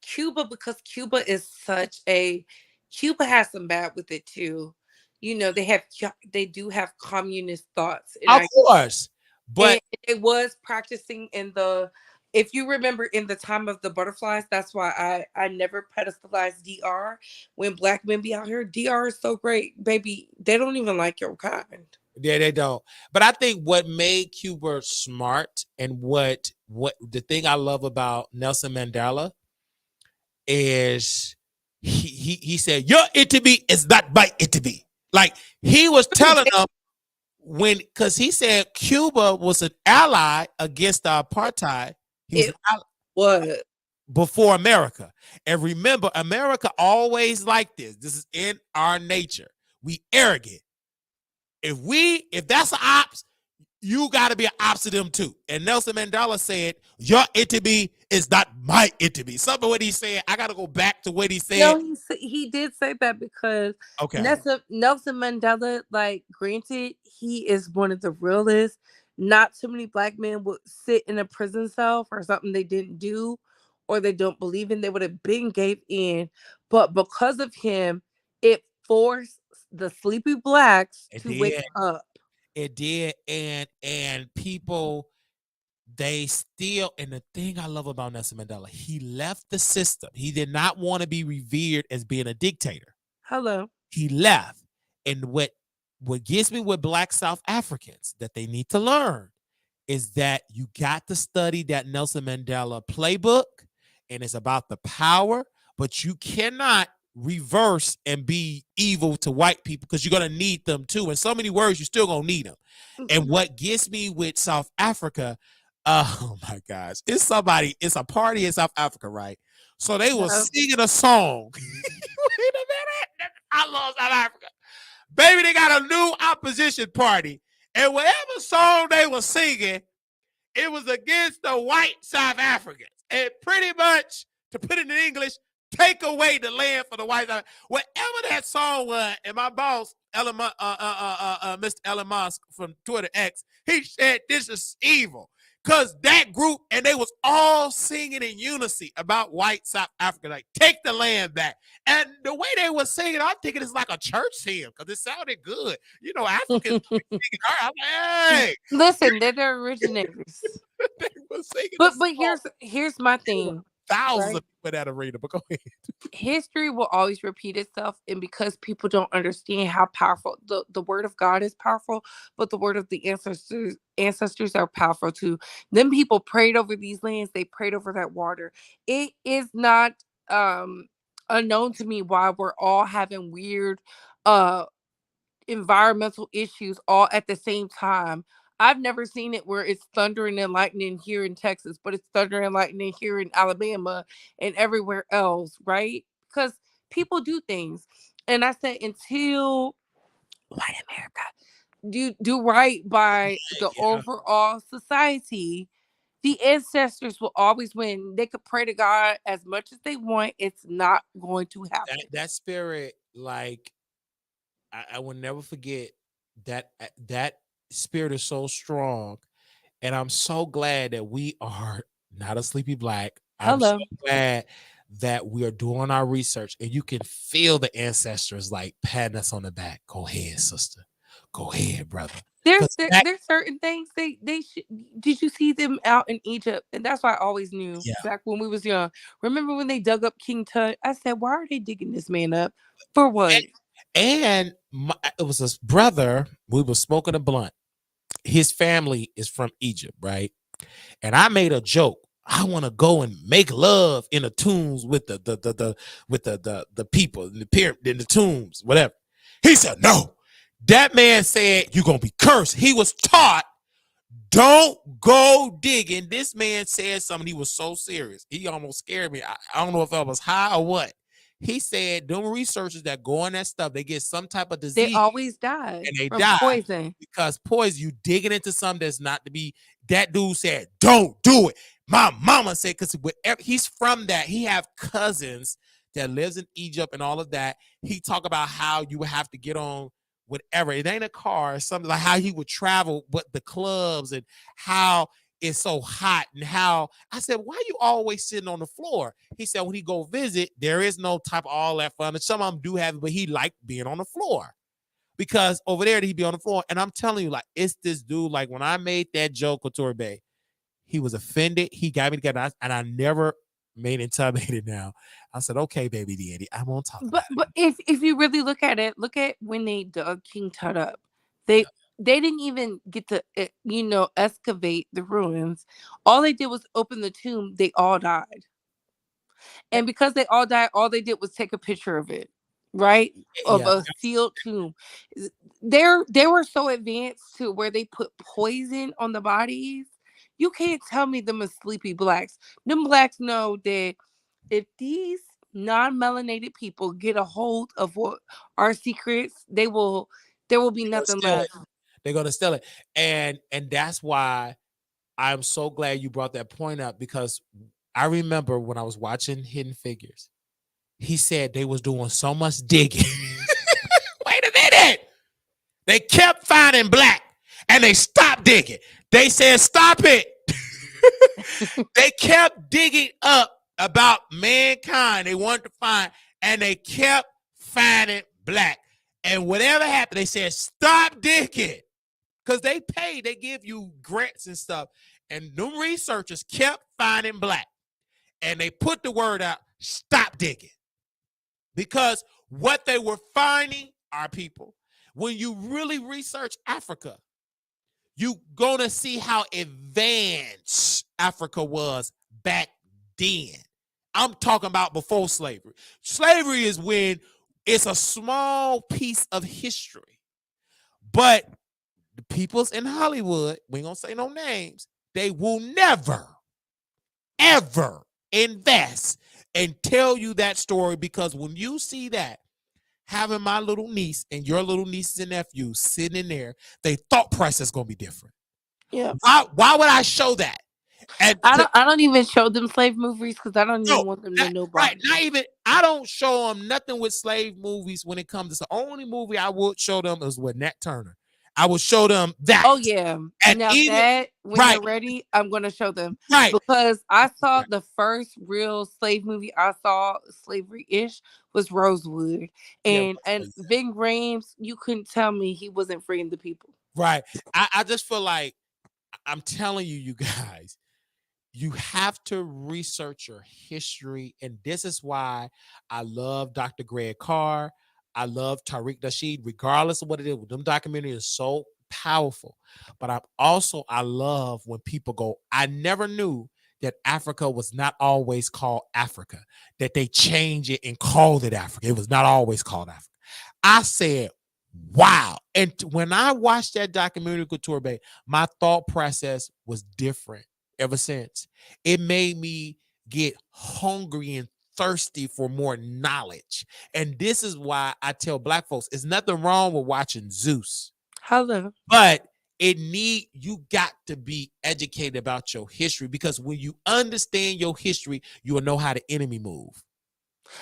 Cuba, because Cuba is such a Cuba has some bad with it too. You know, they do have communist thoughts, Of course, but and it was practicing in the, if you remember, in the time of the butterflies. That's why I never pedestalized DR. When black men be out here, DR is so great, baby. They don't even like your kind. yeah, they don't. But I think what made Cuba smart, and what the thing I love about Nelson Mandela is he said, "Your Italy is not my Italy." Like, he was telling them, because he said Cuba was an ally against the apartheid. He was It an ally was. before America. And remember, America always like this. This is in our nature. We arrogant. If that's an ops, you got to be an ops to them too. And Nelson Mandela said, "Your Italy is not my Italy." Something what he said. I got to go back to what he said. No, he did say that because Okay. Nelson Mandela, like, granted, he is one of the realest. Not too many black men would sit in a prison cell for something they didn't do or they don't believe in. They would have been gave in, but because of him, it forced the sleepy blacks It to wake did. up. It did. And people, they still, and the thing I love about Nelson Mandela, he left the system. He did not want to be revered as being a dictator. Hello. He left. And what gets me with Black South Africans that they need to learn is that you got to study that Nelson Mandela playbook, and it's about the power, but you cannot reverse and be evil to white people, because you're going to need them too. In so many words, you're still going to need them. And what gets me with South Africa, oh my gosh, it's a party in South Africa, right? So they were Yeah. singing a song. Wait a minute. I love South Africa. Baby, they got a new opposition party. And whatever song they were singing, it was against the white South Africans. And pretty much, to put it in English, take away the land for the white South. Whatever that song was, and my boss, Mr. Elon Musk from Twitter X, he said this is evil. Because that group, and they was all singing in unison about white South Africa, like, take the land back. And the way they were singing, I'm thinking it's like a church hymn, because it sounded good. Africans singing. I'm like, hey, Listen, they're the originators. they were singing the But song. here's my There were thing, thousands right? of people in that arena, but go ahead. History will always repeat itself, and because people don't understand how powerful the word of God is powerful, but the word of the ancestors are powerful too. Them people prayed over these lands, they prayed over that water. It is not um unknown to me why we're all having weird uh environmental issues all at the same time. I've never seen it where it's thundering and lightning here in Texas, but it's thundering and lightning here in Alabama and everywhere else, right? Because people do things. And I said, until white America do right by the Yeah, overall society, the ancestors will always win. They could pray to God as much as they want. It's not going to happen. that spirit, like, I will never forget that spirit is so strong, and I'm so glad that we are not a sleepy black. I'm so Hello. glad that we are doing our research, and you can feel the ancestors like patting us on the back. Go ahead, sister. Go ahead, brother. Because There's certain things they should. Did you see them out in Egypt? And that's why I always knew yeah, back when we was young. Remember when they dug up King Tut? I said, why are they digging this man up? For what? and it was this brother. We were smoking a blunt. His family is from Egypt, right? And I made a joke. I want to go and make love in the tombs with the with the people in the pyramid, in the tombs, whatever. He said, no. That man said, you're going to be cursed. He was taught, don't go digging. This man said something. He was so serious. He almost scared me. I don't know if I was high or what. He said, them researchers that go on that stuff, they get some type of They disease always die and they from die poison. because poison, you digging into something that's not to be. That dude said, don't do it. My mama said, because he's from that. He have cousins that lives in Egypt and all of that. He talk about how you would have to get on whatever. It ain't a car, something like how he would travel, but the clubs and how it's so hot and how I said, why you always sitting on the floor? He said, when he go visit, there is no type of all that fun. And some of them do have it, but he liked being on the floor. Because over there he'd be on the floor. And I'm telling you, like, it's this dude. Like when I made that joke with Couture Bay, he was offended. He got me together. And I never made intimidated now. I said, okay, baby daddy, I won't talk about But if you really look at it, look at when they dug King Tut up. They they didn't even get to excavate the ruins. All they did was open the tomb. They all died. it. And because they all died, all they did was take a picture of it, right? Of Yeah. a sealed tomb. They were so advanced to where they put poison on the bodies. You can't tell me them are sleepy blacks. Them blacks know that if these non-melanated people get a hold of what our secrets, there will be They're gonna nothing steal it. left. They're gonna steal it. And that's why I'm so glad you brought that point up because I remember when I was watching Hidden Figures, he said they was doing so much digging. Wait a minute. They kept finding black and they stopped digging. They said, stop it. They kept digging up about mankind they wanted to find, and they kept finding black. And whatever happened, they said, stop digging. Because they pay, they give you grants and stuff. And them researchers kept finding black. And they put the word out, stop digging. Because what they were finding are people. When you really research Africa, you gonna see how advanced Africa was back then. I'm talking about before slavery. Slavery is when it's a small piece of history. But the peoples in Hollywood, we ain't gonna say no names, they will never, ever invest and tell you that story because when you see that, having my little niece and your little nieces and nephews sitting in there, they thought process is gonna be different. Yeah. Why would I show that? And I don't even show them slave movies because I don't no, even want them to know right, about not it. even I don't show them nothing with slave movies when it comes to the only movie I would show them is with Nat Turner. I would show them that. Oh yeah. And Now even that when right, they're ready, I'm gonna show them right, because I saw right. the first real slave movie I saw slavery ish was Rosewood, Yeah, and Ving Rhames. You couldn't tell me he wasn't freeing the people. right. I just feel like I'm telling you, you guys, you have to research your history. And this is why I love Dr. Greg Carr. I love Tariq Nasheed, regardless of what it is. Them documentary is so powerful. But I love when people go, I never knew that Africa was not always called Africa, that they changed it and called it Africa. It was not always called Africa. I said, wow. And when I watched that documentary, Couture Bay, my thought process was different ever since. It made me get hungry and thirsty for more knowledge. And this is why I tell black folks, there's nothing wrong with watching Zeus, Hello. but you got to be educated about your history because when you understand your history, you will know how the enemy move.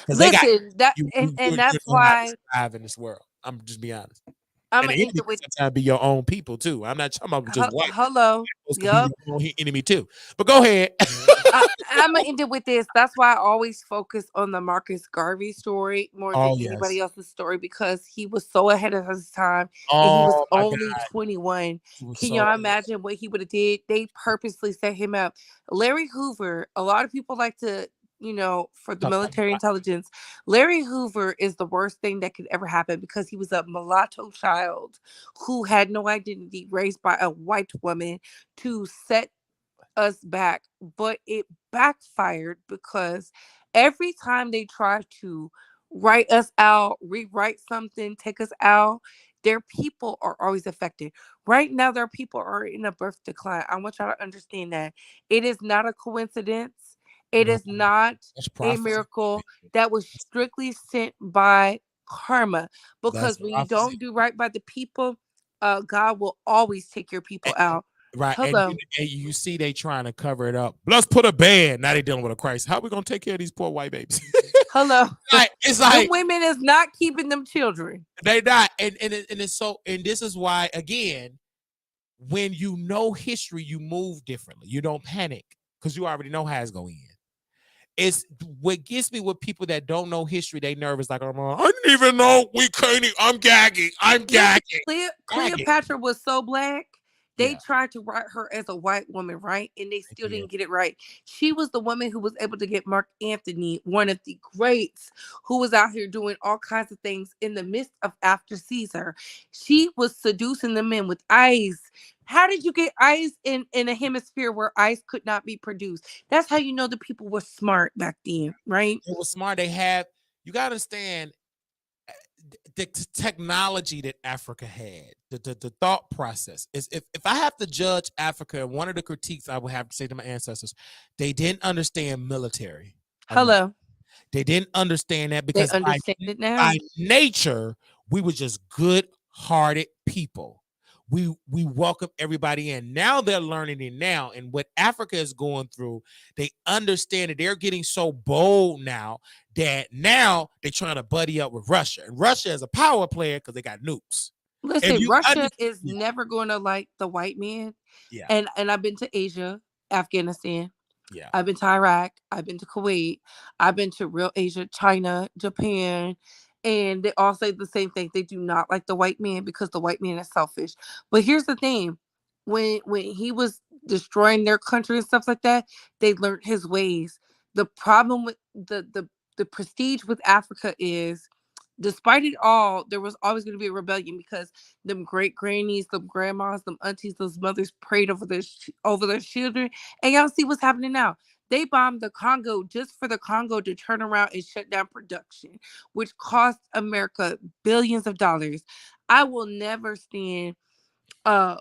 Because they got Listen, that you and that's know how to why survive in this world. I'm just be honest. I'm And gonna the end enemy it can with sometimes be your own people too. I'm not talking about just white. hello. Those could be Yup. your own enemy too. But go ahead. I'm gonna end it with this. That's why I always focus on the Marcus Garvey story more than Oh anybody yes. else's story because he was so ahead of his time and he was Oh my only God. 21. He was Can so y'all imagine what he would have did? They purposely set him up. Larry Hoover. A lot of people like to, for the talk about military intelligence, Larry Hoover is the worst thing that could ever happen because he was a mulatto child who had no identity, raised by a white woman to set us back, but it backfired because every time they tried to write us out, rewrite something, take us out. Their people are always affected. Right now, their people are in a birth decline. I want y'all to understand that. It is not a coincidence. It No, is not that's a prophecy. miracle. That was strictly sent by karma. That's Because when you prophecy. don't do right by the people, God will always take your people out. Right. Hello. And you see they trying to cover it up. Let's put a ban. Now they dealing with a crisis. How are we gonna take care of these poor white babies? Hello. Like it's Them like women is not keeping them children. they not. And it's so and this is why again, when you know history, you move differently. You don't panic because you already know how it's going to end. It's what gets me with people that don't know history. They nervous like, I didn't even know we can't. I'm gagging. I'm Listen, gagging. Gagging. Cleopatra was so black. They Yeah. tried to write her as a white woman, right? And they still Yeah. didn't get it right. She was the woman who was able to get Mark Anthony, one of the greats, who was out here doing all kinds of things in the midst of after Caesar. She was seducing the men with ice. How did you get ice in a hemisphere where ice could not be produced? That's how you know the people were smart back then, right? It was smart. They have. You got to understand the technology that Africa had, the thought process is if I have to judge Africa, one of the critiques I would have to say to my ancestors, they didn't understand military enough. Hello. They didn't understand that They because understand it now. by nature, we were just good-hearted people. We welcome everybody in. Now they're learning it now. And what Africa is going through, they understand that they're getting so bold now that now they're trying to buddy up with Russia. And Russia is a power player because they got nukes. If Listen, you Russia understand, is yeah, never going to like the white man. yeah, And I've been to Asia, Afghanistan. yeah. I've been to Iraq. I've been to Kuwait. I've been to real Asia, China, Japan. And they all say the same thing. They do not like the white man because the white man is selfish. But here's the thing. When he was destroying their country and stuff like that, they learned his ways. The problem with the prestige with Africa is despite it all, there was always going to be a rebellion because them great grannies, them grandmas, them aunties, those mothers prayed over their children. And y'all see what's happening now. They bombed the Congo just for the Congo to turn around and shut down production, which cost America billions of dollars. I will never stand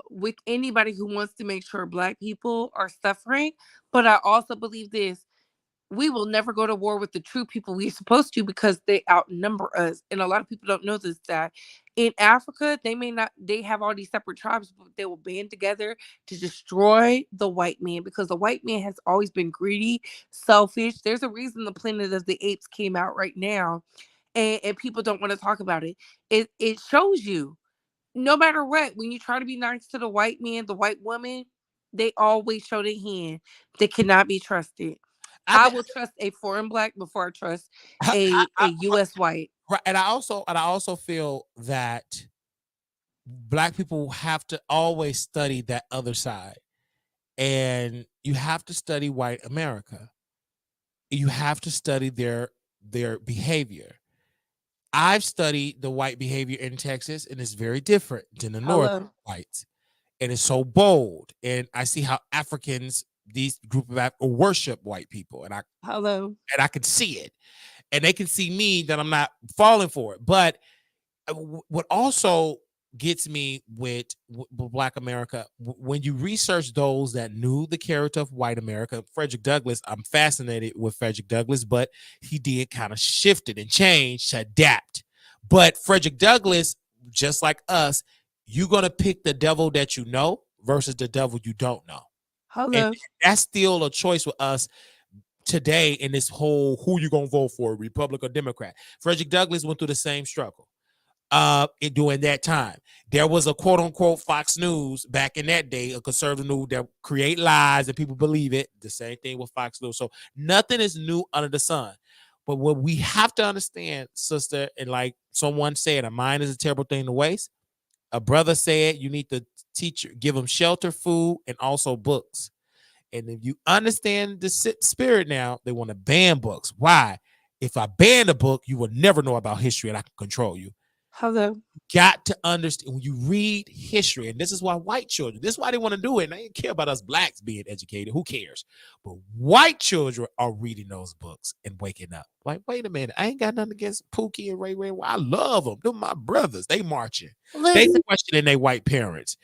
with anybody who wants to make sure black people are suffering, but I also believe this: we will never go to war with the true people we're supposed to because they outnumber us. And a lot of people don't know this, that in Africa, they may not, they have all these separate tribes, but they will band together to destroy the white man because the white man has always been greedy, selfish. There's a reason the Planet of the Apes came out right now, and people don't want to talk about it. It shows you no matter what, when you try to be nice to the white man, the white woman, they always show their hand. They cannot be trusted. I, I th- will trust a foreign black before I trust a I, US white. right, and I also feel that black people have to always study that other side, and you have to study white America. You have to study their behavior. I've studied the white behavior in Texas, and it's very different than the North Hello. whites, and it's so bold. And I see how Africans, these group of worship white people, Hello. and I can see it, and they can see me that I'm not falling for it. But what also gets me with Black America, when you research those that knew the character of white America, Frederick Douglass, I'm fascinated with Frederick Douglass, but he did kind of shifted and change to adapt. But Frederick Douglass, just like us, you're going to pick the devil that you know versus the devil you don't know. And Hello. that's still a choice with us today in this whole who you gonna vote for, Republican or Democrat. Frederick Douglass went through the same struggle during that time. There was a quote unquote Fox News back in that day, a conservative news that create lies and people believe it. The same thing with Fox News. So nothing is new under the sun. But what we have to understand, sister, and like someone said, a mind is a terrible thing to waste. A brother said you need to give them shelter, food, and also books. And if you understand the spirit now, they want to ban books. Why? If I ban a book, you will never know about history and I can control you. Hello. Got to understand when you read history, and this is why white children, this is why they want to do it. And they don't care about us blacks being educated. Who cares? But white children are reading those books and waking up. Like, wait a minute, I ain't got nothing against Pookie and Ray Ray. I love them. They're my brothers. They marching. They Listen, questioning their white parents.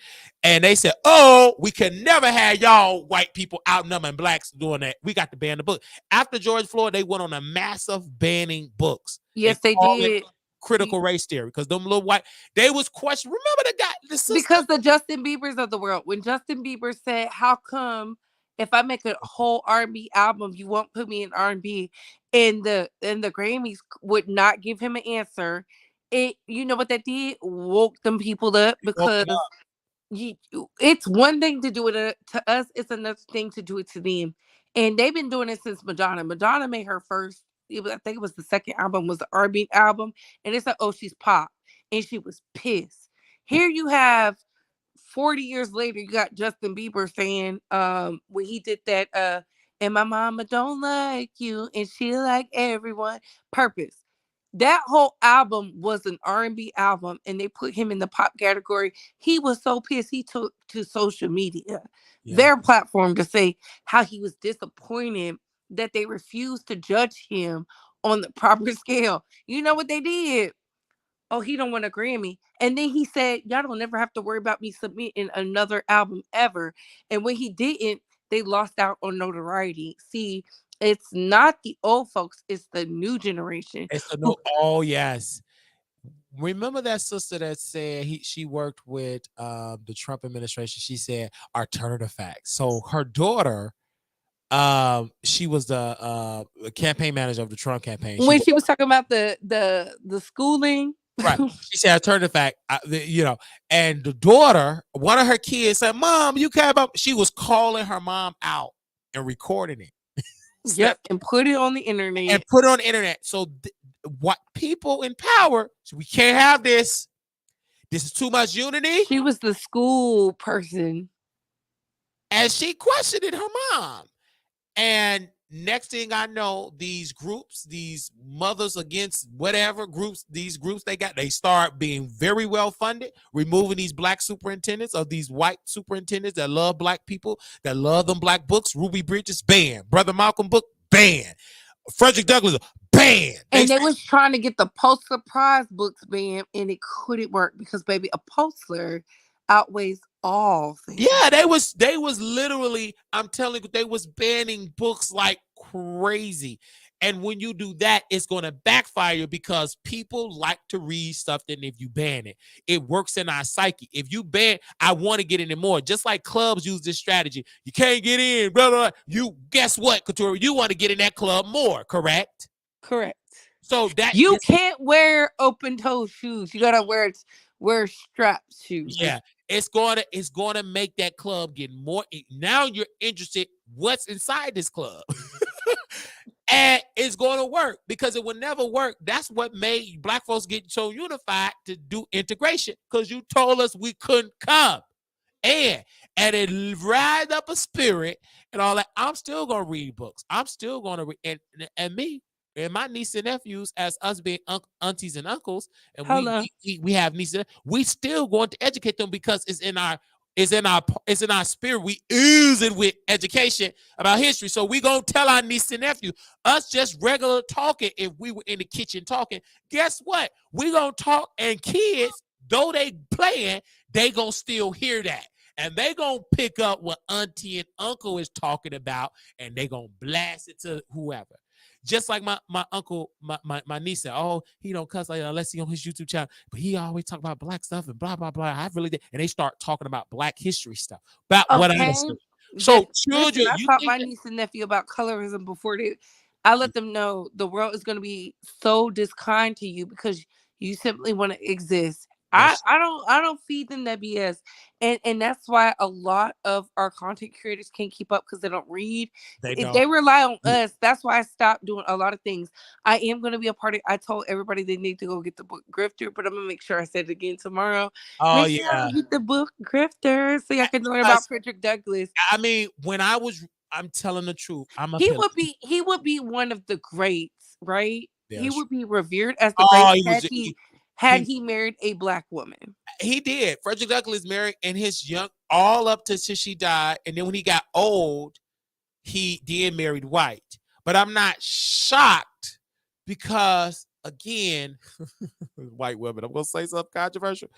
And they said, oh, we can never have y'all white people outnumbering blacks doing that. We got to ban the book. After George Floyd, they went on a massive banning books. yes, they called it did. critical race theory because them little white they was questioning. Remember the guy, the sister? Because the Justin Biebers of the world. When Justin Bieber said, "How come if I make a whole R&B album, you won't put me in R&B?" And the Grammys would not give him an answer. It, you know what that did? Woke them people up, Woke them because up. you, it's one thing to do it to us, it's another thing to do it to them. And they've been doing it since Madonna. Madonna made her first, I think it was the second album, was the R&B album, and it's like, oh, she's pop, and she was pissed. Here you have 40 years later, you got Justin Bieber saying, when he did that, and my mama don't like you, and she like everyone. Purpose. That whole album was an R&B album, and they put him in the pop category. He was so pissed. He took to social media, Yeah. their platform, to say how he was disappointed that they refused to judge him on the proper scale. You know what they did? Oh, he don't want a Grammy. And then he said, y'all don't never have to worry about me submitting another album ever. And when he didn't, they lost out on notoriety. See, it's not the old folks, it's the new generation. It's a no. Oh yes. Remember that sister that said she worked with the Trump administration. She said alternative facts. So her daughter, she was the campaign manager of the Trump campaign. When she was talking about the schooling. Right. She said alternative fact, and the daughter, one of her kids said, Mom, you care about, she was calling her mom out and recording it. Yep, and put it on the internet. And put it on the internet. So what people in power, so we can't have this. This is too much unity. She was the school person. And she questioned her mom. And next thing I know, these groups, these mothers against whatever groups, these groups they start being very well funded, removing these black superintendents of these white superintendents that love black people, that love them black books. Ruby Bridges, banned. Brother Malcolm book, banned. Frederick Douglass, banned. And they was trying to get the Pulitzer Prize books banned, and it couldn't work because, baby, a Pulitzer outweighs all things. Yeah, they was literally, I'm telling you, they was banning books like crazy. And when you do that, it's going to backfire because people like to read stuff. Then if you ban it, it works in our psyche. If you ban, I want to get in it more. Just like clubs use this strategy. You can't get in, blah, blah, blah. You guess what, Couture? You want to get in that club more, correct? Correct. So that you can't wear open toe shoes. You gotta wear strap shoes. Yeah, it's gonna make that club get more. Now you're interested what's inside this club. And it's going to work because it will never work. That's what made black folks get so unified to do integration, because you told us we couldn't come. And it rise up a spirit and all that. I'm still going to read books. I'm still going to read. And me and my niece and nephews, as us being aunties and uncles, and we have nieces, we still going to educate them because it's in our spirit. We ooze it with education about history. So we gonna tell our niece and nephew, us just regular talking. If we were in the kitchen talking, guess what? We gonna talk, and kids, though they playing, they gonna still hear that. And they gonna pick up what auntie and uncle is talking about, and they gonna blast it to whoever. Just like my uncle, my niece said, oh, he don't cuss like unless he on his YouTube channel, but he always talk about black stuff and blah, blah, blah. I really did. And they start talking about black history stuff, about what I understood. So children, I taught my niece and nephew about colorism before I let them know the world is going to be so diskind to you because you simply want to exist. I don't feed them that BS. And that's why a lot of our content creators can't keep up because they don't read. If they rely on us, that's why I stopped doing a lot of things. I am going to be a part of, I told everybody they need to go get the book Grifter, but I'm going to make sure I said it again tomorrow. Oh, make sure get the book Grifter so y'all can learn about Frederick Douglass. I mean, I'm telling the truth. He would be one of the greats, right? Yeah, he would be revered as the great. had he married a black woman. He did. Frederick Douglass married in his young, all up to till she died, and then when he got old, he then married white. But I'm not shocked because again, white women, I'm gonna say something controversial.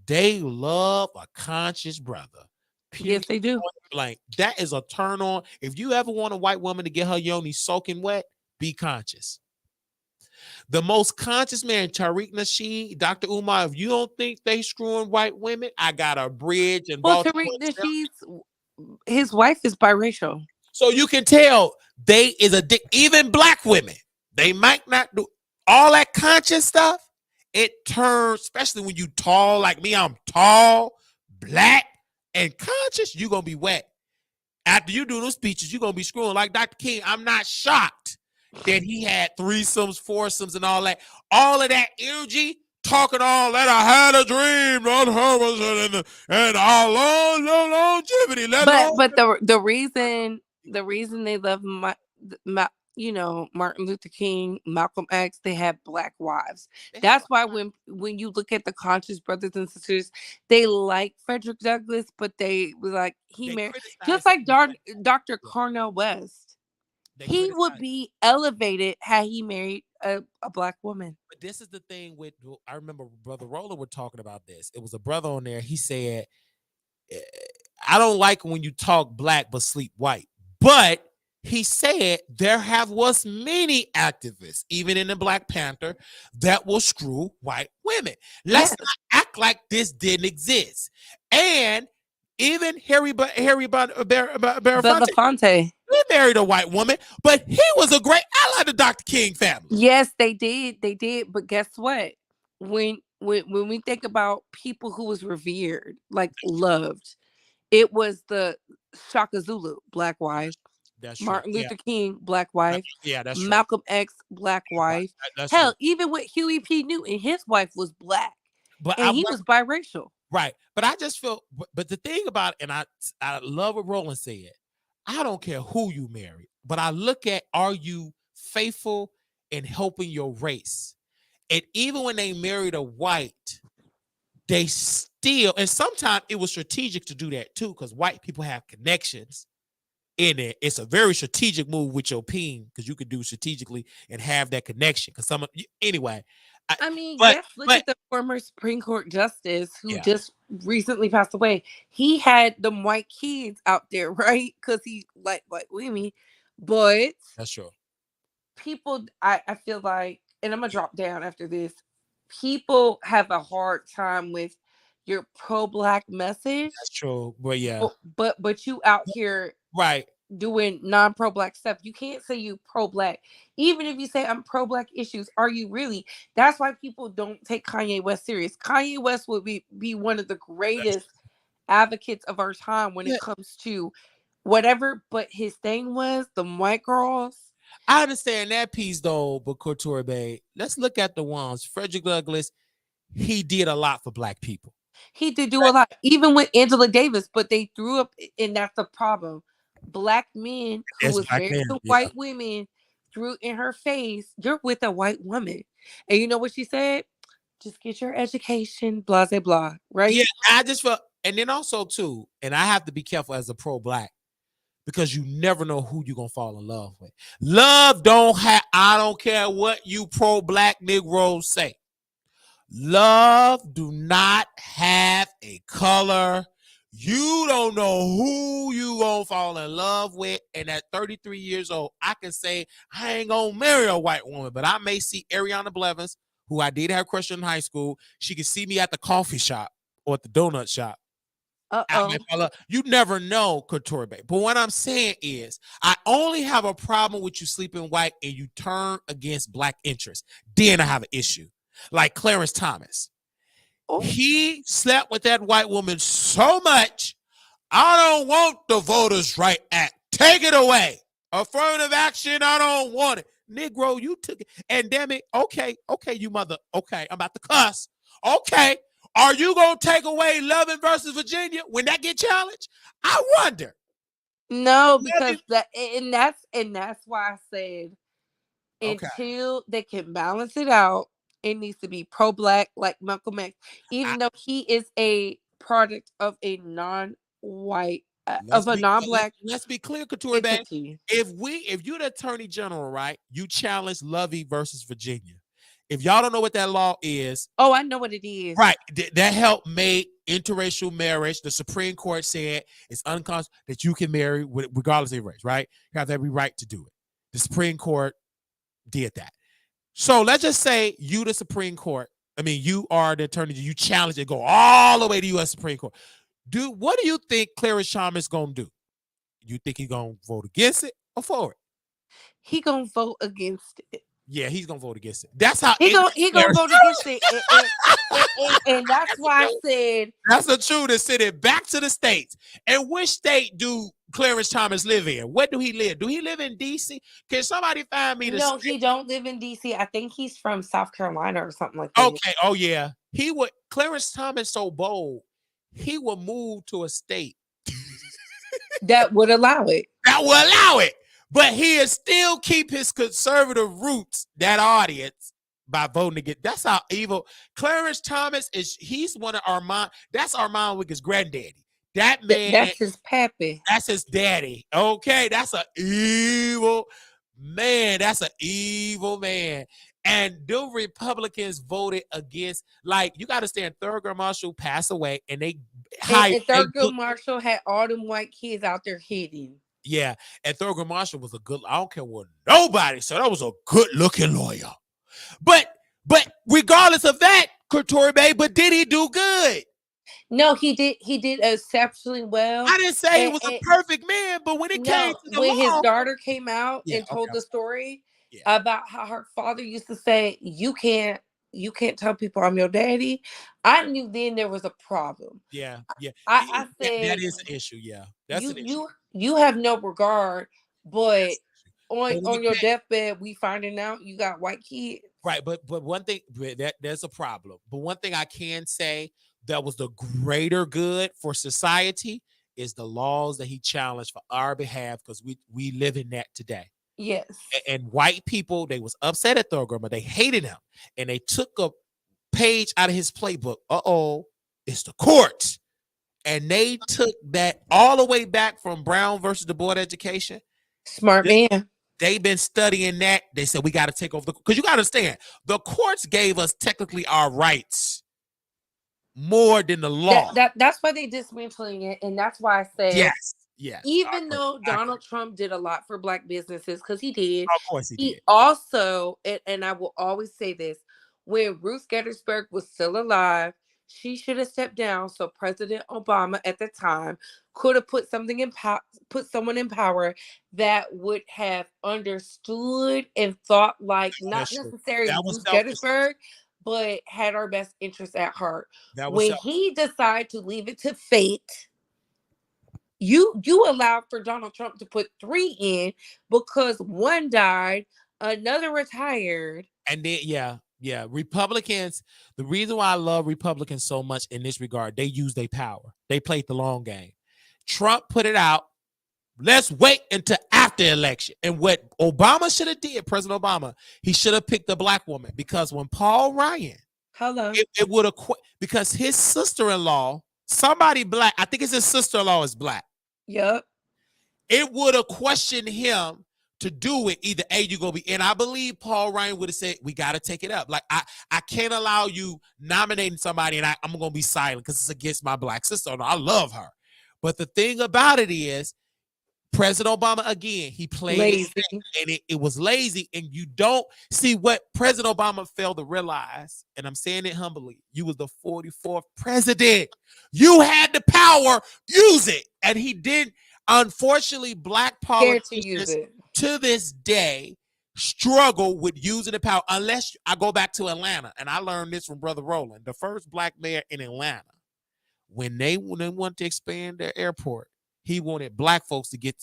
They love a conscious brother. Yes, Period. they do. Point blank. That is a turn on. If you ever want a white woman to get her yoni soaking wet, be conscious. The most conscious man, Tariq Nasheed, Dr. Umar, if you don't think they screwing white women, I got a bridge in Well, Baltimore. Tariq Nasheed's his wife is biracial. So you can tell they is a even black women. They might not do all that conscious stuff. It turns, especially when you tall like me. I'm tall, black, and conscious. You gonna be wet. After you do those speeches, you're gonna be screwing like Dr. King. I'm not shocked that he had threesomes, foursomes, and all that. All of that energy, talking all that. I had a dream, and our longevity. But the reason they love Martin Luther King, Malcolm X, they had black wives. That's why when you look at the conscious brothers and sisters, they like Frederick Douglass, but they was like he married just like Dr. Cornel West. He would be elevated had he married a black woman. But this is the thing with, I remember Brother Roller were talking about this. It was a brother on there. He said, I don't like when you talk black but sleep white. But he said there was many activists, even in the Black Panther, that will screw white women. Let's not act like this didn't exist. And even Harry Belafonte, he married a white woman, but he was a great ally to Dr. King family. Yes, they did. They did. But guess what? When we think about people who was revered, like loved, it was the Shaka Zulu, black wife. That's Martin true. Luther King, black wife. Yeah, that's Malcolm X, black wife. That's Hell, true. even with Huey P. Newton, his wife was black, and he was biracial. Right. But I just feel, but the thing about it, and I love what Roland said, I don't care who you marry, but I look at, are you faithful in helping your race? And even when they married a white, they still, and sometimes it was strategic to do that too, because white people have connections in it. It's a very strategic move with your peen, because you can do strategically and have that connection. Because anyway. I mean, yes, look at the former Supreme Court justice who just recently passed away. He had them white kids out there, right? Because he like women. But that's true. People, I feel like, and I'm gonna drop down after this. People have a hard time with your pro-black message. That's true. But yeah. But you out here right doing non-pro-black stuff. You can't say you pro-black. Even if you say I'm pro-black issues, are you really? That's why people don't take Kanye West serious. Kanye West would be one of the greatest advocates of our time when it comes to whatever, but his thing was the white girls. I understand that piece though, but Couture Bay, let's look at the ones. Frederick Douglass, he did a lot for black people. He did do a lot, even with Angela Davis, but they threw up, and that's the problem. Black men who was married to white women threw in her face, you're with a white woman. And you know what she said? Just get your education, blah, blah, blah, right? Yeah, I just felt, and then also too, and I have to be careful as a pro-black, because you never know who you're going to fall in love with. Love don't have, I don't care what you pro-black Negroes say. Love do not have a color. You don't know who you gonna fall in love with. And at 33 years old, I can say I ain't gonna marry a white woman, but I may see Ariana Blevins, who I did have a crush on in high school. She can see me at the coffee shop or at the donut shop. You never know, Couture Bay. But what I'm saying is, I only have a problem with you sleeping white and you turn against black interests. Then I have an issue. Like Clarence Thomas. He slept with that white woman so much. I don't want the Voters' Right Act. Take it away. Affirmative action, I don't want it. Negro, you took it. And damn it, okay, you mother. Okay, I'm about to cuss. Okay, are you going to take away Loving versus Virginia when that get challenged? I wonder. No, because that's why I said until they can balance it out, It needs to be pro-black, like Malcolm X, I, even though he is a product of a non-white, let's of a be non-black let's be clear, Couture Bay. entity. If you're the attorney general, right, you challenge Lovey versus Virginia. If y'all don't know what that law is, Oh, I know what it is. right, that helped make interracial marriage. The Supreme Court said it's unconscionable that you can marry regardless of your race, right? You have every right to do it. The Supreme Court did that. So let's just say you, the Supreme Court, you are the attorney, you challenge it, go all the way to U.S. Supreme Court. What do you think Clarence Thomas gonna do? You think he's gonna vote against it or for it? He gonna vote against it. Yeah, he's gonna vote against it. That's how he gonna vote against it, and that's why I said that's the truth. To send it back to the states. And which state do Clarence Thomas live in? Where do he live? Do he live in D.C.? Can somebody find me the no, state? he don't live in D.C. I think he's from South Carolina or something like that. Okay. Oh yeah, Clarence Thomas so bold. He would move to a state that would allow it. That will allow it. But he'll still keep his conservative roots, that audience, by voting against. That's how evil Clarence Thomas is. He's one of Armon. That's Armon Wiggins' granddaddy. That man. That's his pappy. That's his daddy. Okay. That's an evil man. That's an evil man. And the Republicans voted against, like, you got to understand, Thurgood Marshall passed away, and they hired. And Thurgood Marshall had all them white kids out there hidden. Yeah, and Thurgood Marshall was I don't care what nobody said, that was a good-looking lawyer. But regardless of that, Couture Bay, but did he do good? No, he did exceptionally well. I didn't say he was a perfect man, but when it came to the when law, his daughter came out and told the story about how her father used to say, you can't tell people I'm your daddy, I knew then there was a problem. Yeah. I said that is an issue. Yeah, that's an issue. You have no regard, but on your deathbed, we finding out you got white kids. Right, but one thing there's a problem. But one thing I can say that was the greater good for society is the laws that he challenged for our behalf, because we live in that today. Yes. And white people, they was upset at Thurgood, but they hated him, and they took a page out of his playbook. It's the courts. And they took that all the way back from Brown versus the Board of Education. Smart man. They've been studying that. They said we got to take over because you got to understand, the courts gave us technically our rights more than the law. That's why they dismantling it, and that's why I say yes. Even though Donald Trump did a lot for black businesses, because he did. Of course he did. Also, and I will always say this, when Ruth Gettysburg was still alive, she should have stepped down so President Obama at the time could have put someone in power that would have understood and thought like not necessarily Ruth Gettysburg, but had our best interests at heart. When he decided to leave it to fate, you allowed for Donald Trump to put 3 in because one died, another retired. And then, yeah, Republicans, the reason why I love Republicans so much in this regard, they use their power. They played the long game. Trump put it out. Let's wait until after election. And what Obama should have did, President Obama, he should have picked a black woman, because when Paul Ryan, it would have, because his sister-in-law, somebody black, I think it's his sister-in-law is black. Yep. It would have questioned him to do it. Either you gonna be, and I believe Paul Ryan would have said, we got to take it up. Like, I can't allow you nominating somebody and I'm gonna be silent because it's against my black sister. No, I love her. But the thing about it is, President Obama, again, he played lazy. And it was lazy. And you don't see what President Obama failed to realize. And I'm saying it humbly. You was the 44th president. You had the power. Use it. And he didn't. Unfortunately, black politicians to this day struggle with using the power. Unless I go back to Atlanta, and I learned this from Brother Roland, the first black mayor in Atlanta, when they want to expand their airport, he wanted black folks to get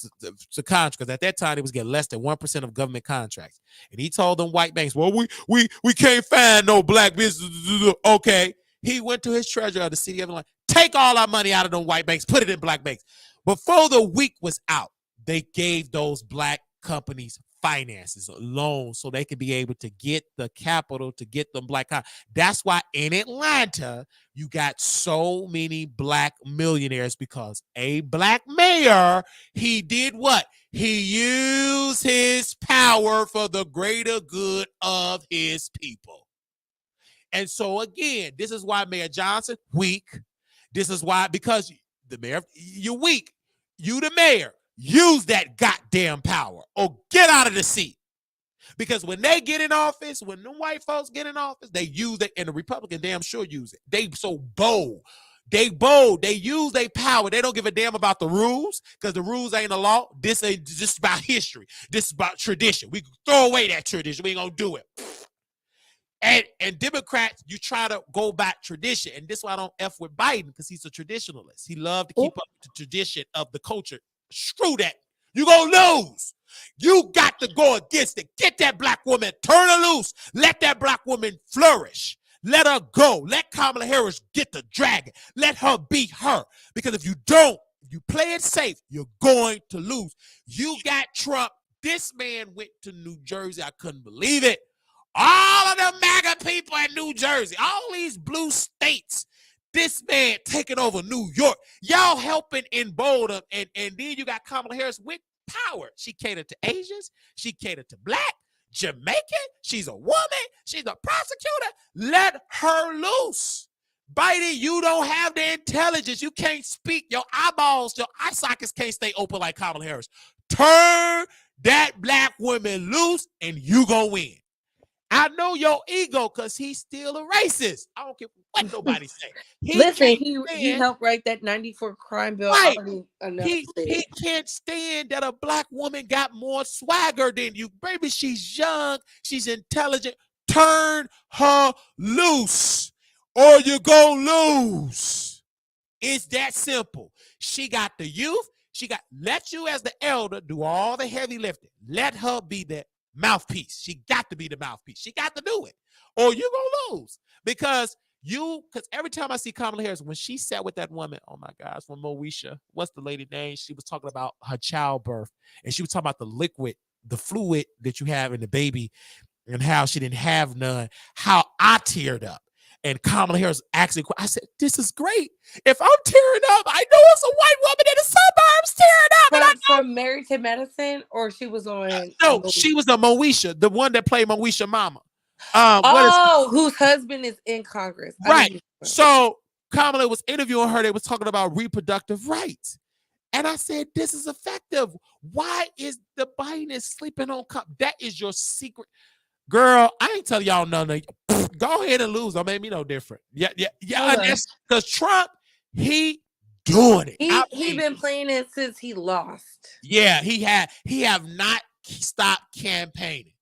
to contracts, because at that time it was getting less than 1% of government contracts. And he told them white banks, well, we can't find no black business. Okay. He went to his treasurer of the city of Atlanta, take all our money out of them white banks, put it in black banks. Before the week was out, they gave those black companies finances, loans, so they can be able to get the capital to get them black. That's why in Atlanta, you got so many black millionaires, because a black mayor, he did what? He used his power for the greater good of his people. And so again, this is why Mayor Johnson, weak. This is why, because the mayor, you're weak. You the mayor, use that goddamn power or get out of the seat. Because when they get in office, when the white folks get in office, they use it, and the Republican damn sure use it. They so bold. They bold. They use their power. They don't give a damn about the rules, because the rules ain't a law. This ain't just about history. This is about tradition. We throw away that tradition. We ain't gonna do it. And Democrats, you try to go back tradition. And this is why I don't F with Biden, because he's a traditionalist. He loved to keep up with the tradition of the culture. Screw that. You're going to lose. You got to go against it. Get that black woman. Turn her loose. Let that black woman flourish. Let her go. Let Kamala Harris get the dragon. Let her be her. Because if you don't, if you play it safe, you're going to lose. You got Trump. This man went to New Jersey. I couldn't believe it. All of the MAGA people in New Jersey, all these blue states, this man taking over New York. Y'all helping embolden them. And then you got Kamala Harris with power. She catered to Asians. She catered to black, Jamaican. She's a woman. She's a prosecutor. Let her loose. Biden, you don't have the intelligence. You can't speak. Your eyeballs, your eye sockets can't stay open like Kamala Harris. Turn that black woman loose and you gonna win. I know your ego, because he's still a racist. I don't care what nobody say. He helped write that 94 crime bill. Right. He can't stand that a black woman got more swagger than you. Baby, she's young. She's intelligent. Turn her loose or you're going to lose. It's that simple. She got the youth. Let you as the elder do all the heavy lifting. Let her be the mouthpiece. She got to be the mouthpiece. She got to do it, or you're gonna lose. Because every time I see Kamala Harris, when she sat with that woman, oh my gosh, when Moesha, what's the lady name? She was talking about her childbirth, and she was talking about the fluid that you have in the baby, and how she didn't have none. How I teared up. And Kamala Harris actually, I said, this is great. If I'm tearing up, I know it's a white woman in the suburbs tearing up. From Married to Medicine, or she was on? No, she was a Moesha, the one that played Moesha mama. Whose husband is in Congress. Right. So Kamala was interviewing her. They was talking about reproductive rights. And I said, this is effective. Why is the Biden is sleeping on that is your secret. Girl, I ain't telling y'all nothing. Go ahead and lose. Don't make me no different. Yeah. Because Trump, he doing it. He been playing it since he lost. Yeah, he have not stopped campaigning.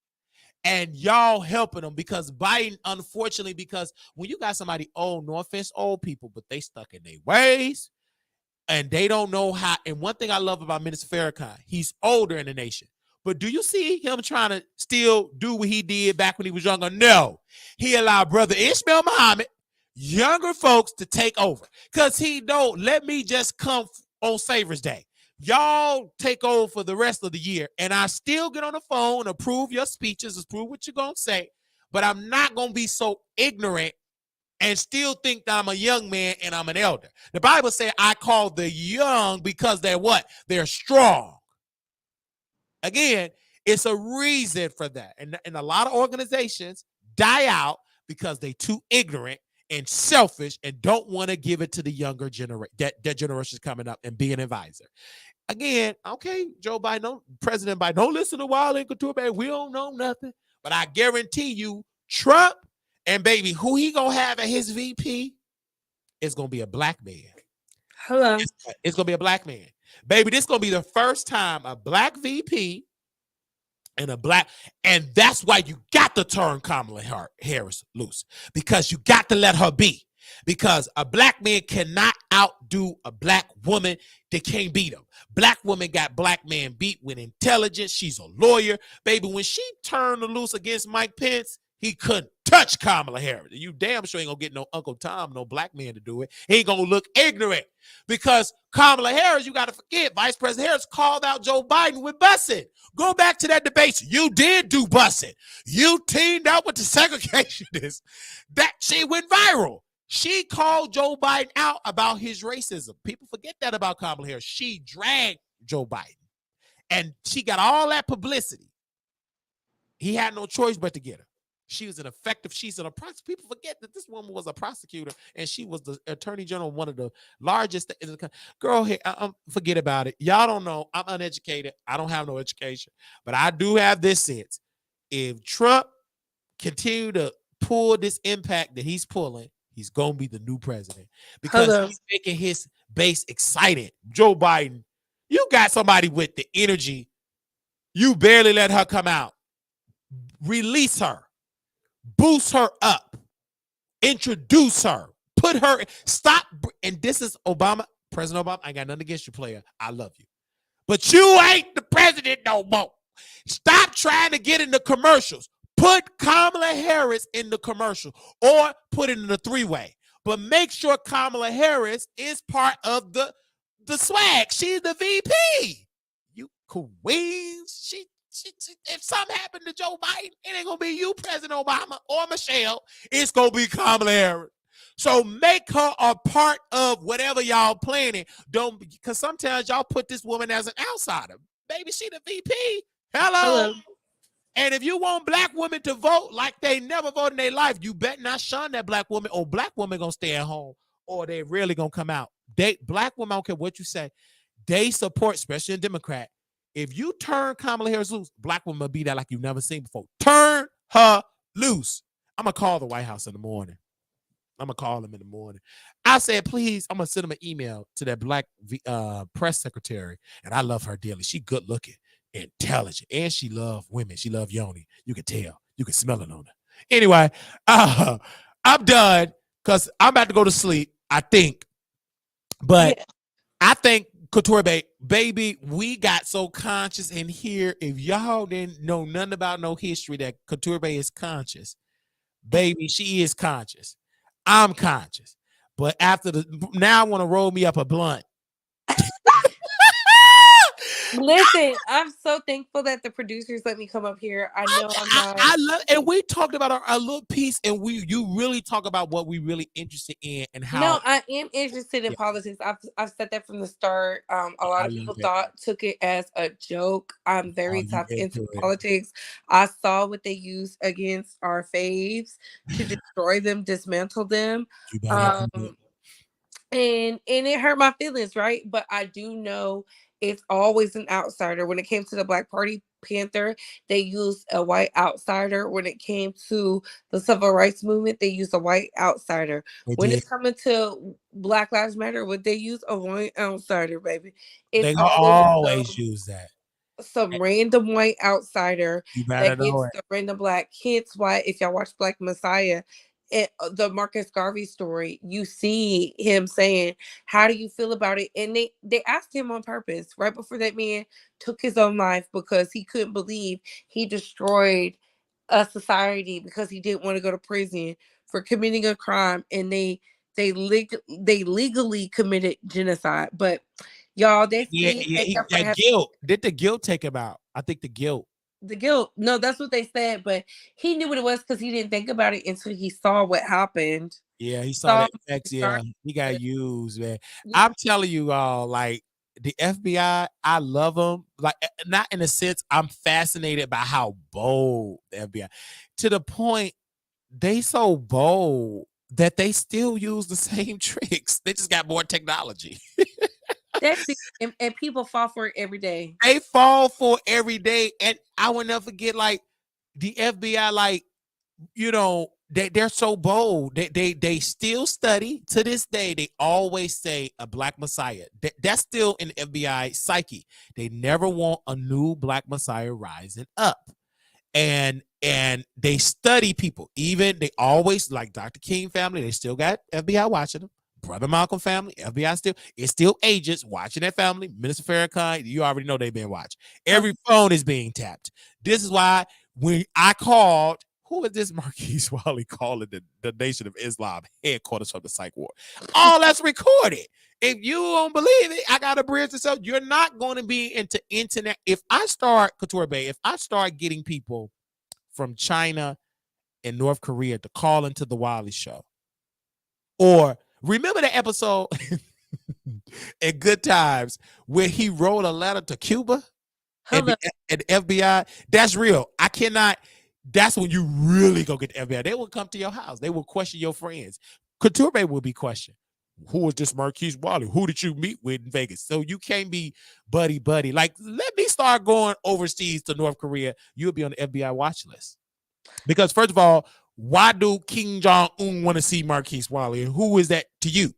And y'all helping him, because Biden, unfortunately, because when you got somebody old, no offense, old people, but they stuck in their ways and they don't know how. And one thing I love about Minister Farrakhan, he's older in the nation. But do you see him trying to still do what he did back when he was younger? No. He allowed Brother Ishmael Muhammad, younger folks, to take over. Because he don't let me just come on Savior's Day. Y'all take over for the rest of the year. And I still get on the phone, approve your speeches, approve what you're going to say. But I'm not going to be so ignorant and still think that I'm a young man and I'm an elder. The Bible says I call the young because they're what? They're strong. Again, it's a reason for that. And a lot of organizations die out because they're too ignorant and selfish and don't want to give it to the younger generation, that generation is coming up, and be an advisor. Again, okay, Joe Biden, President Biden, don't listen to Wild and Couture, baby. We don't know nothing. But I guarantee you, Trump and baby, who he gonna have at his VP is gonna be a black man. Hello. It's gonna be a black man. Baby, this is going to be the first time a black VP and that's why you got to turn Kamala Harris loose, because you got to let her be, because a black man cannot outdo a black woman. They can't beat him. Black woman got black man beat with intelligence. She's a lawyer. Baby, when she turned loose against Mike Pence, he couldn't touch touch Kamala Harris. You damn sure ain't gonna get no Uncle Tom, no black man to do it. He ain't gonna look ignorant because Kamala Harris, you got to forget, Vice President Harris called out Joe Biden with busing. Go back to that debate. You did do busing. You teamed up with the segregationists. That she went viral. She called Joe Biden out about his racism. People forget that about Kamala Harris. She dragged Joe Biden, and she got all that publicity. He had no choice but to get her. She was an effective, she's an prosecutor. People forget that this woman was a prosecutor and she was the attorney general, one of the largest in the country. Girl, hey, forget about it. Y'all don't know. I'm uneducated. I don't have no education, but I do have this sense. If Trump continue to pull this impact that he's pulling, he's going to be the new president because he's making his base excited. Joe Biden, you got somebody with the energy. You barely let her come out. Release her. Boost her up, introduce her, put her, stop. And this is Obama, President Obama. I got nothing against you, player. I love you. But you ain't the president no more. Stop trying to get in the commercials. Put Kamala Harris in the commercial or put it in the three-way. But make sure Kamala Harris is part of the swag. She's the VP. You queens. If something happened to Joe Biden, it ain't gonna be you, President Obama, or Michelle. It's gonna be Kamala Harris. So make her a part of whatever y'all planning. Don't, because sometimes y'all put this woman as an outsider. Baby, she the VP. Hello. And if you want black women to vote like they never voted in their life, you better not shun that black woman, or black women gonna stay at home, or they really gonna come out. Black women, I don't care what you say, they support, especially a Democrat. If you turn Kamala Harris loose, black women will be there like you've never seen before. Turn her loose. I'm going to call the White House in the morning. I'm going to call them in the morning. I said, please, I'm going to send them an email to that black press secretary. And I love her dearly. She good looking, intelligent, and she love women. She love Yoni. You can tell. You can smell it on her. Anyway, I'm done because I'm about to go to sleep, I think. But yeah. I think Couture baby, we got so conscious in here. If y'all didn't know nothing about no history, that Couture is conscious. Baby, she is conscious. I'm conscious. But now I want to roll me up a blunt. Listen, I'm so thankful that the producers let me come up here. I know I'm not. I love, and we talked about our little piece, and you really talk about what we really interested in and how. No, I am interested in politics. I've said that from the start. A lot of people took it as a joke. I'm very tapped into politics. I saw what they used against our faves to destroy them, dismantle them. And it hurt my feelings, right? But I do know it's always an outsider. When it came to the Black Party Panther, they used a white outsider. When it came to the civil rights movement, they used a white outsider. When it's coming to Black Lives Matter, would they use a white outsider, baby? They always use that. Some random white outsider that gets the random black kids. Why, if y'all watch Black Messiah, the Marcus Garvey story, you see him saying, how do you feel about it? And they asked him on purpose right before that man took his own life, because he couldn't believe he destroyed a society because he didn't want to go to prison for committing a crime, and they legally committed genocide. But y'all, guilt. Did the guilt take him out? I think the guilt. No, that's what they said, but he knew what it was because he didn't think about it until he saw what happened. Yeah, he saw that effects. Yeah, he got used, man. Yeah. I'm telling you all, like, the FBI, I love them. Like, not in a sense, I'm fascinated by how bold the FBI, to the point they so bold that they still use the same tricks. They just got more technology. And people fall for it every day. They fall for it every day. And I will never forget, like, the FBI, like, you know, they're so bold. They still study to this day. They always say a Black Messiah. That's still in the FBI psyche. They never want a new Black Messiah rising up. And they study people. Even they always, like Dr. King family, they still got FBI watching them. Brother Malcolm family, FBI it's still agents watching that family. Minister Farrakhan, you already know they've been watched. Every phone is being tapped. This is why when I called who is this Marquise Wally calling the Nation of Islam headquarters of the psych ward? All that's recorded. If you don't believe it, I got a bridge to sell. You're not going to be into internet. If I start, Couture Bay, if I start getting people from China and North Korea to call into the Wiley show, or remember the episode in Good Times where he wrote a letter to Cuba and the FBI? That's real. I cannot. That's when you really go get the FBI. They will come to your house. They will question your friends. Couture Bay will be questioned. Who is this Marquise Wally? Who did you meet with in Vegas? So you can't be buddy. Like, let me start going overseas to North Korea. You'll be on the FBI watch list. Because first of all, why do Kim Jong-un want to see Marquise Wally? And who is that to you?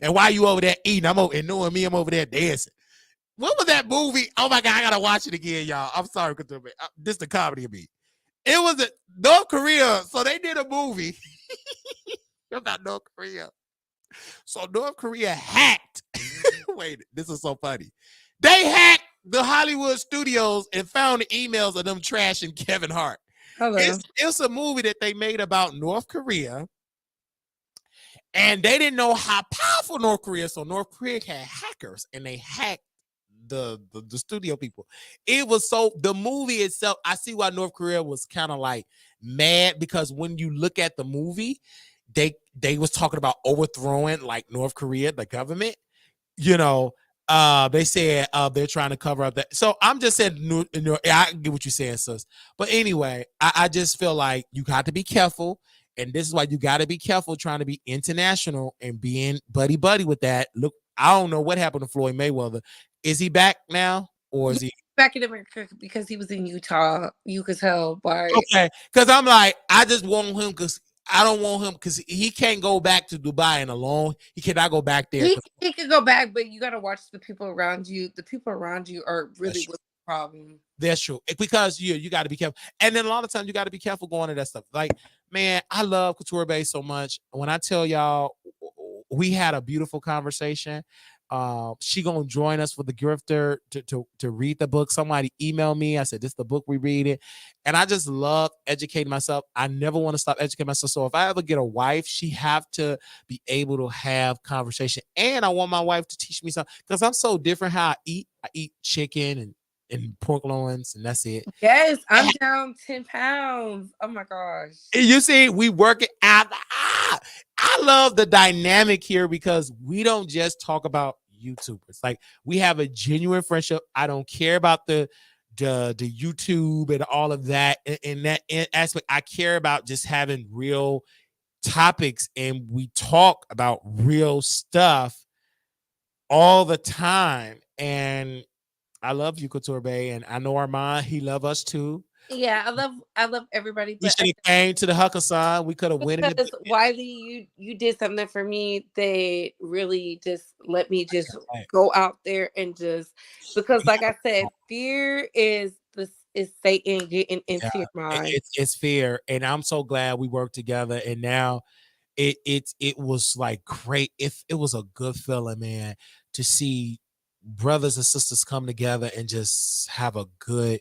And why are you over there eating? I'm over there dancing. What was that movie? Oh my God, I gotta watch it again, y'all. I'm sorry, this is the comedy of me. It was a North Korea, so they did a movie about North Korea. So North Korea hacked. Wait, this is so funny. They hacked the Hollywood studios and found the emails of them trashing Kevin Hart. It's a movie that they made about North Korea, and they didn't know how powerful North Korea is. So North Korea had hackers, and they hacked the studio people. It was so, the movie itself, I see why North Korea was kind of like mad, because when you look at the movie, they was talking about overthrowing like North Korea, the government. They said they're trying to cover up that. So I'm just saying, I get what you're saying, sis. But anyway, I just feel like you got to be careful. And this is why you got to be careful trying to be international and being buddy with that. Look, I don't know what happened to Floyd Mayweather. Is he back now, or is he back in America? Because he was in Utah. You could tell by. Okay, because I'm like, I just want him because I don't want him because he can't go back to Dubai and alone. He cannot go back there. He could go back, but you got to watch the people around you. The people around you are really what's the problem. That's true. Because you got to be careful. And then a lot of times you got to be careful going to that stuff. Like, man, I love Couture Bay so much. When I tell y'all, we had a beautiful conversation. She gonna join us for the grifter to read the book. Somebody emailed me. I said, this is the book we read it. And I just love educating myself. I never want to stop educating myself. So if I ever get a wife, she have to be able to have conversation. And I want my wife to teach me something, because I'm so different how I eat. I eat chicken and pork loins, and that's it. Yes, I'm down 10 pounds. Oh my gosh. You see, we work it out. I love the dynamic here, because we don't just talk about YouTubers. Like, we have a genuine friendship. I don't care about the YouTube and all of that. In that aspect, I care about just having real topics, and we talk about real stuff all the time. And I love you, Couture Bay, and I know Armon, he love us too. Yeah, I love everybody. But you should have came to the Hackathon. We could have went. Because Wiley, you did something for me that really just let me just go out there and just, because like I said, fear is Satan getting into your mind. It's fear, and I'm so glad we worked together. And now it was like great. If it was a good feeling, man, to see brothers and sisters come together and just have a good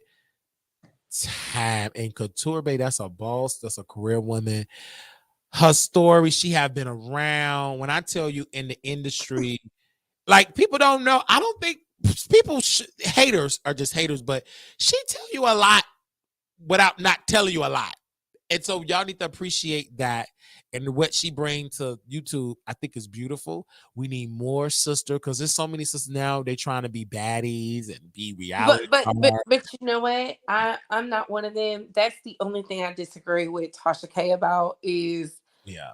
time. And Couture Bay, that's a boss, that's a career woman. Her story, she have been around. When I tell you, in the industry, like, people don't know. I don't think people haters are just haters, but she tell you a lot without not telling you a lot. And so y'all need to appreciate that. And what she brings to YouTube, I think, is beautiful. We need more sister, because there's so many sisters now. They trying to be baddies and be reality. But you know what? I'm not one of them. That's the only thing I disagree with Tasha K about is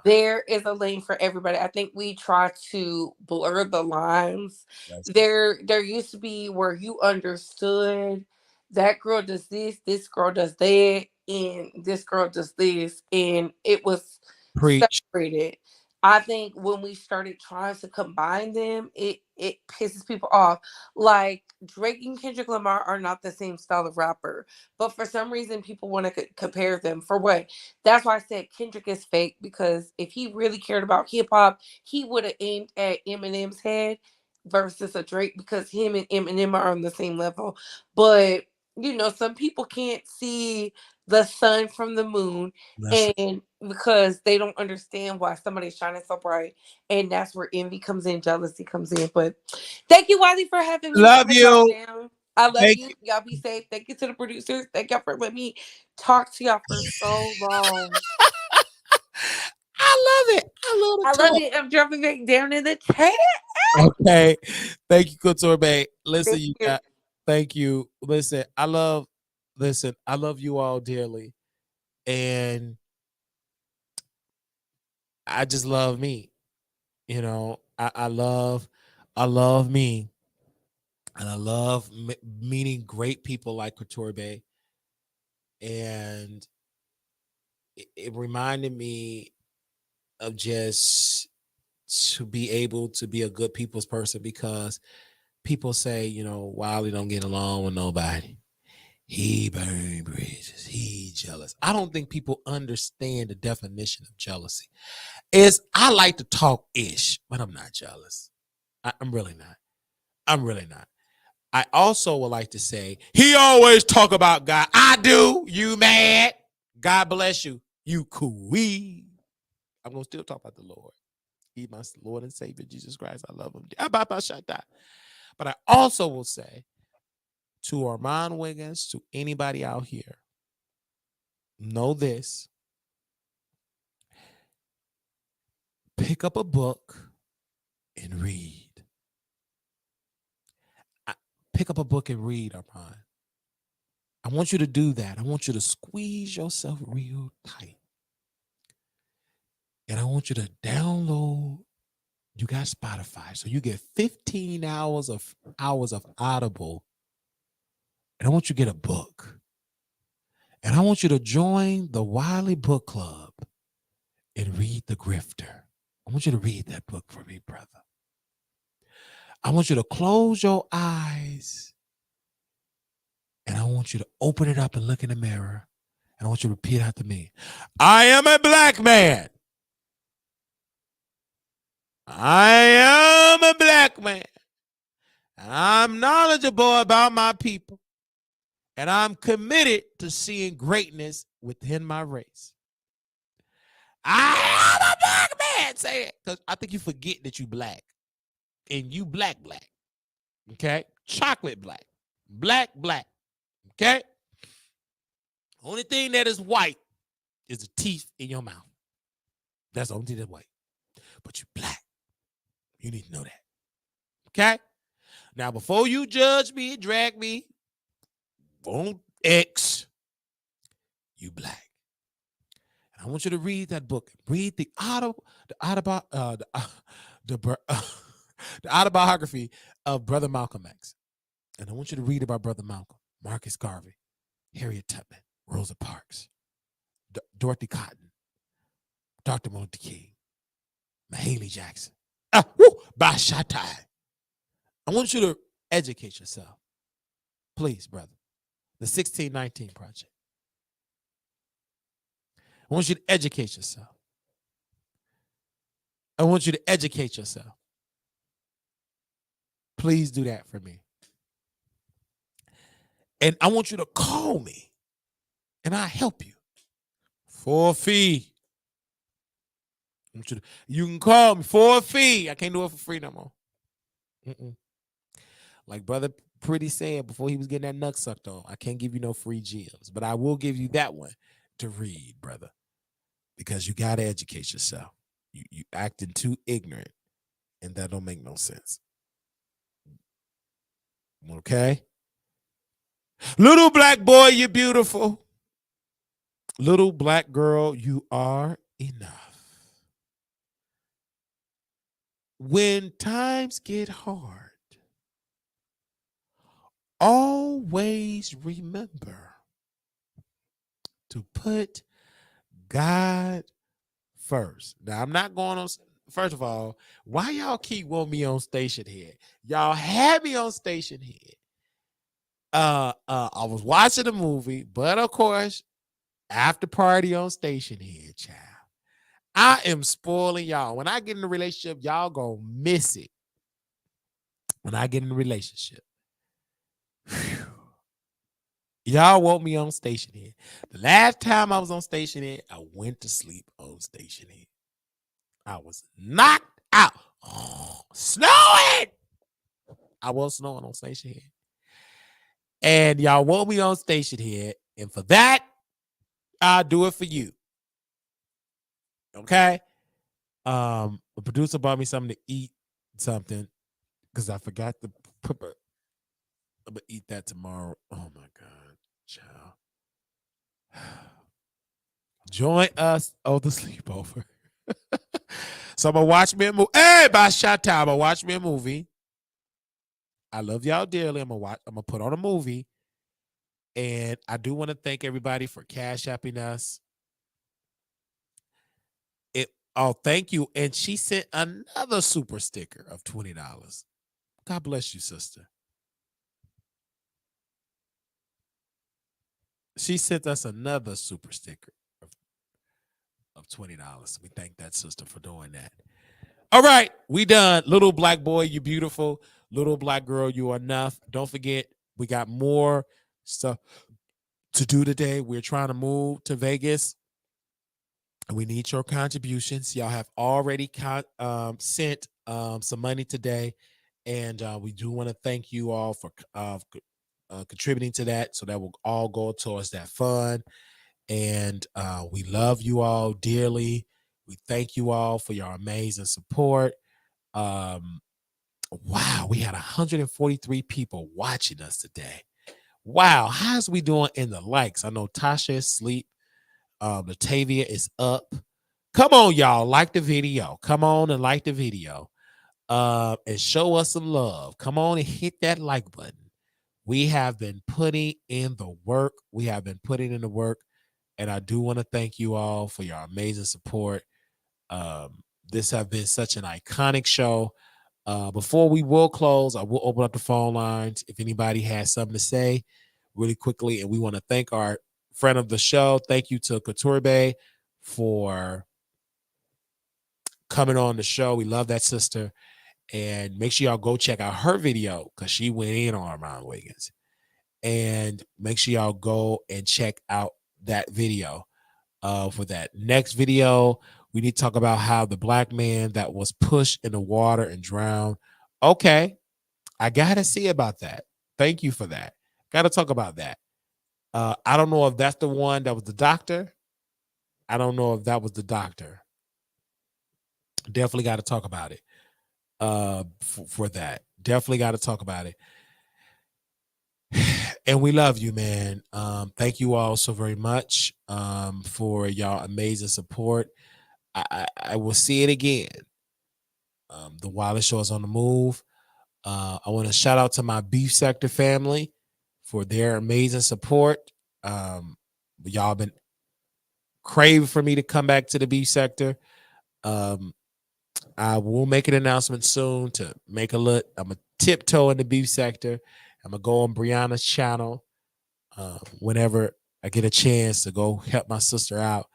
there is a lane for everybody. I think we try to blur the lines. There used to be where you understood that girl does this girl does that, and this girl does this, and it was separated. I think when we started trying to combine them, it pisses people off. Like, Drake and Kendrick Lamar are not the same style of rapper, but for some reason people want to compare them. For what? That's why I said Kendrick is fake, because if he really cared about hip hop, he would have aimed at Eminem's head versus a Drake, because him and Eminem are on the same level. But some people can't see the sun from the moon, That's right. and because they don't understand why somebody's shining so bright, and that's where envy comes in, jealousy comes in. But thank you, Wiley, for having me. Love I y'all you. down. I love Thank you. you. Y'all be safe. Thank you to the producers. Thank y'all for letting me talk to y'all for so long. I love it. I love I the love talk. it. I'm dropping back down in the chat. Okay. Thank you, Couture Bay. Listen, Thank you you. got thank you. Listen, I love you all dearly. And I just love me. You know, I love me. And I love meeting great people like Couture Bay. And it reminded me of just to be able to be a good people's person, because people say, Wiley don't get along with nobody. He burned bridges. He jealous. I don't think people understand the definition of jealousy. I like to talk ish, but I'm not jealous. I'm really not. I'm really not. I also would like to say he always talk about God. I do. You mad? God bless you. You queen. I'm gonna still talk about the Lord. He my Lord and Savior Jesus Christ. I love him. But I also will say to Armon Wiggins, to anybody out here, know this: pick up a book and read. Pick up a book and read, Armon. I want you to do that. I want you to squeeze yourself real tight. And I want you to download. You got Spotify, so you get 15 hours of Audible. And I want you to get a book. And I want you to join the Wiley Book Club and read The Grifter. I want you to read that book for me, brother. I want you to close your eyes, and I want you to open it up and look in the mirror. And I want you to repeat after me. I am a black man. I am a black man. And I'm knowledgeable about my people. And I'm committed to seeing greatness within my race. I am a black man. Say it. Because I think you forget that you black. And you black. Okay? Chocolate black. Black. Okay? Only thing that is white is the teeth in your mouth. That's the only thing that's white. But you black. You need to know that. Okay? Now, before you judge me and drag me on X, you black. And I want you to read that book. Read the autobiography of Brother Malcolm X. And I want you to read about Brother Malcolm, Marcus Garvey, Harriet Tubman, Rosa Parks, Dorothy Cotton, Dr. Martin Luther King, Mahalia Jackson. Bashatai. I want you to educate yourself. Please, brother. The 1619 Project. I want you to educate yourself. I want you to educate yourself. Please do that for me. And I want you to call me, and I'll help you for a fee. You can call me for a fee. I can't do it for free no more. Like Brother Pretty said before he was getting that nut sucked on, I can't give you no free gems, but I will give you that one to read, brother, because you got to educate yourself. You acting too ignorant, and that don't make no sense. Okay? Little black boy, you're beautiful. Little black girl, you are enough. When times get hard, always remember to put God first. Now, I'm not going on. First of all, why y'all keep wanting me on station here? Y'all had me on station here. I was watching the movie, but of course, after party on station here, child. I am spoiling y'all. When I get in a relationship, y'all gonna miss it. When I get in a relationship, Y'all woke me on station here. The last time I was on station here, I went to sleep on station here. I was knocked out. Snowing. I was snowing on station here. And y'all woke me on station here. And for that, I'll do it for you. Okay? The producer bought me something to eat, something, because I forgot to put. I'm gonna eat that tomorrow. Oh my god, child. Join us on the sleepover. So I'm gonna watch me a movie. Hey, by shot time, I'm gonna watch me a movie. I love y'all dearly. I'm gonna put on a movie. And I do want to thank everybody for cash apping us. Thank you. And she sent another super sticker of $20. God bless you, sister. She sent us another super sticker of $20. We thank that sister for doing that. All right, we done. Little black boy, you beautiful. Little black girl, you are enough. Don't forget, we got more stuff to do today. We're trying to move to Vegas. We need your contributions. Y'all have already sent some money today, and we do want to thank you all for contributing to that. So that will all go towards that fund. And we love you all dearly. We thank you all for your amazing support. Wow, we had 143 people watching us today. Wow, how's we doing in the likes? I know Tasha is asleep. Latavia is up. Come on, y'all, like the video. Come on and like the video. And show us some love. Come on and hit that like button. We have been putting in the work. We have been putting in the work. And I do want to thank you all for your amazing support. This has been such an iconic show. Before we will close, I will open up the phone lines if anybody has something to say really quickly. And we want to thank our friend of the show. Thank you to Couture for coming on the show. We love that sister. And make sure y'all go check out her video because she went in on Armon Wiggins. And make sure y'all go and check out that video. For that next video, we need to talk about how the black man that was pushed in the water and drowned. Okay, I gotta see about that. Thank you for that. Gotta talk about that. I don't know if that's the one that was the doctor. I don't know if that was the doctor. Definitely got to talk about it. For that, definitely got to talk about it. And we love you, man. Thank you all so very much for y'all amazing support. I will see it again. The Wallace Show is on the move. I want to shout out to my Beef Sector family for their amazing support. Y'all been craving for me to come back to the Beef Sector. I will make an announcement soon to make a look. I'm going to tiptoe in the Beef Sector. I'm going to go on Brianna's channel whenever I get a chance to go help my sister out.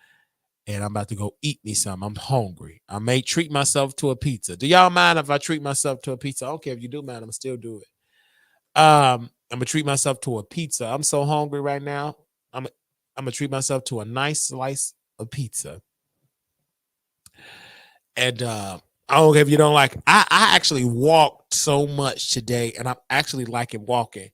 And I'm about to go eat me some. I'm hungry. I may treat myself to a pizza. Do y'all mind if I treat myself to a pizza? I don't care if you do mind. I'm still do it. I'm going to treat myself to a pizza. I'm so hungry right now. I'm going to treat myself to a nice slice of pizza. And I don't care if you don't like it. I actually walked so much today, and I'm actually liking walking.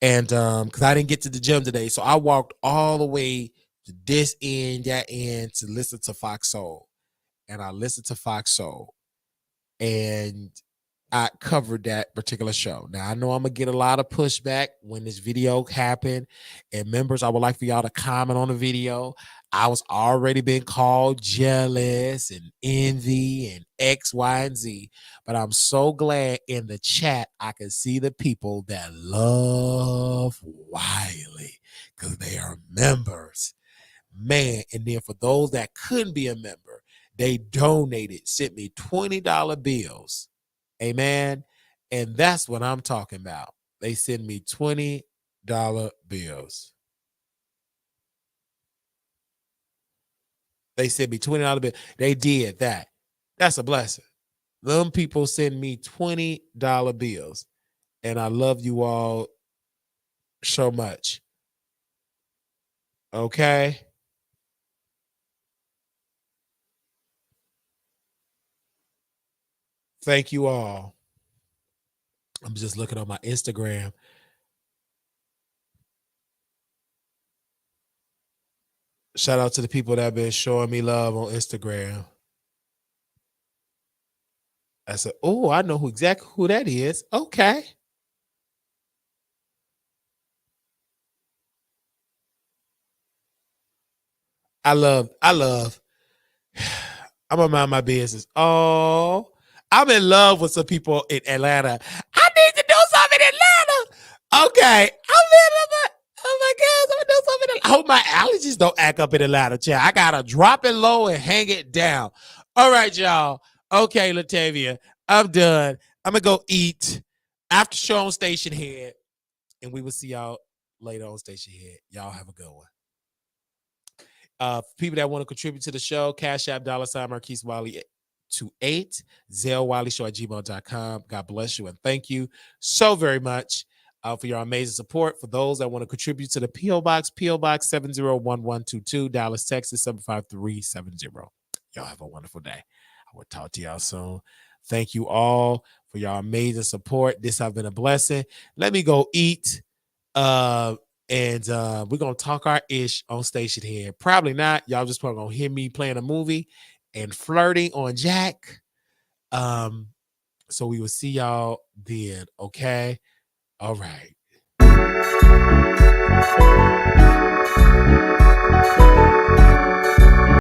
And because I didn't get to the gym today, so I walked all the way to this end, that end to listen to Fox Soul. And I listened to Fox Soul, and I covered that particular show. Now I know I'm gonna get a lot of pushback when this video happened. And members, I would like for y'all to comment on the video. I was already being called jealous and envy and X, Y, and Z. But I'm so glad in the chat I can see the people that love Wiley because they are members. Man, and then for those that couldn't be a member, they donated, sent me $20 bills. Amen. And that's what I'm talking about. They send me $20 bills. They sent me $20 bills. They did that. That's a blessing. Them people send me $20 bills. And I love you all so much. Okay. Thank you all. I'm just looking on my Instagram. Shout out to the people that have been showing me love on Instagram. I said, oh, I know who exactly who that is. Okay. I love. I'm gonna mind my business. Oh, I'm in love with some people in Atlanta. I need to do something in Atlanta. Okay. Oh my gosh, I'm gonna do something in Atlanta. I hope my allergies don't act up in Atlanta, child. I gotta drop it low and hang it down. All right, y'all. Okay, Latavia, I'm done. I'm gonna go eat after show on Station Head, and we will see y'all later on Station Head. Y'all have a good one. For people that want to contribute to the show, Cash App, $ Marquise Wiley 28, Zelle Wiley Show at gmail.com. God bless you and thank you so very much for your amazing support. For those that want to contribute to the P.O. Box 701122, Dallas, Texas 75370. Y'all have a wonderful day. I will talk to y'all soon. Thank you all for your amazing support. This has been a blessing. Let me go eat. And we're gonna talk our ish on Station here. Probably not. Y'all just probably gonna hear me playing a movie and flirting on Jack. So we will see y'all then. Okay. All right.